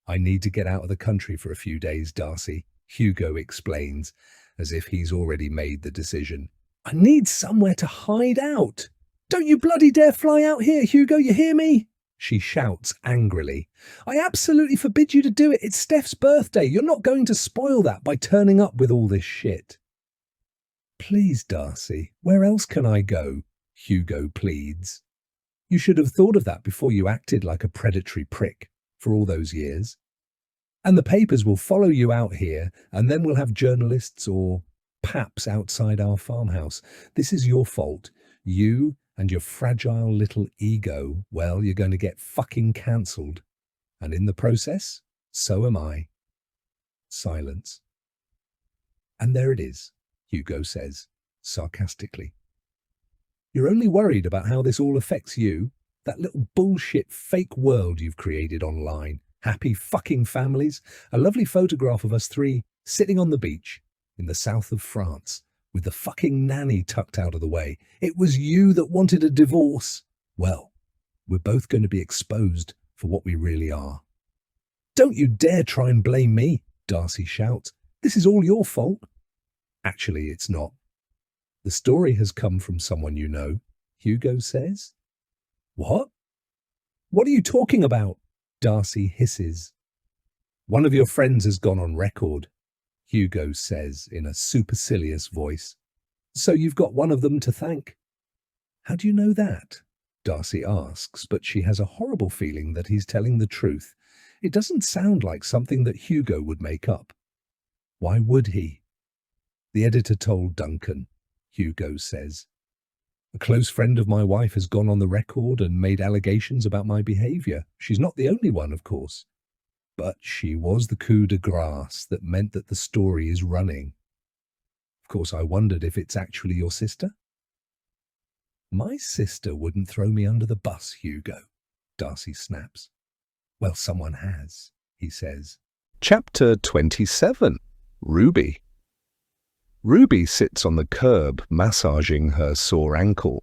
I need to get out of the country for a few days, Darcy, Hugo explains, as if he's already made the decision. I need somewhere to hide out. Don't you bloody dare fly out here, Hugo, you hear me? She shouts angrily. I absolutely forbid you to do it. It's Steph's birthday. You're not going to spoil that by turning up with all this shit. Please, Darcy, where else can I go? Hugo pleads. You should have thought of that before you acted like a predatory prick for all those years. And the papers will follow you out here, and then we'll have journalists or paps outside our farmhouse. This is your fault. You and your fragile little ego, well, you're going to get fucking cancelled. And in the process, so am I. Silence. And there it is, Hugo says, sarcastically. You're only worried about how this all affects you, that little bullshit fake world you've created online. Happy fucking families, a lovely photograph of us three sitting on the beach in the south of France, with the fucking nanny tucked out of the way. It was you that wanted a divorce. Well, we're both going to be exposed for what we really are. Don't you dare try and blame me, Darcy shouts. This is all your fault. Actually, it's not. The story has come from someone you know, Hugo says. What? What are you talking about? Darcy hisses. One of your friends has gone on record, Hugo says in a supercilious voice. So you've got one of them to thank? How do you know that? Darcy asks, but she has a horrible feeling that he's telling the truth. It doesn't sound like something that Hugo would make up. Why would he? The editor told Duncan, Hugo says. A close friend of my wife has gone on the record and made allegations about my behaviour. She's not the only one, of course. But she was the coup de grace that meant that the story is running. Of course, I wondered if it's actually your sister. My sister wouldn't throw me under the bus, Hugo, Darcy snaps. Well, someone has, he says. Chapter 27. Ruby. Ruby sits on the curb, massaging her sore ankle.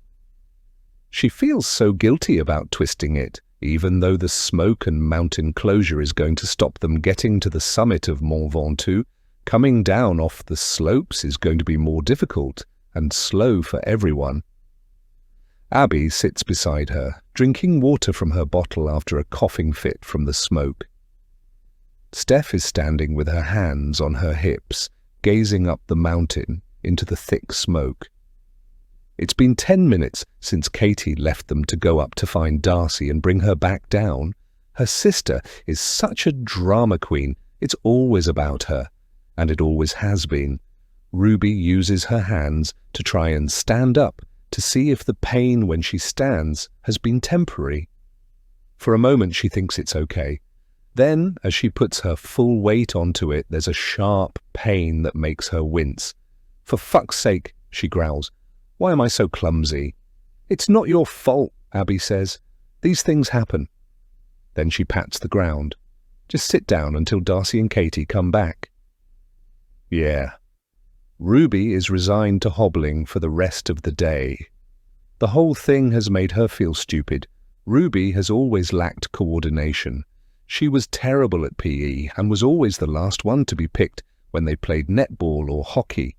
She feels so guilty about twisting it, even though the smoke and mountain closure is going to stop them getting to the summit of Mont Ventoux. Coming down off the slopes is going to be more difficult and slow for everyone. Abby sits beside her, drinking water from her bottle after a coughing fit from the smoke. Steph is standing with her hands on her hips, gazing up the mountain into the thick smoke. It's been 10 minutes since Katie left them to go up to find Darcy and bring her back down. Her sister is such a drama queen. It's always about her, and it always has been. Ruby uses her hands to try and stand up to see if the pain when she stands has been temporary. For a moment she thinks it's okay. Then, as she puts her full weight onto it, there's a sharp pain that makes her wince. For fuck's sake, she growls. Why am I so clumsy? It's not your fault, Abby says. These things happen. Then she pats the ground. Just sit down until Darcy and Katie come back. Yeah. Ruby is resigned to hobbling for the rest of the day. The whole thing has made her feel stupid. Ruby has always lacked coordination. She was terrible at PE and was always the last one to be picked when they played netball or hockey.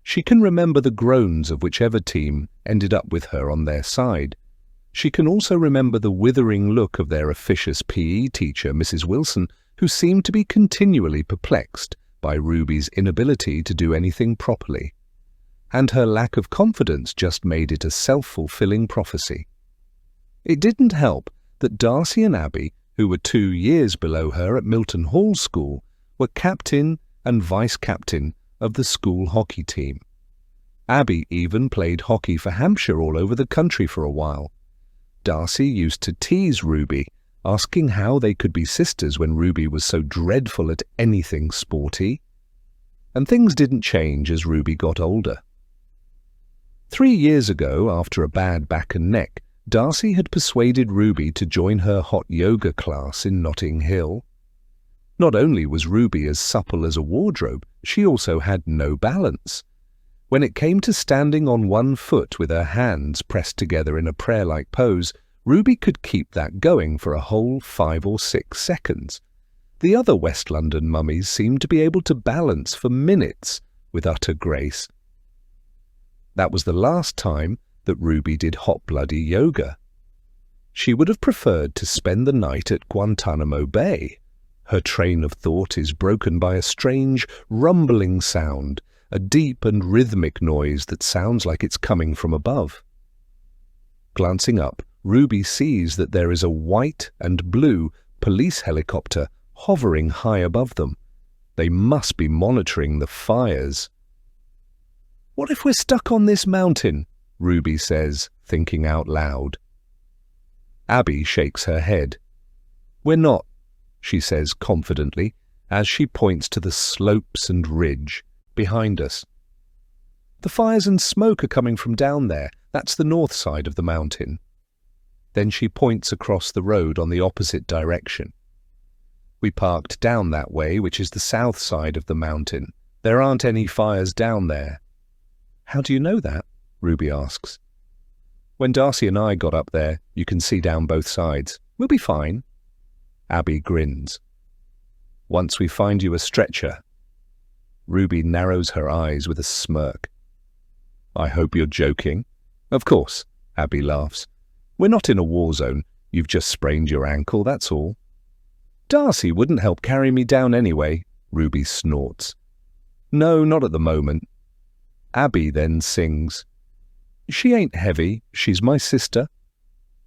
She can remember the groans of whichever team ended up with her on their side. She can also remember the withering look of their officious PE teacher, Mrs. Wilson, who seemed to be continually perplexed by Ruby's inability to do anything properly. And her lack of confidence just made it a self-fulfilling prophecy. It didn't help that Darcy and Abby, who were 2 years below her at Milton Hall School, were captain and vice-captain of the school hockey team. Abby even played hockey for Hampshire all over the country for a while. Darcy used to tease Ruby, asking how they could be sisters when Ruby was so dreadful at anything sporty. And things didn't change as Ruby got older. 3 years ago, after a bad back and neck, Darcy had persuaded Ruby to join her hot yoga class in Notting Hill. Not only was Ruby as supple as a wardrobe, she also had no balance. When it came to standing on one foot with her hands pressed together in a prayer-like pose, Ruby could keep that going for a whole 5 or 6 seconds. The other West London mummies seemed to be able to balance for minutes with utter grace. That was the last time that Ruby did hot-bloody yoga. She would have preferred to spend the night at Guantanamo Bay. Her train of thought is broken by a strange, rumbling sound, a deep and rhythmic noise that sounds like it's coming from above. Glancing up, Ruby sees that there is a white and blue police helicopter hovering high above them. They must be monitoring the fires. "What if we're stuck on this mountain?" Ruby says, thinking out loud. Abby shakes her head. "We're not," she says confidently, as she points to the slopes and ridge behind us. "The fires and smoke are coming from down there. That's the north side of the mountain." Then she points across the road on the opposite direction. "We parked down that way, which is the south side of the mountain. There aren't any fires down there." "How do you know that?" Ruby asks. "When Darcy and I got up there, you can see down both sides. We'll be fine." Abby grins. "Once we find you a stretcher." Ruby narrows her eyes with a smirk. "I hope you're joking." "Of course," Abby laughs. "We're not in a war zone. You've just sprained your ankle, that's all." "Darcy wouldn't help carry me down anyway," Ruby snorts. "No, not at the moment." Abby then sings, "She ain't heavy, she's my sister."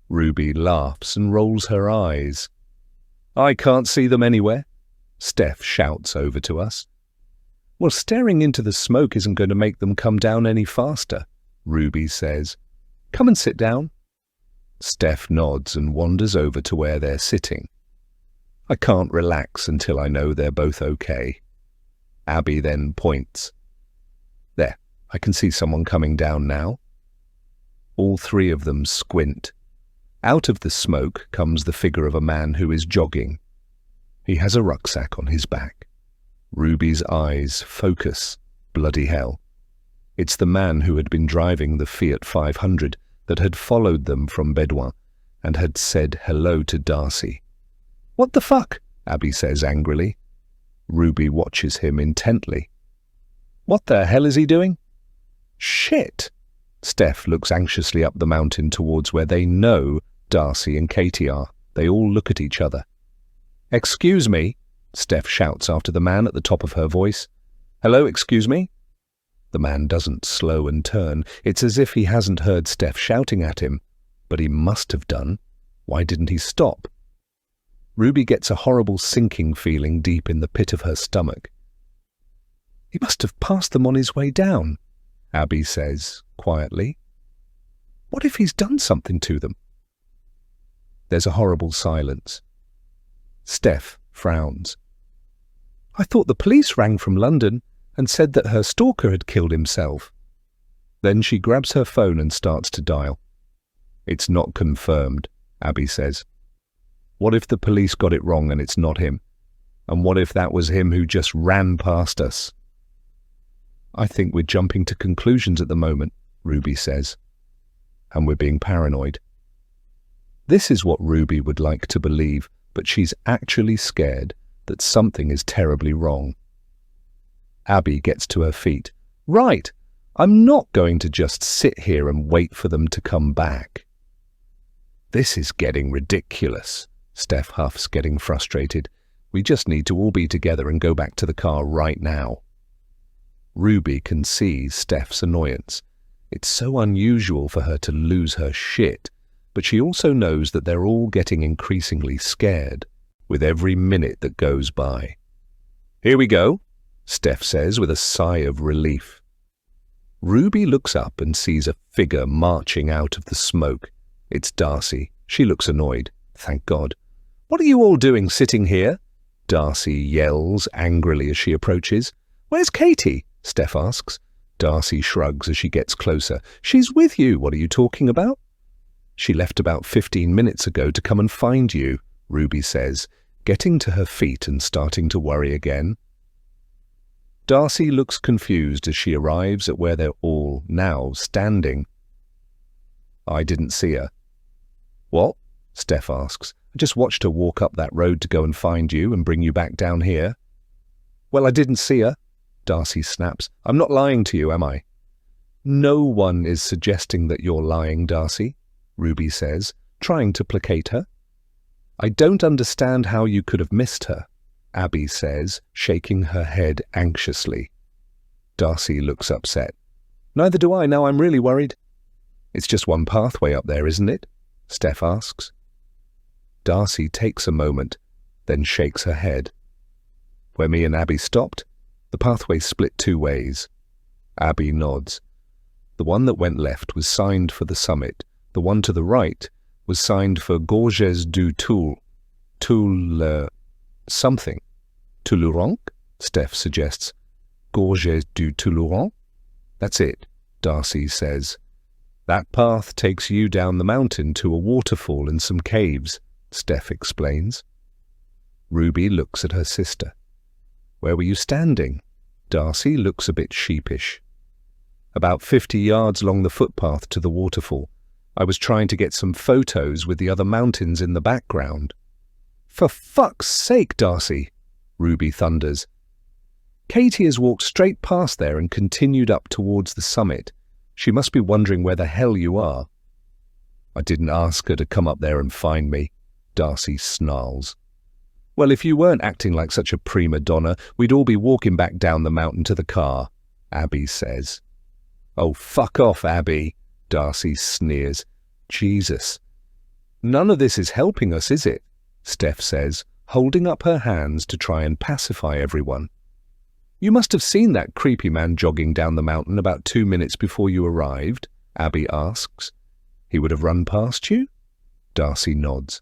Ruby laughs and rolls her eyes. "I can't see them anywhere," Steph shouts over to us. "Well, staring into the smoke isn't going to make them come down any faster," Ruby says. "Come and sit down." Steph nods and wanders over to where they're sitting. I can't relax until I know they're both okay. Abby then points. "There, I can see someone coming down now." All 3 of them squint. Out of the smoke comes the figure of a man who is jogging. He has a rucksack on his back. Ruby's eyes focus. Bloody hell. It's the man who had been driving the Fiat 500 that had followed them from Bedouin and had said hello to Darcy. "What the fuck?" Abby says angrily. Ruby watches him intently. "What the hell is he doing?" "Shit!" Steph looks anxiously up the mountain towards where they know Darcy and Katie are. They all look at each other. "Excuse me," Steph shouts after the man at the top of her voice. "Hello, excuse me?" The man doesn't slow and turn. It's as if he hasn't heard Steph shouting at him. But he must have done. Why didn't he stop? Ruby gets a horrible sinking feeling deep in the pit of her stomach. "He must have passed them on his way down," Abby says, quietly. "What if he's done something to them?" There's a horrible silence. Steph frowns. "I thought the police rang from London and said that her stalker had killed himself." Then she grabs her phone and starts to dial. "It's not confirmed," Abby says. "What if the police got it wrong and it's not him? And what if that was him who just ran past us?" "I think we're jumping to conclusions at the moment," Ruby says. "And we're being paranoid." This is what Ruby would like to believe, but she's actually scared that something is terribly wrong. Abby gets to her feet. "Right, I'm not going to just sit here and wait for them to come back." "This is getting ridiculous," Steph huffs, getting frustrated. "We just need to all be together and go back to the car right now." Ruby can see Steph's annoyance. It's so unusual for her to lose her shit, but she also knows that they're all getting increasingly scared with every minute that goes by. "Here we go," Steph says with a sigh of relief. Ruby looks up and sees a figure marching out of the smoke. It's Darcy. She looks annoyed. Thank God. "What are you all doing sitting here?" Darcy yells angrily as she approaches. "Where's Katie?" Steph asks. Darcy shrugs as she gets closer. "She's with you. What are you talking about?" "She left about 15 minutes ago to come and find you," Ruby says, getting to her feet and starting to worry again. Darcy looks confused as she arrives at where they're all now standing. "I didn't see her." "What?" Steph asks. "I just watched her walk up that road to go and find you and bring you back down here." "Well, I didn't see her," Darcy snaps. "I'm not lying to you, am I?" "No one is suggesting that you're lying, Darcy," Ruby says, trying to placate her. "I don't understand how you could have missed her," Abby says, shaking her head anxiously. Darcy looks upset. "Neither do I, now I'm really worried." "It's just one pathway up there, isn't it?" Steph asks. Darcy takes a moment, then shakes her head. "Where me and Abby stopped, the pathway split two ways." Abby nods. "The one that went left was signed for the summit. The one to the right was signed for Gorges du Toul. Toul, something. Toulouronc? Steph suggests. Gorges du Toulouronc? That's it, Darcy says. "That path takes you down the mountain to a waterfall and some caves," Steph explains. Ruby looks at her sister. "Where were you standing?" Darcy looks a bit sheepish. "About 50 yards along the footpath to the waterfall. I was trying to get some photos with the other mountains in the background." "For fuck's sake, Darcy!" Ruby thunders. "Katie has walked straight past there and continued up towards the summit. She must be wondering where the hell you are." "I didn't ask her to come up there and find me," Darcy snarls. "Well, if you weren't acting like such a prima donna, we'd all be walking back down the mountain to the car," Abby says. "Oh, fuck off, Abby," Darcy sneers. "Jesus. None of this is helping us, is it?" Steph says, holding up her hands to try and pacify everyone. "You must have seen that creepy man jogging down the mountain about 2 minutes before you arrived," Abby asks. "He would have run past you?" Darcy nods.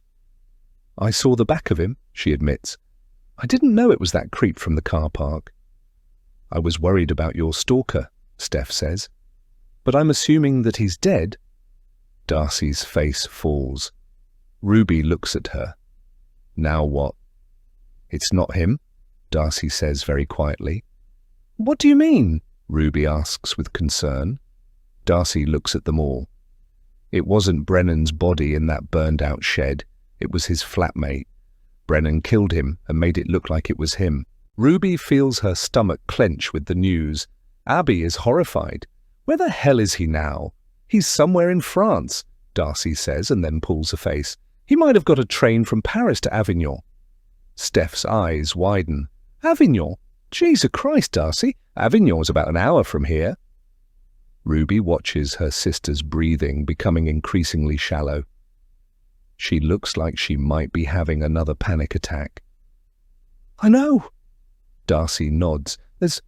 "I saw the back of him," she admits. "I didn't know it was that creep from the car park." "I was worried about your stalker," Steph says. "But I'm assuming that he's dead." Darcy's face falls. Ruby looks at her. "Now what?" "It's not him," Darcy says very quietly. "What do you mean?" Ruby asks with concern. Darcy looks at them all. "It wasn't Brennan's body in that burned-out shed. It was his flatmate. Brennan killed him and made it look like it was him." Ruby feels her stomach clench with the news. Abby is horrified. "Where the hell is he now?" "He's somewhere in France," Darcy says and then pulls a face. "He might have got a train from Paris to Avignon." Steph's eyes widen. "Avignon? Jesus Christ, Darcy. Avignon's about an hour from here." Ruby watches her sister's breathing becoming increasingly shallow. She looks like she might be having another panic attack. "I know." Darcy nods. There's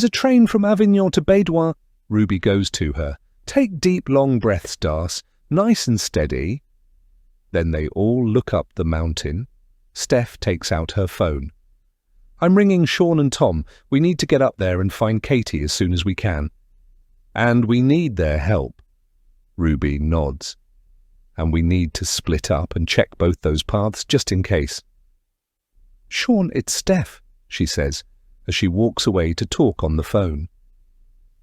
a train from Avignon to Bédouin." Ruby goes to her. "Take deep, long breaths, Darcy. Nice and steady." Then they all look up the mountain. Steph takes out her phone. "I'm ringing Sean and Tom. We need to get up there and find Katie as soon as we can." "And we need their help." Ruby nods. "And we need to split up and check both those paths just in case." "Sean, it's Steph," she says, as she walks away to talk on the phone.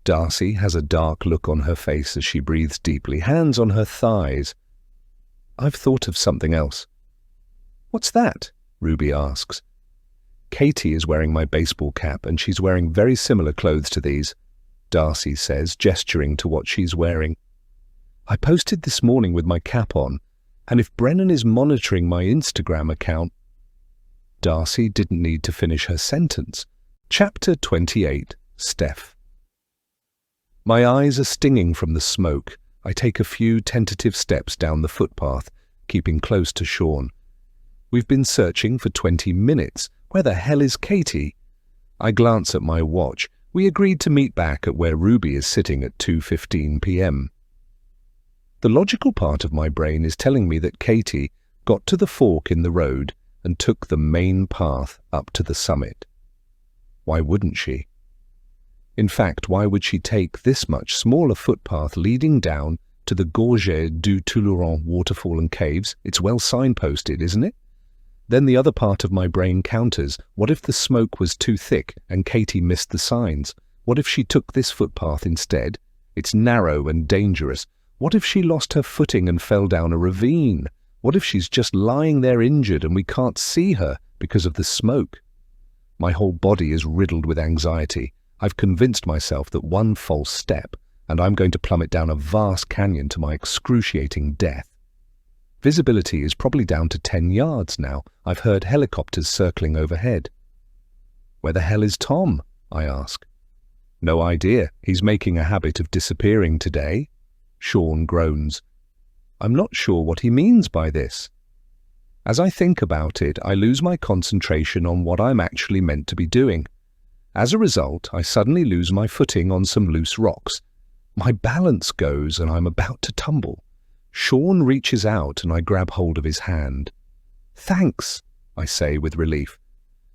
Darcy has a dark look on her face as she breathes deeply, hands on her thighs. "I've thought of something else." "What's that?" Ruby asks. "Katie is wearing my baseball cap and she's wearing very similar clothes to these," Darcy says, gesturing to what she's wearing. "I posted this morning with my cap on, and if Brennan is monitoring my Instagram account—" Darcy didn't need to finish her sentence. Chapter 28, Steph. My eyes are stinging from the smoke, I take a few tentative steps down the footpath, keeping close to Sean. We've been searching for 20 minutes. Where the hell is Katie? I glance at my watch. We agreed to meet back at where Ruby is sitting at 2:15 p.m. The logical part of my brain is telling me that Katie got to the fork in the road and took the main path up to the summit. Why wouldn't she? In fact, why would she take this much smaller footpath leading down to the Gorges du Toulouron waterfall and caves? It's well signposted, isn't it? Then the other part of my brain counters. What if the smoke was too thick and Katie missed the signs? What if she took this footpath instead? It's narrow and dangerous. What if she lost her footing and fell down a ravine? What if she's just lying there injured and we can't see her because of the smoke? My whole body is riddled with anxiety. I've convinced myself that one false step and I'm going to plummet down a vast canyon to my excruciating death. Visibility is probably down to 10 yards now. I've heard helicopters circling overhead. Where the hell is Tom? I ask. No idea. He's making a habit of disappearing today. Sean groans. I'm not sure what he means by this. As I think about it, I lose my concentration on what I'm actually meant to be doing. As a result, I suddenly lose my footing on some loose rocks. My balance goes and I'm about to tumble. Sean reaches out and I grab hold of his hand. Thanks, I say with relief.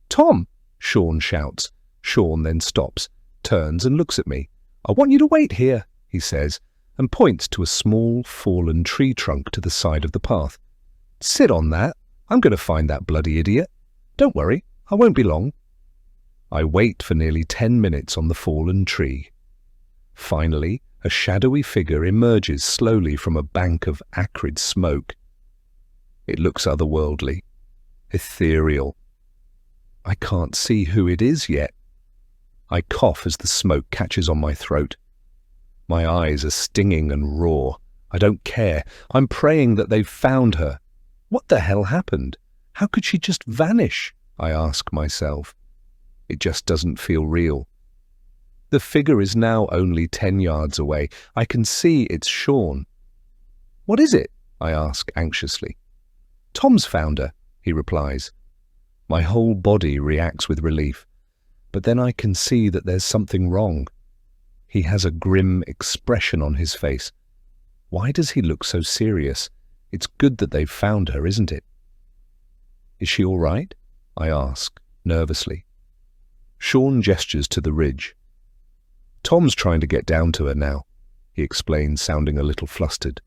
Tom, Sean shouts. Sean then stops, turns and looks at me. I want you to wait here, he says, and points to a small, fallen tree trunk to the side of the path. Sit on that. I'm going to find that bloody idiot. Don't worry, I won't be long. I wait for nearly 10 minutes on the fallen tree. Finally, a shadowy figure emerges slowly from a bank of acrid smoke. It looks otherworldly, ethereal. I can't see who it is yet. I cough as the smoke catches on my throat. My eyes are stinging and raw. I don't care. I'm praying that they've found her. What the hell happened? How could she just vanish? I ask myself. It just doesn't feel real. The figure is now only 10 yards away. I can see it's Sean. What is it? I ask anxiously. Tom's found her, he replies. My whole body reacts with relief, but then I can see that there's something wrong. He has a grim expression on his face. Why does he look so serious? It's good that they've found her, isn't it? Is she all right? I ask, nervously. Sean gestures to the ridge. Tom's trying to get down to her now, he explains, sounding a little flustered.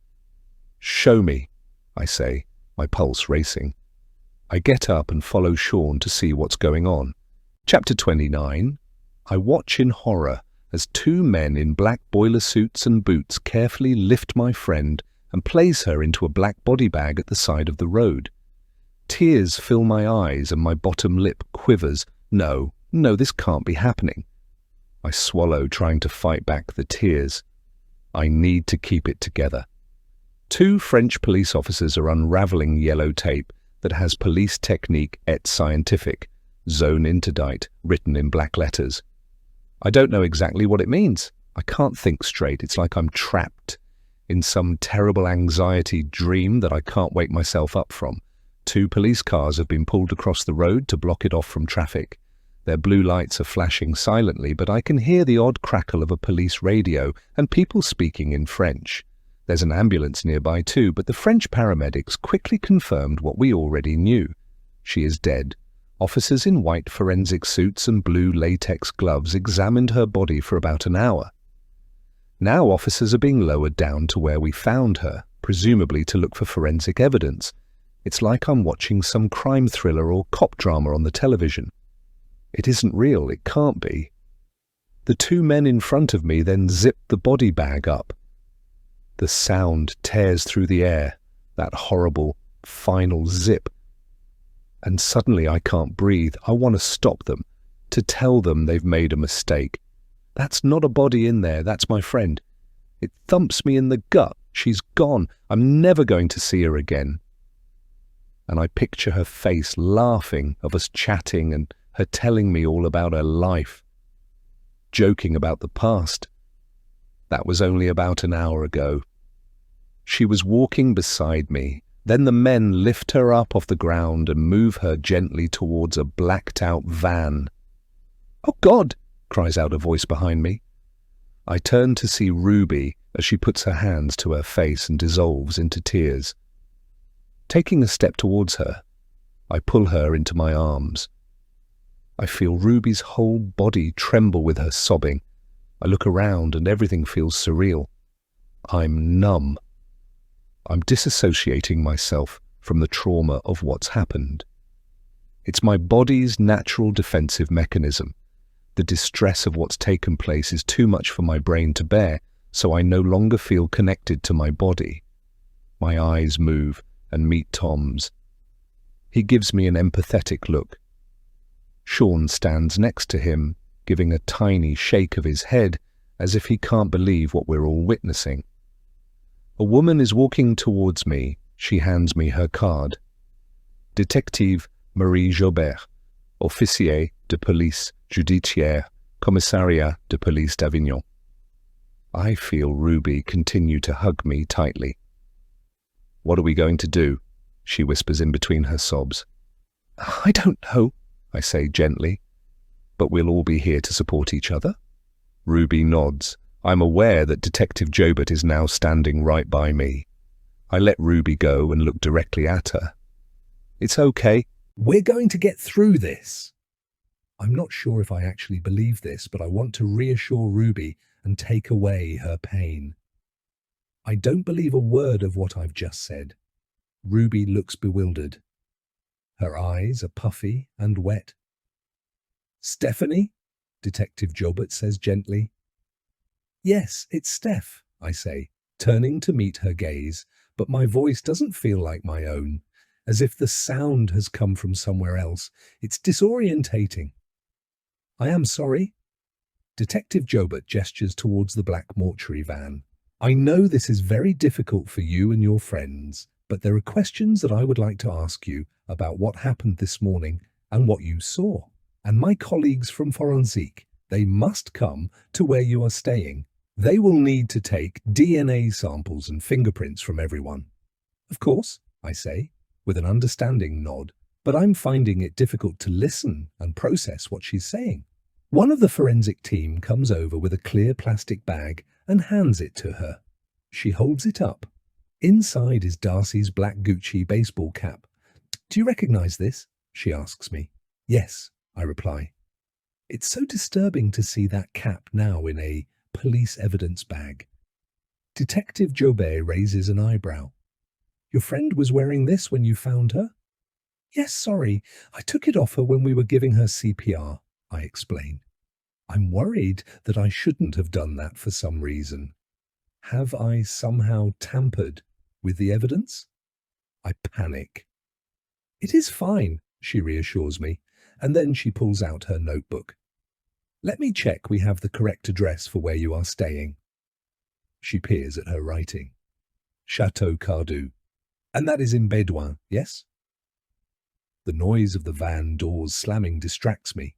Show me, I say, my pulse racing. I get up and follow Sean to see what's going on. Chapter 29. I watch in horror as two men in black boiler suits and boots carefully lift my friend and place her into a black body bag at the side of the road. Tears fill my eyes and my bottom lip quivers. No, this can't be happening. I swallow, trying to fight back the tears. I need to keep it together. Two French police officers are unraveling yellow tape that has police technique et scientifique, zone interdite, written in black letters. I don't know exactly what it means. I can't think straight. It's like I'm trapped in some terrible anxiety dream that I can't wake myself up from. Two police cars have been pulled across the road to block it off from traffic. Their blue lights are flashing silently, but I can hear the odd crackle of a police radio and people speaking in French. There's an ambulance nearby too, but the French paramedics quickly confirmed what we already knew. She is dead. Officers in white forensic suits and blue latex gloves examined her body for about an hour. Now officers are being lowered down to where we found her, presumably to look for forensic evidence. It's like I'm watching some crime thriller or cop drama on the television. It isn't real, it can't be. The two men in front of me then zip the body bag up. The sound tears through the air, that horrible, final zip. And suddenly I can't breathe. I want to stop them, to tell them they've made a mistake. That's not a body in there, that's my friend. It thumps me in the gut. She's gone. I'm never going to see her again. And I picture her face laughing of us chatting and her telling me all about her life, joking about the past. That was only about an hour ago. She was walking beside me. Then the men lift her up off the ground and move her gently towards a blacked-out van. "Oh, God!" cries out a voice behind me. I turn to see Ruby as she puts her hands to her face and dissolves into tears. Taking a step towards her, I pull her into my arms. I feel Ruby's whole body tremble with her sobbing. I look around and everything feels surreal. I'm numb. I'm disassociating myself from the trauma of what's happened. It's my body's natural defensive mechanism. The distress of what's taken place is too much for my brain to bear, so I no longer feel connected to my body. My eyes move and meet Tom's. He gives me an empathetic look. Sean stands next to him, giving a tiny shake of his head as if he can't believe what we're all witnessing. A woman is walking towards me. She hands me her card. Détective Marie Jobert, officier de police judiciaire, commissariat de police d'Avignon. I feel Ruby continue to hug me tightly. "What are we going to do?" she whispers in between her sobs. "I don't know," I say gently. "But we'll all be here to support each other?" Ruby nods. I'm aware that Detective Jobert is now standing right by me. I let Ruby go and look directly at her. "It's okay." "We're going to get through this." I'm not sure if I actually believe this, but I want to reassure Ruby and take away her pain. I don't believe a word of what I've just said. Ruby looks bewildered. Her eyes are puffy and wet. "Stephanie?" Detective Jobert says gently. "Yes, it's Steph," I say, turning to meet her gaze, but my voice doesn't feel like my own, as if the sound has come from somewhere else. It's disorientating. "I am sorry." Detective Jobert gestures towards the black mortuary van. "I know this is very difficult for you and your friends, but there are questions that I would like to ask you about what happened this morning and what you saw. And my colleagues from Forensique, they must come to where you are staying. They will need to take DNA samples and fingerprints from everyone." "Of course," I say, with an understanding nod, but I'm finding it difficult to listen and process what she's saying. One of the forensic team comes over with a clear plastic bag and hands it to her. She holds it up. Inside is Darcy's black Gucci baseball cap. "Do you recognize this?" she asks me. "Yes," I reply. It's so disturbing to see that cap now in a police evidence bag. Detective Jobert raises an eyebrow. "Your friend was wearing this when you found her?" "Yes, sorry. I took it off her when we were giving her CPR," I explain. I'm worried that I shouldn't have done that for some reason. Have I somehow tampered with the evidence? I panic. "It is fine," she reassures me, and then she pulls out her notebook. "Let me check we have the correct address for where you are staying." She peers at her writing. "Chateau Cardew. And that is in Bédouin, yes?" The noise of the van doors slamming distracts me.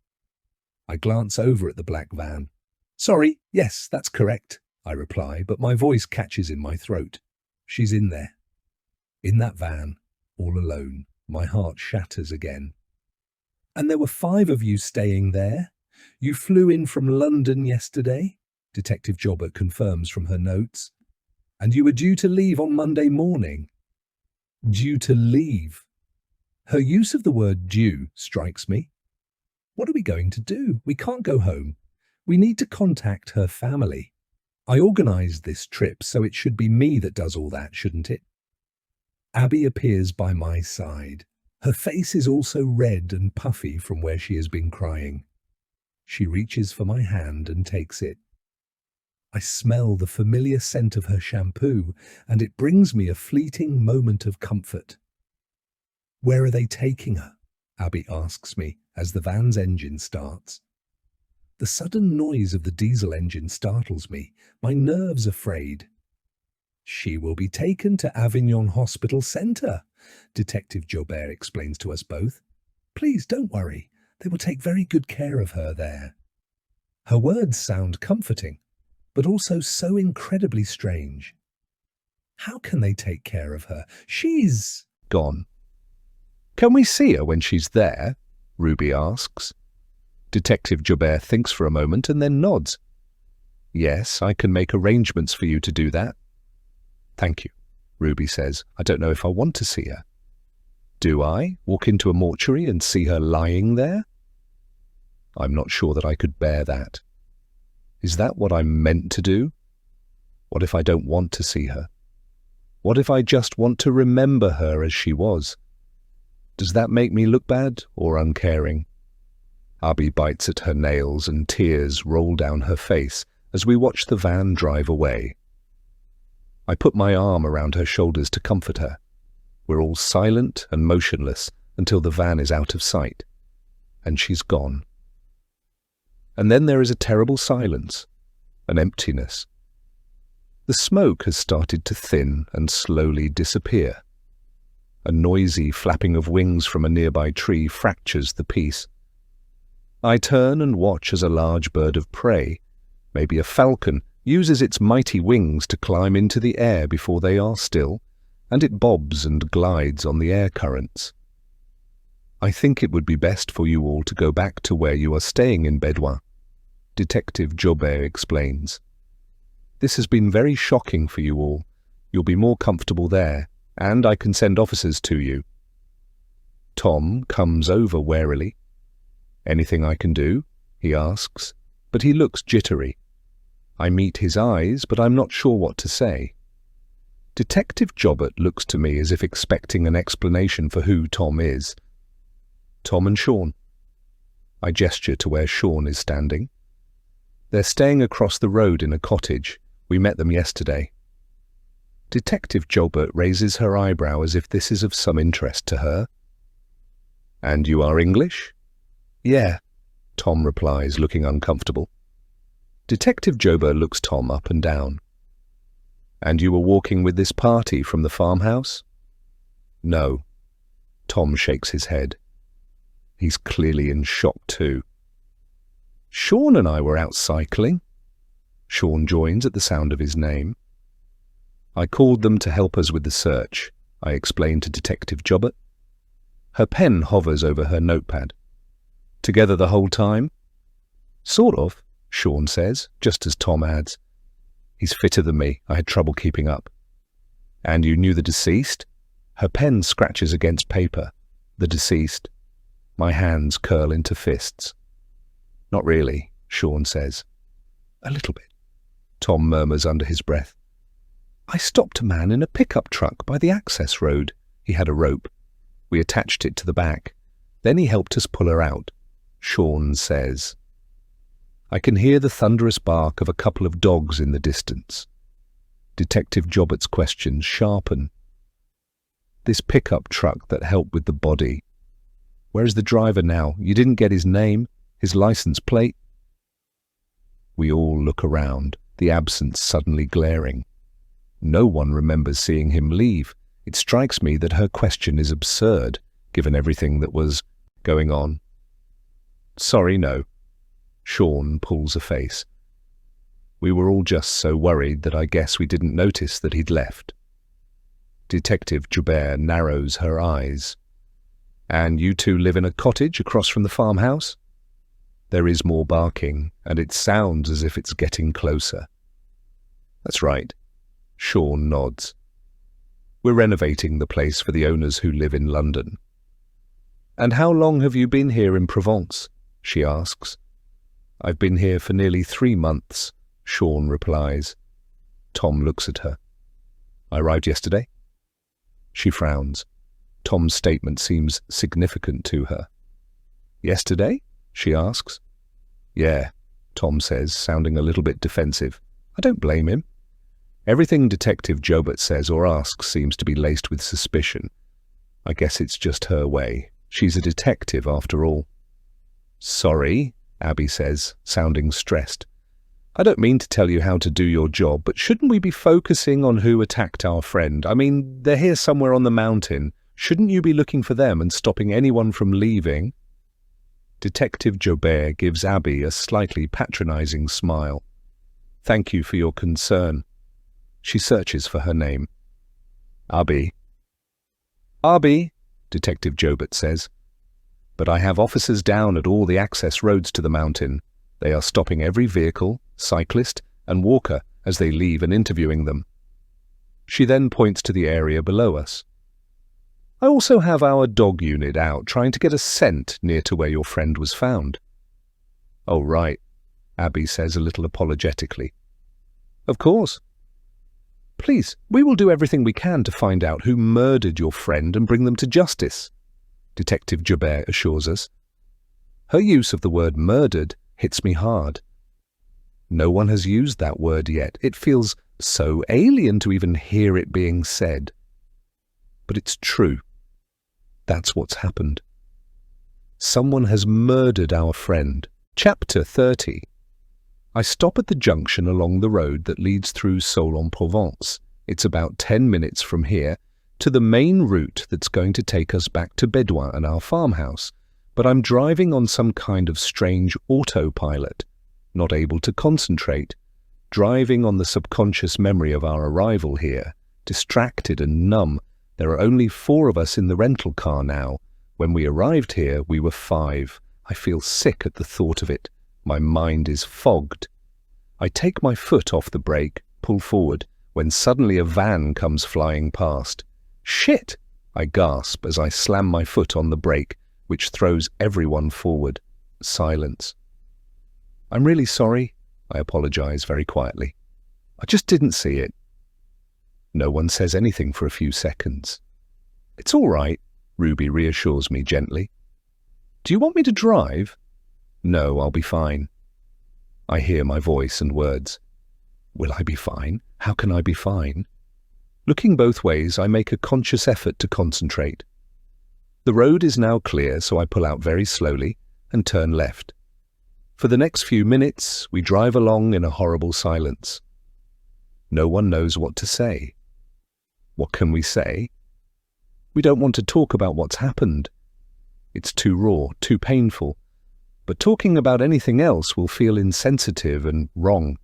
I glance over at the black van. "Sorry, yes, that's correct," I reply, but my voice catches in my throat. She's in there. In that van, all alone, my heart shatters again. "And there were 5 of you staying there? You flew in from London yesterday?" Detective Jobert confirms from her notes. "And you were due to leave on Monday morning?" Due to leave. Her use of the word due strikes me. What are we going to do? We can't go home. We need to contact her family. I organised this trip, so it should be me that does all that, shouldn't it? Abby appears by my side. Her face is also red and puffy from where she has been crying. She reaches for my hand and takes it. I smell the familiar scent of her shampoo, and it brings me a fleeting moment of comfort. "Where are they taking her?" Abby asks me as the van's engine starts. The sudden noise of the diesel engine startles me. My nerves are frayed. "She will be taken to Avignon Hospital Centre," Detective Jobert explains to us both. "Please don't worry. They will take very good care of her there." Her words sound comforting, but also so incredibly strange. How can they take care of her? She's Gone. Can we see her when she's there? Ruby asks. Detective Joubert thinks for a moment and then nods. Yes, I can make arrangements for you to do that. Thank you, Ruby says. I don't know if I want to see her. Do I walk into a mortuary and see her lying there? I'm not sure that I could bear that. Is that what I'm meant to do? What if I don't want to see her? What if I just want to remember her as she was? Does that make me look bad or uncaring? Abby bites at her nails and tears roll down her face as we watch the van drive away. I put my arm around her shoulders to comfort her. We're all silent and motionless until the van is out of sight, and she's gone. And then there is a terrible silence, an emptiness. The smoke has started to thin and slowly disappear. A noisy flapping of wings from a nearby tree fractures the peace. I turn and watch as a large bird of prey, maybe a falcon, uses its mighty wings to climb into the air before they are still, and it bobs and glides on the air currents. I think it would be best for you all to go back to where you are staying in Bedouin, Detective Joubert explains. This has been very shocking for you all. You'll be more comfortable there, and I can send officers to you. Tom comes over warily. Anything I can do? He asks, but he looks jittery. I meet his eyes, but I'm not sure what to say. Detective Jobbert looks to me as if expecting an explanation for who Tom is. Tom and Sean. I gesture to where Sean is standing. They're staying across the road in a cottage. We met them yesterday. Detective Jobbert raises her eyebrow as if this is of some interest to her. And you are English? Yeah, Tom replies, looking uncomfortable. Detective Joubert looks Tom up and down. And you were walking with this party from the farmhouse? No. Tom shakes his head. He's clearly in shock too. Sean and I were out cycling. Sean joins at the sound of his name. I called them to help us with the search, I explained to Detective Jobbert. Her pen hovers over her notepad. Together the whole time? Sort of, Sean says, just as Tom adds. He's fitter than me. I had trouble keeping up. And you knew the deceased? Her pen scratches against paper. The deceased. My hands curl into fists. Not really, Sean says. A little bit, Tom murmurs under his breath. I stopped a man in a pickup truck by the access road. He had a rope. We attached it to the back. Then he helped us pull her out, Sean says. I can hear the thunderous bark of a couple of dogs in the distance. Detective Jobbert's questions sharpen. This pickup truck that helped with the body. Where is the driver now? You didn't get his name, his license plate? We all look around, the absence suddenly glaring. No one remembers seeing him leave. It strikes me that her question is absurd, given everything that was going on. Sorry, no. Sean pulls a face. We were all just so worried that I guess we didn't notice that he'd left. Detective Joubert narrows her eyes. And you two live in a cottage across from the farmhouse? There is more barking, and it sounds as if it's getting closer. That's right. Sean nods. We're renovating the place for the owners who live in London. And how long have you been here in Provence? She asks. I've been here for nearly 3 months, Sean replies. Tom looks at her. I arrived yesterday? She frowns. Tom's statement seems significant to her. Yesterday? She asks. Yeah, Tom says, sounding a little bit defensive. I don't blame him. Everything Detective Joubert says or asks seems to be laced with suspicion. I guess it's just her way. She's a detective after all. Sorry, Abby says, sounding stressed. I don't mean to tell you how to do your job, but shouldn't we be focusing on who attacked our friend? I mean, they're here somewhere on the mountain. Shouldn't you be looking for them and stopping anyone from leaving? Detective Joubert gives Abby a slightly patronizing smile. Thank you for your concern. She searches for her name. Abi. Abi, Detective Jobert says. But I have officers down at all the access roads to the mountain. They are stopping every vehicle, cyclist, and walker as they leave and interviewing them. She then points to the area below us. I also have our dog unit out trying to get a scent near to where your friend was found. Oh, right, Abi says a little apologetically. Of course. Please, we will do everything we can to find out who murdered your friend and bring them to justice, Detective Jobert assures us. Her use of the word murdered hits me hard. No one has used that word yet. It feels so alien to even hear it being said. But it's true. That's what's happened. Someone has murdered our friend. Chapter 30. I stop at the junction along the road that leads through Saul-en-Provence. It's about 10 minutes from here to the main route that's going to take us back to Bédoin and our farmhouse. But I'm driving on some kind of strange autopilot, not able to concentrate, driving on the subconscious memory of our arrival here, distracted and numb. There are only 4 of us in the rental car now. When we arrived here, we were 5. I feel sick at the thought of it. My mind is fogged. I take my foot off the brake, pull forward, when suddenly a van comes flying past. Shit! I gasp as I slam my foot on the brake, which throws everyone forward. Silence. I'm really sorry, I apologize very quietly. I just didn't see it. No one says anything for a few seconds. It's all right, Ruby reassures me gently. Do you want me to drive? No, I'll be fine. I hear my voice and words. Will I be fine? How can I be fine? Looking both ways, I make a conscious effort to concentrate. The road is now clear, so I pull out very slowly and turn left. For the next few minutes, we drive along in a horrible silence. No one knows what to say. What can we say? We don't want to talk about what's happened. It's too raw, too painful. But talking about anything else will feel insensitive and wrong.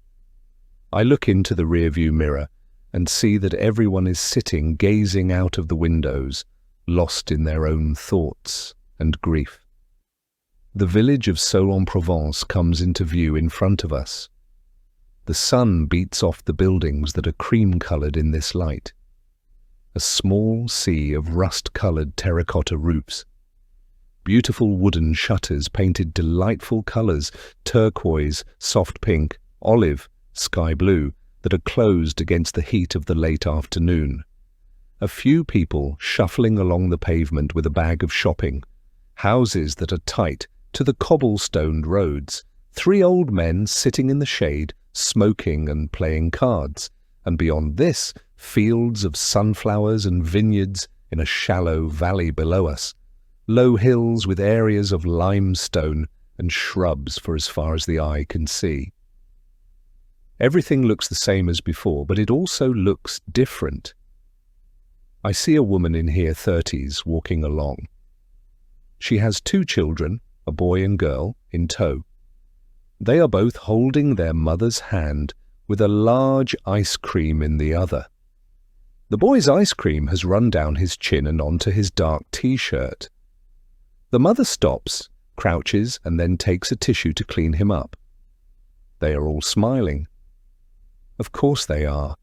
I look into the rearview mirror and see that everyone is sitting gazing out of the windows, lost in their own thoughts and grief. The village of Saul-en-Provence comes into view in front of us. The sun beats off the buildings that are cream-coloured in this light. A small sea of rust-coloured terracotta roofs. Beautiful wooden shutters painted delightful colours, turquoise, soft pink, olive, sky blue, that are closed against the heat of the late afternoon. A few people shuffling along the pavement with a bag of shopping. Houses that are tight to the cobblestoned roads. 3 old men sitting in the shade, smoking and playing cards. And beyond this, fields of sunflowers and vineyards in a shallow valley below us. Low hills with areas of limestone and shrubs for as far as the eye can see. Everything looks the same as before, but it also looks different. I see a woman in her 30s walking along. She has 2 children, a boy and girl, in tow. They are both holding their mother's hand with a large ice cream in the other. The boy's ice cream has run down his chin and onto his dark t-shirt. The mother stops, crouches, and then takes a tissue to clean him up. They are all smiling. Of course they are.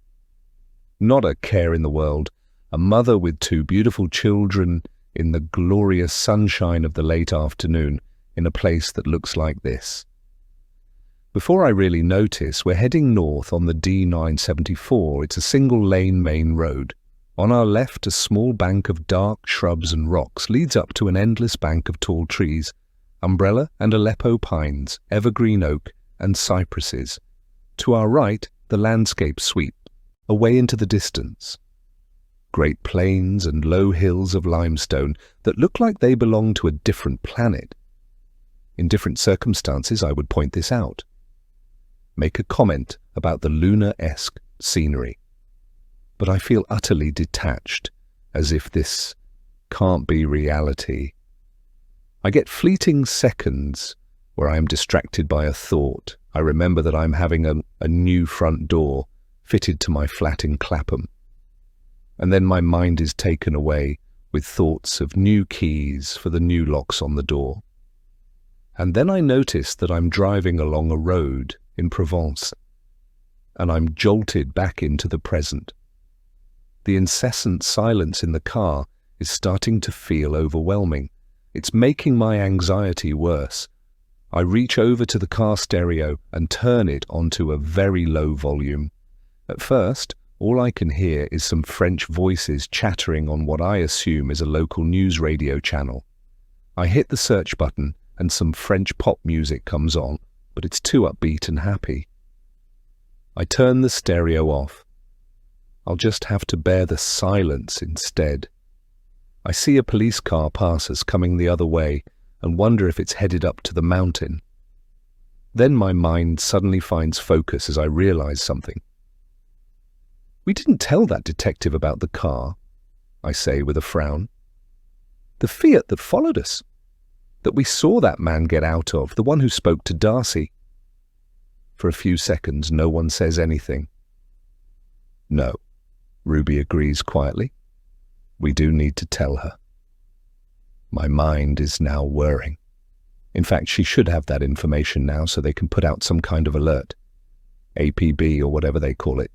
Not a care in the world. A mother with 2 beautiful children in the glorious sunshine of the late afternoon in a place that looks like this. Before I really notice, we're heading north on the D974. It's a single-lane main road. On our left, a small bank of dark shrubs and rocks leads up to an endless bank of tall trees, umbrella and Aleppo pines, evergreen oak and cypresses. To our right, the landscape sweep, away into the distance. Great plains and low hills of limestone that look like they belong to a different planet. In different circumstances, I would point this out. Make a comment about the lunar-esque scenery. But I feel utterly detached, as if this can't be reality. I get fleeting seconds where I am distracted by a thought. I remember that I'm having a new front door fitted to my flat in Clapham. and then my mind is taken away with thoughts of new keys for the new locks on the door. And then I notice that I'm driving along a road in Provence, and I'm jolted back into the present. The incessant silence in the car is starting to feel overwhelming. It's making my anxiety worse. I reach over to the car stereo and turn it onto a very low volume. At first, all I can hear is some French voices chattering on what I assume is a local news radio channel. I hit the search button and some French pop music comes on, but it's too upbeat and happy. I turn the stereo off. I'll just have to bear the silence instead. I see a police car pass us coming the other way and wonder if it's headed up to the mountain. Then my mind suddenly finds focus as I realize something. "We didn't tell that detective about the car," I say with a frown. "The Fiat that followed us, that we saw that man get out of, the one who spoke to Darcy." For a few seconds, no one says anything. "No," Ruby agrees quietly. "We do need to tell her." My mind is now whirring. In fact, she should have that information now so they can put out some kind of alert. APB or whatever they call it.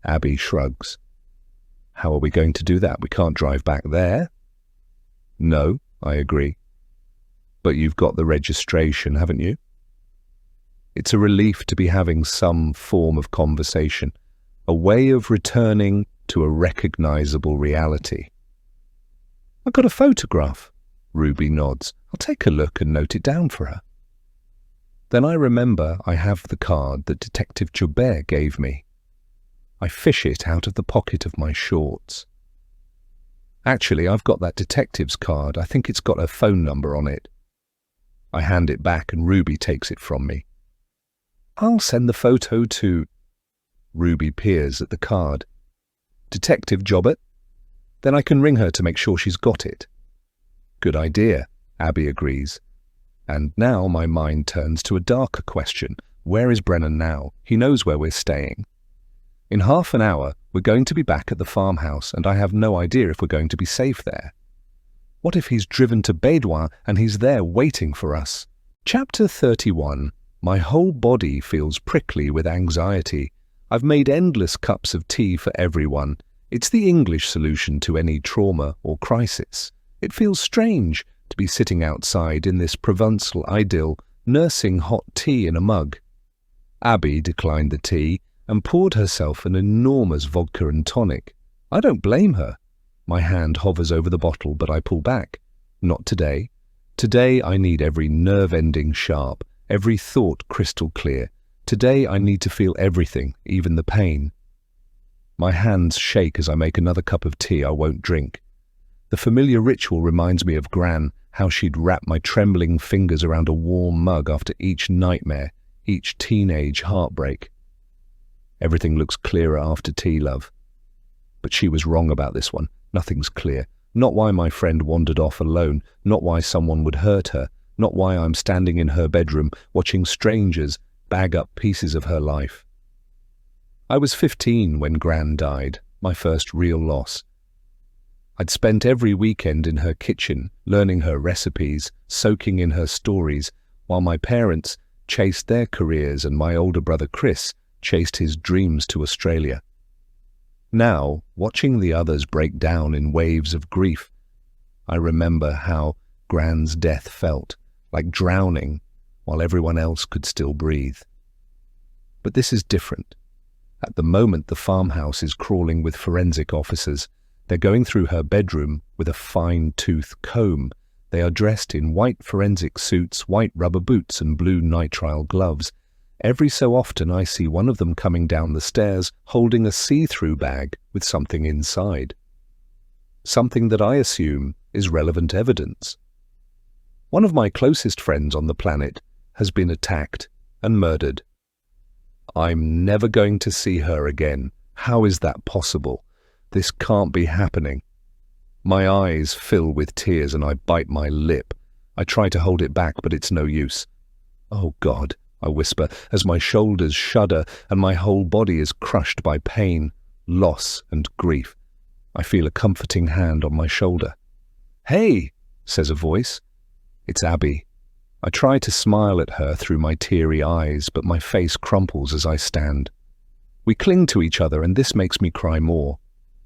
Abby shrugs. "How are we going to do that? We can't drive back there." "No," I agree. "But you've got the registration, haven't you?" It's a relief to be having some form of conversation, a way of returning to a recognizable reality. "I've got a photograph," Ruby nods. "I'll take a look and note it down for her." Then I remember I have the card that Detective Joubert gave me. I fish it out of the pocket of my shorts. "Actually, I've got that detective's card. I think it's got her phone number on it." I hand it back and Ruby takes it from me. "I'll send the photo to—" Ruby peers at the card. "Detective Jobbert? Then I can ring her to make sure she's got it." "Good idea," Abby agrees. And now my mind turns to a darker question. Where is Brennan now? He knows where we're staying. In half an hour, we're going to be back at the farmhouse, and I have no idea if we're going to be safe there. What if he's driven to Bédoin and he's there waiting for us? Chapter 31. My whole body feels prickly with anxiety. I've made endless cups of tea for everyone. It's the English solution to any trauma or crisis. It feels strange to be sitting outside in this Provençal idyll, nursing hot tea in a mug. Abby declined the tea and poured herself an enormous vodka and tonic. I don't blame her. My hand hovers over the bottle, but I pull back. Not today. Today I need every nerve ending sharp, every thought crystal clear. Today I need to feel everything, even the pain. My hands shake as I make another cup of tea I won't drink. The familiar ritual reminds me of Gran, how she'd wrap my trembling fingers around a warm mug after each nightmare, each teenage heartbreak. Everything looks clearer after tea, love. But she was wrong about this one. Nothing's clear. Not why my friend wandered off alone, not why someone would hurt her, not why I'm standing in her bedroom watching strangers bag up pieces of her life. I was 15 when Gran died, my first real loss. I'd spent every weekend in her kitchen, learning her recipes, soaking in her stories, while my parents chased their careers and my older brother Chris chased his dreams to Australia. Now, watching the others break down in waves of grief, I remember how Gran's death felt, like drowning, while everyone else could still breathe. But this is different. At the moment, the farmhouse is crawling with forensic officers. They're going through her bedroom with a fine-tooth comb. They are dressed in white forensic suits, white rubber boots, and blue nitrile gloves. Every so often I see one of them coming down the stairs holding a see-through bag with something inside. Something that I assume is relevant evidence. One of my closest friends on the planet has been attacked and murdered. I'm never going to see her again. How is that possible? This can't be happening. My eyes fill with tears and I bite my lip. I try to hold it back, but it's no use. "Oh God," I whisper as my shoulders shudder and my whole body is crushed by pain, loss and grief. I feel a comforting hand on my shoulder. "Hey," says a voice. It's Abby. I try to smile at her through my teary eyes, but my face crumples as I stand. We cling to each other, and this makes me cry more.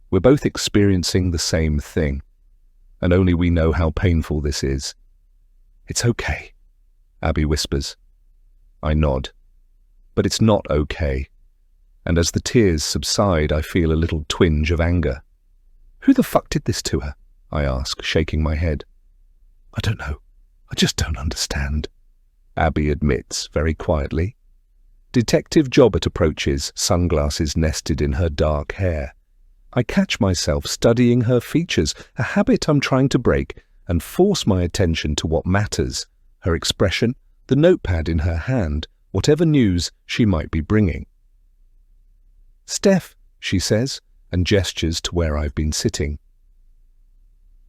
We're both experiencing the same thing, and only we know how painful this is. "It's okay," Abby whispers. I nod. But it's not okay. And as the tears subside, I feel a little twinge of anger. "Who the fuck did this to her?" I ask, shaking my head. "I don't know. I just don't understand," Abby admits very quietly. Detective Jobbert approaches, sunglasses nested in her dark hair. I catch myself studying her features, a habit I'm trying to break, and force my attention to what matters, her expression, the notepad in her hand, whatever news she might be bringing. "Steph," she says, and gestures to where I've been sitting.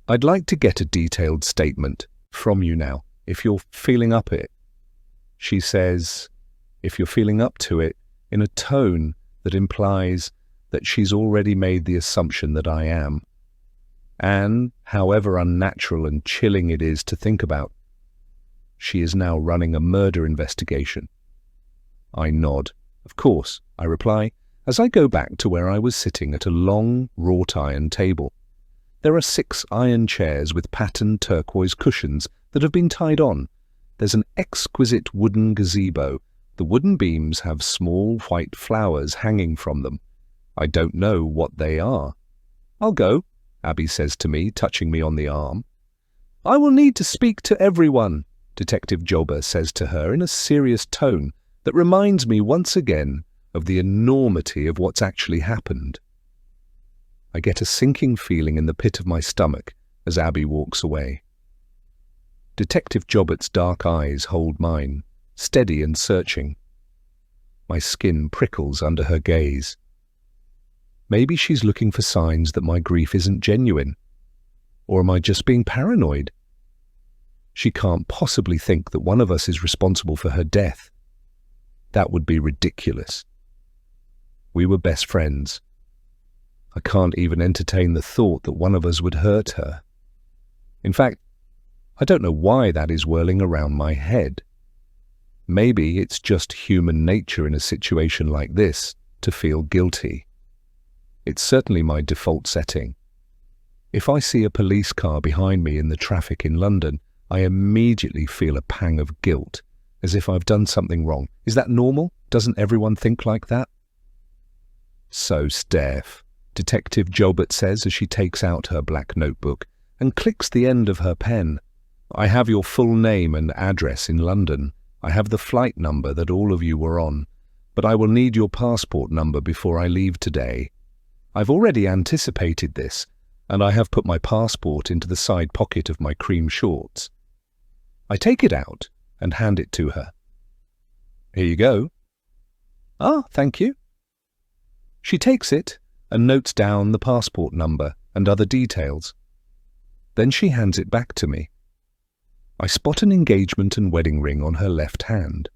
"I'd like to get a detailed statement from you now, if you're feeling up it." She says, "if you're feeling up to it," in a tone that implies that she's already made the assumption that I am. And, however unnatural and chilling it is to think about, she is now running a murder investigation. I nod. "Of course," I reply, as I go back to where I was sitting at a long, wrought-iron table. There are 6 iron chairs with patterned turquoise cushions that have been tied on. There's an exquisite wooden gazebo. The wooden beams have small white flowers hanging from them. I don't know what they are. "I'll go," Abby says to me, touching me on the arm. "I will need to speak to everyone," Detective Jobbert says to her in a serious tone that reminds me once again of the enormity of what's actually happened. I get a sinking feeling in the pit of my stomach as Abby walks away. Detective Jobbert's dark eyes hold mine, steady and searching. My skin prickles under her gaze. Maybe she's looking for signs that my grief isn't genuine. Or am I just being paranoid? She can't possibly think that one of us is responsible for her death. That would be ridiculous. We were best friends. I can't even entertain the thought that one of us would hurt her. In fact, I don't know why that is whirling around my head. Maybe it's just human nature in a situation like this to feel guilty. It's certainly my default setting. If I see a police car behind me in the traffic in London, I immediately feel a pang of guilt, as if I've done something wrong. Is that normal? Doesn't everyone think like that? "So, Steph," Detective Jobbert says as she takes out her black notebook and clicks the end of her pen. "I have your full name and address in London. I have the flight number that all of you were on, but I will need your passport number before I leave today. I've already anticipated this, and I have put my passport into the side pocket of my cream shorts." I take it out and hand it to her. "Here you go." "Ah, thank you." She takes it and notes down the passport number and other details. Then she hands it back to me. I spot an engagement and wedding ring on her left hand.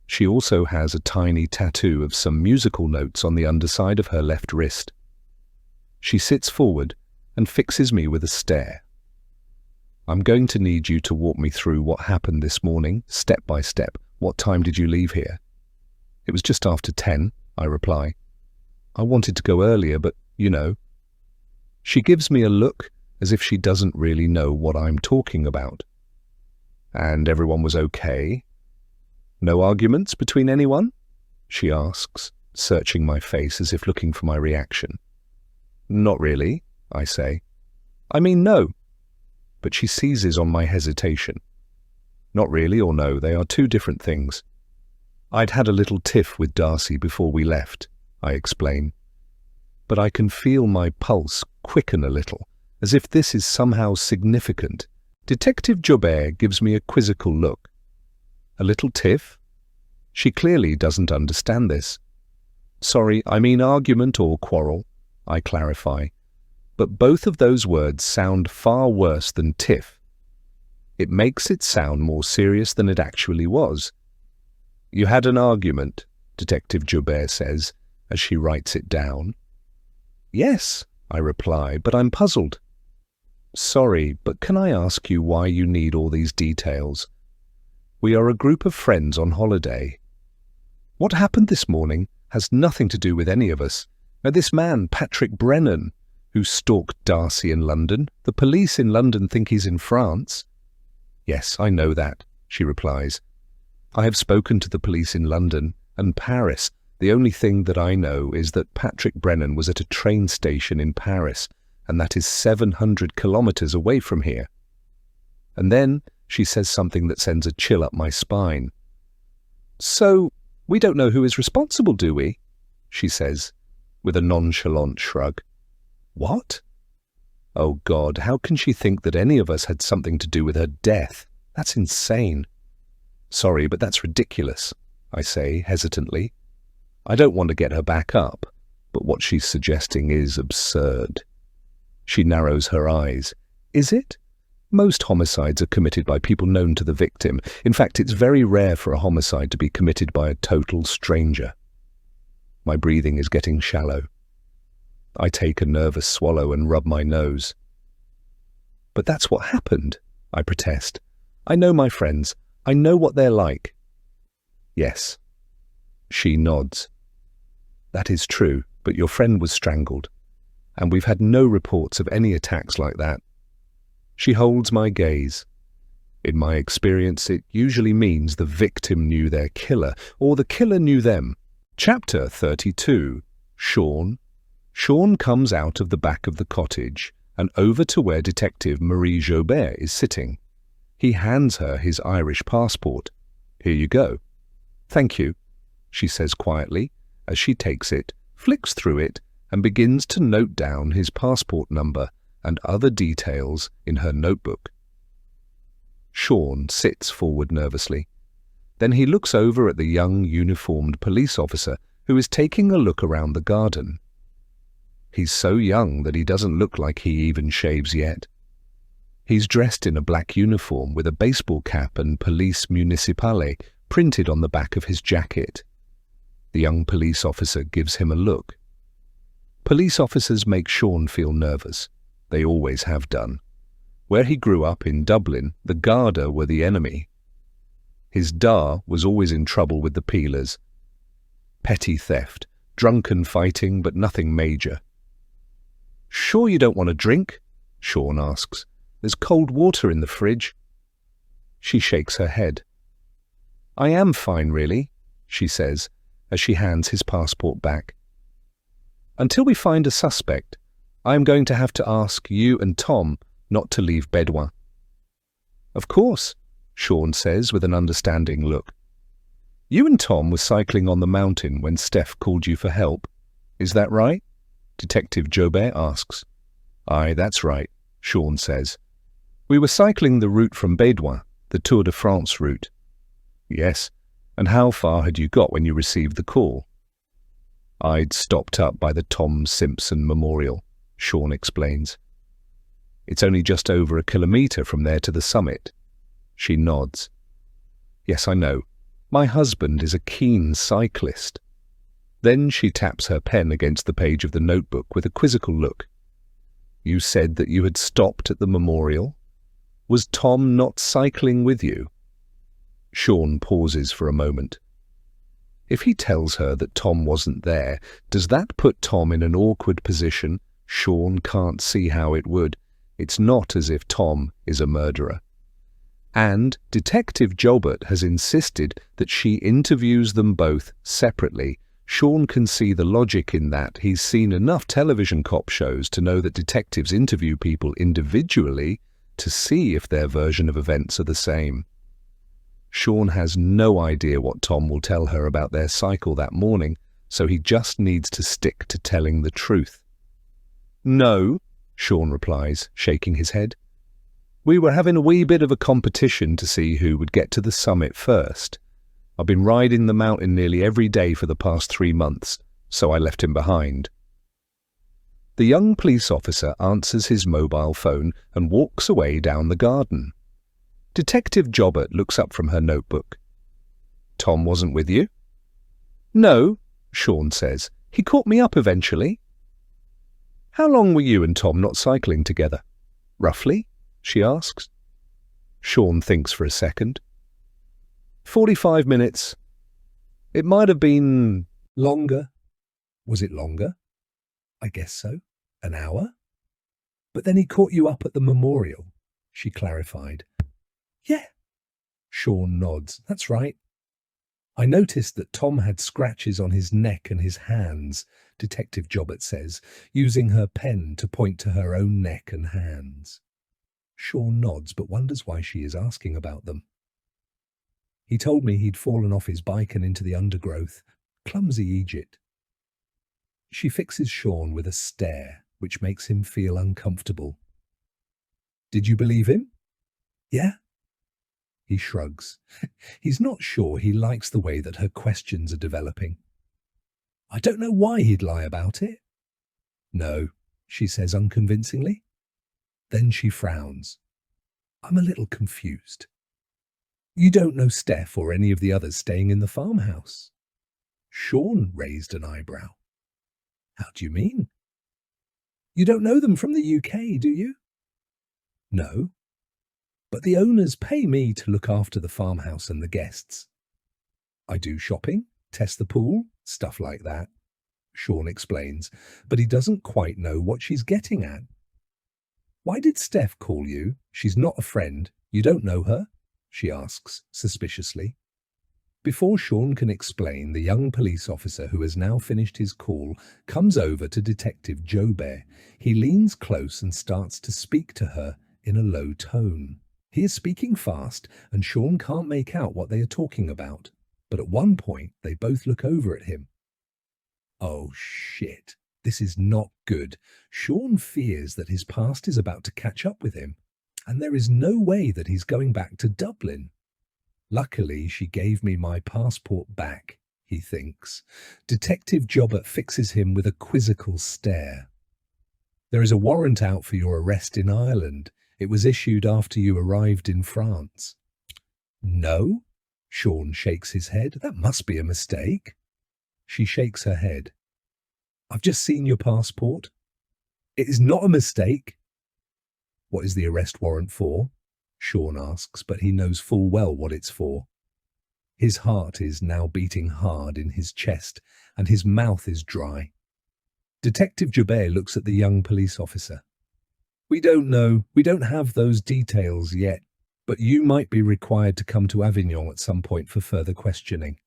She also has a tiny tattoo of some musical notes on the underside of her left wrist. She sits forward and fixes me with a stare. "I'm going to need you to walk me through what happened this morning, step by step. What time did you leave here?" "It was just after 10, I reply. "I wanted to go earlier, but, you know." She gives me a look as if she doesn't really know what I'm talking about. "And everyone was okay? No arguments between anyone?" she asks, searching my face as if looking for my reaction. "Not really," I say. "I mean, no." But she seizes on my hesitation. "Not really or no, they are 2 different things. I'd had a little tiff with Darcy before we left," I explain. But I can feel my pulse quicken a little, as if this is somehow significant. Detective Jobbert gives me a quizzical look. "A little tiff?" She clearly doesn't understand this. "Sorry, I mean argument or quarrel," I clarify. But both of those words sound far worse than tiff. It makes it sound more serious than it actually was. "You had an argument," Detective Jobbert says, as she writes it down. "Yes," I reply, but I'm puzzled. Sorry, but can I ask you why you need all these details? We are a group of friends on holiday. What happened this morning has nothing to do with any of us. Now, this man, Patrick Brennan, who stalked Darcy in London, the police in London think he's in France. Yes, I know that, she replies. I have spoken to the police in London and Paris. The only thing that I know is that Patrick Brennan was at a train station in Paris, and that is 700 kilometers away from here. And then she says something that sends a chill up my spine. So, we don't know who is responsible, do we? She says, with a nonchalant shrug. What? Oh God, how can she think that any of us had something to do with her death? That's insane. Sorry, but that's ridiculous, I say hesitantly. I don't want to get her back up, but what she's suggesting is absurd. She narrows her eyes. Is it? Most homicides are committed by people known to the victim. In fact, it's very rare for a homicide to be committed by a total stranger. My breathing is getting shallow. I take a nervous swallow and rub my nose. But that's what happened, I protest. I know my friends. I know what they're like. Yes. She nods. That is true, but your friend was strangled, and we've had no reports of any attacks like that. She holds my gaze. In my experience, it usually means the victim knew their killer, or the killer knew them. Chapter 32. Sean. Sean comes out of the back of the cottage and over to where Detective Marie Jobert is sitting. He hands her his Irish passport. Here you go. Thank you, she says quietly as she takes it, flicks through it, and begins to note down his passport number and other details in her notebook. Sean sits forward nervously. Then he looks over at the young uniformed police officer who is taking a look around the garden. He's so young that he doesn't look like he even shaves yet. He's dressed in a black uniform with a baseball cap and Police Municipale printed on the back of his jacket. The young police officer gives him a look. Police officers make Sean feel nervous. They always have done. Where he grew up in Dublin, the Garda were the enemy. His Da was always in trouble with the peelers. Petty theft, drunken fighting, but nothing major. Sure you don't want a drink? Sean asks. There's cold water in the fridge. She shakes her head. I am fine, really, she says, as she hands his passport back. Until we find a suspect, I am going to have to ask you and Tom not to leave Bedouin. Of course, Sean says with an understanding look. You and Tom were cycling on the mountain when Steph called you for help. Is that right? Detective Jobert asks. Aye, that's right, Sean says. We were cycling the route from Bedouin, the Tour de France route. Yes, and how far had you got when you received the call? I'd stopped up by the Tom Simpson Memorial, Sean explains. It's only just over 1 kilometre from there to the summit. She nods. Yes, I know. My husband is a keen cyclist. Then she taps her pen against the page of the notebook with a quizzical look. You said that you had stopped at the memorial? Was Tom not cycling with you? Sean pauses for a moment. If he tells her that Tom wasn't there, does that put Tom in an awkward position? Sean can't see how it would. It's not as if Tom is a murderer. And Detective Jobert has insisted that she interviews them both separately. Sean can see the logic in that. He's seen enough television cop shows to know that detectives interview people individually to see if their version of events are the same. Sean has no idea what Tom will tell her about their cycle that morning, so he just needs to stick to telling the truth. No, Sean replies, shaking his head. We were having a wee bit of a competition to see who would get to the summit first. I've been riding the mountain nearly every day for the past 3 months, so I left him behind. The young police officer answers his mobile phone and walks away down the garden. Detective Jobert looks up from her notebook. Tom wasn't with you? No, Sean says. He caught me up eventually. How long were you and Tom not cycling together? Roughly? She asks. Sean thinks for a second. 45 minutes. It might have been... Longer? Was it longer? I guess so. An hour? But then he caught you up at the memorial, she clarified. Yeah. Sean nods. That's right. I noticed that Tom had scratches on his neck and his hands, Detective Jobbert says, using her pen to point to her own neck and hands. Sean nods but wonders why she is asking about them. He told me he'd fallen off his bike and into the undergrowth. Clumsy Egypt. She fixes Sean with a stare, which makes him feel uncomfortable. Did you believe him? Yeah. He shrugs. He's not sure he likes the way that her questions are developing. I don't know why he'd lie about it. No, she says unconvincingly. Then she frowns. I'm a little confused. You don't know Steph or any of the others staying in the farmhouse? Sean raised an eyebrow. How do you mean? You don't know them from the UK, do you? No. But the owners pay me to look after the farmhouse and the guests. I do shopping, test the pool, stuff like that, Sean explains, but he doesn't quite know what she's getting at. Why did Steph call you? She's not a friend. You don't know her? She asks, suspiciously. Before Sean can explain, the young police officer who has now finished his call comes over to Detective Joubert. He leans close and starts to speak to her in a low tone. He is speaking fast, and Sean can't make out what they are talking about. But at one point, they both look over at him. Oh, shit. This is not good. Sean fears that his past is about to catch up with him, and there is no way that he's going back to Dublin. Luckily, she gave me my passport back, he thinks. Detective Jobbert fixes him with a quizzical stare. There is a warrant out for your arrest in Ireland. It was issued after you arrived in France. No? Sean shakes his head. That must be a mistake. She shakes her head. I've just seen your passport. It is not a mistake. What is the arrest warrant for? Sean asks, but he knows full well what it's for. His heart is now beating hard in his chest, and his mouth is dry. Detective Joubert looks at the young police officer. We don't know. We don't have those details yet, but you might be required to come to Avignon at some point for further questioning.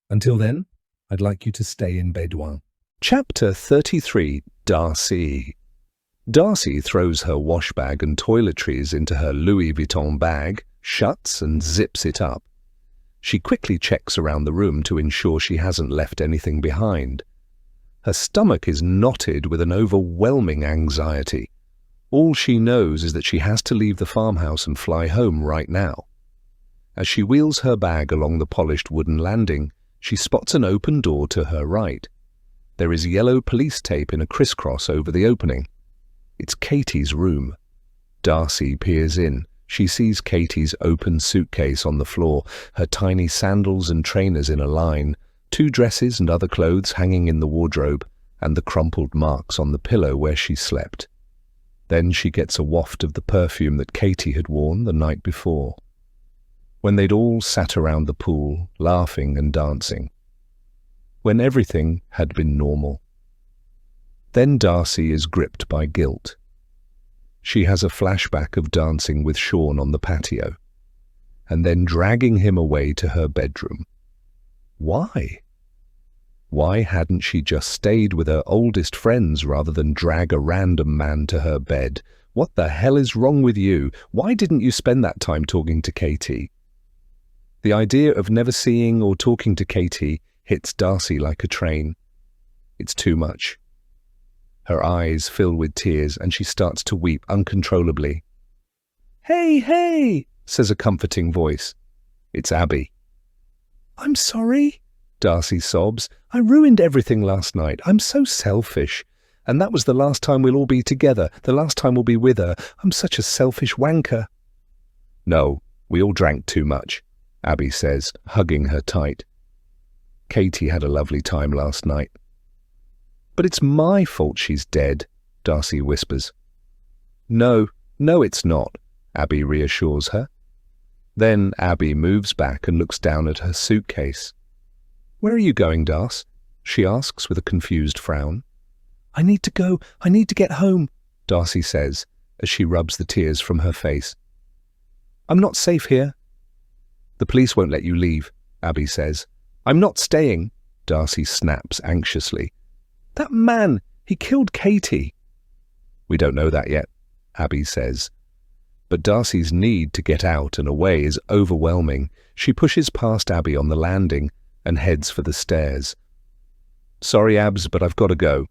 Until then, I'd like you to stay in Bédouin. Chapter 33. Darcy. Darcy throws her wash bag and toiletries into her Louis Vuitton bag, shuts and zips it up. She quickly checks around the room to ensure she hasn't left anything behind. Her stomach is knotted with an overwhelming anxiety. All she knows is that she has to leave the farmhouse and fly home right now. As she wheels her bag along the polished wooden landing, she spots an open door to her right. There is yellow police tape in a crisscross over the opening. It's Katie's room. Darcy peers in. She sees Katie's open suitcase on the floor, her tiny sandals and trainers in a line, 2 dresses and other clothes hanging in the wardrobe, and the crumpled marks on the pillow where she slept. Then she gets a waft of the perfume that Katie had worn the night before, when they'd all sat around the pool, laughing and dancing, when everything had been normal. Then Darcy is gripped by guilt. She has a flashback of dancing with Sean on the patio, and then dragging him away to her bedroom. Why? Why hadn't she just stayed with her oldest friends rather than drag a random man to her bed? What the hell is wrong with you? Why didn't you spend that time talking to Katie? The idea of never seeing or talking to Katie hits Darcy like a train. It's too much. Her eyes fill with tears and she starts to weep uncontrollably. "Hey, hey," says a comforting voice. It's Abby. "I'm sorry," Darcy sobs. "I ruined everything last night. I'm so selfish. And that was the last time we'll all be together, the last time we'll be with her. I'm such a selfish wanker." "No, we all drank too much," Abby says, hugging her tight. "Katie had a lovely time last night." "But it's my fault she's dead," Darcy whispers. No, it's not, Abby reassures her. Then Abby moves back and looks down at her suitcase. Where are you going, Darcy? She asks with a confused frown. I need to go. I need to get home, Darcy says as she rubs the tears from her face. I'm not safe here. The police won't let you leave, Abby says. I'm not staying, Darcy snaps anxiously. That man, he killed Katie. We don't know that yet, Abby says. But Darcy's need to get out and away is overwhelming. She pushes past Abby on the landing and heads for the stairs. Sorry, Abs, but I've got to go.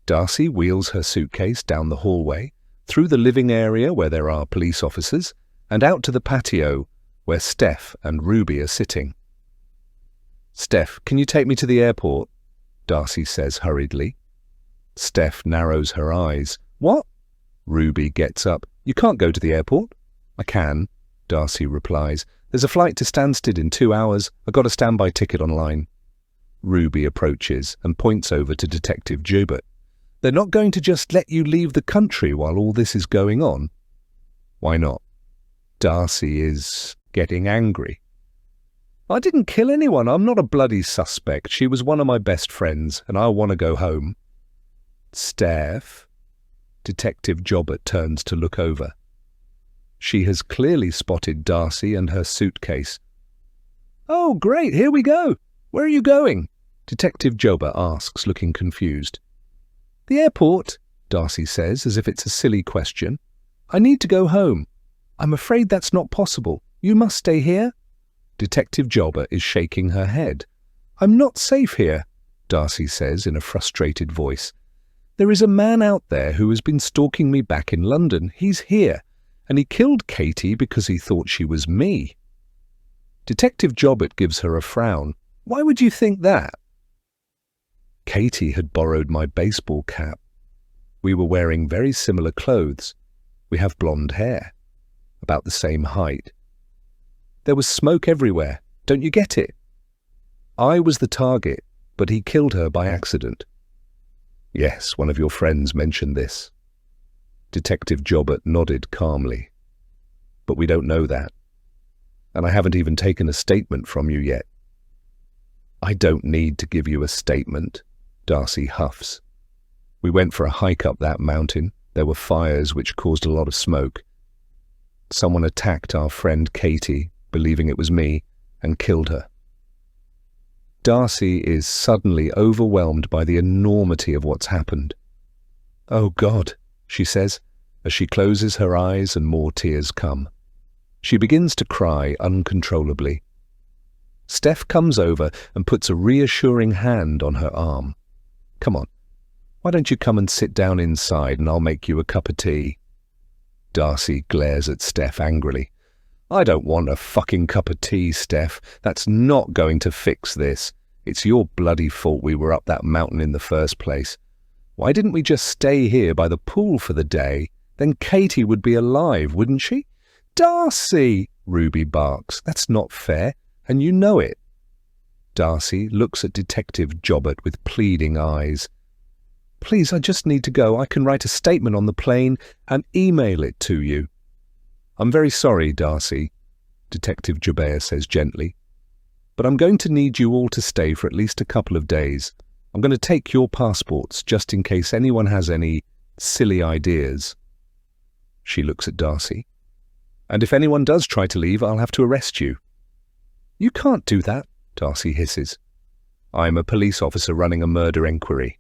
Darcy wheels her suitcase down the hallway, through the living area where there are police officers, and out to the patio where Steph and Ruby are sitting. Steph, can you take me to the airport? Darcy says hurriedly. Steph narrows her eyes. What? Ruby gets up. You can't go to the airport. I can, Darcy replies. There's a flight to Stansted in 2 hours. I got a standby ticket online. Ruby approaches and points over to Detective Joubert. They're not going to just let you leave the country while all this is going on. Why not? Darcy is getting angry. I didn't kill anyone. I'm not a bloody suspect. She was one of my best friends, and I want to go home. Steph? Detective Joubert turns to look over. She has clearly spotted Darcy and her suitcase. Oh, great, here we go. Where are you going? Detective Joubert asks, looking confused. The airport, Darcy says, as if it's a silly question. I need to go home. I'm afraid that's not possible. You must stay here. Detective Joubert is shaking her head. I'm not safe here, Darcy says in a frustrated voice. There is a man out there who has been stalking me back in London. He's here, and he killed Katie because he thought she was me. Detective Joubert gives her a frown. Why would you think that? Katie had borrowed my baseball cap. We were wearing very similar clothes. We have blonde hair, about the same height. There was smoke everywhere. Don't you get it? I was the target, but he killed her by accident. Yes, one of your friends mentioned this. Detective Joubert nodded calmly. But we don't know that. And I haven't even taken a statement from you yet. I don't need to give you a statement, Darcy huffs. We went for a hike up that mountain. There were fires which caused a lot of smoke. Someone attacked our friend Katie, believing it was me, and killed her. Darcy is suddenly overwhelmed by the enormity of what's happened. Oh God, she says, as she closes her eyes and more tears come. She begins to cry uncontrollably. Steph comes over and puts a reassuring hand on her arm. Come on, why don't you come and sit down inside and I'll make you a cup of tea? Darcy glares at Steph angrily. I don't want a fucking cup of tea, Steph. That's not going to fix this. It's your bloody fault we were up that mountain in the first place. Why didn't we just stay here by the pool for the day? Then Katie would be alive, wouldn't she? Darcy, Ruby barks. That's not fair, and you know it. Darcy looks at Detective Joubert with pleading eyes. Please, I just need to go. I can write a statement on the plane and email it to you. I'm very sorry, Darcy, Detective Joubert says gently, but I'm going to need you all to stay for at least a couple of days. I'm going to take your passports just in case anyone has any silly ideas. She looks at Darcy. And if anyone does try to leave, I'll have to arrest you. You can't do that, Darcy hisses. I'm a police officer running a murder enquiry,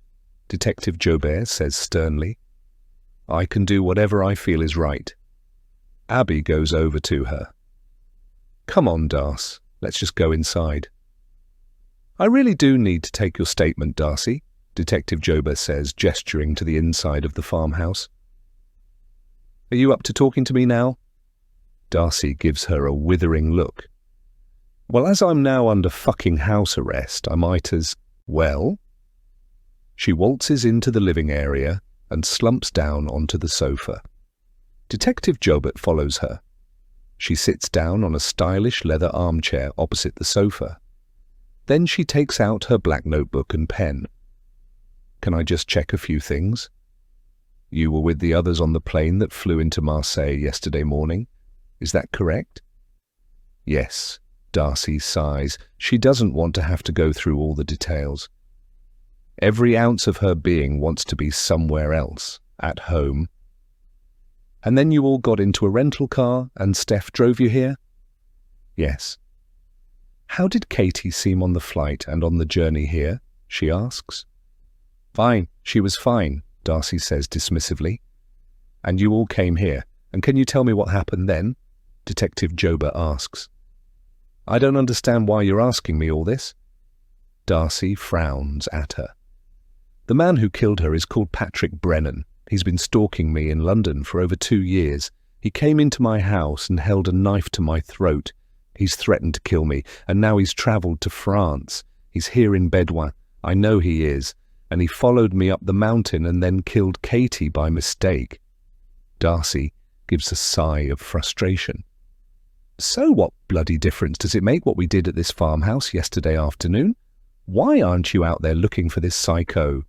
Detective Joubert says sternly. I can do whatever I feel is right. Abby goes over to her. Come on, Darcy. Let's just go inside. I really do need to take your statement, Darcy, Detective Joubert says, gesturing to the inside of the farmhouse. Are you up to talking to me now? Darcy gives her a withering look. Well, as I'm now under fucking house arrest, I might as well. She waltzes into the living area and slumps down onto the sofa. Detective Joubert follows her. She sits down on a stylish leather armchair opposite the sofa. Then she takes out her black notebook and pen. Can I just check a few things? You were with the others on the plane that flew into Marseille yesterday morning. Is that correct? Yes, Darcy sighs. She doesn't want to have to go through all the details. Every ounce of her being wants to be somewhere else, at home. And then you all got into a rental car and Steph drove you here? Yes. How did Katie seem on the flight and on the journey here? She asks. Fine, she was fine, Darcy says dismissively. And you all came here, and can you tell me what happened then? Detective Jober asks. I don't understand why you're asking me all this. Darcy frowns at her. The man who killed her is called Patrick Brennan. He's been stalking me in London for over 2 years. He came into my house and held a knife to my throat. He's threatened to kill me, and now he's travelled to France. He's here in Bedouin. I know he is. And he followed me up the mountain and then killed Katie by mistake. Darcy gives a sigh of frustration. So what bloody difference does it make what we did at this farmhouse yesterday afternoon? Why aren't you out there looking for this psycho?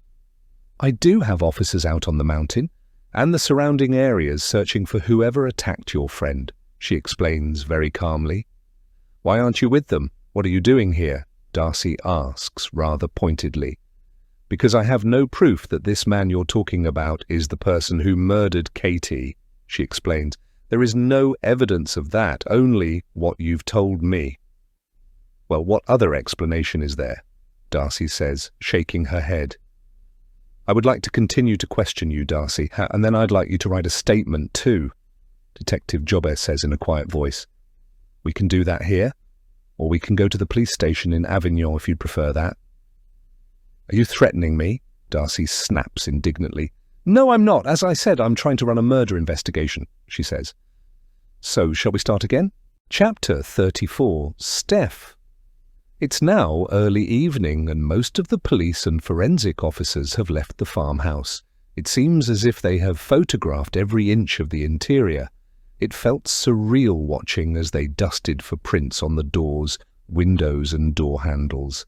I do have officers out on the mountain and the surrounding areas searching for whoever attacked your friend, she explains very calmly. Why aren't you with them? What are you doing here? Darcy asks rather pointedly. Because I have no proof that this man you're talking about is the person who murdered Katie, she explains. There is no evidence of that, only what you've told me. Well, what other explanation is there? Darcy says, shaking her head. I would like to continue to question you, Darcy, and then I'd like you to write a statement too, Detective Jober says in a quiet voice. We can do that here, or we can go to the police station in Avignon if you'd prefer that. Are you threatening me? Darcy snaps indignantly. No, I'm not. As I said, I'm trying to run a murder investigation, she says. So, shall we start again? Chapter 34, Steph. It's now early evening and most of the police and forensic officers have left the farmhouse. It seems as if they have photographed every inch of the interior. It felt surreal watching as they dusted for prints on the doors, windows and door handles.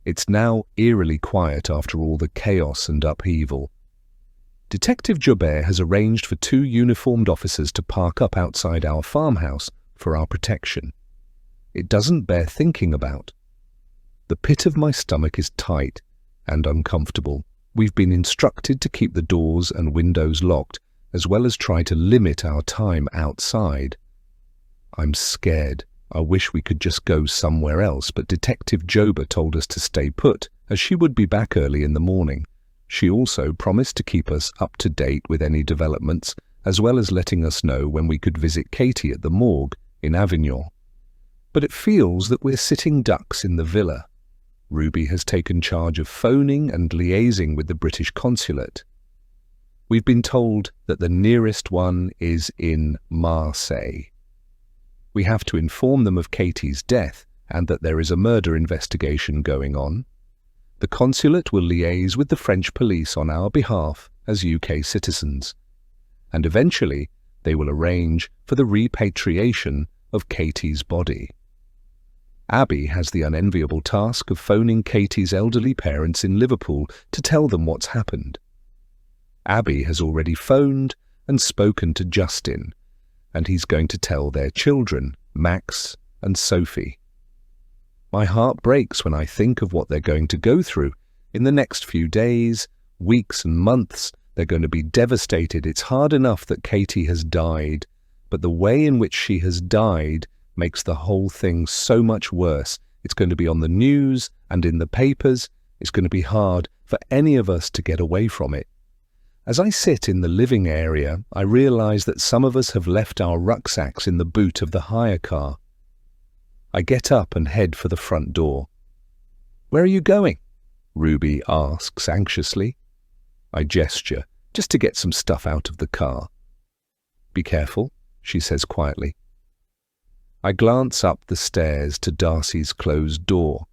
It's now eerily quiet after all the chaos and upheaval. Detective Joubert has arranged for 2 uniformed officers to park up outside our farmhouse for our protection. It doesn't bear thinking about. The pit of my stomach is tight and uncomfortable. We've been instructed to keep the doors and windows locked, as well as try to limit our time outside. I'm scared. I wish we could just go somewhere else, but Detective Jober told us to stay put, as she would be back early in the morning. She also promised to keep us up to date with any developments, as well as letting us know when we could visit Katie at the morgue in Avignon. But it feels that we're sitting ducks in the villa. Ruby has taken charge of phoning and liaising with the British consulate. We've been told that the nearest one is in Marseille. We have to inform them of Katie's death and that there is a murder investigation going on. The consulate will liaise with the French police on our behalf as UK citizens. And eventually, they will arrange for the repatriation of Katie's body. Abby has the unenviable task of phoning Katie's elderly parents in Liverpool to tell them what's happened. Abby has already phoned and spoken to Justin, and he's going to tell their children, Max and Sophie. My heart breaks when I think of what they're going to go through. In the next few days, weeks and months, they're going to be devastated. It's hard enough that Katie has died, but the way in which she has died makes the whole thing so much worse. It's going to be on the news and in the papers. It's going to be hard for any of us to get away from it. As I sit in the living area, I realize that some of us have left our rucksacks in the boot of the hire car. I get up and head for the front door. Where are you going? Ruby asks anxiously. I gesture, just to get some stuff out of the car. Be careful, she says quietly. I glance up the stairs to Darcy's closed door.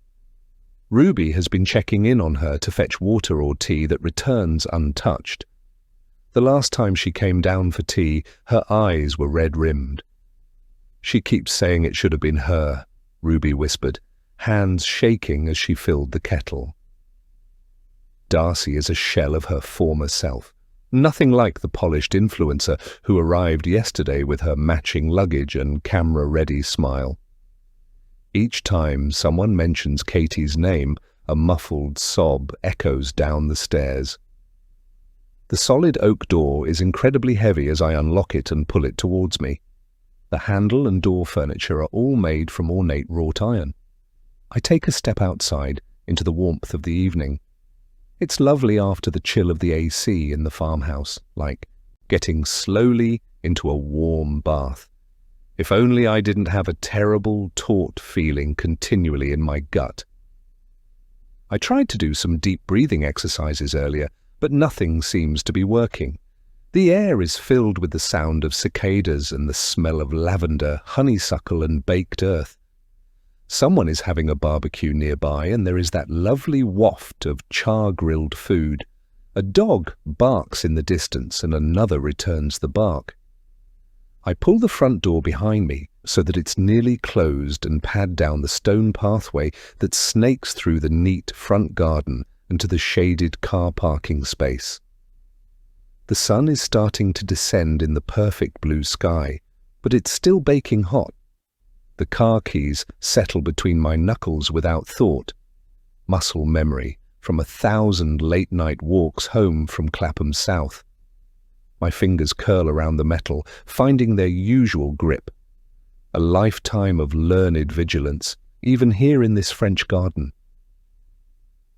Ruby has been checking in on her to fetch water or tea that returns untouched. The last time she came down for tea, her eyes were red-rimmed. She keeps saying it should have been her, Ruby whispered, hands shaking as she filled the kettle. Darcy is a shell of her former self. Nothing like the polished influencer who arrived yesterday with her matching luggage and camera-ready smile. Each time someone mentions Katie's name, a muffled sob echoes down the stairs. The solid oak door is incredibly heavy as I unlock it and pull it towards me. The handle and door furniture are all made from ornate wrought iron. I take a step outside into the warmth of the evening. It's lovely after the chill of the AC in the farmhouse, like getting slowly into a warm bath. If only I didn't have a terrible, taut feeling continually in my gut. I tried to do some deep breathing exercises earlier, but nothing seems to be working. The air is filled with the sound of cicadas and the smell of lavender, honeysuckle and baked earth. Someone is having a barbecue nearby and there is that lovely waft of char-grilled food. A dog barks in the distance and another returns the bark. I pull the front door behind me so that it's nearly closed and pad down the stone pathway that snakes through the neat front garden and to the shaded car parking space. The sun is starting to descend in the perfect blue sky, but it's still baking hot. The car keys settle between my knuckles without thought. Muscle memory from 1,000 late-night walks home from Clapham South. My fingers curl around the metal, finding their usual grip. A lifetime of learned vigilance, even here in this French garden.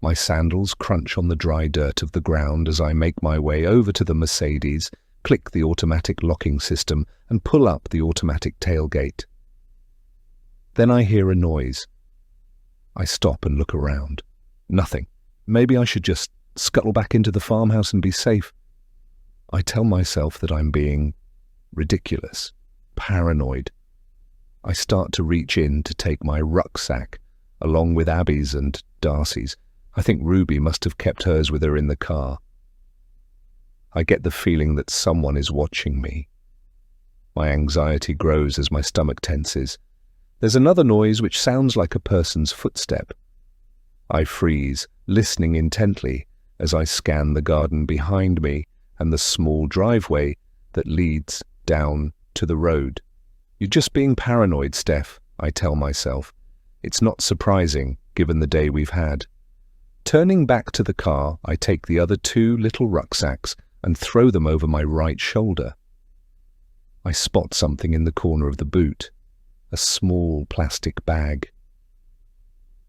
My sandals crunch on the dry dirt of the ground as I make my way over to the Mercedes, click the automatic locking system, and pull up the automatic tailgate. Then I hear a noise. I stop and look around. Nothing. Maybe I should just scuttle back into the farmhouse and be safe. I tell myself that I'm being ridiculous, paranoid. I start to reach in to take my rucksack, along with Abby's and Darcy's. I think Ruby must have kept hers with her in the car. I get the feeling that someone is watching me. My anxiety grows as my stomach tenses. There's another noise which sounds like a person's footstep. I freeze, listening intently as I scan the garden behind me and the small driveway that leads down to the road. You're just being paranoid, Steph, I tell myself. It's not surprising, given the day we've had. Turning back to the car, I take the other 2 little rucksacks and throw them over my right shoulder. I spot something in the corner of the boot, a small plastic bag.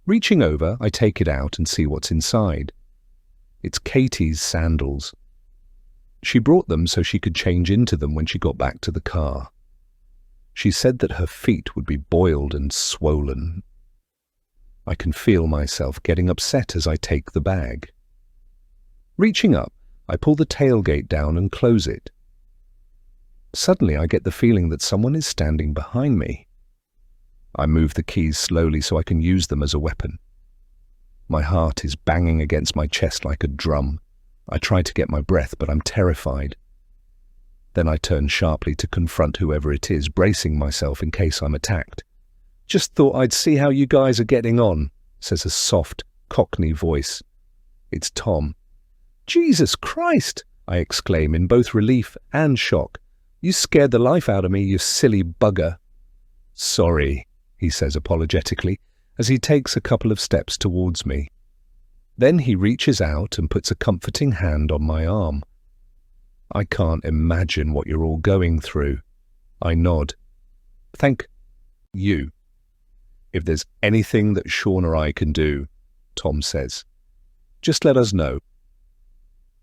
Reaching over, I take it out and see what's inside. It's Katie's sandals. She brought them so she could change into them when she got back to the car. She said that her feet would be boiled and swollen. I can feel myself getting upset as I take the bag. Reaching up, I pull the tailgate down and close it. Suddenly, I get the feeling that someone is standing behind me. I move the keys slowly so I can use them as a weapon. My heart is banging against my chest like a drum. I try to get my breath, but I'm terrified. Then I turn sharply to confront whoever it is, bracing myself in case I'm attacked. "Just thought I'd see how you guys are getting on," says a soft, Cockney voice. It's Tom. "Jesus Christ!" I exclaim in both relief and shock. "You scared the life out of me, you silly bugger." "Sorry," he says apologetically, as he takes a couple of steps towards me. Then he reaches out and puts a comforting hand on my arm. "I can't imagine what you're all going through." I nod. "Thank you. If there's anything that Sean or I can do," Tom says, "just let us know."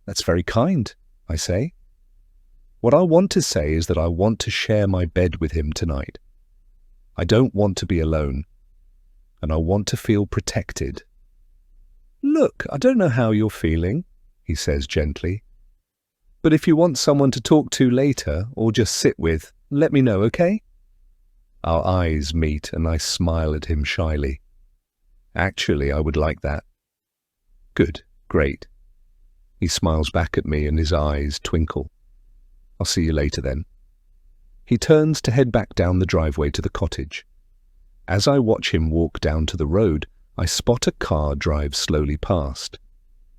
"That's very kind," I say. What I want to say is that I want to share my bed with him tonight. I don't want to be alone, and I want to feel protected. "Look, I don't know how you're feeling," he says gently. "But if you want someone to talk to later or just sit with, let me know, okay?" Our eyes meet and I smile at him shyly. "Actually, I would like that." "Good, great." He smiles back at me and his eyes twinkle. "I'll see you later then." He turns to head back down the driveway to the cottage. As I watch him walk down to the road, I spot a car drive slowly past.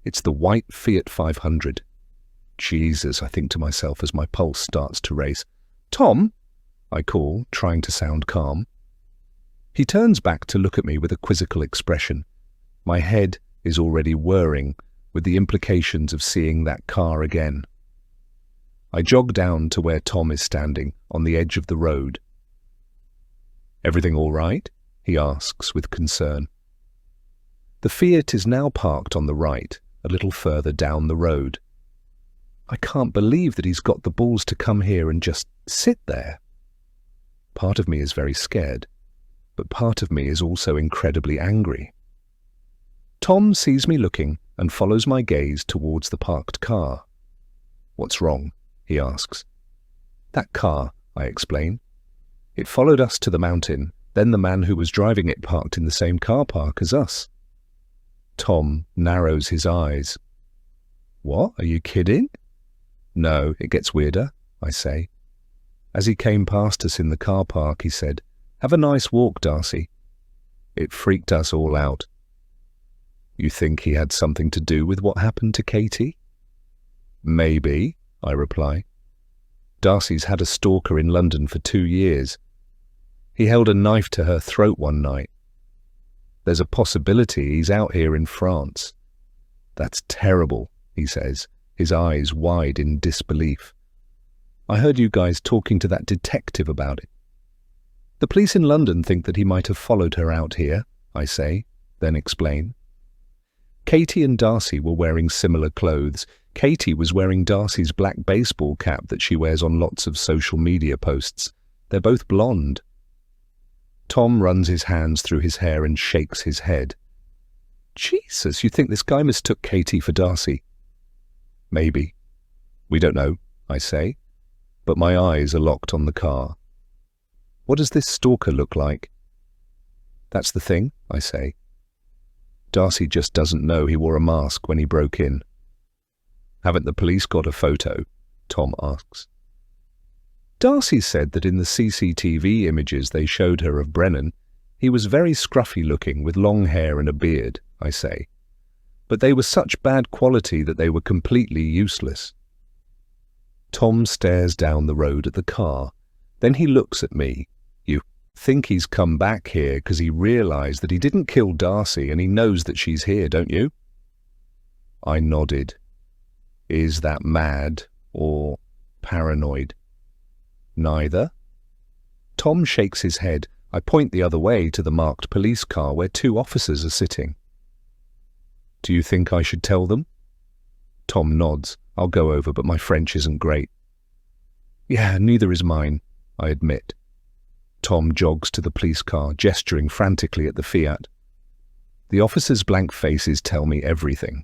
It's the white Fiat 500. Jesus, I think to myself as my pulse starts to race. Tom, I call, trying to sound calm. He turns back to look at me with a quizzical expression. My head is already whirring with the implications of seeing that car again. I jog down to where Tom is standing on the edge of the road. Everything all right? He asks with concern. The Fiat is now parked on the right, a little further down the road. I can't believe that he's got the balls to come here and just sit there. Part of me is very scared, but part of me is also incredibly angry. Tom sees me looking and follows my gaze towards the parked car. What's wrong? He asks. That car, I explain. It followed us to the mountain, then the man who was driving it parked in the same car park as us. Tom narrows his eyes. What? Are you kidding? No, it gets weirder, I say. As he came past us in the car park, he said, Have a nice walk, Darcy. It freaked us all out. You think he had something to do with what happened to Katie? Maybe, I reply. Darcy's had a stalker in London for 2 years. He held a knife to her throat one night. There's a possibility he's out here in France. That's terrible, he says, his eyes wide in disbelief. I heard you guys talking to that detective about it. The police in London think that he might have followed her out here, I say, then explain. Katie and Darcy were wearing similar clothes. Katie was wearing Darcy's black baseball cap that she wears on lots of social media posts. They're both blonde. Tom runs his hands through his hair and shakes his head. Jesus, you think this guy mistook Katie for Darcy? Maybe. We don't know, I say, but my eyes are locked on the car. What does this stalker look like? That's the thing, I say. Darcy just doesn't know he wore a mask when he broke in. Haven't the police got a photo? Tom asks. Darcy said that in the CCTV images they showed her of Brennan, he was very scruffy looking with long hair and a beard, I say. But they were such bad quality that they were completely useless. Tom stares down the road at the car. Then he looks at me. You think he's come back here because he realized that he didn't kill Darcy and he knows that she's here, don't you? I nodded. Is that mad or paranoid? Neither. Tom shakes his head. I point the other way to the marked police car where 2 officers are sitting. Do you think I should tell them? Tom nods. I'll go over, but my French isn't great. Yeah, neither is mine, I admit. Tom jogs to the police car, gesturing frantically at the Fiat. The officers' blank faces tell me everything.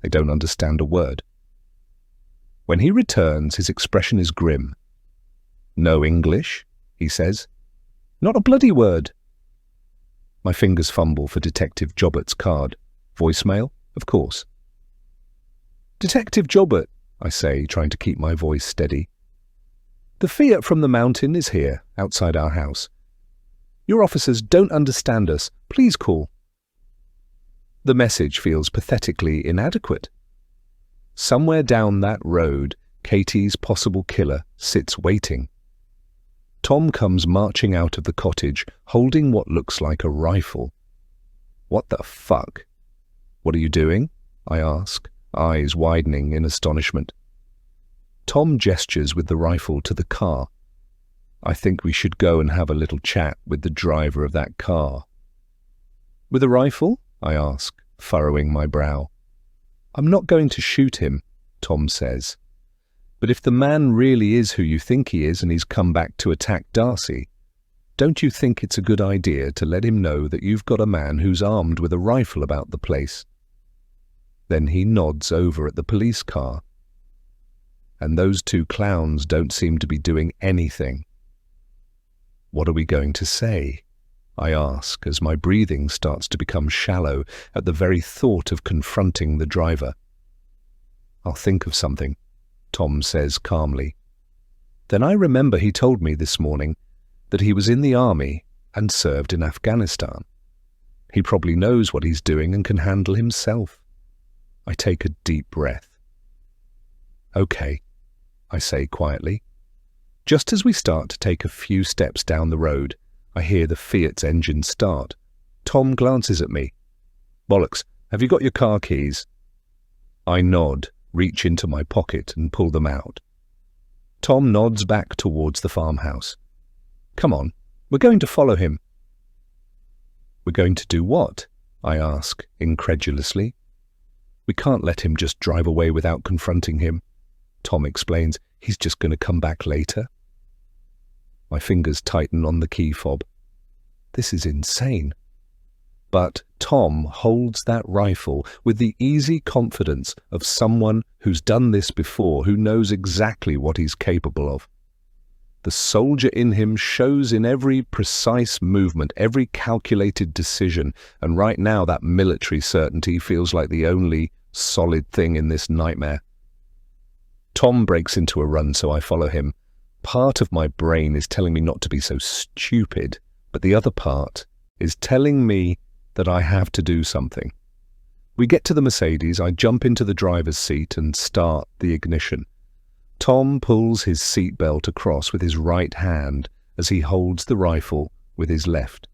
They don't understand a word. When he returns, his expression is grim. No English, he says. Not a bloody word. My fingers fumble for Detective Jobbert's card. Voicemail? Of course. Detective Jobbert, I say, trying to keep my voice steady. The Fiat from the mountain is here, outside our house. Your officers don't understand us. Please call. The message feels pathetically inadequate. Somewhere down that road, Katie's possible killer sits waiting. Tom comes marching out of the cottage, holding what looks like a rifle. What the fuck? What are you doing? I ask, eyes widening in astonishment. Tom gestures with the rifle to the car. I think we should go and have a little chat with the driver of that car. With a rifle? I ask, furrowing my brow. I'm not going to shoot him, Tom says. But if the man really is who you think he is and he's come back to attack Darcy, don't you think it's a good idea to let him know that you've got a man who's armed with a rifle about the place? Then he nods over at the police car. And those 2 clowns don't seem to be doing anything. What are we going to say? I ask as my breathing starts to become shallow at the very thought of confronting the driver. I'll think of something, Tom says calmly. Then I remember he told me this morning that he was in the army and served in Afghanistan. He probably knows what he's doing and can handle himself. I take a deep breath. Okay, I say quietly. Just as we start to take a few steps down the road, I hear the Fiat's engine start. Tom glances at me. Bollocks, have you got your car keys? I nod, reach into my pocket and pull them out. Tom nods back towards the farmhouse. Come on, we're going to follow him. We're going to do what? I ask, incredulously. We can't let him just drive away without confronting him. Tom explains he's just going to come back later. My fingers tighten on the key fob. This is insane. But Tom holds that rifle with the easy confidence of someone who's done this before, who knows exactly what he's capable of. The soldier in him shows in every precise movement, every calculated decision, and right now that military certainty feels like the only solid thing in this nightmare. Tom breaks into a run, so I follow him. Part of my brain is telling me not to be so stupid, but the other part is telling me that I have to do something. We get to the Mercedes, I jump into the driver's seat and start the ignition. Tom pulls his seatbelt across with his right hand as he holds the rifle with his left.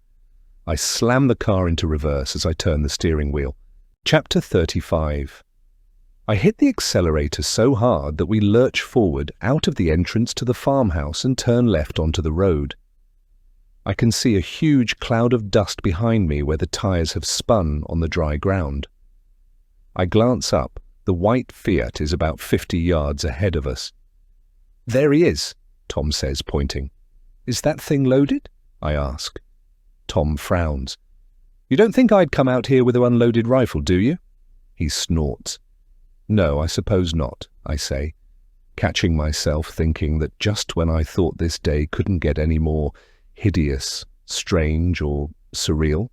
I slam the car into reverse as I turn the steering wheel. Chapter 35. I hit the accelerator so hard that we lurch forward out of the entrance to the farmhouse and turn left onto the road. I can see a huge cloud of dust behind me where the tires have spun on the dry ground. I glance up. The white Fiat is about 50 yards ahead of us. There he is, Tom says, pointing. Is that thing loaded? I ask. Tom frowns. You don't think I'd come out here with an unloaded rifle, do you? He snorts. No, I suppose not, I say, catching myself thinking that just when I thought this day couldn't get any more hideous, strange, or surreal,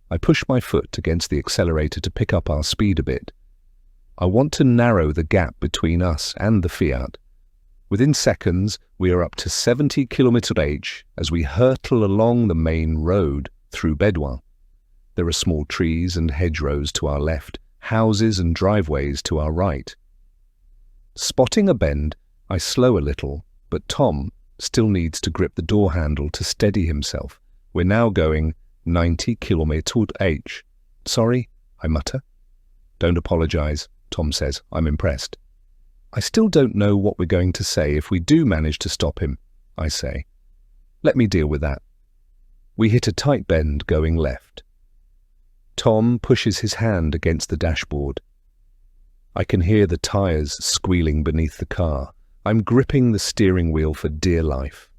I push my foot against the accelerator to pick up our speed a bit. I want to narrow the gap between us and the Fiat. Within seconds, we are up to 70 km/h as we hurtle along the main road through Bedouin. There are small trees and hedgerows to our left, houses and driveways to our right. Spotting a bend, I slow a little, but Tom still needs to grip the door handle to steady himself. We're now going 90 km/h. Sorry, I mutter. Don't apologize, Tom says. I'm impressed. I still don't know what we're going to say if we do manage to stop him, I say. Let me deal with that. We hit a tight bend going left. Tom pushes his hand against the dashboard. I can hear the tires squealing beneath the car. I'm gripping the steering wheel for dear life.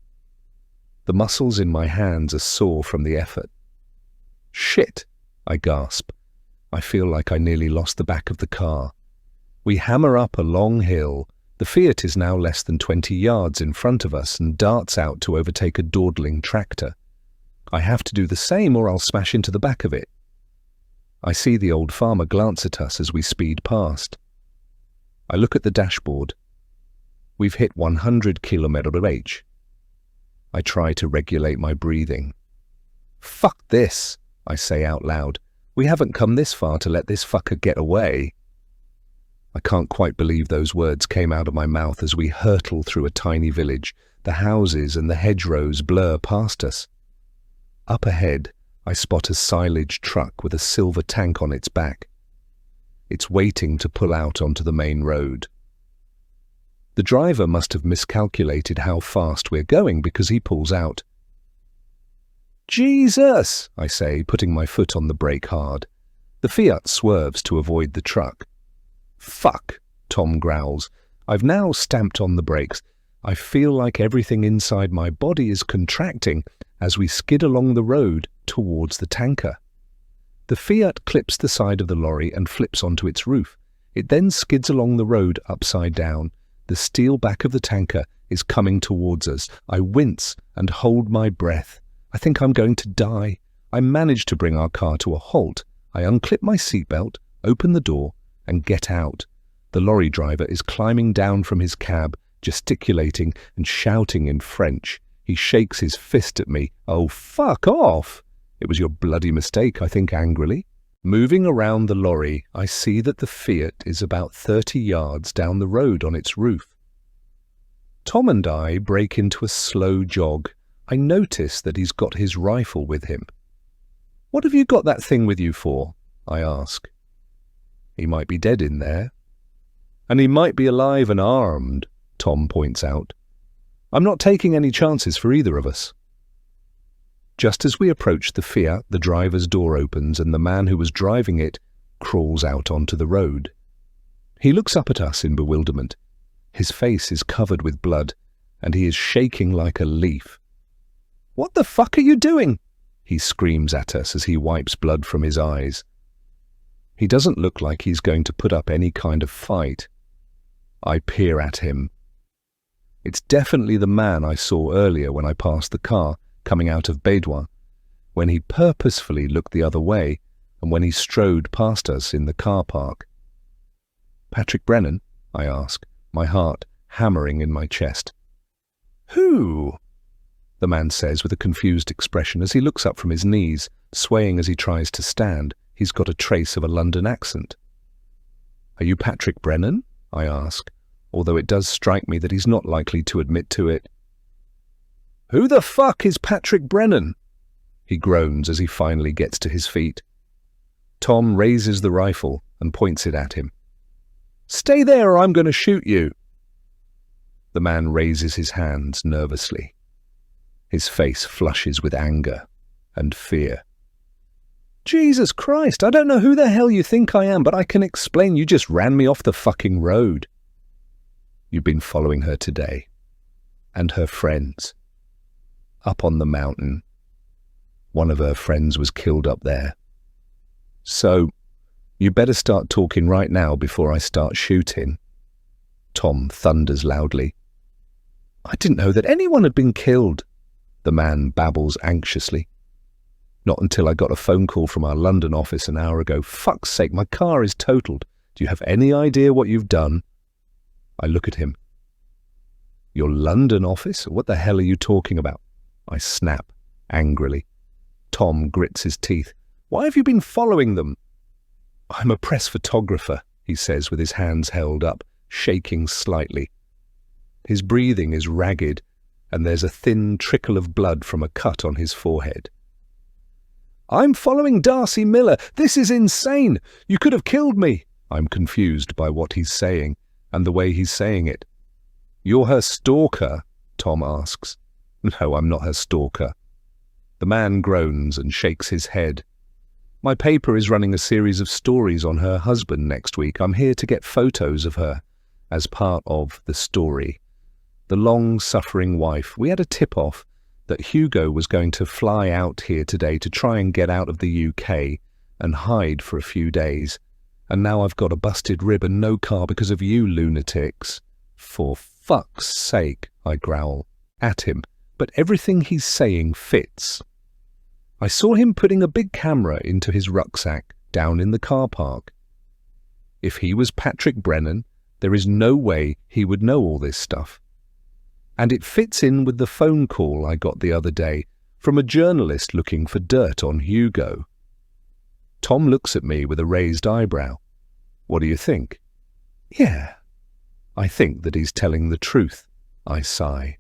The muscles in my hands are sore from the effort. Shit, I gasp. I feel like I nearly lost the back of the car. We hammer up a long hill. The Fiat is now less than 20 yards in front of us and darts out to overtake a dawdling tractor. I have to do the same or I'll smash into the back of it. I see the old farmer glance at us as we speed past. I look at the dashboard. We've hit 100 km/h. I try to regulate my breathing. Fuck this, I say out loud. We haven't come this far to let this fucker get away. I can't quite believe those words came out of my mouth as we hurtle through a tiny village. The houses and the hedgerows blur past us. Up ahead, I spot a silage truck with a silver tank on its back. It's waiting to pull out onto the main road. The driver must have miscalculated how fast we're going because he pulls out. Jesus, I say, putting my foot on the brake hard. The Fiat swerves to avoid the truck. Fuck, Tom growls. I've now stamped on the brakes. I feel like everything inside my body is contracting as we skid along the road towards the tanker. The Fiat clips the side of the lorry and flips onto its roof. It then skids along the road upside down. The steel back of the tanker is coming towards us. I wince and hold my breath. I think I'm going to die. I manage to bring our car to a halt. I unclip my seatbelt, open the door, and get out. The lorry driver is climbing down from his cab, gesticulating and shouting in French. He shakes his fist at me. Oh, fuck off! It was your bloody mistake, I think angrily. Moving around the lorry, I see that the Fiat is about 30 yards down the road on its roof. Tom and I break into a slow jog. I notice that he's got his rifle with him. "What have you got that thing with you for?" I ask. "He might be dead in there." "And he might be alive and armed," Tom points out. "I'm not taking any chances for either of us." Just as we approach the Fiat, the driver's door opens and the man who was driving it crawls out onto the road. He looks up at us in bewilderment. His face is covered with blood, and he is shaking like a leaf. "What the fuck are you doing?" he screams at us as he wipes blood from his eyes. He doesn't look like he's going to put up any kind of fight. I peer at him. It's definitely the man I saw earlier when I passed the car, coming out of Bédoin, when he purposefully looked the other way and when he strode past us in the car park. "Patrick Brennan?" I ask, my heart hammering in my chest. "Who?" the man says with a confused expression as he looks up from his knees, swaying as he tries to stand. He's got a trace of a London accent. "Are you Patrick Brennan?" I ask, although it does strike me that he's not likely to admit to it. "Who the fuck is Patrick Brennan?" he groans as he finally gets to his feet. Tom raises the rifle and points it at him. "Stay there or I'm going to shoot you." The man raises his hands nervously. His face flushes with anger and fear. "Jesus Christ, I don't know who the hell you think I am, but I can explain. You just ran me off the fucking road." "You've been following her today. And her friends. Up on the mountain. One of her friends was killed up there. So, you better start talking right now before I start shooting." Tom thunders loudly. "I didn't know that anyone had been killed," the man babbles anxiously. "Not until I got a phone call from our London office an hour ago. Fuck's sake, my car is totaled. Do you have any idea what you've done?" I look at him. "Your London office? What the hell are you talking about?" I snap, angrily. Tom grits his teeth. "Why have you been following them?" "I'm a press photographer," he says with his hands held up, shaking slightly. His breathing is ragged, and there's a thin trickle of blood from a cut on his forehead. "I'm following Darcy Miller. This is insane. You could have killed me." I'm confused by what he's saying and the way he's saying it. "You're her stalker?" Tom asks. "No, I'm not her stalker." The man groans and shakes his head. "My paper is running a series of stories on her husband next week. I'm here to get photos of her as part of the story. The long-suffering wife. We had a tip-off that Hugo was going to fly out here today to try and get out of the UK and hide for a few days. And now I've got a busted rib and no car because of you lunatics." "For fuck's sake," I growl at him, but everything he's saying fits. I saw him putting a big camera into his rucksack down in the car park. If he was Patrick Brennan, there is no way he would know all this stuff. And it fits in with the phone call I got the other day from a journalist looking for dirt on Hugo. Tom looks at me with a raised eyebrow. "What do you think?" "Yeah, I think that he's telling the truth," I sigh.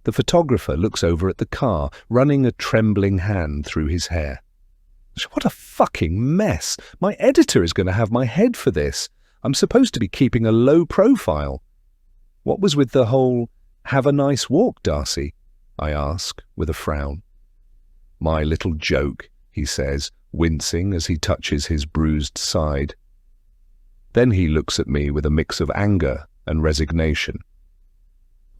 The photographer looks over at the car, running a trembling hand through his hair. "What a fucking mess! My editor is going to have my head for this. I'm supposed to be keeping a low profile." "What was with the whole 'have a nice walk, Darcy'?" I ask, with a frown. "My little joke," he says, wincing as he touches his bruised side. Then he looks at me with a mix of anger and resignation.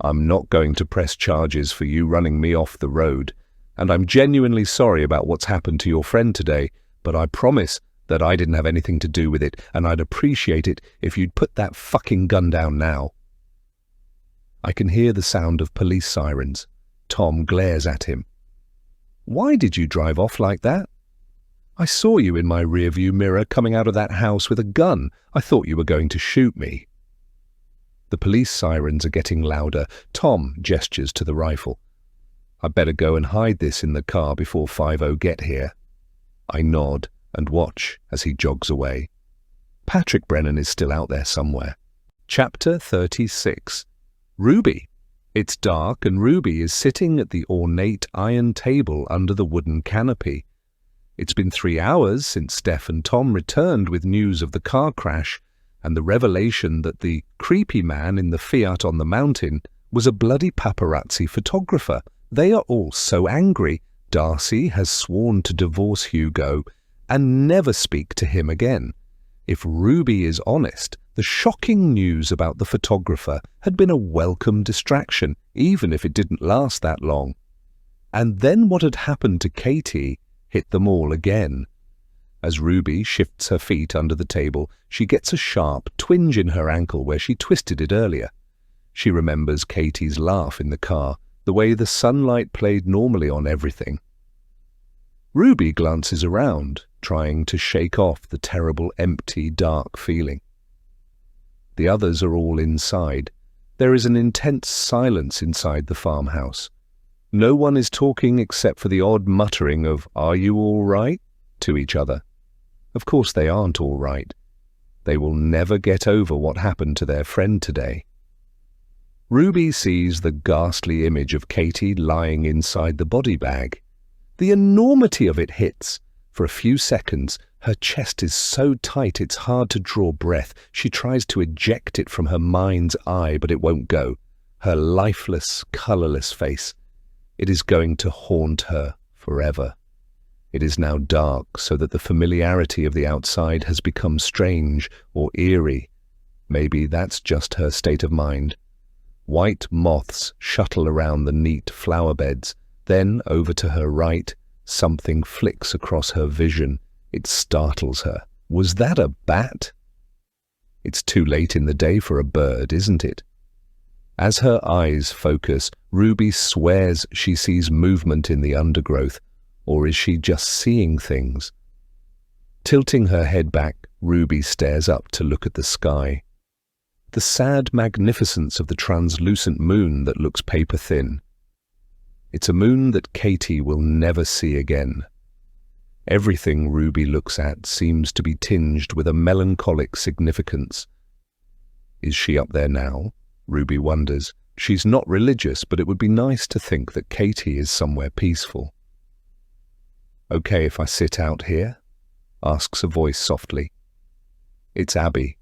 "I'm not going to press charges for you running me off the road, and I'm genuinely sorry about what's happened to your friend today, but I promise that I didn't have anything to do with it, and I'd appreciate it if you'd put that fucking gun down now." I can hear the sound of police sirens. Tom glares at him. "Why did you drive off like that?" "I saw you in my rearview mirror coming out of that house with a gun. I thought you were going to shoot me." The police sirens are getting louder. Tom gestures to the rifle. "I'd better go and hide this in the car before 50 get here." I nod and watch as he jogs away. Patrick Brennan is still out there somewhere. Chapter 36. Ruby. It's dark and Ruby is sitting at the ornate iron table under the wooden canopy. It's been 3 hours since Steph and Tom returned with news of the car crash and the revelation that the creepy man in the Fiat on the mountain was a bloody paparazzi photographer. They are all so angry. Darcy has sworn to divorce Hugo and never speak to him again. If Ruby is honest, the shocking news about the photographer had been a welcome distraction, even if it didn't last that long. And then what had happened to Katie hit them all again. As Ruby shifts her feet under the table, she gets a sharp twinge in her ankle where she twisted it earlier. She remembers Katie's laugh in the car, the way the sunlight played normally on everything. Ruby glances around, trying to shake off the terrible, empty, dark feeling. The others are all inside. There is an intense silence inside the farmhouse. No one is talking except for the odd muttering of, "Are you all right?" to each other. Of course they aren't all right. They will never get over what happened to their friend today. Ruby sees the ghastly image of Katie lying inside the body bag. The enormity of it hits. For a few seconds, her chest is so tight it's hard to draw breath. She tries to eject it from her mind's eye, but it won't go. Her lifeless, colourless face. It is going to haunt her forever. It is now dark, so that the familiarity of the outside has become strange or eerie. Maybe that's just her state of mind. White moths shuttle around the neat flower beds. Then, over to her right, something flicks across her vision. It startles her. Was that a bat? It's too late in the day for a bird, isn't it? As her eyes focus, Ruby swears she sees movement in the undergrowth. Or is she just seeing things? Tilting her head back, Ruby stares up to look at the sky. The sad magnificence of the translucent moon that looks paper-thin. It's a moon that Katie will never see again. Everything Ruby looks at seems to be tinged with a melancholic significance. Is she up there now? Ruby wonders. She's not religious, but it would be nice to think that Katie is somewhere peaceful. "Okay if I sit out here?" asks a voice softly. It's Abby.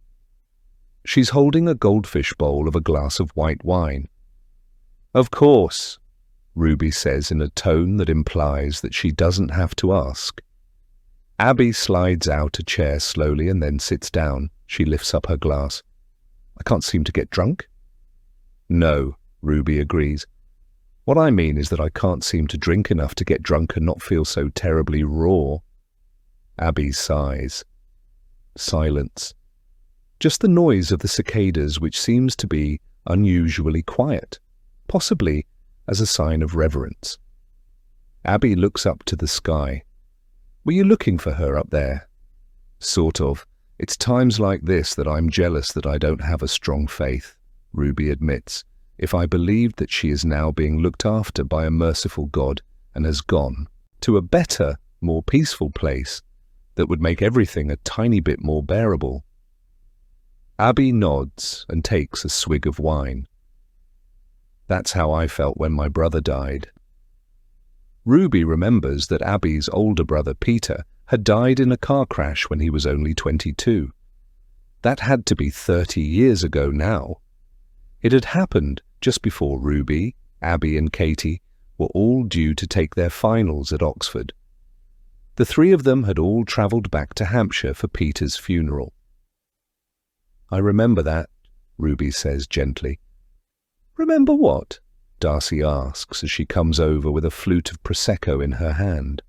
She's holding a goldfish bowl of a glass of white wine. "Of course," Ruby says in a tone that implies that she doesn't have to ask. Abby slides out a chair slowly and then sits down. She lifts up her glass. "I can't seem to get drunk?" "No," Ruby agrees. "What I mean is that I can't seem to drink enough to get drunk and not feel so terribly raw." Abby sighs. Silence. Just the noise of the cicadas, which seems to be unusually quiet, possibly as a sign of reverence. Abby looks up to the sky. "Were you looking for her up there?" "Sort of. It's times like this that I'm jealous that I don't have a strong faith," Ruby admits. "If I believed that she is now being looked after by a merciful God and has gone to a better, more peaceful place that would make everything a tiny bit more bearable." Abby nods and takes a swig of wine. "That's how I felt when my brother died." Ruby remembers that Abby's older brother Peter had died in a car crash when he was only 22. That had to be 30 years ago now. It had happened just before Ruby, Abby and Katie were all due to take their finals at Oxford. The three of them had all travelled back to Hampshire for Peter's funeral. "I remember that," Ruby says gently. "Remember what?" Darcy asks as she comes over with a flute of Prosecco in her hand.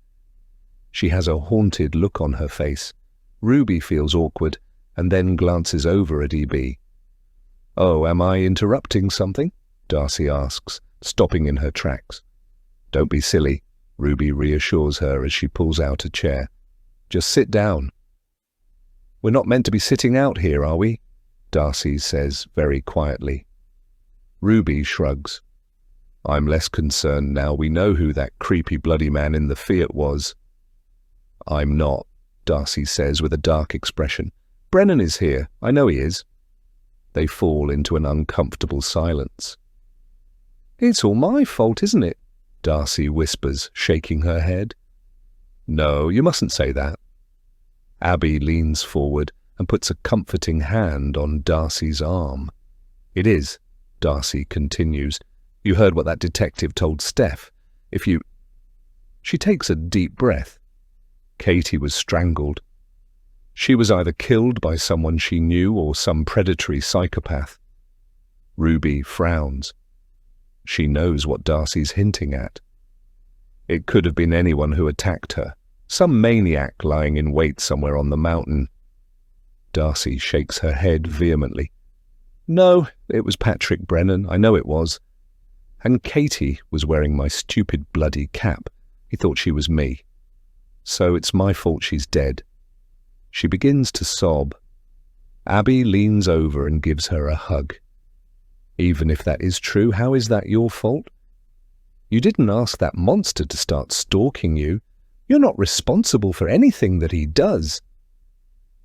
She has a haunted look on her face. Ruby feels awkward and then glances over at EB. "Oh, am I interrupting something?" Darcy asks, stopping in her tracks. "Don't be silly," Ruby reassures her as she pulls out a chair. "Just sit down." "We're not meant to be sitting out here, are we?" Darcy says very quietly. Ruby shrugs. "I'm less concerned now we know who that creepy bloody man in the Fiat was." "I'm not," Darcy says with a dark expression. Brennan is here. I know he is. They fall into an uncomfortable silence. It's all my fault, isn't it? Darcy whispers, shaking her head. No, you mustn't say that. Abby leans forward and puts a comforting hand on Darcy's arm. It is, Darcy continues. You heard what that detective told Steph. She takes a deep breath. Katie was strangled. She was either killed by someone she knew or some predatory psychopath. Ruby frowns. She knows what Darcy's hinting at. It could have been anyone who attacked her, some maniac lying in wait somewhere on the mountain. Darcy shakes her head vehemently. No, it was Patrick Brennan, I know it was. And Katie was wearing my stupid bloody cap. He thought she was me. So it's my fault she's dead. She begins to sob. Abby leans over and gives her a hug. Even if that is true, how is that your fault? You didn't ask that monster to start stalking you. You're not responsible for anything that he does.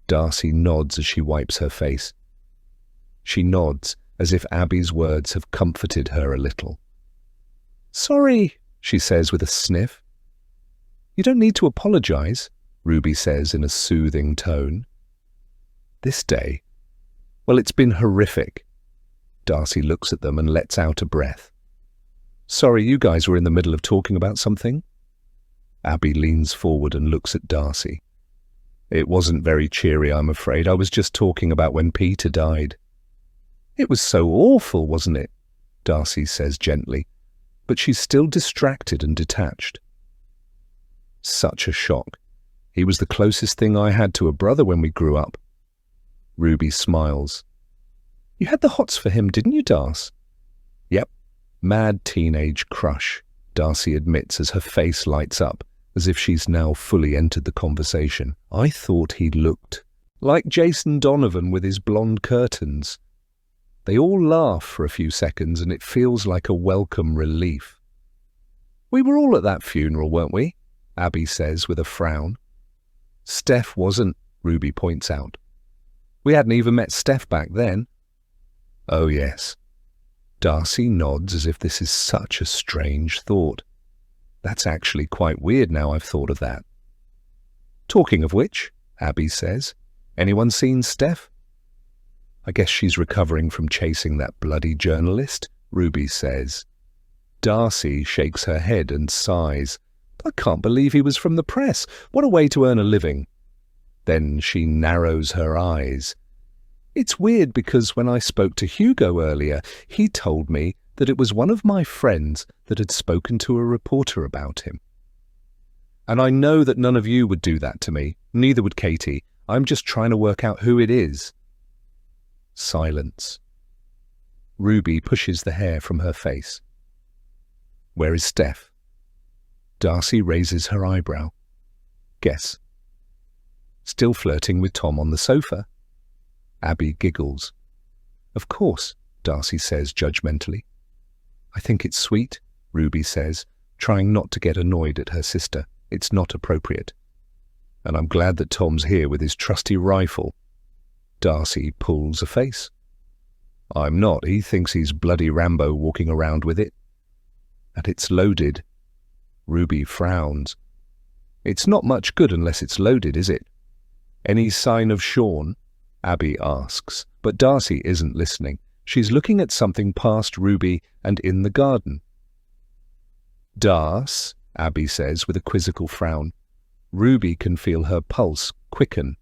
Darcy nods as she wipes her face. She nods as if Abby's words have comforted her a little. Sorry, she says with a sniff. You don't need to apologize, Ruby says in a soothing tone. This day? Well, it's been horrific. Darcy looks at them and lets out a breath. Sorry, you guys were in the middle of talking about something? Abby leans forward and looks at Darcy. It wasn't very cheery, I'm afraid. I was just talking about when Peter died. It was so awful, wasn't it? Darcy says gently, but she's still distracted and detached. Such a shock. He was the closest thing I had to a brother when we grew up. Ruby smiles. You had the hots for him, didn't you, Darcy? Yep. Mad teenage crush, Darcy admits as her face lights up, as if she's now fully entered the conversation. I thought he looked like Jason Donovan with his blonde curtains. They all laugh for a few seconds and it feels like a welcome relief. We were all at that funeral, weren't we? Abby says with a frown. Steph wasn't, Ruby points out. We hadn't even met Steph back then. Oh yes. Darcy nods as if this is such a strange thought. That's actually quite weird now I've thought of that. Talking of which, Abby says, anyone seen Steph? I guess she's recovering from chasing that bloody journalist, Ruby says. Darcy shakes her head and sighs. I can't believe he was from the press. What a way to earn a living. Then she narrows her eyes. It's weird because when I spoke to Hugo earlier, he told me that it was one of my friends that had spoken to a reporter about him. And I know that none of you would do that to me. Neither would Katie. I'm just trying to work out who it is. Silence. Ruby pushes the hair from her face. Where is Steph? Darcy raises her eyebrow. Guess. Still flirting with Tom on the sofa. Abby giggles. Of course, Darcy says judgmentally. I think it's sweet, Ruby says, trying not to get annoyed at her sister. It's not appropriate. And I'm glad that Tom's here with his trusty rifle. Darcy pulls a face. I'm not. He thinks he's bloody Rambo walking around with it. And it's loaded. Ruby frowns. It's not much good unless it's loaded, is it? Any sign of Sean? Abby asks, but Darcy isn't listening. She's looking at something past Ruby and in the garden. Darce, Abby says with a quizzical frown. Ruby can feel her pulse quicken.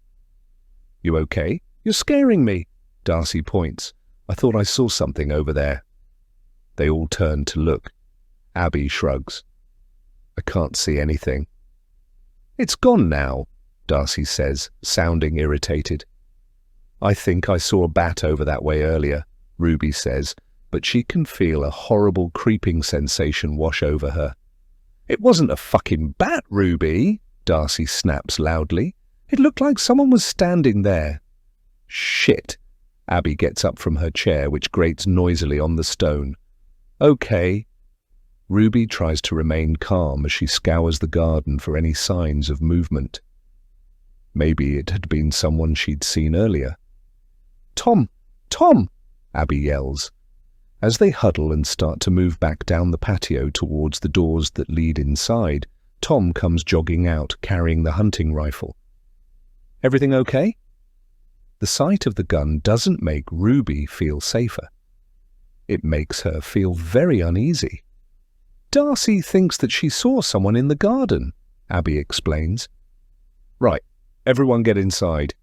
You okay? You're scaring me, Darcy points. I thought I saw something over there. They all turn to look. Abby shrugs. I can't see anything. It's gone now, Darcy says, sounding irritated. I think I saw a bat over that way earlier, Ruby says, but she can feel a horrible creeping sensation wash over her. It wasn't a fucking bat, Ruby, Darcy snaps loudly. It looked like someone was standing there. Shit. Abby gets up from her chair, which grates noisily on the stone. Okay. Ruby tries to remain calm as she scours the garden for any signs of movement. Maybe it had been someone she'd seen earlier. "Tom! Tom!" Abby yells. As they huddle and start to move back down the patio towards the doors that lead inside, Tom comes jogging out carrying the hunting rifle. "Everything okay?" The sight of the gun doesn't make Ruby feel safer. It makes her feel very uneasy. "Darcy thinks that she saw someone in the garden," Abby explains. "Right, everyone get inside,"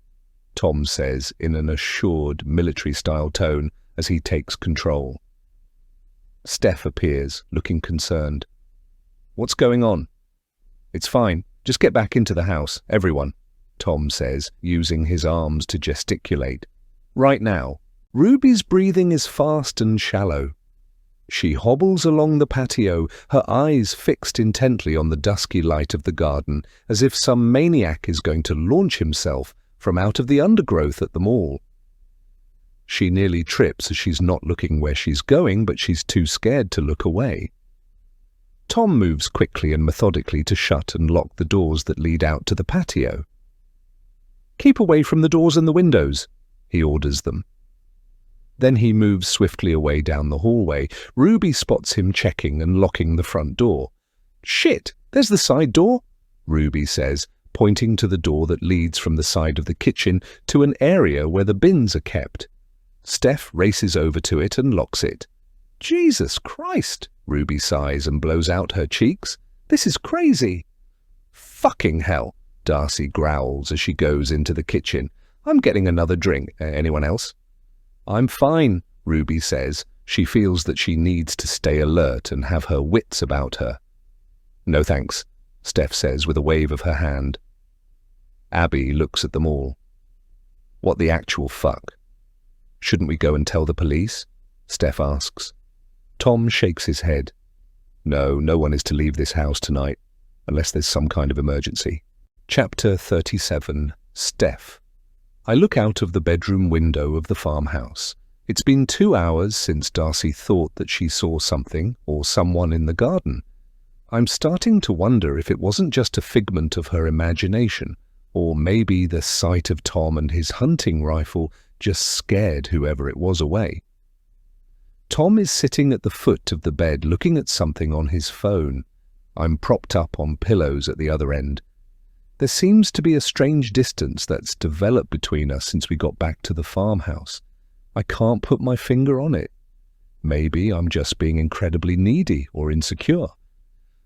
Tom says in an assured military-style tone as he takes control. Steph appears, looking concerned. "What's going on?" "It's fine. Just get back into the house, everyone," Tom says, using his arms to gesticulate. "Right now." Ruby's breathing is fast and shallow. She hobbles along the patio, her eyes fixed intently on the dusky light of the garden, as if some maniac is going to launch himself from out of the undergrowth at them all. She nearly trips as she's not looking where she's going, but she's too scared to look away. Tom moves quickly and methodically to shut and lock the doors that lead out to the patio. "Keep away from the doors and the windows," he orders them. Then he moves swiftly away down the hallway. Ruby spots him checking and locking the front door. "Shit, there's the side door," Ruby says, pointing to the door that leads from the side of the kitchen to an area where the bins are kept. Steph races over to it and locks it. "Jesus Christ," Ruby sighs and blows out her cheeks. "This is crazy." "Fucking hell," Darcy growls as she goes into the kitchen. "I'm getting another drink. Anyone else?" "I'm fine," Ruby says. She feels that she needs to stay alert and have her wits about her. "No thanks," Steph says with a wave of her hand. Abby looks at them all. "What the actual fuck?" "Shouldn't we go and tell the police?" Steph asks. Tom shakes his head. No one is to leave this house tonight, unless there's some kind of emergency. Chapter 37. Steph. I look out of the bedroom window of the farmhouse. It's been 2 hours since Darcy thought that she saw something or someone in the garden. I'm starting to wonder if it wasn't just a figment of her imagination, or maybe the sight of Tom and his hunting rifle just scared whoever it was away. Tom is sitting at the foot of the bed looking at something on his phone. I'm propped up on pillows at the other end. There seems to be a strange distance that's developed between us since we got back to the farmhouse. I can't put my finger on it. Maybe I'm just being incredibly needy or insecure.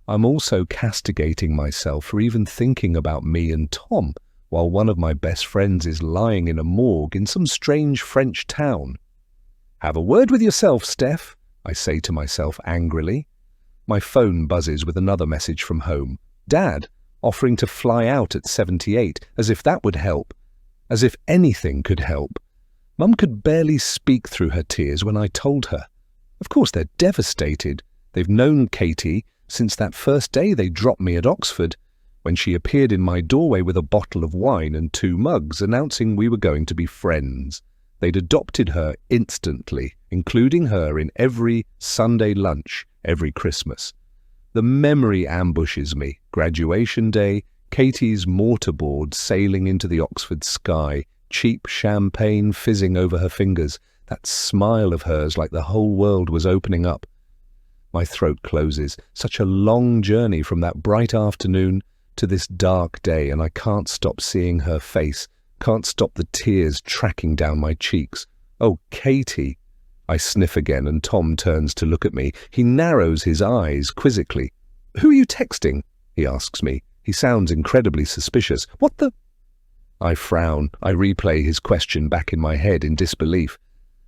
I'm also castigating myself for even thinking about me and Tom while one of my best friends is lying in a morgue in some strange French town. "Have a word with yourself, Steph," I say to myself angrily. My phone buzzes with another message from home. Dad, offering to fly out at 78, as if that would help. As if anything could help. Mum could barely speak through her tears when I told her. Of course they're devastated. They've known Katie since that first day they dropped me at Oxford, when she appeared in my doorway with a bottle of wine and 2 mugs, announcing we were going to be friends. They'd adopted her instantly, including her in every Sunday lunch, every Christmas. The memory ambushes me. Graduation day, Katie's mortarboard sailing into the Oxford sky, cheap champagne fizzing over her fingers, that smile of hers like the whole world was opening up. My throat closes. Such a long journey from that bright afternoon to this dark day, and I can't stop seeing her face, can't stop the tears tracking down my cheeks. "Oh, Katie." I sniff again, and Tom turns to look at me. He narrows his eyes quizzically. "Who are you texting?" he asks me. He sounds incredibly suspicious. "What the—" I frown. I replay his question back in my head in disbelief.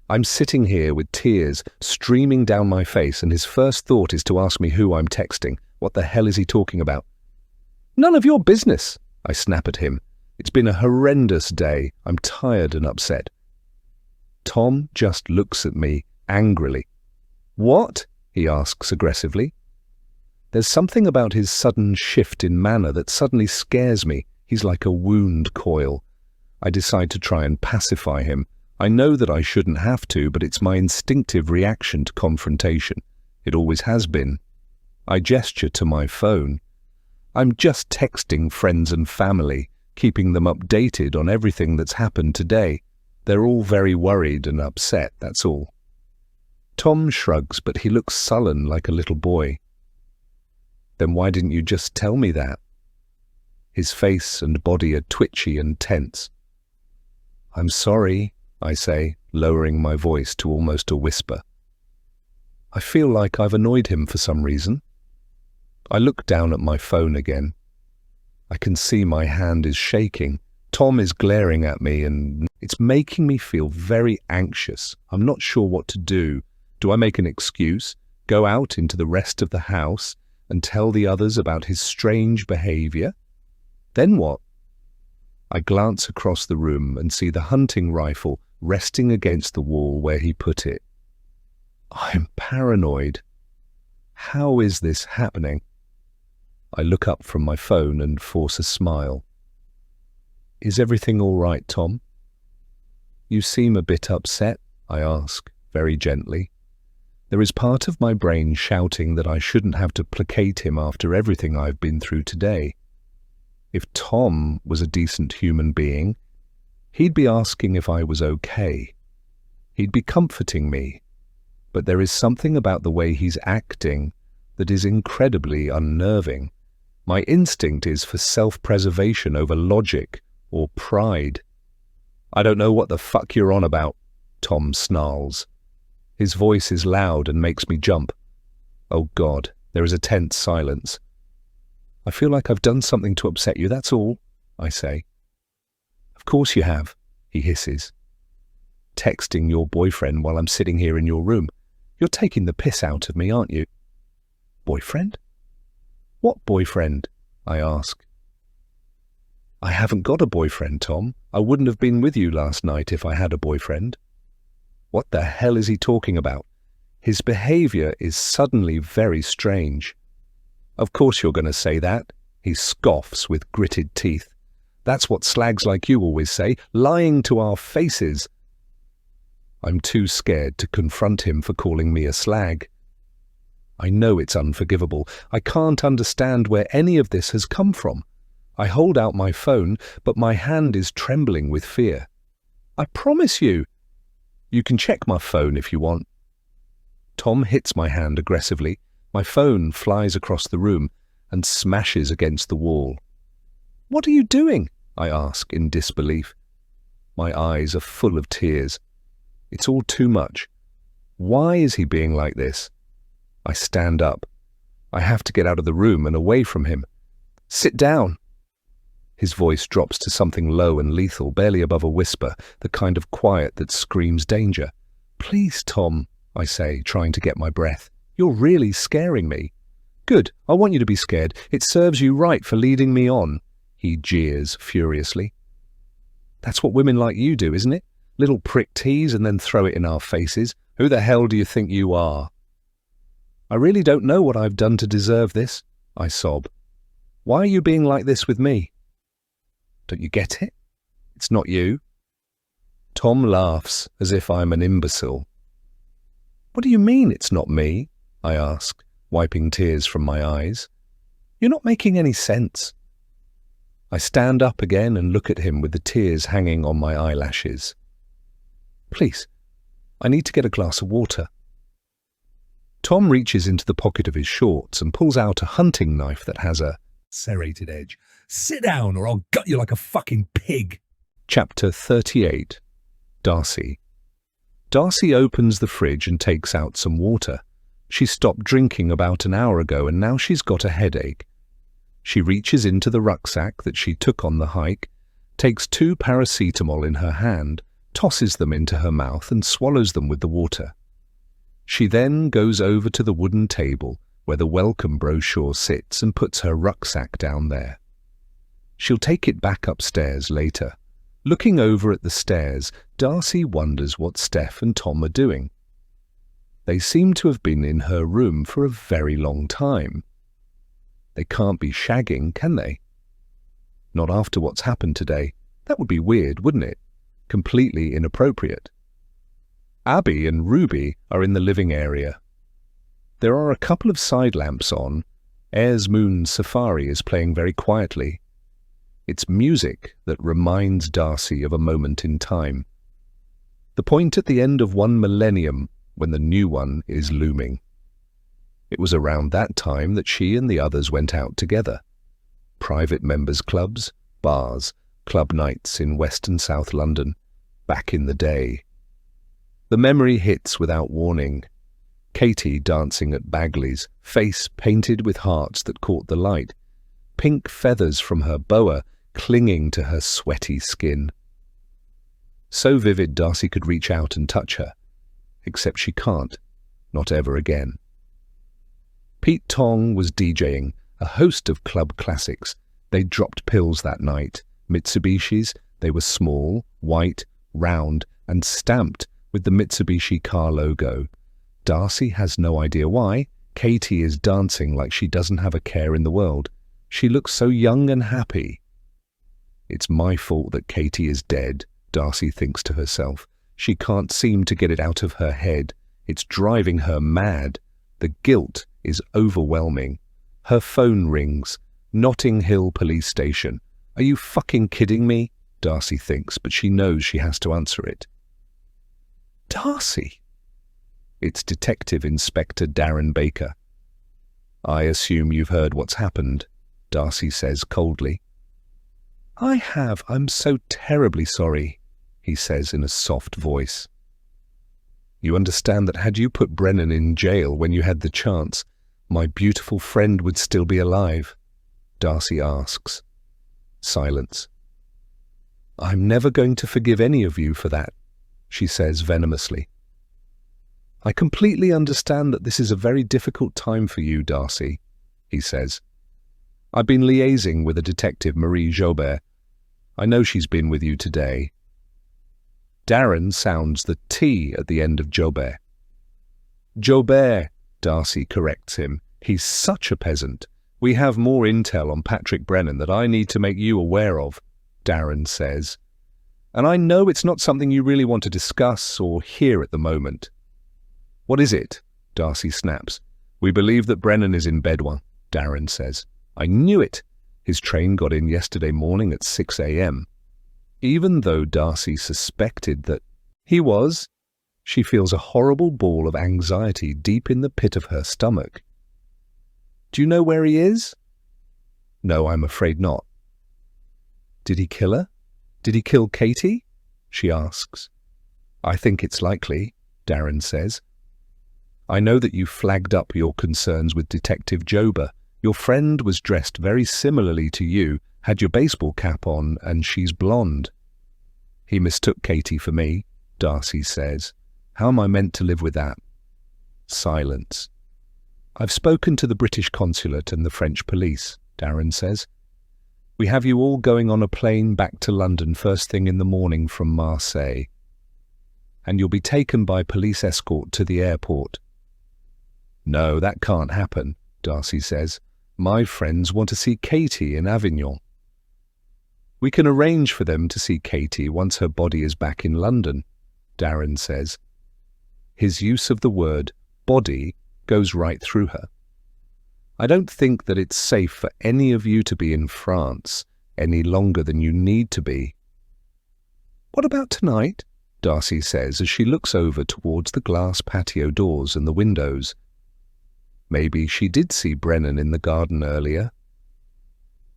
I'm sitting here with tears streaming down my face, and his first thought is to ask me who I'm texting. What the hell is he talking about? "None of your business," I snap at him. It's been a horrendous day. I'm tired and upset. Tom just looks at me angrily. "What?" he asks aggressively. There's something about his sudden shift in manner that suddenly scares me. He's like a wound coil. I decide to try and pacify him. I know that I shouldn't have to, but it's my instinctive reaction to confrontation. It always has been. I gesture to my phone. "I'm just texting friends and family. keeping them updated on everything that's happened today. They're all very worried and upset, that's all. Tom shrugs, but he looks sullen like a little boy. Then why didn't you just tell me that? His face and body are twitchy and tense. I'm sorry, I say, lowering my voice to almost a whisper. I feel like I've annoyed him for some reason. I look down at my phone again. I can see my hand is shaking. Tom is glaring at me and it's making me feel very anxious. I'm not sure what to do. Do I make an excuse, go out into the rest of the house and tell the others about his strange behavior? Then what? I glance across the room and see the hunting rifle resting against the wall where he put it. I'm paranoid. How is this happening? I look up from my phone and force a smile. Is everything all right, Tom? You seem a bit upset, I ask, very gently. There is part of my brain shouting that I shouldn't have to placate him after everything I've been through today. If Tom was a decent human being, he'd be asking if I was okay. He'd be comforting me. But there is something about the way he's acting that is incredibly unnerving. My instinct is for self-preservation over logic or pride. I don't know what the fuck you're on about, Tom snarls. His voice is loud and makes me jump. Oh God, there is a tense silence. I feel like I've done something to upset you, that's all, I say. Of course you have, he hisses. Texting your boyfriend while I'm sitting here in your room. You're taking the piss out of me, aren't you? Boyfriend? What boyfriend? I ask. I haven't got a boyfriend, Tom. I wouldn't have been with you last night if I had a boyfriend. What the hell is he talking about? His behavior is suddenly very strange. Of course you're going to say that, he scoffs with gritted teeth. That's what slags like you always say, lying to our faces. I'm too scared to confront him for calling me a slag. I know it's unforgivable. I can't understand where any of this has come from. I hold out my phone, but my hand is trembling with fear. I promise you. You can check my phone if you want. Tom hits my hand aggressively. My phone flies across the room and smashes against the wall. What are you doing? I ask in disbelief. My eyes are full of tears. It's all too much. Why is he being like this? I stand up. I have to get out of the room and away from him. Sit down. His voice drops to something low and lethal, barely above a whisper, the kind of quiet that screams danger. Please, Tom, I say, trying to get my breath. You're really scaring me. Good, I want you to be scared. It serves you right for leading me on, he jeers furiously. That's what women like you do, isn't it? Little prick tease and then throw it in our faces. Who the hell do you think you are? I really don't know what I've done to deserve this, I sob. Why are you being like this with me? Don't you get it? It's not you. Tom laughs as if I'm an imbecile. What do you mean it's not me? I ask, wiping tears from my eyes. You're not making any sense. I stand up again and look at him with the tears hanging on my eyelashes. Please, I need to get a glass of water. Tom reaches into the pocket of his shorts and pulls out a hunting knife that has a serrated edge. Sit down or I'll gut you like a fucking pig. Chapter 38. Darcy. Darcy opens the fridge and takes out some water. She stopped drinking about an hour ago and now she's got a headache. She reaches into the rucksack that she took on the hike, takes 2 paracetamol in her hand, tosses them into her mouth and swallows them with the water. She then goes over to the wooden table where the welcome brochure sits and puts her rucksack down there. She'll take it back upstairs later. Looking over at the stairs, Darcy wonders what Steph and Tom are doing. They seem to have been in her room for a very long time. They can't be shagging, can they? Not after what's happened today. That would be weird, wouldn't it? Completely inappropriate. Abby and Ruby are in the living area. There are a couple of side lamps on. Ayers Moon Safari is playing very quietly. It's music that reminds Darcy of a moment in time. The point at the end of one millennium when the new one is looming. It was around that time that she and the others went out together. Private members' clubs, bars, club nights in West and South London, back in the day. The memory hits without warning. Katie dancing at Bagley's, face painted with hearts that caught the light, pink feathers from her boa clinging to her sweaty skin. So vivid Darcy could reach out and touch her, except she can't, not ever again. Pete Tong was DJing a host of club classics. They dropped pills that night. Mitsubishis, they were small, white, round, and stamped with the Mitsubishi car logo. Darcy has no idea why. Katie is dancing like she doesn't have a care in the world. She looks so young and happy. It's my fault that Katie is dead, Darcy thinks to herself. She can't seem to get it out of her head. It's driving her mad. The guilt is overwhelming. Her phone rings. Notting Hill Police Station. Are you fucking kidding me? Darcy thinks, but she knows she has to answer it. Darcy! It's Detective Inspector Darren Baker. I assume you've heard what's happened, Darcy says coldly. I have. I'm so terribly sorry, he says in a soft voice. You understand that had you put Brennan in jail when you had the chance, my beautiful friend would still be alive? Darcy asks. Silence. I'm never going to forgive any of you for that, she says venomously. I completely understand that this is a very difficult time for you, Darcy, he says. I've been liaising with a detective, Marie Jobert. I know she's been with you today. Darren sounds the T at the end of Jobert. Jobert, Darcy corrects him. He's such a peasant. We have more intel on Patrick Brennan that I need to make you aware of, Darren says. And I know it's not something you really want to discuss or hear at the moment. What is it? Darcy snaps. We believe that Brennan is in Bedouin, Darren says. I knew it. His train got in yesterday morning at 6 a.m. Even though Darcy suspected that he was, she feels a horrible ball of anxiety deep in the pit of her stomach. Do you know where he is? No, I'm afraid not. Did he kill her? Did he kill Katie? She asks. I think it's likely, Darren says. I know that you flagged up your concerns with Detective Jober. Your friend was dressed very similarly to you, had your baseball cap on, and she's blonde. He mistook Katie for me, Darcy says. How am I meant to live with that? Silence. I've spoken to the British consulate and the French police, Darren says. We have you all going on a plane back to London first thing in the morning from Marseille. And you'll be taken by police escort to the airport. No, that can't happen, Darcy says. My friends want to see Katie in Avignon. We can arrange for them to see Katie once her body is back in London, Darren says. His use of the word body goes right through her. I don't think that it's safe for any of you to be in France any longer than you need to be. What about tonight? Darcy says as she looks over towards the glass patio doors and the windows. Maybe she did see Brennan in the garden earlier.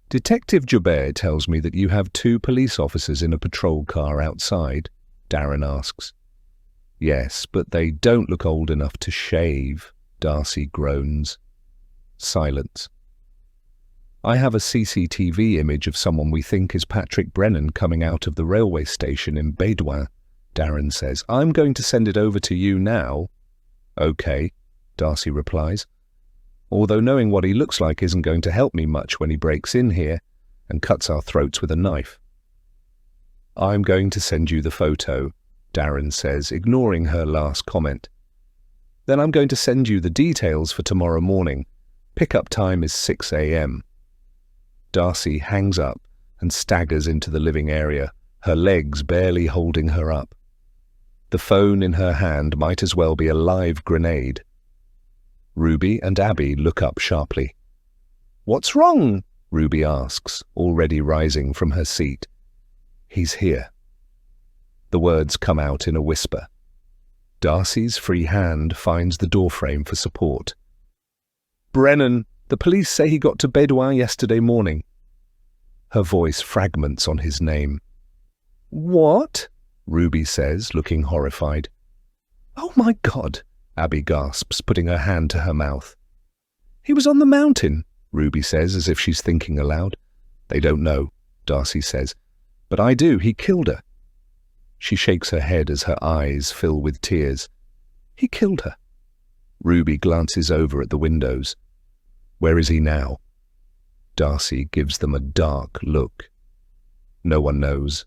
Detective Joubert tells me that you have 2 police officers in a patrol car outside, Darren asks. Yes, but they don't look old enough to shave, Darcy groans. Silence. I have a CCTV image of someone we think is Patrick Brennan coming out of the railway station in Bedouin, Darren says. I'm going to send it over to you now. Okay, Darcy replies. Although knowing what he looks like isn't going to help me much when he breaks in here and cuts our throats with a knife. I'm going to send you the photo, Darren says, ignoring her last comment. Then I'm going to send you the details for tomorrow morning. Pickup time is 6 a.m. Darcy hangs up and staggers into the living area, her legs barely holding her up. The phone in her hand might as well be a live grenade. Ruby and Abby look up sharply. What's wrong? Ruby asks, already rising from her seat. He's here. The words come out in a whisper. Darcy's free hand finds the doorframe for support. Brennan, the police say he got to Bedouin yesterday morning. Her voice fragments on his name. What? Ruby says, looking horrified. Oh my God, Abby gasps, putting her hand to her mouth. He was on the mountain, Ruby says, as if she's thinking aloud. They don't know, Darcy says. But I do, he killed her. She shakes her head as her eyes fill with tears. He killed her. Ruby glances over at the windows. Where is he now? Darcy gives them a dark look. No one knows.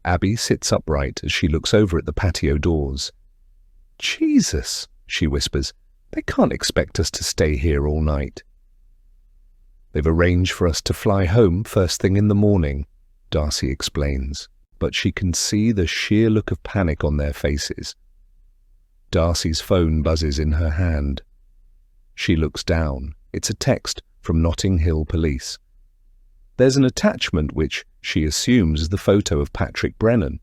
Abby sits upright as she looks over at the patio doors. Jesus, she whispers. They can't expect us to stay here all night. They've arranged for us to fly home first thing in the morning, Darcy explains, but she can see the sheer look of panic on their faces. Darcy's phone buzzes in her hand. She looks down. It's a text from Notting Hill Police. There's an attachment which she assumes is the photo of Patrick Brennan.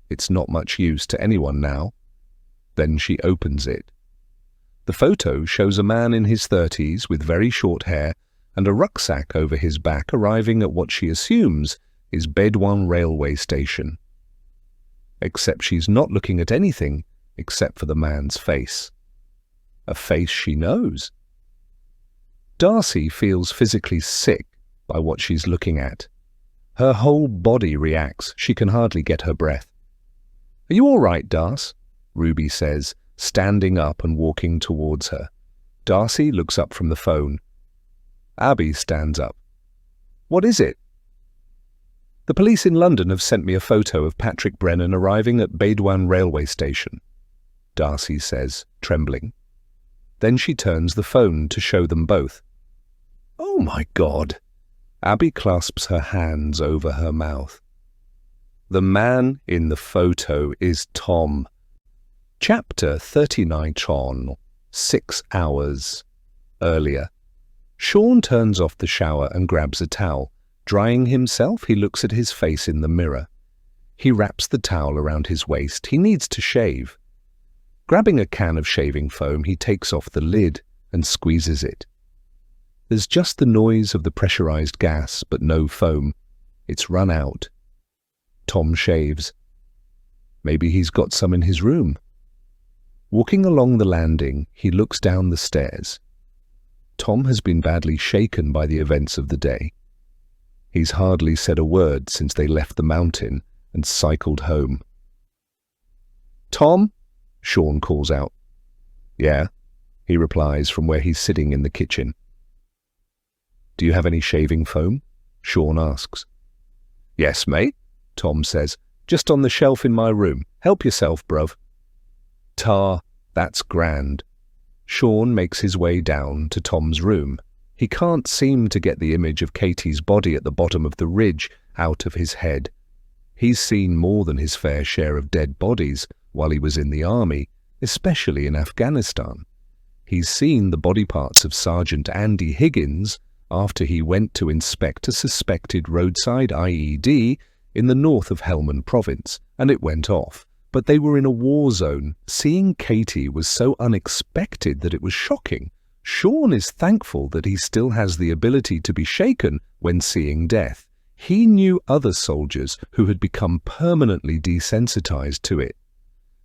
It's not much use to anyone now. Then she opens it. The photo shows a man in his 30s with very short hair and a rucksack over his back arriving at what she assumes is Bedouin railway station. Except she's not looking at anything except for the man's face. A face she knows. Darcy feels physically sick by what she's looking at. Her whole body reacts. She can hardly get her breath. Are you all right, Darcy? Ruby says, standing up and walking towards her. Darcy looks up from the phone. Abby stands up. What is it? The police in London have sent me a photo of Patrick Brennan arriving at Bedouin railway station, Darcy says, trembling. Then she turns the phone to show them both. Oh my God! Abby clasps her hands over her mouth. The man in the photo is Tom. Chapter 39 on 6 hours earlier. Sean turns off the shower and grabs a towel. Drying himself, he looks at his face in the mirror. He wraps the towel around his waist. He needs to shave. Grabbing a can of shaving foam, he takes off the lid and squeezes it. There's just the noise of the pressurized gas, but no foam. It's run out. Tom shaves. Maybe he's got some in his room. Walking along the landing, he looks down the stairs. Tom has been badly shaken by the events of the day. He's hardly said a word since they left the mountain and cycled home. Tom? Sean calls out. Yeah, he replies from where he's sitting in the kitchen. Do you have any shaving foam? Sean asks. Yes, mate, Tom says. Just on the shelf in my room. Help yourself, bruv. Tar, that's grand. Sean makes his way down to Tom's room. He can't seem to get the image of Katie's body at the bottom of the ridge out of his head. He's seen more than his fair share of dead bodies while he was in the army, especially in Afghanistan. He's seen the body parts of Sergeant Andy Higgins after he went to inspect a suspected roadside IED in the north of Helmand province, and it went off. But they were in a war zone. Seeing Katie was so unexpected that it was shocking. Sean is thankful that he still has the ability to be shaken when seeing death. He knew other soldiers who had become permanently desensitized to it.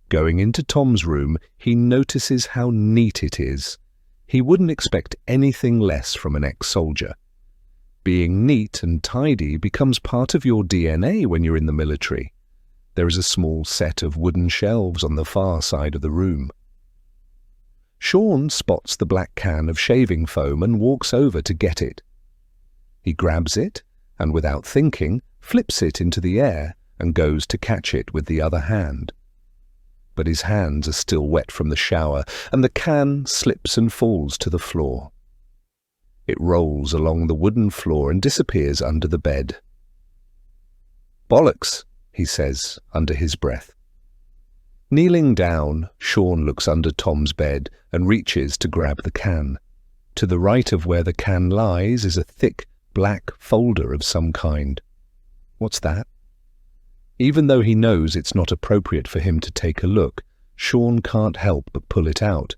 Going into Tom's room, he notices how neat it is. He wouldn't expect anything less from an ex-soldier. Being neat and tidy becomes part of your DNA when you're in the military. There is a small set of wooden shelves on the far side of the room. Sean spots the black can of shaving foam and walks over to get it. He grabs it and, without thinking, flips it into the air and goes to catch it with the other hand. But his hands are still wet from the shower, and the can slips and falls to the floor. It rolls along the wooden floor and disappears under the bed. Bollocks, he says under his breath. Kneeling down, Sean looks under Tom's bed and reaches to grab the can. To the right of where the can lies is a thick, black folder of some kind. What's that? Even though he knows it's not appropriate for him to take a look, Sean can't help but pull it out.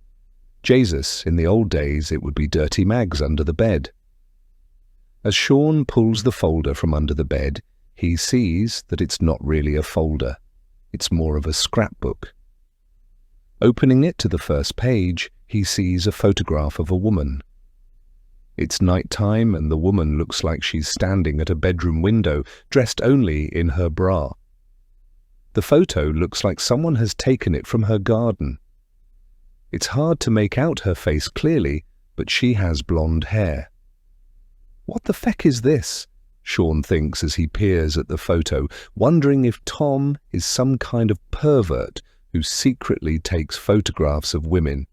Jesus, in the old days, it would be dirty mags under the bed. As Sean pulls the folder from under the bed, he sees that it's not really a folder. It's more of a scrapbook. Opening it to the first page, he sees a photograph of a woman. It's night time and the woman looks like she's standing at a bedroom window, dressed only in her bra. The photo looks like someone has taken it from her garden. It's hard to make out her face clearly, but she has blonde hair. What the feck is this? Sean thinks as he peers at the photo, wondering if Tom is some kind of pervert who secretly takes photographs of women.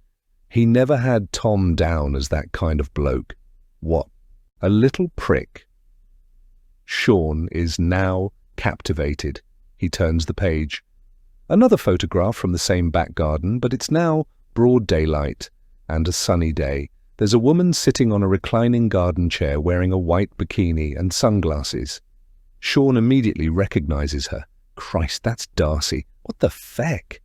He never had Tom down as that kind of bloke. What? A little prick. Sean is now captivated. He turns the page. Another photograph from the same back garden, but it's now broad daylight and a sunny day. There's a woman sitting on a reclining garden chair wearing a white bikini and sunglasses. Sean immediately recognizes her. Christ, that's Darcy. What the feck?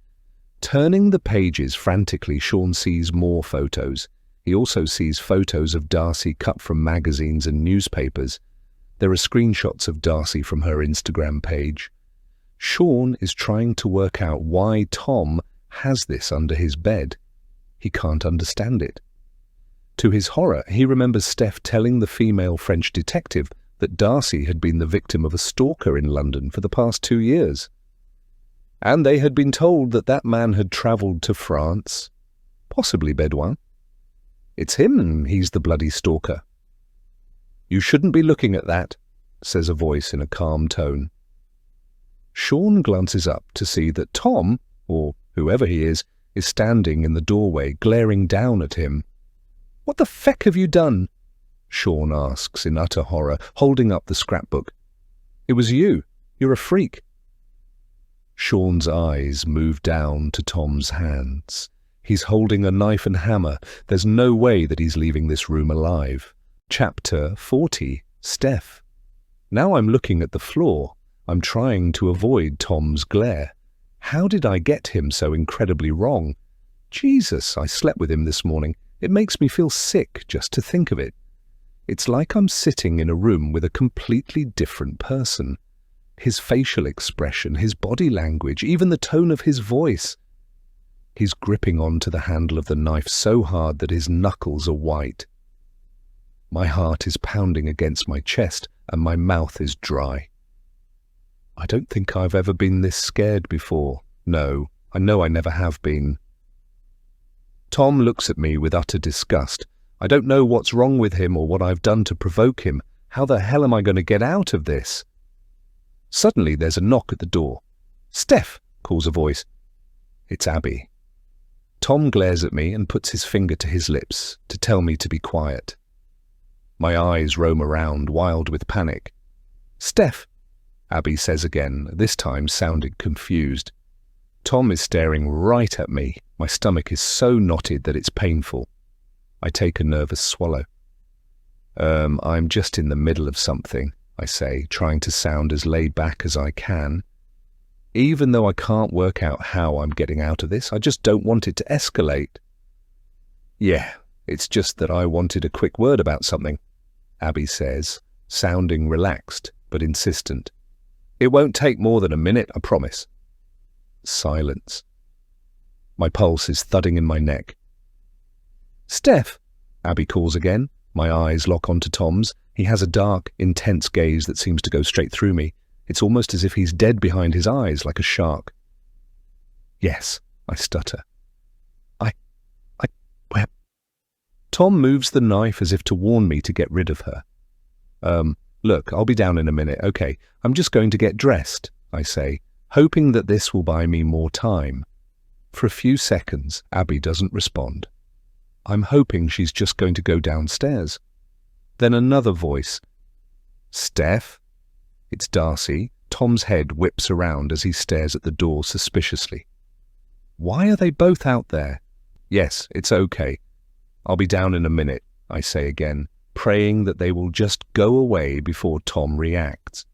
Turning the pages frantically, Sean sees more photos. He also sees photos of Darcy cut from magazines and newspapers. There are screenshots of Darcy from her Instagram page. Sean is trying to work out why Tom has this under his bed. He can't understand it. To his horror, he remembers Steph telling the female French detective that Darcy had been the victim of a stalker in London for the past 2 years. And they had been told that that man had travelled to France, possibly Bedouin. It's him, and he's the bloody stalker. You shouldn't be looking at that, says a voice in a calm tone. Sean glances up to see that Tom, or whoever he is standing in the doorway, glaring down at him. What the feck have you done? Sean asks in utter horror, holding up the scrapbook. It was you. You're a freak. Sean's eyes move down to Tom's hands. He's holding a knife and hammer. There's no way that he's leaving this room alive. Chapter 40, Steph. Now I'm looking at the floor. I'm trying to avoid Tom's glare. How did I get him so incredibly wrong? Jesus, I slept with him this morning. It makes me feel sick just to think of it. It's like I'm sitting in a room with a completely different person. His facial expression, his body language, even the tone of his voice. He's gripping onto the handle of the knife so hard that his knuckles are white. My heart is pounding against my chest and my mouth is dry. I don't think I've ever been this scared before. No, I know I never have been. Tom looks at me with utter disgust. I don't know what's wrong with him or what I've done to provoke him. How the hell am I going to get out of this? Suddenly there's a knock at the door. Steph, calls a voice. It's Abby. Tom glares at me and puts his finger to his lips to tell me to be quiet. My eyes roam around, wild with panic. Steph, Abby says again, this time sounding confused. Tom is staring right at me. My stomach is so knotted that it's painful. I take a nervous swallow. I'm just in the middle of something, I say, trying to sound as laid back as I can. Even though I can't work out how I'm getting out of this, I just don't want it to escalate. Yeah, it's just that I wanted a quick word about something, Abby says, sounding relaxed but insistent. It won't take more than a minute, I promise. Silence. My pulse is thudding in my neck. Steph, Abby calls again. My eyes lock onto Tom's. He has a dark, intense gaze that seems to go straight through me. It's almost as if he's dead behind his eyes, like a shark. Yes, I stutter. Where? Tom moves the knife as if to warn me to get rid of her. Look, I'll be down in a minute, okay. I'm just going to get dressed, I say, hoping that this will buy me more time. For a few seconds, Abby doesn't respond. I'm hoping she's just going to go downstairs. Then another voice. Steph? It's Darcy. Tom's head whips around as he stares at the door suspiciously. Why are they both out there? Yes, it's okay. I'll be down in a minute. I say again, praying that they will just go away before Tom reacts.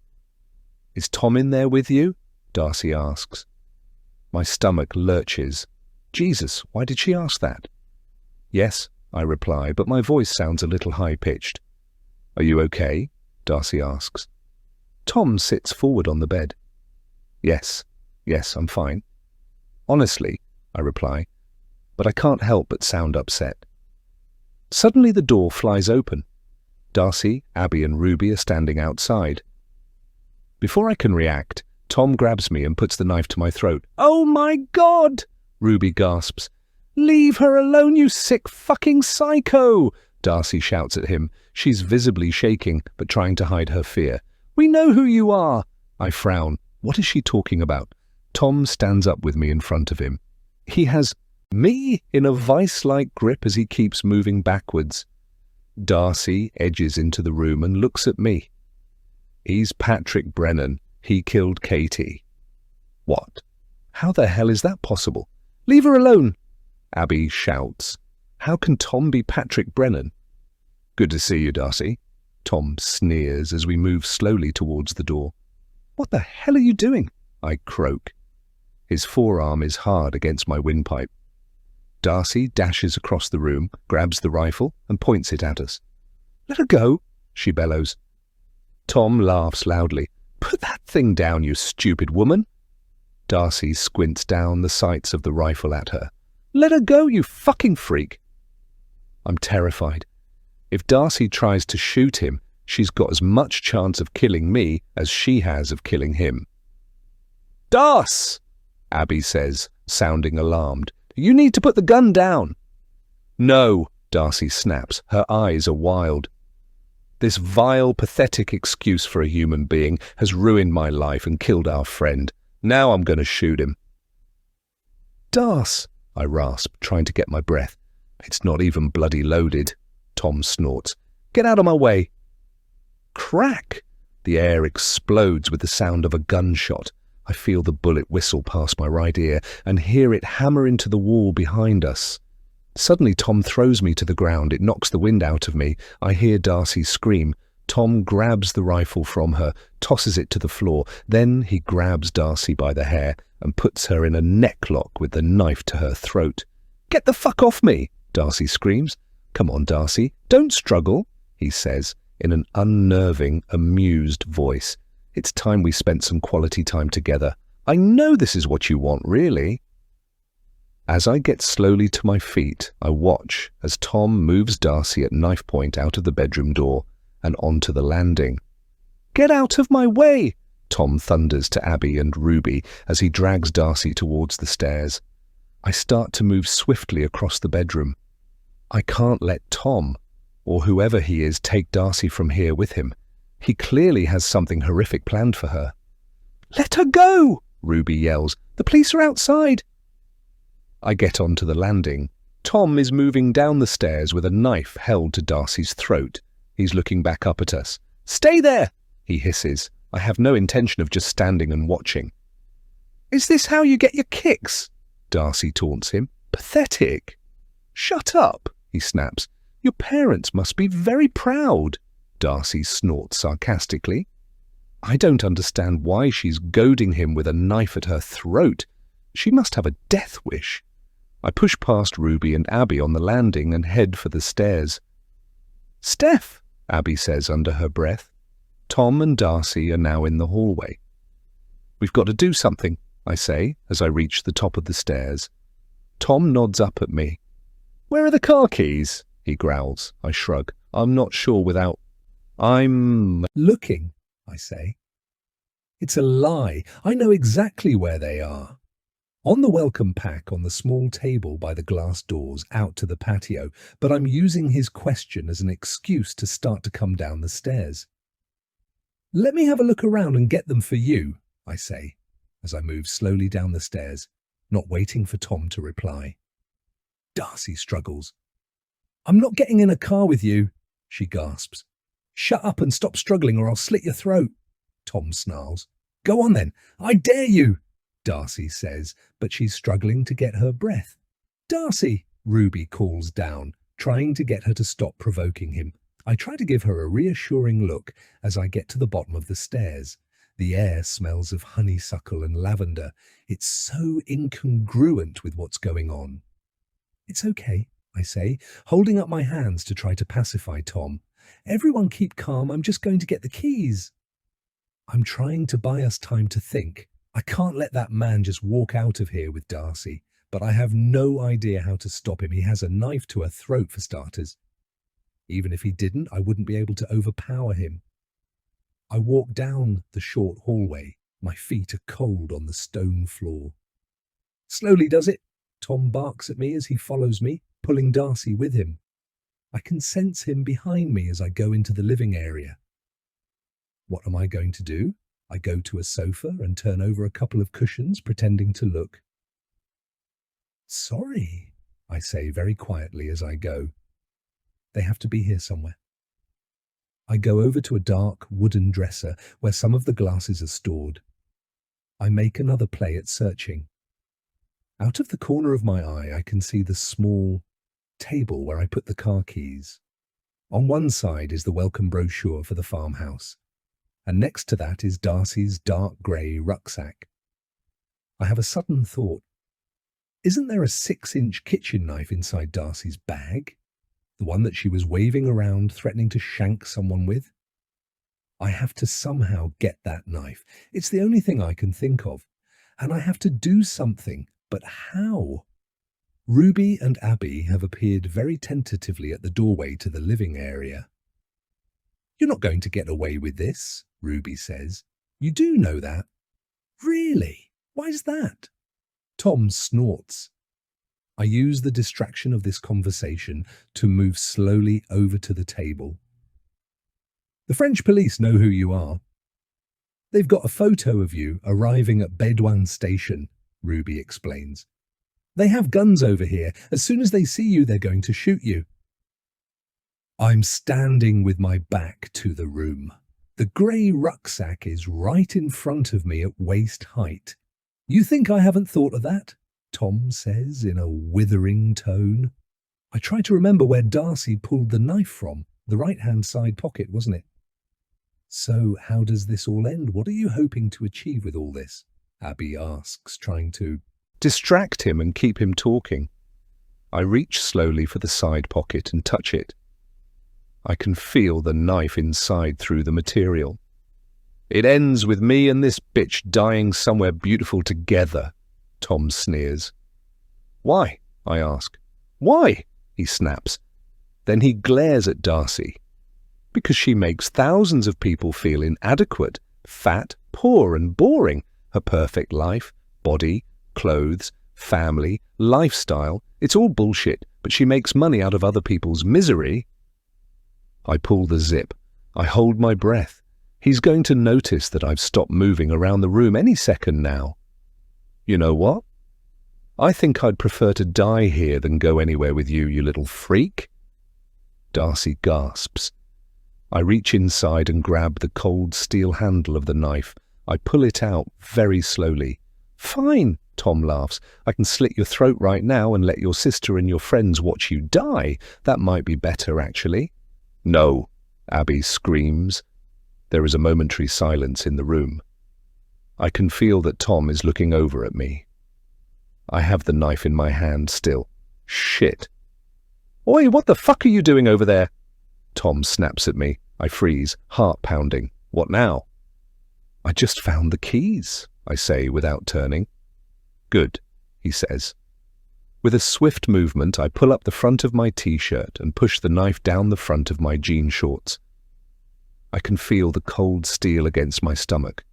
Is Tom in there with you? Darcy asks. My stomach lurches. Jesus, why did she ask that? Yes, I reply, but my voice sounds a little high-pitched. Are you okay? Darcy asks. Tom sits forward on the bed. Yes, I'm fine. Honestly, I reply, but I can't help but sound upset. Suddenly the door flies open. Darcy, Abby and Ruby are standing outside. Before I can react, Tom grabs me and puts the knife to my throat. Oh my God! Ruby gasps. Leave her alone, you sick fucking psycho! Darcy shouts at him. She's visibly shaking, but trying to hide her fear. We know who you are! I frown. What is she talking about? Tom stands up with me in front of him. He has me in a vice-like grip as he keeps moving backwards. Darcy edges into the room and looks at me. He's Patrick Brennan. He killed Katie. What? How the hell is that possible? Leave her alone! Abby shouts. How can Tom be Patrick Brennan? Good to see you, Darcy. Tom sneers as we move slowly towards the door. What the hell are you doing? I croak. His forearm is hard against my windpipe. Darcy dashes across the room, grabs the rifle, and points it at us. Let her go, she bellows. Tom laughs loudly. Put that thing down, you stupid woman. Darcy squints down the sights of the rifle at her. Let her go, you fucking freak. I'm terrified. If Darcy tries to shoot him, she's got as much chance of killing me as she has of killing him. Darce! Abby says, sounding alarmed. You need to put the gun down. No, Darcy snaps. Her eyes are wild. This vile, pathetic excuse for a human being has ruined my life and killed our friend. Now I'm going to shoot him. Darce, I rasp, trying to get my breath. It's not even bloody loaded. Tom snorts. Get out of my way. Crack! The air explodes with the sound of a gunshot. I feel the bullet whistle past my right ear and hear it hammer into the wall behind us. Suddenly Tom throws me to the ground. It knocks the wind out of me. I hear Darcy scream. Tom grabs the rifle from her, tosses it to the floor. Then he grabs Darcy by the hair and puts her in a necklock with the knife to her throat. Get the fuck off me! Darcy screams. Come on, Darcy, don't struggle, he says in an unnerving, amused voice. It's time we spent some quality time together. I know this is what you want, really. As I get slowly to my feet, I watch as Tom moves Darcy at knife point out of the bedroom door and onto the landing. Get out of my way! Tom thunders to Abby and Ruby as he drags Darcy towards the stairs. I start to move swiftly across the bedroom. I can't let Tom, or whoever he is, take Darcy from here with him. He clearly has something horrific planned for her. Let her go! Ruby yells. The police are outside. I get onto the landing. Tom is moving down the stairs with a knife held to Darcy's throat. He's looking back up at us. Stay there! He hisses. I have no intention of just standing and watching. Is this how you get your kicks? Darcy taunts him. Pathetic. Shut up, he snaps. Your parents must be very proud. Darcy snorts sarcastically. I don't understand why she's goading him with a knife at her throat. She must have a death wish. I push past Ruby and Abby on the landing and head for the stairs. Steph, Abby says under her breath. Tom and Darcy are now in the hallway. We've got to do something, I say as I reach the top of the stairs. Tom nods up at me. Where are the car keys? He growls. I shrug. I'm not sure without... I'm looking, I say. It's a lie. I know exactly where they are. On the welcome pack on the small table by the glass doors out to the patio, but I'm using his question as an excuse to start to come down the stairs. Let me have a look around and get them for you, I say, as I move slowly down the stairs, not waiting for Tom to reply. Darcy struggles. I'm not getting in a car with you, she gasps. Shut up and stop struggling or I'll slit your throat, Tom snarls. Go on then, I dare you, Darcy says, but she's struggling to get her breath. Darcy, Ruby calls down, trying to get her to stop provoking him. I try to give her a reassuring look as I get to the bottom of the stairs. The air smells of honeysuckle and lavender. It's so incongruent with what's going on. "It's okay," I say, holding up my hands to try to pacify Tom. "Everyone keep calm, I'm just going to get the keys." I'm trying to buy us time to think. I can't let that man just walk out of here with Darcy, but I have no idea how to stop him. He has a knife to her throat for starters. Even if he didn't, I wouldn't be able to overpower him. I walk down the short hallway. My feet are cold on the stone floor. "Slowly does it," Tom barks at me as he follows me, pulling Darcy with him. I can sense him behind me as I go into the living area. What am I going to do? I go to a sofa and turn over a couple of cushions, pretending to look. "Sorry," I say very quietly as I go. They have to be here somewhere. I go over to a dark wooden dresser where some of the glasses are stored. I make another play at searching. Out of the corner of my eye, I can see the small table where I put the car keys. On one side is the welcome brochure for the farmhouse, and next to that is Darcy's dark grey rucksack. I have a sudden thought. Isn't there a 6-inch kitchen knife inside Darcy's bag? The one that she was waving around, threatening to shank someone with? I have to somehow get that knife. It's the only thing I can think of. And I have to do something. But how? Ruby and Abby have appeared very tentatively at the doorway to the living area. "You're not going to get away with this," Ruby says. "You do know that." "Really? Why's that?" Tom snorts. I use the distraction of this conversation to move slowly over to the table. "The French police know who you are. They've got a photo of you arriving at Bédouin station," Ruby explains. "They have guns over here. As soon as they see you, they're going to shoot you." I'm standing with my back to the room. The grey rucksack is right in front of me at waist height. "You think I haven't thought of that?" Tom says in a withering tone. I try to remember where Darcy pulled the knife from. The right-hand side pocket, wasn't it? "So how does this all end? What are you hoping to achieve with all this?" Abby asks, trying to Distract him and keep him talking. I reach slowly for the side pocket and touch it. I can feel the knife inside through the material. "It ends with me and this bitch dying somewhere beautiful together," Tom sneers. "Why?" I ask. "Why?" he snaps. Then he glares at Darcy. "Because she makes thousands of people feel inadequate, fat, poor and boring. Her perfect life, body, clothes, family, lifestyle, it's all bullshit, but she makes money out of other people's misery." I pull the zip. I hold my breath. He's going to notice that I've stopped moving around the room any second now. "You know what? I think I'd prefer to die here than go anywhere with you, you little freak." Darcy gasps. I reach inside and grab the cold steel handle of the knife. I pull it out very slowly. "Fine," Tom laughs. "I can slit your throat right now and let your sister and your friends watch you die. That might be better, actually." "No," Abby screams. There is a momentary silence in the room. I can feel that Tom is looking over at me. I have the knife in my hand still. Shit. "Oi, what the fuck are you doing over there?" Tom snaps at me. I freeze, heart pounding. "What now?" "I just found the keys," I say without turning. "Good," he says. With a swift movement, I pull up the front of my t-shirt and push the knife down the front of my jean shorts. I can feel the cold steel against my stomach.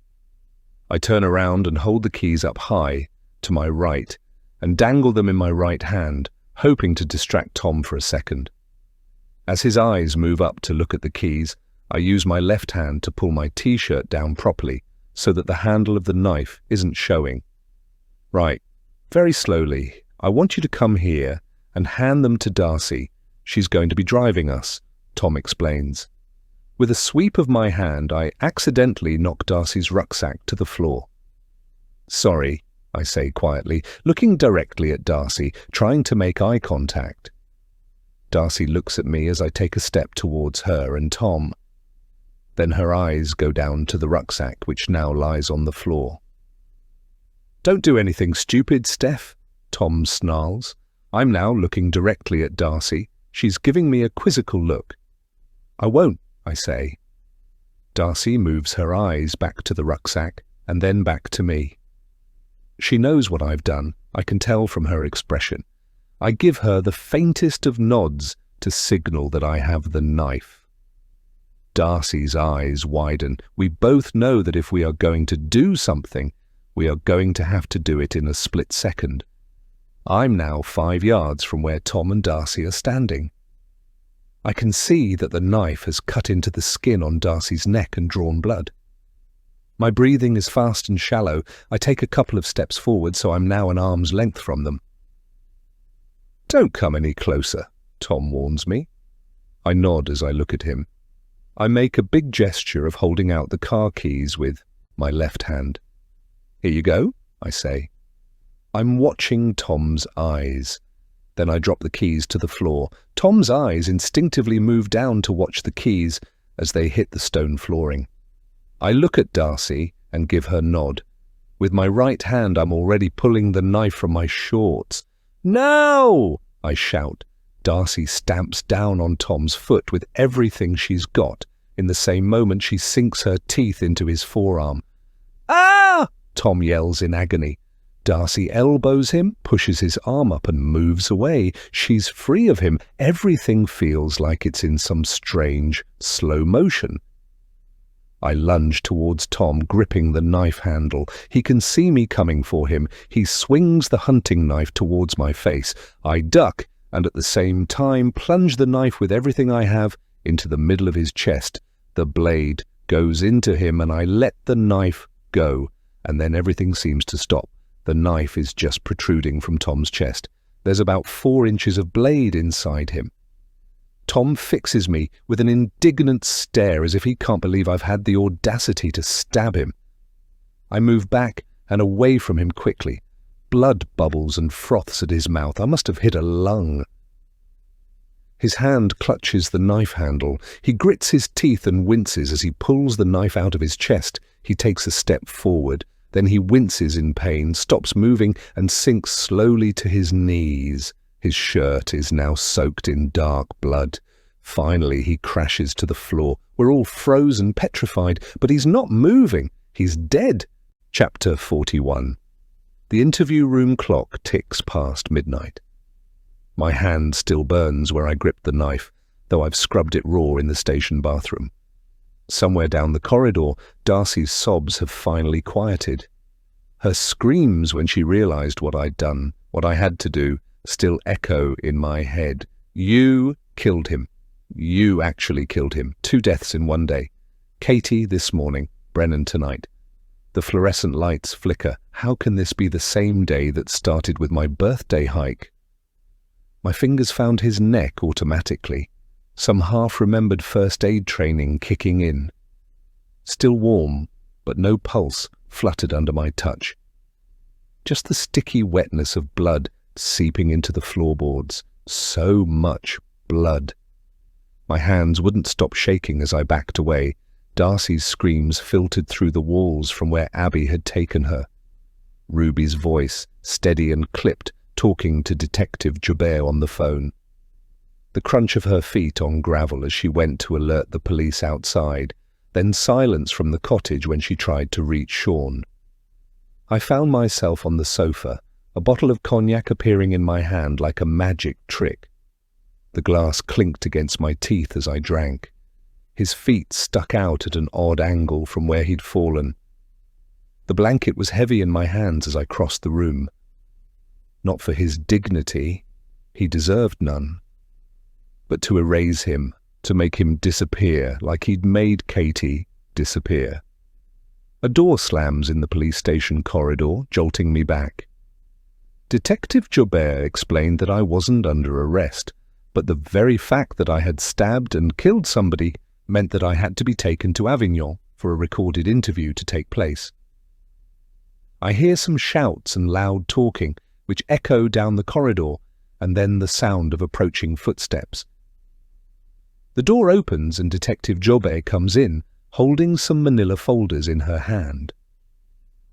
I turn around and hold the keys up high, to my right, and dangle them in my right hand, hoping to distract Tom for a second. As his eyes move up to look at the keys, I use my left hand to pull my t-shirt down properly so that the handle of the knife isn't showing. "Right, very slowly. I want you to come here and hand them to Darcy. She's going to be driving us," Tom explains. With a sweep of my hand, I accidentally knock Darcy's rucksack to the floor. "Sorry," I say quietly, looking directly at Darcy, trying to make eye contact. Darcy looks at me as I take a step towards her and Tom. Then her eyes go down to the rucksack, which now lies on the floor. "Don't do anything stupid, Steph," Tom snarls. I'm now looking directly at Darcy. She's giving me a quizzical look. "I won't," I say. Darcy moves her eyes back to the rucksack and then back to me. She knows what I've done. I can tell from her expression. I give her the faintest of nods to signal that I have the knife. Darcy's eyes widen. We both know that if we are going to do something, we are going to have to do it in a split second. I'm now 5 yards from where Tom and Darcy are standing. I can see that the knife has cut into the skin on Darcy's neck and drawn blood. My breathing is fast and shallow. I take a couple of steps forward, so I'm now an arm's length from them. "Don't come any closer," Tom warns me. I nod as I look at him. I make a big gesture of holding out the car keys with my left hand. "Here you go," I say. I'm watching Tom's eyes. Then I drop the keys to the floor. Tom's eyes instinctively move down to watch the keys as they hit the stone flooring. I look at Darcy and give her nod. With my right hand, I'm already pulling the knife from my shorts. "No!" I shout. Darcy stamps down on Tom's foot with everything she's got. In the same moment, she sinks her teeth into his forearm. "Ah!" Tom yells in agony. Darcy elbows him, pushes his arm up and moves away. She's free of him. Everything feels like it's in some strange, slow motion. I lunge towards Tom, gripping the knife handle. He can see me coming for him. He swings the hunting knife towards my face. I duck and at the same time plunge the knife with everything I have into the middle of his chest. The blade goes into him and I let the knife go, and then everything seems to stop. The knife is just protruding from Tom's chest. There's about 4 inches of blade inside him. Tom fixes me with an indignant stare as if he can't believe I've had the audacity to stab him. I move back and away from him quickly. Blood bubbles and froths at his mouth. I must have hit a lung. His hand clutches the knife handle. He grits his teeth and winces as he pulls the knife out of his chest. He takes a step forward. Then he winces in pain, stops moving, and sinks slowly to his knees. His shirt is now soaked in dark blood. Finally, he crashes to the floor. We're all frozen, petrified, but he's not moving. He's dead. Chapter 41. The interview room clock ticks past midnight. My hand still burns where I gripped the knife, though I've scrubbed it raw in the station bathroom. Somewhere down the corridor, Darcy's sobs have finally quieted. Her screams when she realized what I'd done, what I had to do, still echo in my head. "You killed him. You actually killed him. 2 deaths in one day. Katie this morning, Brennan tonight." The fluorescent lights flicker. How can this be the same day that started with my birthday hike? My fingers found his neck automatically. Some half-remembered first aid training kicking in. Still warm, but no pulse fluttered under my touch. Just the sticky wetness of blood seeping into the floorboards. So much blood. My hands wouldn't stop shaking as I backed away. Darcy's screams filtered through the walls from where Abby had taken her. Ruby's voice, steady and clipped, talking to Detective Joubert on the phone. The crunch of her feet on gravel as she went to alert the police outside, then silence from the cottage when she tried to reach Sean. I found myself on the sofa, a bottle of cognac appearing in my hand like a magic trick. The glass clinked against my teeth as I drank. His feet stuck out at an odd angle from where he'd fallen. The blanket was heavy in my hands as I crossed the room. Not for his dignity, he deserved none, but to erase him, to make him disappear like he'd made Katie disappear. A door slams in the police station corridor, jolting me back. Detective Joubert explained that I wasn't under arrest, but the very fact that I had stabbed and killed somebody meant that I had to be taken to Avignon for a recorded interview to take place. I hear some shouts and loud talking, which echo down the corridor, and then the sound of approaching footsteps. The door opens and Detective Jobert comes in, holding some manila folders in her hand.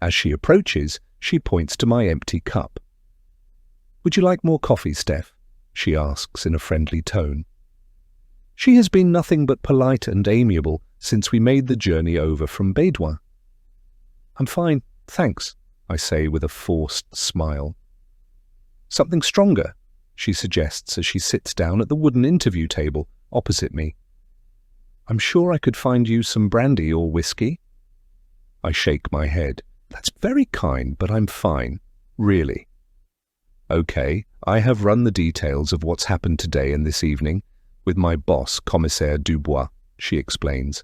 As she approaches, she points to my empty cup. "Would you like more coffee, Steph?" she asks in a friendly tone. She has been nothing but polite and amiable since we made the journey over from Bédouin. "I'm fine, thanks," I say with a forced smile. "Something stronger," she suggests as she sits down at the wooden interview table opposite me. "I'm sure I could find you some brandy or whiskey." I shake my head. "That's very kind, but I'm fine, really." "Okay, I have run the details of what's happened today and this evening with my boss, Commissaire Dubois," she explains.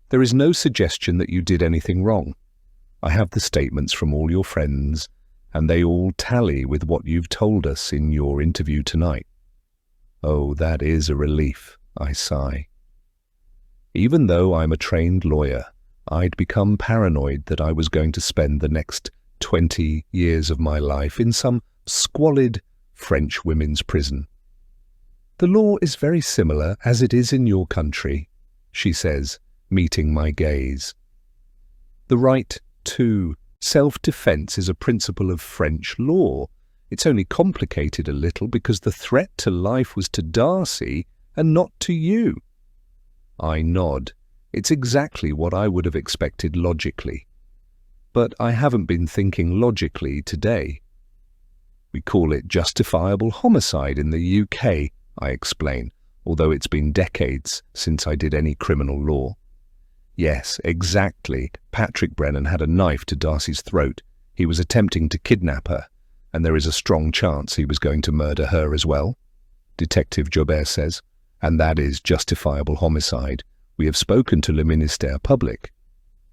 "There is no suggestion that you did anything wrong. I have the statements from all your friends, and they all tally with what you've told us in your interview tonight." "Oh, that is a relief," I sigh. Even though I'm a trained lawyer, I'd become paranoid that I was going to spend the next 20 years of my life in some squalid French women's prison. "The law is very similar as it is in your country," she says, meeting my gaze. "The right to self-defense is a principle of French law. It's only complicated a little because the threat to life was to Darcy and not to you." I nod. It's exactly what I would have expected logically. But I haven't been thinking logically today. "We call it justifiable homicide in the UK, I explain, although it's been decades since I did any criminal law. "Yes, exactly. Patrick Brennan had a knife to Darcy's throat. He was attempting to kidnap her, and there is a strong chance he was going to murder her as well," Detective Jobert says, "and that is justifiable homicide. We have spoken to Le Ministère Public."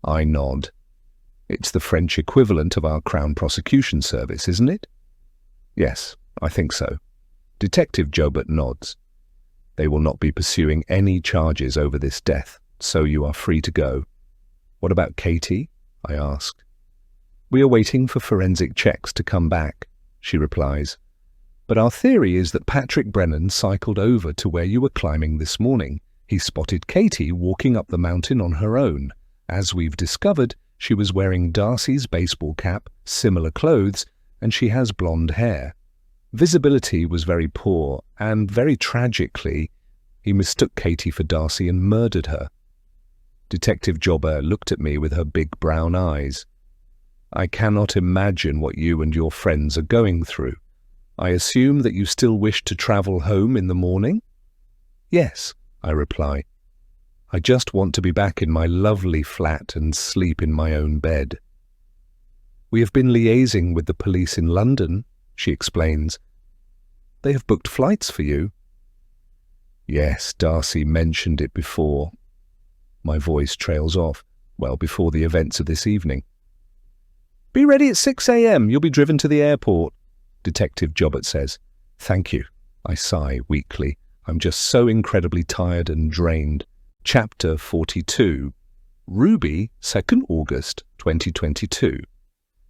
I nod. "It's the French equivalent of our Crown Prosecution Service, isn't it?" "Yes, I think so." Detective Jobert nods. "They will not be pursuing any charges over this death, so you are free to go." "What about Katie?" I asked. "We are waiting for forensic checks to come back," she replies. "But our theory is that Patrick Brennan cycled over to where you were climbing this morning. He spotted Katie walking up the mountain on her own. As we've discovered, she was wearing Darcy's baseball cap, similar clothes, and she has blonde hair. Visibility was very poor, and very tragically, he mistook Katie for Darcy and murdered her." Detective Jobert looked at me with her big brown eyes. "I cannot imagine what you and your friends are going through. I assume that you still wish to travel home in the morning?" "Yes," I reply. "I just want to be back in my lovely flat and sleep in my own bed." "We have been liaising with the police in London," she explains. "They have booked flights for you." "Yes, Darcy mentioned it before." My voice trails off, well before the events of this evening. "Be ready at 6 a.m. You'll be driven to the airport," Detective Jobert says. "Thank you." I sigh weakly. I'm just so incredibly tired and drained. Chapter 42. Ruby, 2nd August 2022.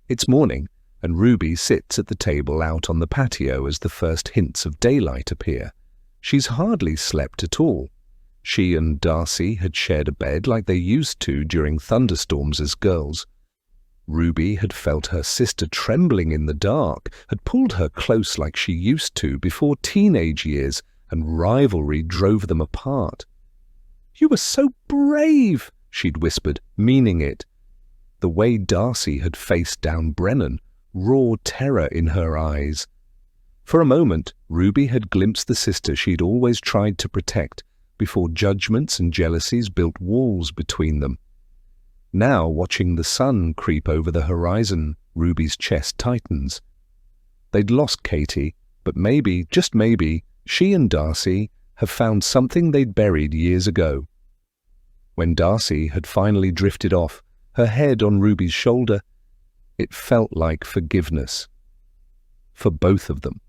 It's morning, and Ruby sits at the table out on the patio as the first hints of daylight appear. She's hardly slept at all. She and Darcy had shared a bed like they used to during thunderstorms as girls. Ruby had felt her sister trembling in the dark, had pulled her close like she used to before teenage years, and rivalry drove them apart. "You were so brave," she'd whispered, meaning it. The way Darcy had faced down Brennan, raw terror in her eyes. For a moment, Ruby had glimpsed the sister she'd always tried to protect, before judgments and jealousies built walls between them. Now, watching the sun creep over the horizon, Ruby's chest tightens. They'd lost Katie, but maybe, just maybe, she and Darcy have found something they'd buried years ago. When Darcy had finally drifted off, her head on Ruby's shoulder, it felt like forgiveness. For both of them.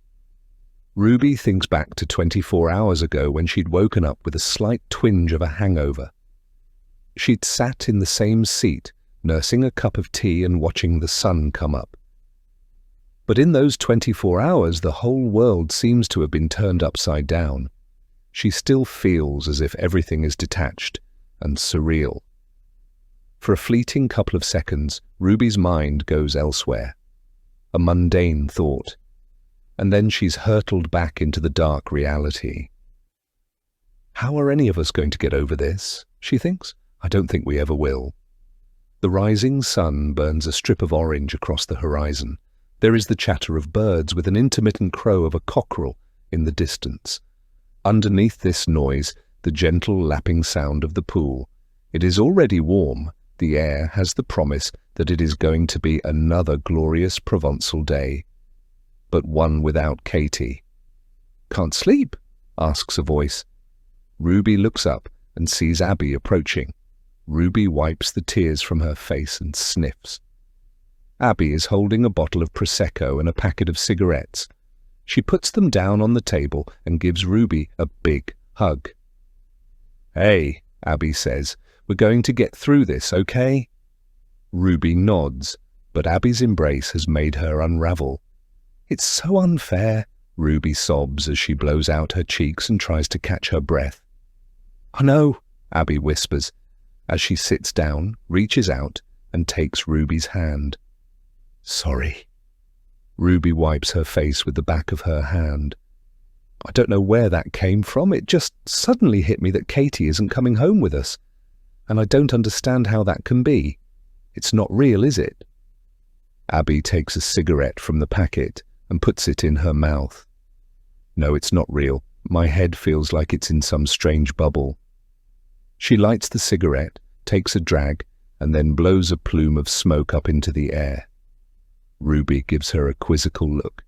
Ruby thinks back to 24 hours ago when she'd woken up with a slight twinge of a hangover. She'd sat in the same seat, nursing a cup of tea and watching the sun come up. But in those 24 hours, the whole world seems to have been turned upside down. She still feels as if everything is detached and surreal. For a fleeting couple of seconds, Ruby's mind goes elsewhere. A mundane thought. And then she's hurtled back into the dark reality. How are any of us going to get over this, she thinks? I don't think we ever will. The rising sun burns a strip of orange across the horizon. There is the chatter of birds with an intermittent crow of a cockerel in the distance. Underneath this noise, the gentle lapping sound of the pool. It is already warm. The air has the promise that it is going to be another glorious Provençal day. But one without Katie. "Can't sleep?" asks a voice. Ruby looks up and sees Abby approaching. Ruby wipes the tears from her face and sniffs. Abby is holding a bottle of Prosecco and a packet of cigarettes. She puts them down on the table and gives Ruby a big hug. "Hey," Abby says, "we're going to get through this, okay?" Ruby nods, but Abby's embrace has made her unravel. "It's so unfair," Ruby sobs as she blows out her cheeks and tries to catch her breath. "I know," Abby whispers, as she sits down, reaches out, and takes Ruby's hand. "Sorry." Ruby wipes her face with the back of her hand. "I don't know where that came from. It just suddenly hit me that Katie isn't coming home with us. And I don't understand how that can be. It's not real, is it?" Abby takes a cigarette from the packet and puts it in her mouth. "No, it's not real. My head feels like it's in some strange bubble." She lights the cigarette, takes a drag, and then blows a plume of smoke up into the air. Ruby gives her a quizzical look.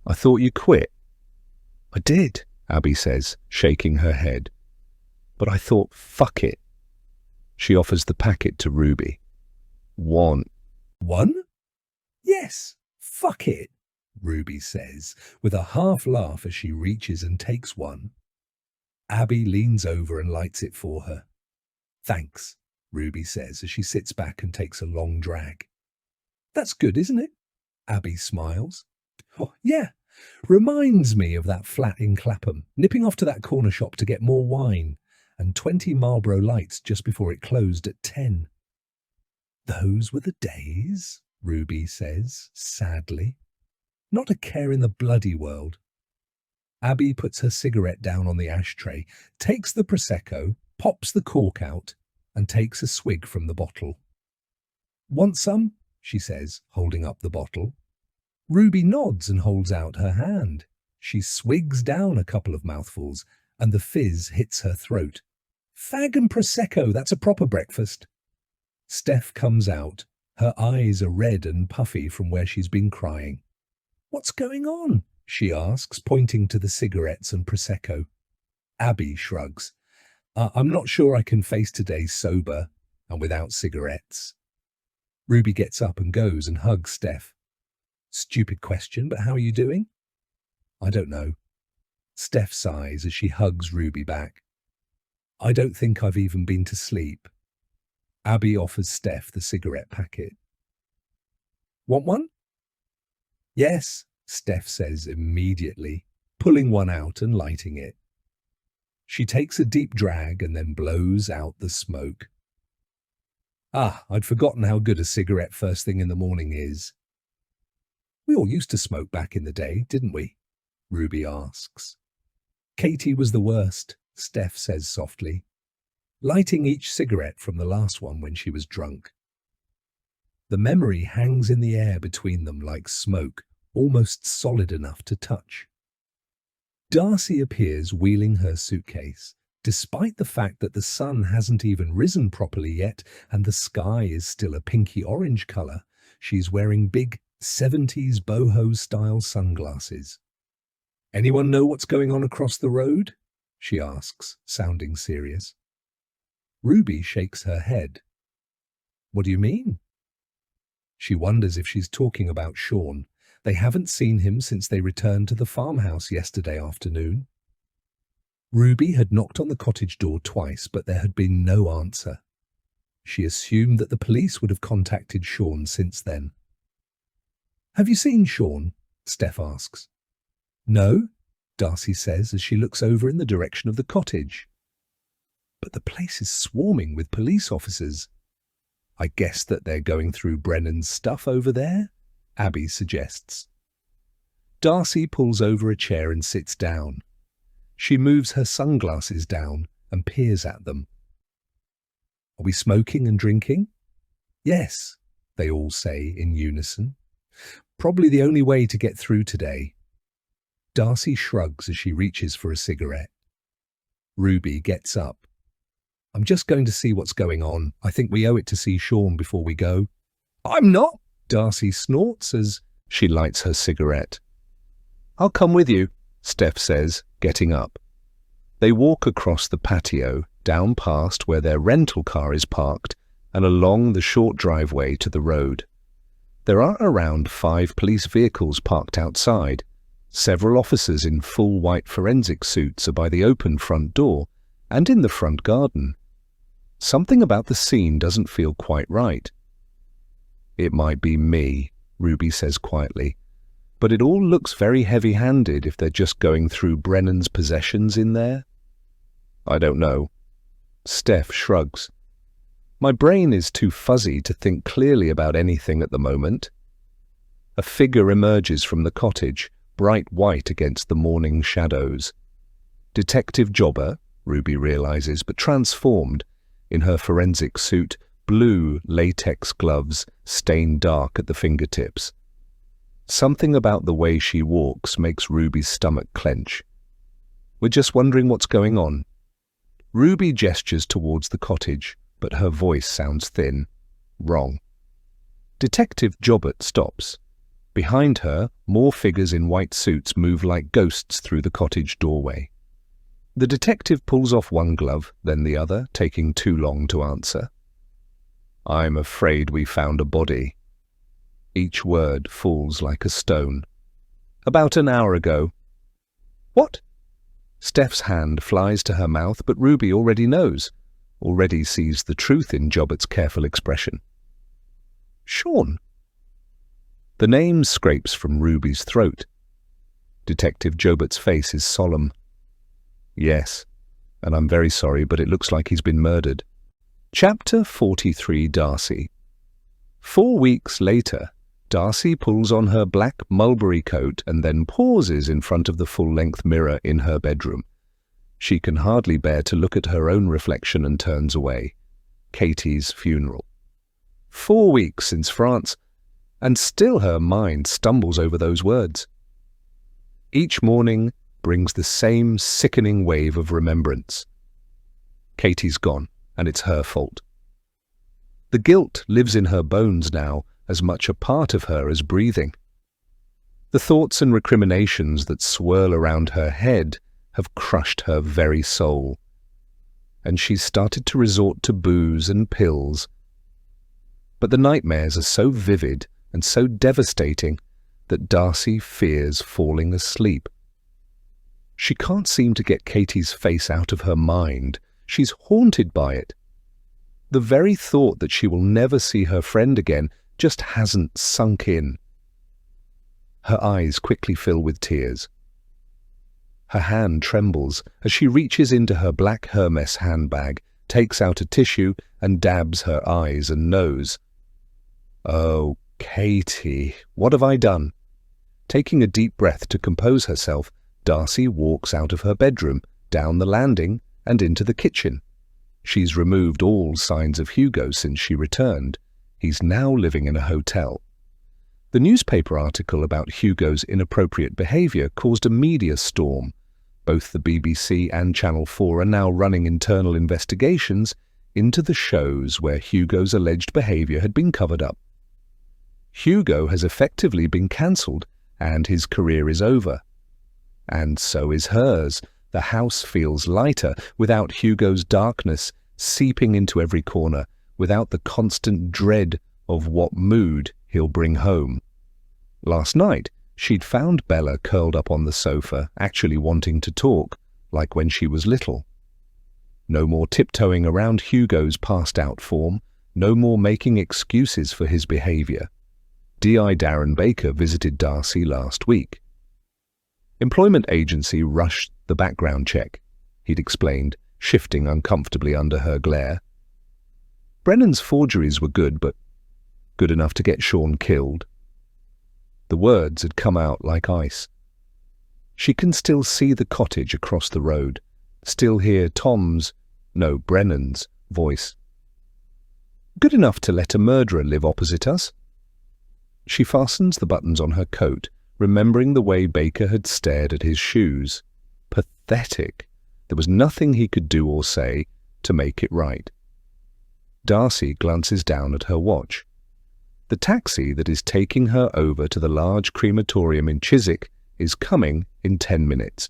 "I thought you quit." "I did," Abby says, shaking her head. "But I thought, fuck it." She offers the packet to Ruby. "Want One? Yes, fuck it," Ruby says, with a half laugh as she reaches and takes one. Abby leans over and lights it for her. "Thanks," Ruby says as she sits back and takes a long drag. "That's good, isn't it?" Abby smiles. "Oh, yeah. Reminds me of that flat in Clapham, nipping off to that corner shop to get more wine, and 20 Marlboro Lights just before it closed at 10. "Those were the days," Ruby says, sadly. "Not a care in the bloody world." Abby puts her cigarette down on the ashtray, takes the Prosecco, pops the cork out, and takes a swig from the bottle. "Want some?" she says, holding up the bottle. Ruby nods and holds out her hand. She swigs down a couple of mouthfuls, and the fizz hits her throat. "Fag and Prosecco, that's a proper breakfast." Steph comes out. Her eyes are red and puffy from where she's been crying. "What's going on?" she asks, pointing to the cigarettes and Prosecco. Abby shrugs. I'm not sure I can face today sober and without cigarettes." Ruby gets up and goes and hugs Steph. "Stupid question, but how are you doing?" "I don't know." Steph sighs as she hugs Ruby back. "I don't think I've even been to sleep." Abby offers Steph the cigarette packet. "Want one?" "Yes," Steph says immediately, pulling one out and lighting it. She takes a deep drag and then blows out the smoke. I'd forgotten how good a cigarette first thing in the morning is." "We all used to smoke back in the day, didn't we?" Ruby asks. "Katie was the worst," Steph says softly, lighting each cigarette from the last one when she was drunk. The memory hangs in the air between them like smoke, almost solid enough to touch. Darcy appears wheeling her suitcase, despite the fact that the sun hasn't even risen properly yet and the sky is still a pinky-orange colour. She's wearing big 70s boho-style sunglasses. "Anyone know what's going on across the road?" she asks, sounding serious. Ruby shakes her head. "What do you mean?" She wonders if she's talking about Sean. They haven't seen him since they returned to the farmhouse yesterday afternoon. Ruby had knocked on the cottage door twice, but there had been no answer. She assumed that the police would have contacted Sean since then. Have you seen Sean? Steph asks. No, Darcy says as she looks over in the direction of the cottage. But the place is swarming with police officers. I guess that they're going through Brennan's stuff over there, Abby suggests. Darcy pulls over a chair and sits down. She moves her sunglasses down and peers at them. Are we smoking and drinking? Yes, they all say in unison. Probably the only way to get through today. Darcy shrugs as she reaches for a cigarette. Ruby gets up. I'm just going to see what's going on. I think we owe it to see Sean before we go. I'm not, Darcy snorts as she lights her cigarette. I'll come with you, Steph says, getting up. They walk across the patio, down past where their rental car is parked, and along the short driveway to the road. There are around 5 police vehicles parked outside. Several officers in full white forensic suits are by the open front door and in the front garden. Something about the scene doesn't feel quite right. It might be me, Ruby says quietly, but it all looks very heavy-handed if they're just going through Brennan's possessions in there. I don't know. Steph shrugs. My brain is too fuzzy to think clearly about anything at the moment. A figure emerges from the cottage, bright white against the morning shadows. Detective Jobber, Ruby realizes, but transformed, in her forensic suit, blue latex gloves stained dark at the fingertips. Something about the way she walks makes Ruby's stomach clench. We're just wondering what's going on. Ruby gestures towards the cottage, but her voice sounds thin. Wrong. Detective Jobbert stops. Behind her, more figures in white suits move like ghosts through the cottage doorway. The detective pulls off one glove, then the other, taking too long to answer. I'm afraid we found a body. Each word falls like a stone. About an hour ago. What? Steph's hand flies to her mouth, but Ruby already knows, already sees the truth in Jobbert's careful expression. Sean. The name scrapes from Ruby's throat. Detective Jobert's face is solemn. Yes, and I'm very sorry, but it looks like he's been murdered. Chapter 43, Darcy. 4 weeks later, Darcy pulls on her black mulberry coat and then pauses in front of the full-length mirror in her bedroom. She can hardly bear to look at her own reflection and turns away. Katie's funeral. 4 weeks since France, and still her mind stumbles over those words. Each morning brings the same sickening wave of remembrance. Katie's gone, and it's her fault. The guilt lives in her bones now, as much a part of her as breathing. The thoughts and recriminations that swirl around her head have crushed her very soul, and she's started to resort to booze and pills. But the nightmares are so vivid and so devastating that Darcy fears falling asleep. She can't seem to get Katie's face out of her mind. She's haunted by it. The very thought that she will never see her friend again just hasn't sunk in. Her eyes quickly fill with tears. Her hand trembles as she reaches into her black Hermes handbag, takes out a tissue and dabs her eyes and nose. Oh, Katie, what have I done? Taking a deep breath to compose herself, Darcy walks out of her bedroom, down the landing, and into the kitchen. She's removed all signs of Hugo since she returned. He's now living in a hotel. The newspaper article about Hugo's inappropriate behavior caused a media storm. Both the BBC and Channel 4 are now running internal investigations into the shows where Hugo's alleged behavior had been covered up. Hugo has effectively been cancelled, and his career is over. And so is hers. The house feels lighter without Hugo's darkness seeping into every corner, without the constant dread of what mood he'll bring home. Last night, she'd found Bella curled up on the sofa, actually wanting to talk, like when she was little. No more tiptoeing around Hugo's passed-out form, no more making excuses for his behavior. D.I. Darren Baker visited Darcy last week. Employment agency rushed the background check, he'd explained, shifting uncomfortably under her glare. Brennan's forgeries were good, but good enough to get Sean killed. The words had come out like ice. She can still see the cottage across the road, still hear Brennan's voice. Good enough to let a murderer live opposite us? She fastens the buttons on her coat, remembering the way Baker had stared at his shoes. Pathetic. There was nothing he could do or say to make it right. Darcy glances down at her watch. The taxi that is taking her over to the large crematorium in Chiswick is coming in 10 minutes.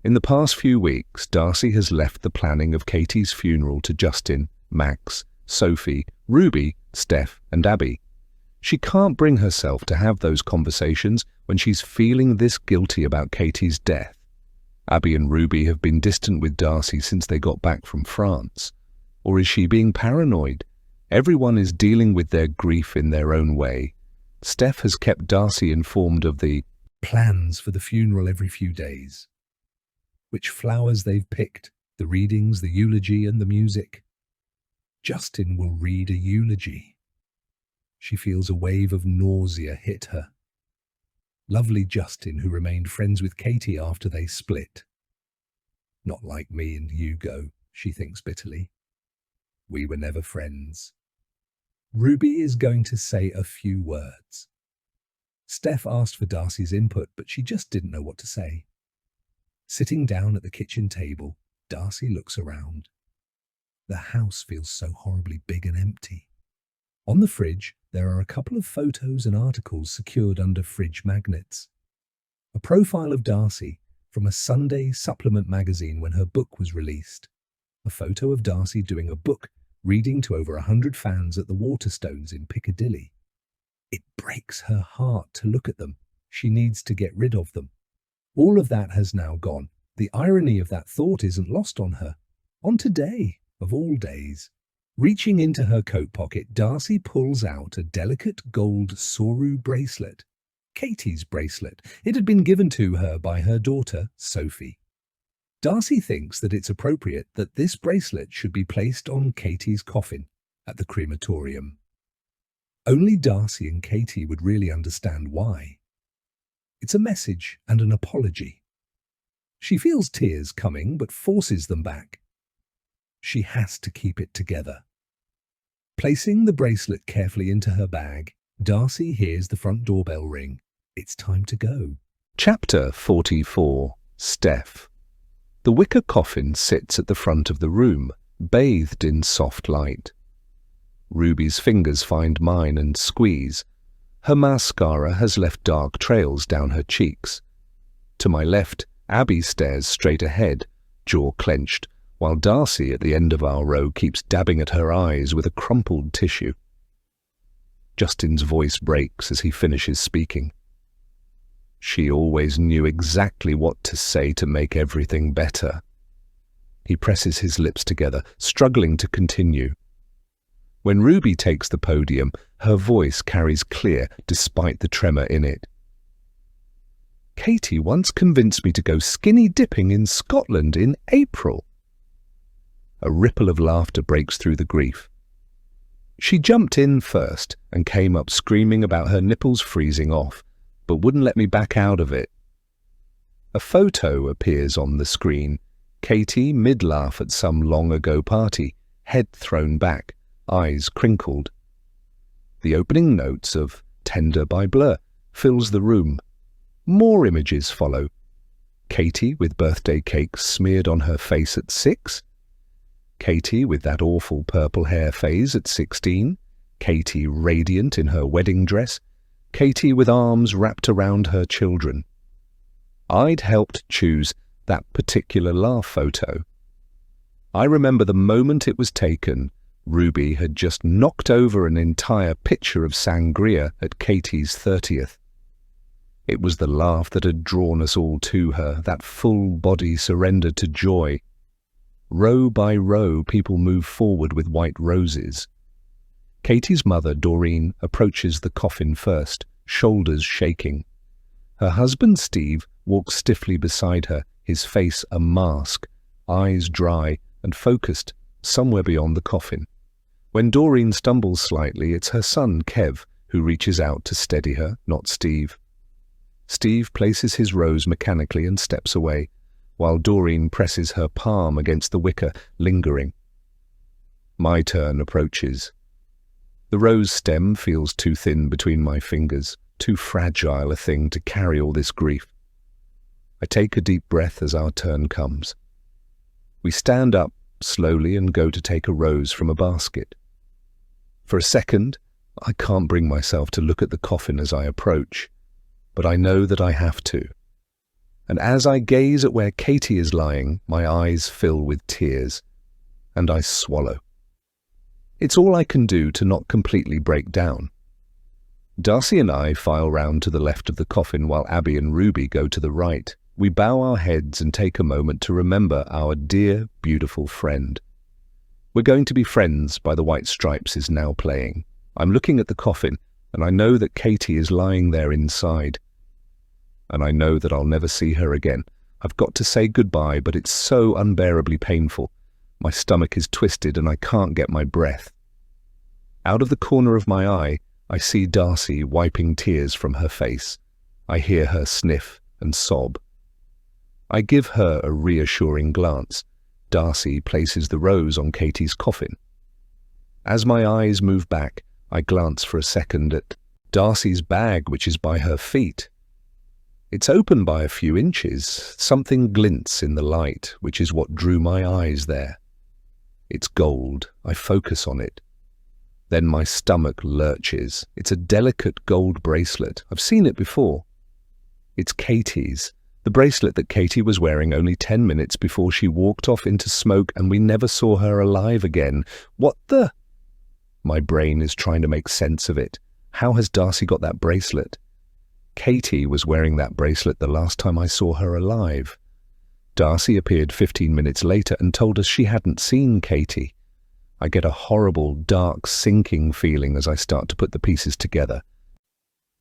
In the past few weeks, Darcy has left the planning of Katie's funeral to Justin, Max, Sophie, Ruby, Steph, and Abby. She can't bring herself to have those conversations when she's feeling this guilty about Katie's death. Abby and Ruby have been distant with Darcy since they got back from France. Or is she being paranoid? Everyone is dealing with their grief in their own way. Steph has kept Darcy informed of the plans for the funeral every few days. Which flowers they've picked, the readings, the eulogy, and the music. Justin will read a eulogy. She feels a wave of nausea hit her. Lovely Justin, who remained friends with Katie after they split. Not like me and Hugo, she thinks bitterly. We were never friends. Ruby is going to say a few words. Steph asked for Darcy's input, but she just didn't know what to say. Sitting down at the kitchen table, Darcy looks around. The house feels so horribly big and empty. On the fridge, there are a couple of photos and articles secured under fridge magnets. A profile of Darcy from a Sunday supplement magazine when her book was released. A photo of Darcy doing a book reading to over 100 fans at the Waterstones in Piccadilly. It breaks her heart to look at them. She needs to get rid of them. All of that has now gone. The irony of that thought isn't lost on her. On today, of all days. Reaching into her coat pocket, Darcy pulls out a delicate gold Soru bracelet. Katie's bracelet. It had been given to her by her daughter, Sophie. Darcy thinks that it's appropriate that this bracelet should be placed on Katie's coffin at the crematorium. Only Darcy and Katie would really understand why. It's a message and an apology. She feels tears coming, but forces them back. She has to keep it together. Placing the bracelet carefully into her bag, Darcy hears the front doorbell ring. It's time to go. Chapter 44. Steph. The wicker coffin sits at the front of the room, bathed in soft light. Ruby's fingers find mine and squeeze. Her mascara has left dark trails down her cheeks. To my left, Abby stares straight ahead, jaw clenched, while Darcy at the end of our row keeps dabbing at her eyes with a crumpled tissue. Justin's voice breaks as he finishes speaking. She always knew exactly what to say to make everything better. He presses his lips together, struggling to continue. When Ruby takes the podium, her voice carries clear despite the tremor in it. Katie once convinced me to go skinny dipping in Scotland in April. A ripple of laughter breaks through the grief. She jumped in first and came up screaming about her nipples freezing off, but wouldn't let me back out of it. A photo appears on the screen. Katie mid-laugh at some long-ago party, head thrown back, eyes crinkled. The opening notes of Tender by Blur fills the room. More images follow. Katie with birthday cake smeared on her face at 6. Katie with that awful purple hair phase at 16. Katie radiant in her wedding dress. Katie with arms wrapped around her children. I'd helped choose that particular laugh photo. I remember the moment it was taken. Ruby had just knocked over an entire pitcher of sangria at Katie's 30th. It was the laugh that had drawn us all to her, that full body surrender to joy. Row by row, people move forward with white roses. Katie's mother, Doreen, approaches the coffin first, shoulders shaking. Her husband, Steve, walks stiffly beside her, his face a mask, eyes dry and focused somewhere beyond the coffin. When Doreen stumbles slightly, it's her son, Kev, who reaches out to steady her, not Steve. Steve places his rose mechanically and steps away, while Doreen presses her palm against the wicker, lingering. My turn approaches. The rose stem feels too thin between my fingers, too fragile a thing to carry all this grief. I take a deep breath as our turn comes. We stand up slowly and go to take a rose from a basket. For a second, I can't bring myself to look at the coffin as I approach, but I know that I have to. And as I gaze at where Katie is lying, my eyes fill with tears, and I swallow. It's all I can do to not completely break down. Darcy and I file round to the left of the coffin while Abby and Ruby go to the right. We bow our heads and take a moment to remember our dear, beautiful friend. We're Going to Be Friends by the White Stripes is now playing. I'm looking at the coffin, and I know that Katie is lying there inside. And I know that I'll never see her again. I've got to say goodbye, but it's so unbearably painful. My stomach is twisted and I can't get my breath. Out of the corner of my eye, I see Darcy wiping tears from her face. I hear her sniff and sob. I give her a reassuring glance. Darcy places the rose on Katie's coffin. As my eyes move back, I glance for a second at Darcy's bag, which is by her feet. It's open by a few inches. Something glints in the light, which is what drew my eyes there. It's gold. I focus on it. Then my stomach lurches. It's a delicate gold bracelet. I've seen it before. It's Katie's. The bracelet that Katie was wearing only 10 minutes before she walked off into smoke and we never saw her alive again. What the? My brain is trying to make sense of it. How has Darcy got that bracelet? Katie was wearing that bracelet the last time I saw her alive. Darcy appeared 15 minutes later and told us she hadn't seen Katie. I get a horrible, dark, sinking feeling as I start to put the pieces together.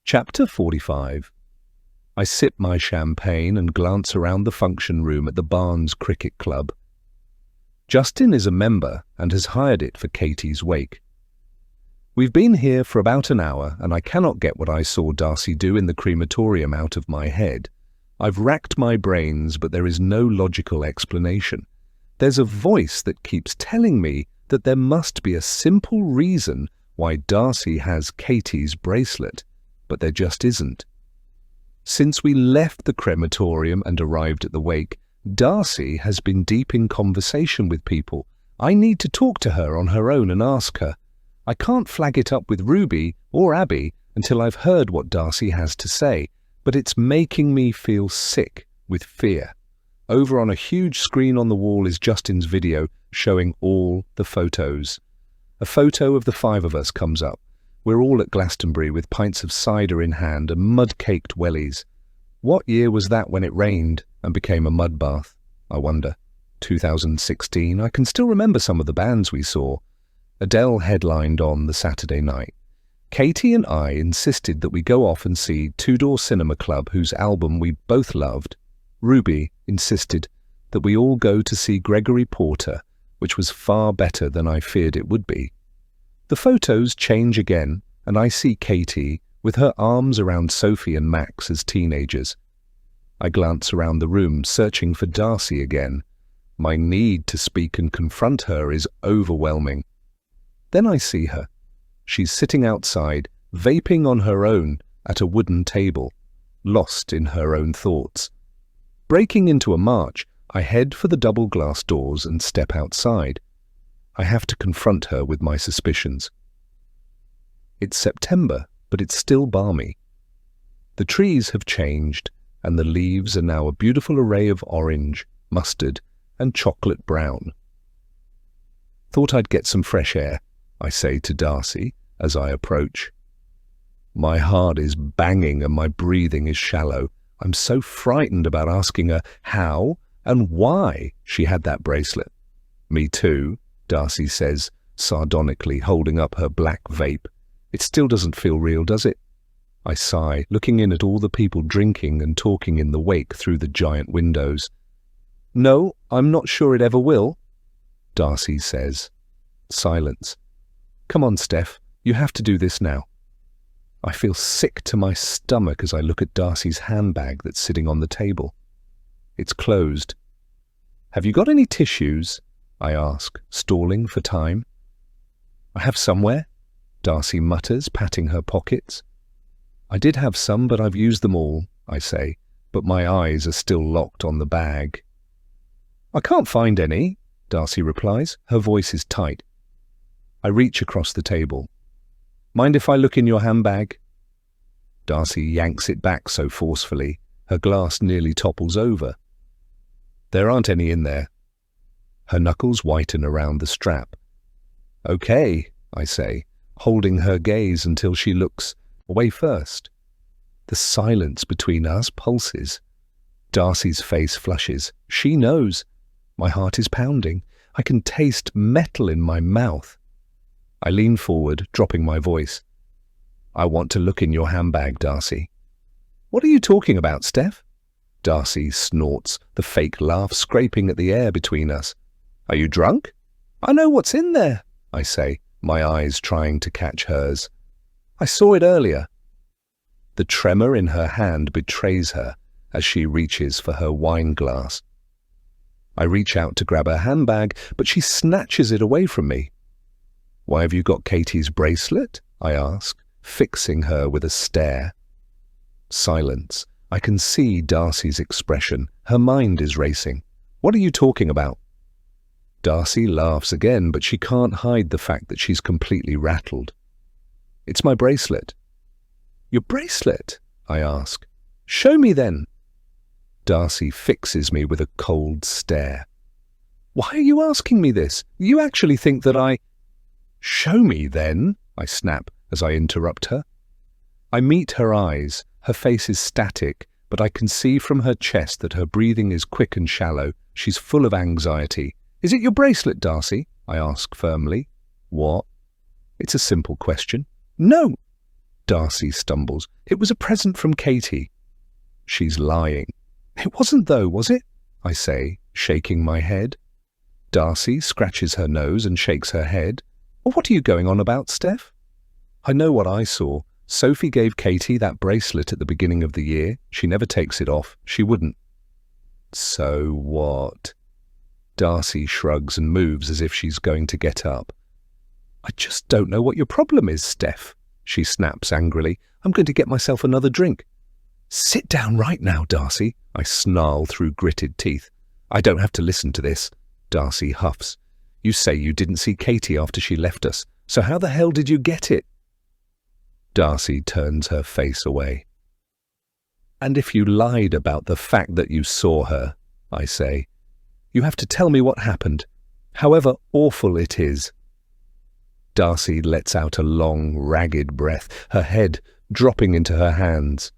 Chapter 45. I sip my champagne and glance around the function room at the Barnes Cricket Club. Justin is a member and has hired it for Katie's wake. We've been here for about an hour and I cannot get what I saw Darcy do in the crematorium out of my head. I've racked my brains, but there is no logical explanation. There's a voice that keeps telling me that there must be a simple reason why Darcy has Katie's bracelet, but there just isn't. Since we left the crematorium and arrived at the wake, Darcy has been deep in conversation with people. I need to talk to her on her own and ask her. I can't flag it up with Ruby or Abby until I've heard what Darcy has to say, but it's making me feel sick with fear. Over on a huge screen on the wall is Justin's video showing all the photos. A photo of the 5 of us comes up. We're all at Glastonbury with pints of cider in hand and mud-caked wellies. What year was that when it rained and became a mud bath? I wonder. 2016. I can still remember some of the bands we saw. Adele headlined on the Saturday night. Katie and I insisted that we go off and see Two Door Cinema Club, whose album we both loved. Ruby insisted that we all go to see Gregory Porter, which was far better than I feared it would be. The photos change again, and I see Katie with her arms around Sophie and Max as teenagers. I glance around the room, searching for Darcy again. My need to speak and confront her is overwhelming. Then I see her. She's sitting outside, vaping on her own at a wooden table, lost in her own thoughts. Breaking into a march, I head for the double glass doors and step outside. I have to confront her with my suspicions. It's September, but it's still balmy. The trees have changed, and the leaves are now a beautiful array of orange, mustard, and chocolate brown. Thought I'd get some fresh air, I say to Darcy as I approach. My heart is banging and my breathing is shallow. I'm so frightened about asking her how and why she had that bracelet. Me too, Darcy says, sardonically holding up her black vape. It still doesn't feel real, does it? I sigh, looking in at all the people drinking and talking in the wake through the giant windows. No, I'm not sure it ever will, Darcy says. Silence. Come on, Steph, you have to do this now. I feel sick to my stomach as I look at Darcy's handbag that's sitting on the table. It's closed. Have you got any tissues? I ask, stalling for time. I have somewhere, Darcy mutters, patting her pockets. I did have some, but I've used them all, I say, but my eyes are still locked on the bag. I can't find any, Darcy replies. Her voice is tight. I reach across the table. Mind if I look in your handbag? Darcy yanks it back so forcefully, her glass nearly topples over. There aren't any in there. Her knuckles whiten around the strap. Okay, I say, holding her gaze until she looks away first. The silence between us pulses. Darcy's face flushes. She knows. My heart is pounding. I can taste metal in my mouth. I lean forward, dropping my voice. I want to look in your handbag, Darcy. What are you talking about, Steph? Darcy snorts, the fake laugh scraping at the air between us. Are you drunk? I know what's in there, I say, my eyes trying to catch hers. I saw it earlier. The tremor in her hand betrays her as she reaches for her wine glass. I reach out to grab her handbag, but she snatches it away from me. Why have you got Katie's bracelet? I ask, fixing her with a stare. Silence. I can see Darcy's expression. Her mind is racing. What are you talking about? Darcy laughs again, but she can't hide the fact that she's completely rattled. It's my bracelet. Your bracelet? I ask. Show me then. Darcy fixes me with a cold stare. Why are you asking me this? You actually think that I... Show me then, I snap as I interrupt her. I meet her eyes. Her face is static, but I can see from her chest that her breathing is quick and shallow. She's full of anxiety. Is it your bracelet, Darcy? I ask firmly. What? It's a simple question. No, Darcy stumbles. It was a present from Katie. She's lying. It wasn't though, was it? I say, shaking my head. Darcy scratches her nose and shakes her head. What are you going on about, Steph? I know what I saw. Sophie gave Katie that bracelet at the beginning of the year. She never takes it off. She wouldn't. So what? Darcy shrugs and moves as if she's going to get up. I just don't know what your problem is, Steph, she snaps angrily. I'm going to get myself another drink. Sit down right now, Darcy, I snarl through gritted teeth. I don't have to listen to this, Darcy huffs. You say you didn't see Katie after she left us, so how the hell did you get it? Darcy turns her face away. And if you lied about the fact that you saw her, I say, you have to tell me what happened, however awful it is. Darcy lets out a long, ragged breath, her head dropping into her hands.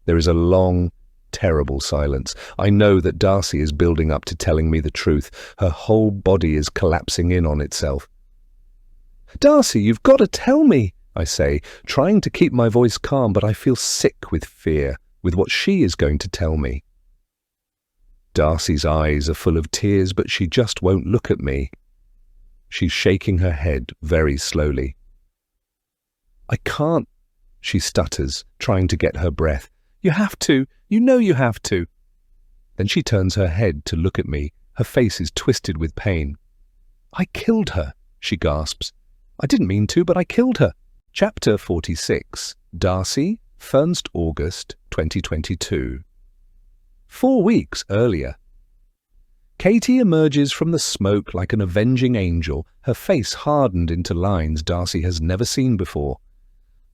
There is a long, terrible silence. I know that Darcy is building up to telling me the truth. Her whole body is collapsing in on itself. Darcy, you've got to tell me, I say, trying to keep my voice calm, but I feel sick with fear, with what she is going to tell me. Darcy's eyes are full of tears, but she just won't look at me. She's shaking her head very slowly. I can't, she stutters, trying to get her breath. You have to. You know you have to. Then she turns her head to look at me. Her face is twisted with pain. I killed her, she gasps. I didn't mean to, but I killed her. Chapter 46. Darcy, 1st August 2022. 4 weeks earlier. Katie emerges from the smoke like an avenging angel, her face hardened into lines Darcy has never seen before.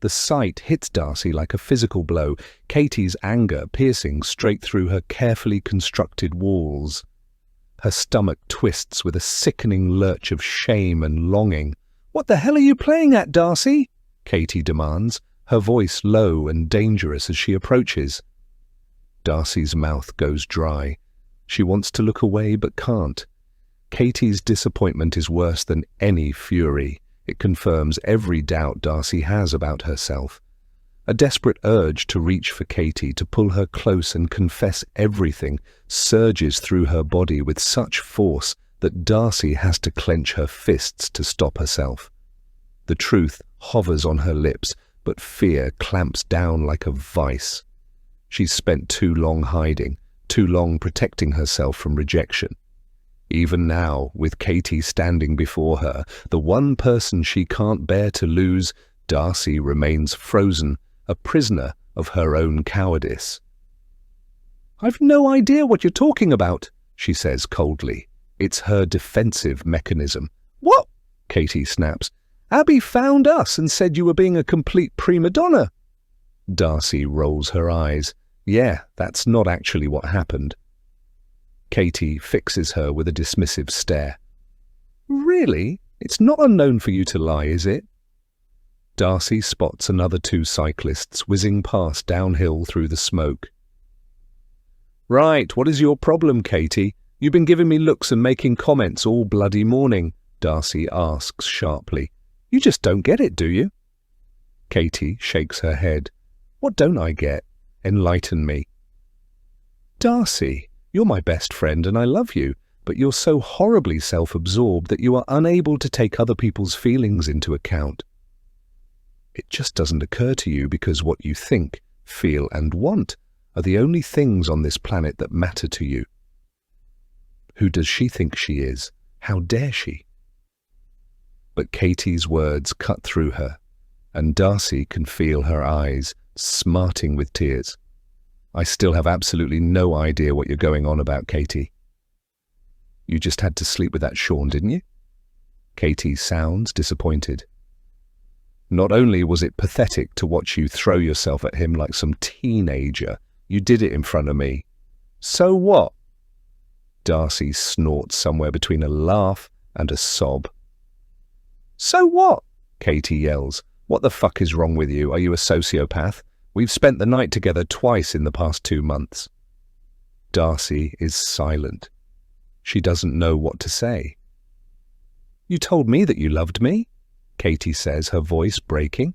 The sight hits Darcy like a physical blow, Katie's anger piercing straight through her carefully constructed walls. Her stomach twists with a sickening lurch of shame and longing. What the hell are you playing at, Darcy? Katie demands, her voice low and dangerous as she approaches. Darcy's mouth goes dry. She wants to look away but can't. Katie's disappointment is worse than any fury. It confirms every doubt Darcy has about herself. A desperate urge to reach for Katie, to pull her close and confess everything, surges through her body with such force that Darcy has to clench her fists to stop herself. The truth hovers on her lips, but fear clamps down like a vice. She's spent too long hiding, too long protecting herself from rejection. Even now, with Katie standing before her, the one person she can't bear to lose, Darcy remains frozen, a prisoner of her own cowardice. "I've no idea what you're talking about," she says coldly. It's her defensive mechanism. "What?" Katie snaps. "Abby found us and said you were being a complete prima donna." Darcy rolls her eyes. Yeah, that's not actually what happened. Katie fixes her with a dismissive stare. "Really? It's not unknown for you to lie, is it?" Darcy spots another two cyclists whizzing past downhill through the smoke. "Right, what is your problem, Katie? You've been giving me looks and making comments all bloody morning," Darcy asks sharply. "You just don't get it, do you?" Katie shakes her head. "What don't I get? Enlighten me." "Darcy, you're my best friend and I love you, but you're so horribly self-absorbed that you are unable to take other people's feelings into account. It just doesn't occur to you because what you think, feel and want are the only things on this planet that matter to you." Who does she think she is? How dare she? But Katie's words cut through her, and Darcy can feel her eyes smarting with tears. "I still have absolutely no idea what you're going on about, Katie." "You just had to sleep with that Sean, didn't you?" Katie sounds disappointed. "Not only was it pathetic to watch you throw yourself at him like some teenager, you did it in front of me." "So what?" Darcy snorts somewhere between a laugh and a sob. "So what?" Katie yells. "What the fuck is wrong with you? Are you a sociopath? We've spent the night together twice in the past 2 months. Darcy is silent. She doesn't know what to say. "You told me that you loved me," Katie says, her voice breaking.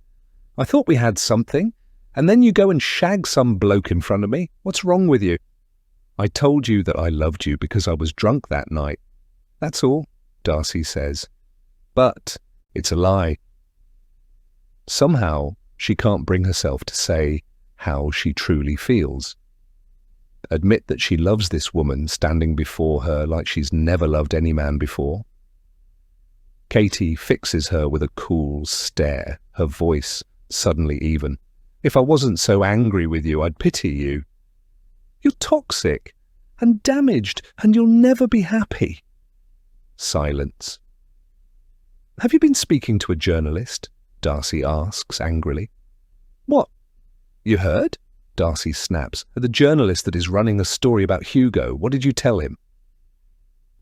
"I thought we had something, and then you go and shag some bloke in front of me. What's wrong with you?" "I told you that I loved you because I was drunk that night. That's all," Darcy says. "But it's a lie." Somehow, she can't bring herself to say how she truly feels. Admit that she loves this woman standing before her like she's never loved any man before. Katie fixes her with a cool stare, her voice suddenly even. "If I wasn't so angry with you, I'd pity you. You're toxic and damaged, and you'll never be happy." Silence. "Have you been speaking to a journalist?" Darcy asks angrily. "What? You heard?" Darcy snaps. "The journalist that is running a story about Hugo. What did you tell him?"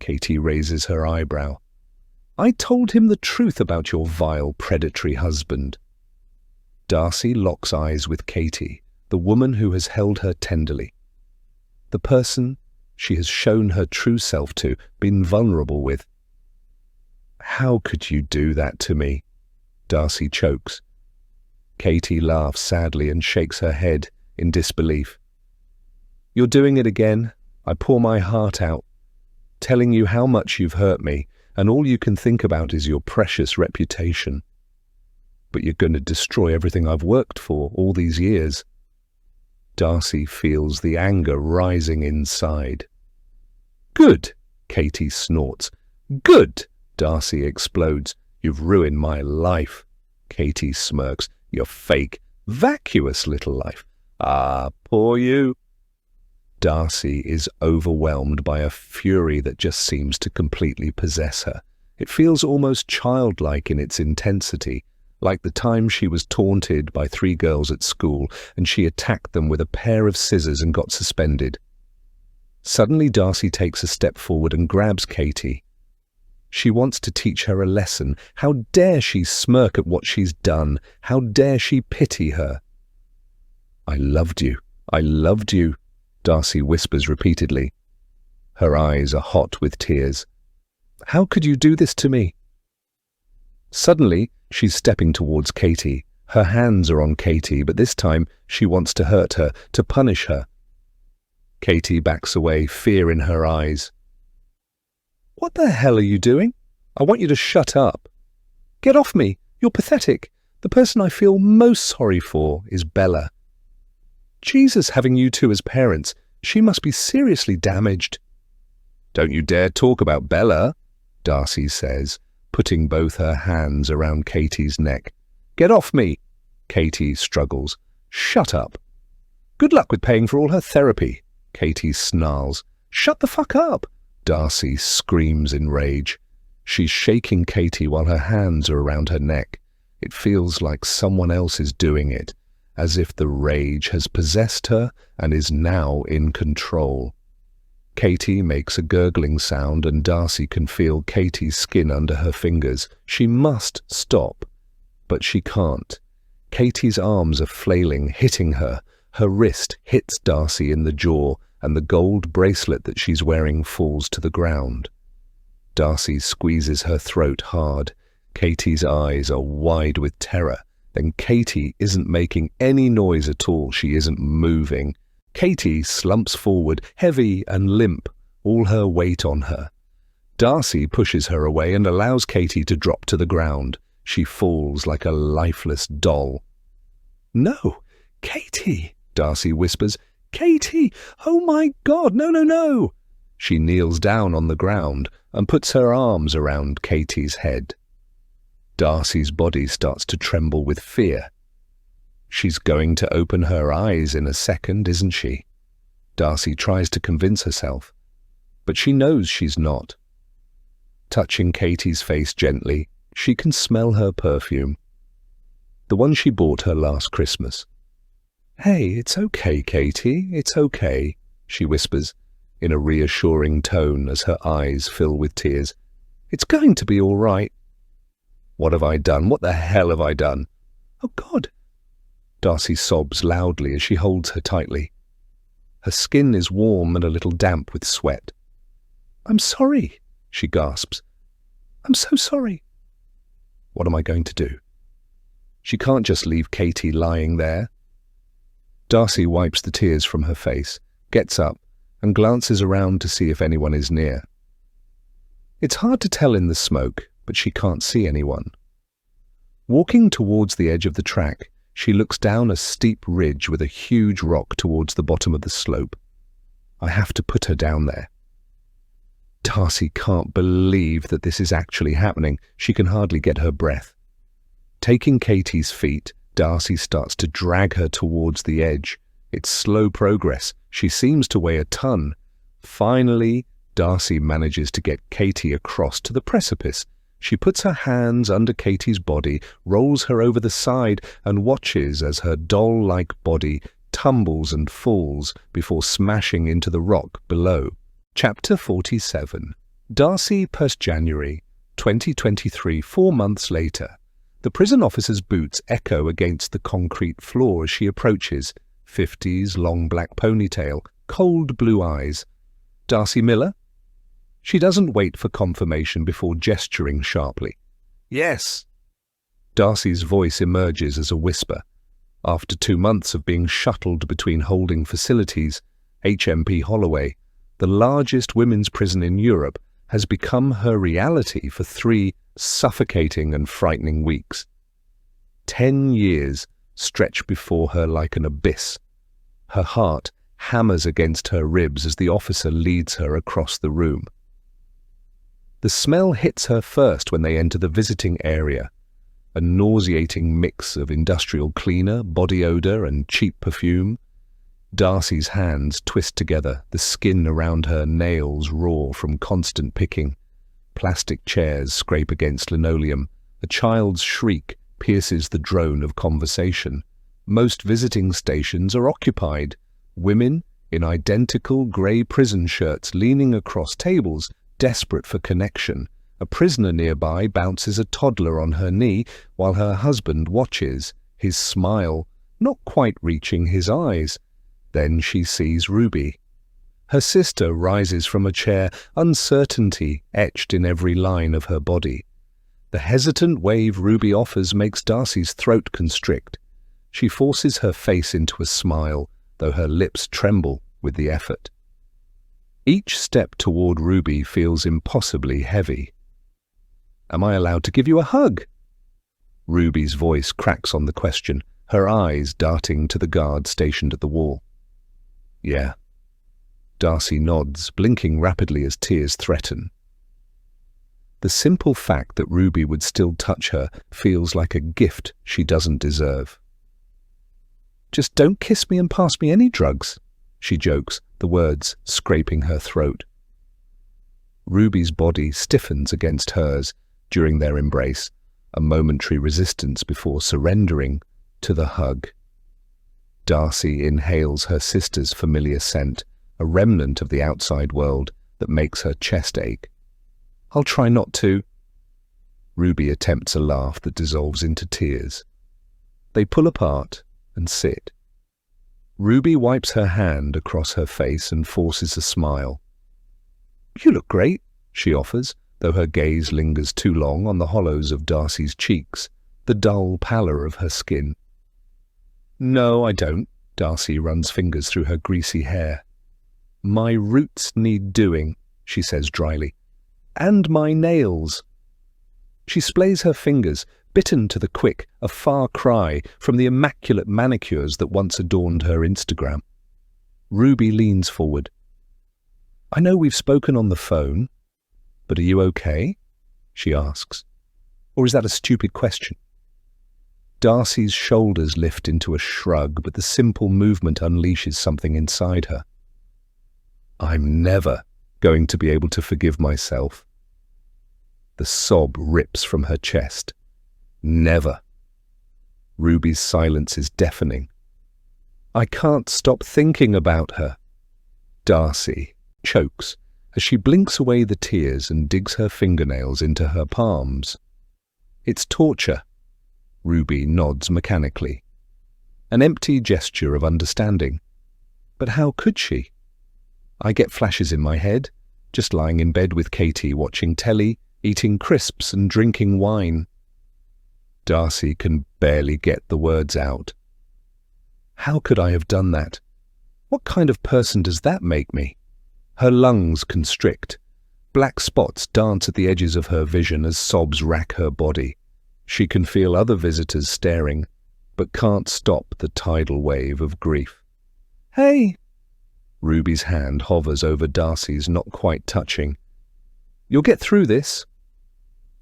Katie raises her eyebrow. "I told him the truth about your vile, predatory husband." Darcy locks eyes with Katie, the woman who has held her tenderly. The person she has shown her true self to, been vulnerable with. "How could you do that to me?" Darcy chokes. Katie laughs sadly and shakes her head in disbelief. "You're doing it again. I pour my heart out, telling you how much you've hurt me, and all you can think about is your precious reputation. But you're going to destroy everything I've worked for all these years." Darcy feels the anger rising inside. "Good," Katie snorts. "Good," Darcy explodes. "You've ruined my life." Katie smirks. "Your fake, vacuous little life." "Ah, poor you." Darcy is overwhelmed by a fury that just seems to completely possess her. It feels almost childlike in its intensity, like the time she was taunted by 3 girls at school and she attacked them with a pair of scissors and got suspended. Suddenly Darcy takes a step forward and grabs Katie. She wants to teach her a lesson. How dare she smirk at what she's done? How dare she pity her? "I loved you. I loved you," Darcy whispers repeatedly. Her eyes are hot with tears. How could you do this to me? Suddenly, she's stepping towards Katie. Her hands are on Katie, but this time she wants to hurt her, to punish her. Katie backs away, fear in her eyes. What the hell are you doing? I want you to shut up. Get off me. You're pathetic. The person I feel most sorry for is Bella. Jesus, having you two as parents, she must be seriously damaged. Don't you dare talk about Bella, Darcy says, putting both her hands around Katie's neck. Get off me. Katie struggles. Shut up. Good luck with paying for all her therapy. Katie snarls. Shut the fuck up. Darcy screams in rage. She's shaking Katie while her hands are around her neck. It feels like someone else is doing it, as if the rage has possessed her and is now in control. Katie makes a gurgling sound and Darcy can feel Katie's skin under her fingers. She must stop, but she can't. Katie's arms are flailing, hitting her. Her wrist hits Darcy in the jaw and the gold bracelet that she's wearing falls to the ground. Darcy squeezes her throat hard. Katie's eyes are wide with terror. Then Katie isn't making any noise at all. She isn't moving. Katie slumps forward, heavy and limp, all her weight on her. Darcy pushes her away and allows Katie to drop to the ground. She falls like a lifeless doll. No, Katie, Darcy whispers. Katie, oh my God, no, no, no. She kneels down on the ground and puts her arms around Katie's head. Darcy's body starts to tremble with fear. She's going to open her eyes in a second, isn't she? Darcy tries to convince herself, but she knows she's not. Touching Katie's face gently, she can smell her perfume. The one she bought her last Christmas. Hey, it's okay, Katie, it's okay, she whispers in a reassuring tone as her eyes fill with tears. It's going to be all right. What have I done? What the hell have I done? Oh, God. Darcy sobs loudly as she holds her tightly. Her skin is warm and a little damp with sweat. I'm sorry, she gasps. I'm so sorry. What am I going to do? She can't just leave Katie lying there. Darcy wipes the tears from her face, gets up, and glances around to see if anyone is near. It's hard to tell in the smoke, but she can't see anyone. Walking towards the edge of the track, she looks down a steep ridge with a huge rock towards the bottom of the slope. I have to put her down there. Darcy can't believe that this is actually happening. She can hardly get her breath. Taking Katie's feet, Darcy starts to drag her towards the edge. It's slow progress. She seems to weigh a ton. Finally, Darcy manages to get Katie across to the precipice. She puts her hands under Katie's body, rolls her over the side, and watches as her doll-like body tumbles and falls before smashing into the rock below. Chapter 47. Darcy, 1st January, 2023, 4 months later. The prison officer's boots echo against the concrete floor as she approaches. 50s, long black ponytail, cold blue eyes. Darcy Miller? She doesn't wait for confirmation before gesturing sharply. Yes. Darcy's voice emerges as a whisper. After 2 months of being shuttled between holding facilities, HMP Holloway, the largest women's prison in Europe, has become her reality for 3 suffocating and frightening weeks. 10 years stretch before her like an abyss. Her heart hammers against her ribs as the officer leads her across the room. The smell hits her first when they enter the visiting area, a nauseating mix of industrial cleaner, body odor, and cheap perfume. Darcy's hands twist together, the skin around her nails raw from constant picking. Plastic chairs scrape against linoleum. A child's shriek pierces the drone of conversation. Most visiting stations are occupied. Women in identical grey prison shirts leaning across tables, desperate for connection. A prisoner nearby bounces a toddler on her knee while her husband watches, his smile not quite reaching his eyes. Then she sees Ruby. Her sister rises from a chair, uncertainty etched in every line of her body. The hesitant wave Ruby offers makes Darcy's throat constrict. She forces her face into a smile, though her lips tremble with the effort. Each step toward Ruby feels impossibly heavy. "Am I allowed to give you a hug?" Ruby's voice cracks on the question, her eyes darting to the guard stationed at the wall. "Yeah." Darcy nods, blinking rapidly as tears threaten. The simple fact that Ruby would still touch her feels like a gift she doesn't deserve. "Just don't kiss me and pass me any drugs," she jokes, the words scraping her throat. Ruby's body stiffens against hers during their embrace, a momentary resistance before surrendering to the hug. Darcy inhales her sister's familiar scent, a remnant of the outside world that makes her chest ache. "I'll try not to." Ruby attempts a laugh that dissolves into tears. They pull apart and sit. Ruby wipes her hand across her face and forces a smile. "You look great," she offers, though her gaze lingers too long on the hollows of Darcy's cheeks, the dull pallor of her skin. "No, I don't." Darcy runs fingers through her greasy hair. "My roots need doing," she says dryly. "And my nails." She splays her fingers, bitten to the quick, a far cry from the immaculate manicures that once adorned her Instagram. Ruby leans forward. "I know we've spoken on the phone, but are you okay?" she asks. "Or is that a stupid question?" Darcy's shoulders lift into a shrug, but the simple movement unleashes something inside her. "I'm never going to be able to forgive myself." The sob rips from her chest. "Never." Ruby's silence is deafening. "I can't stop thinking about her." Darcy chokes as she blinks away the tears and digs her fingernails into her palms. "It's torture." Ruby nods mechanically. An empty gesture of understanding. But how could she? "I get flashes in my head, just lying in bed with Katie watching telly, eating crisps and drinking wine." Darcy can barely get the words out. "How could I have done that? What kind of person does that make me?" Her lungs constrict. Black spots dance at the edges of her vision as sobs rack her body. She can feel other visitors staring, but can't stop the tidal wave of grief. "Hey!" Ruby's hand hovers over Darcy's, not quite touching. "You'll get through this."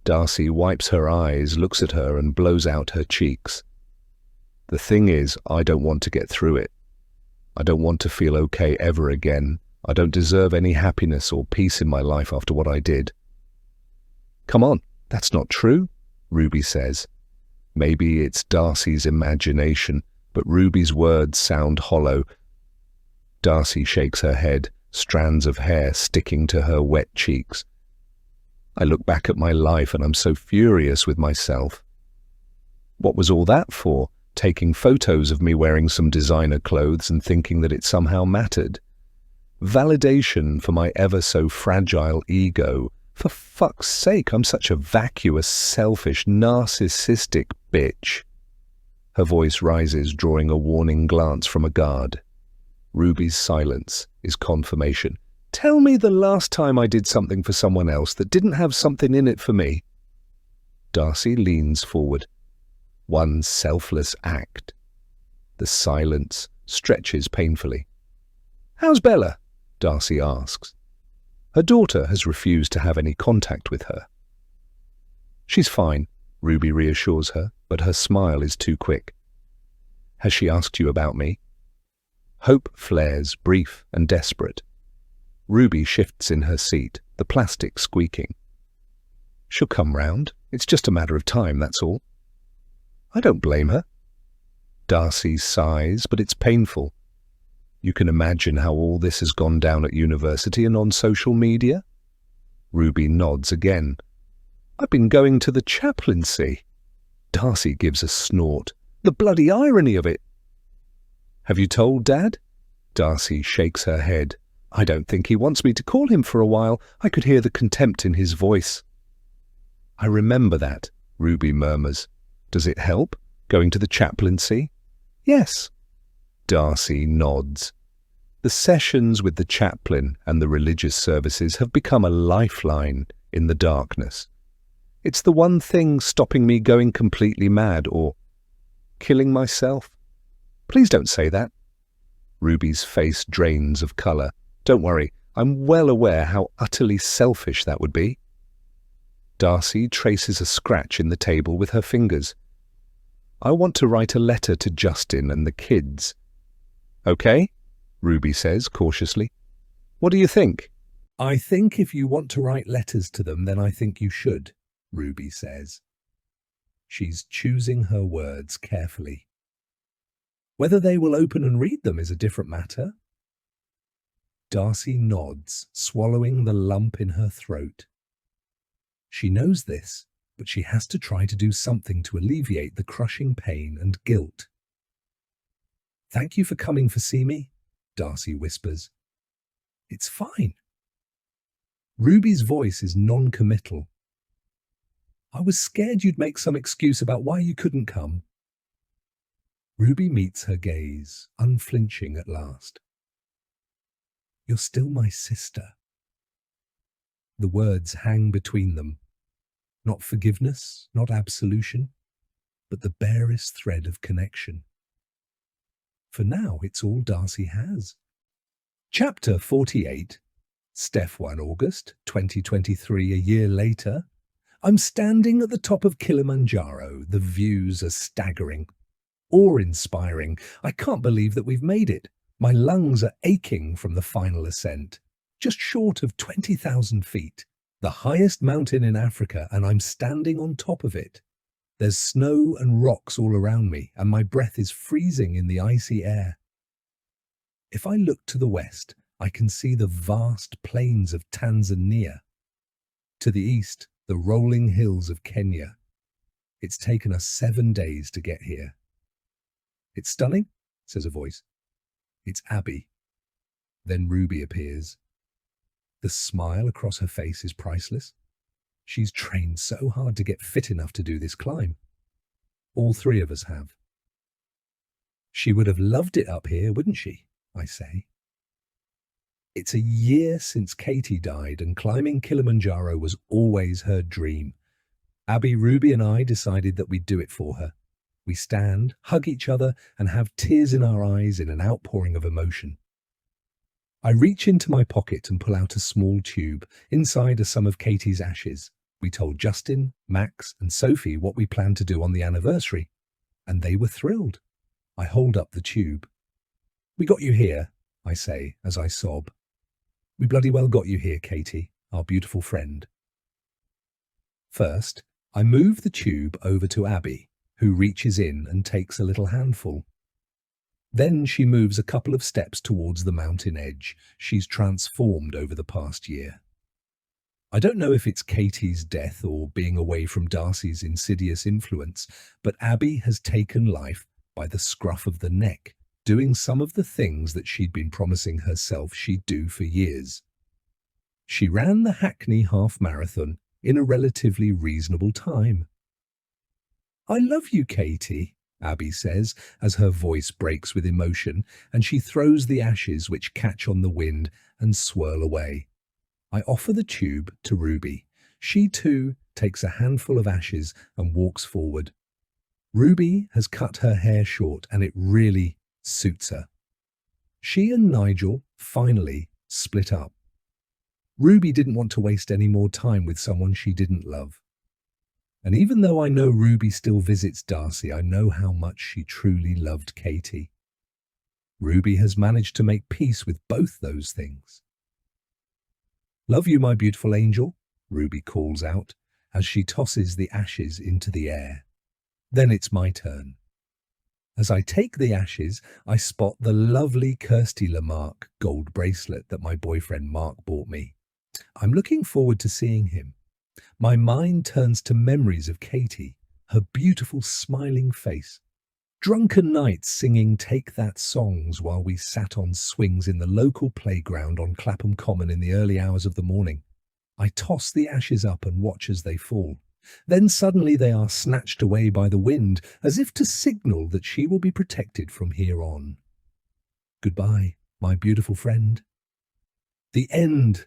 Darcy wipes her eyes, looks at her, and blows out her cheeks. "The thing is, I don't want to get through it. I don't want to feel okay ever again. I don't deserve any happiness or peace in my life after what I did." "Come on, that's not true," Ruby says. Maybe it's Darcy's imagination, but Ruby's words sound hollow. Darcy shakes her head, strands of hair sticking to her wet cheeks. "I look back at my life and I'm so furious with myself." "What was all that for? Taking photos of me wearing some designer clothes and thinking that it somehow mattered? Validation for my ever so fragile ego. For fuck's sake, I'm such a vacuous, selfish, narcissistic bitch." Her voice rises, drawing a warning glance from a guard. Ruby's silence is confirmation. "Tell me the last time I did something for someone else that didn't have something in it for me." Darcy leans forward. One selfless act. The silence stretches painfully. "How's Bella?" Darcy asks. Her daughter has refused to have any contact with her. "She's fine," Ruby reassures her, but her smile is too quick. "Has she asked you about me?" Hope flares, brief and desperate. Ruby shifts in her seat, the plastic squeaking. "She'll come round. It's just a matter of time, that's all." "I don't blame her." Darcy sighs, but it's painful. "You can imagine how all this has gone down at university and on social media?" Ruby nods again. "I've been going to the chaplaincy." Darcy gives a snort. "The bloody irony of it." "Have you told Dad?" Darcy shakes her head. I don't think he wants me to call him for a while. I could hear the contempt in his voice. I remember that, Ruby murmurs. Does it help, going to the chaplaincy? Yes. Darcy nods. The sessions with the chaplain and the religious services have become a lifeline in the darkness. It's the one thing stopping me going completely mad or killing myself. Please don't say that. Ruby's face drains of colour. Don't worry, I'm well aware how utterly selfish that would be. Darcy traces a scratch in the table with her fingers. I want to write a letter to Justin and the kids. Okay, Ruby says cautiously. What do you think? I think if you want to write letters to them, then I think you should, Ruby says. She's choosing her words carefully. Whether they will open and read them is a different matter. Darcy nods, swallowing the lump in her throat. She knows this, but she has to try to do something to alleviate the crushing pain and guilt. Thank you for coming to see me, Darcy whispers. It's fine. Ruby's voice is non-committal. I was scared you'd make some excuse about why you couldn't come. Ruby meets her gaze, unflinching at last. You're still my sister. The words hang between them. Not forgiveness, not absolution, but the barest thread of connection. For now, it's all Darcy has. Chapter 48. Steph 1 August 2023, a year later. I'm standing at the top of Kilimanjaro. The views are staggering, awe-inspiring. I can't believe that we've made it. My lungs are aching from the final ascent. Just short of 20,000 feet. The highest mountain in Africa, and I'm standing on top of it. There's snow and rocks all around me, and my breath is freezing in the icy air. If I look to the west, I can see the vast plains of Tanzania. To the east, the rolling hills of Kenya. It's taken us 7 days to get here. It's stunning, says a voice. It's Abby. Then Ruby appears. The smile across her face is priceless. She's trained so hard to get fit enough to do this climb. All three of us have. She would have loved it up here, wouldn't she? I say. It's a year since Katie died, and climbing Kilimanjaro was always her dream. Abby, Ruby and I decided that we'd do it for her. We stand, hug each other, and have tears in our eyes in an outpouring of emotion. I reach into my pocket and pull out a small tube. Inside are some of Katie's ashes. We told Justin, Max, and Sophie what we planned to do on the anniversary, and they were thrilled. I hold up the tube. We got you here, I say as I sob. We bloody well got you here, Katie, our beautiful friend. First, I move the tube over to Abby, who reaches in and takes a little handful. Then she moves a couple of steps towards the mountain edge. She's transformed over the past year. I don't know if it's Katie's death or being away from Darcy's insidious influence, but Abby has taken life by the scruff of the neck, doing some of the things that she'd been promising herself she'd do for years. She ran the Hackney half marathon in a relatively reasonable time. I love you, Katie, Abby says as her voice breaks with emotion, and she throws the ashes which catch on the wind and swirl away. I offer the tube to Ruby. She too takes a handful of ashes and walks forward. Ruby has cut her hair short and it really suits her. She and Nigel finally split up. Ruby didn't want to waste any more time with someone she didn't love. And even though I know Ruby still visits Darcy, I know how much she truly loved Katie. Ruby has managed to make peace with both those things. Love you, my beautiful angel, Ruby calls out as she tosses the ashes into the air. Then it's my turn. As I take the ashes, I spot the lovely Kirsty Lamarck gold bracelet that my boyfriend Mark bought me. I'm looking forward to seeing him. My mind turns to memories of Katie, her beautiful smiling face. Drunken nights singing Take That songs while we sat on swings in the local playground on Clapham Common in the early hours of the morning. I toss the ashes up and watch as they fall. Then suddenly they are snatched away by the wind, as if to signal that she will be protected from here on. Goodbye, my beautiful friend. The end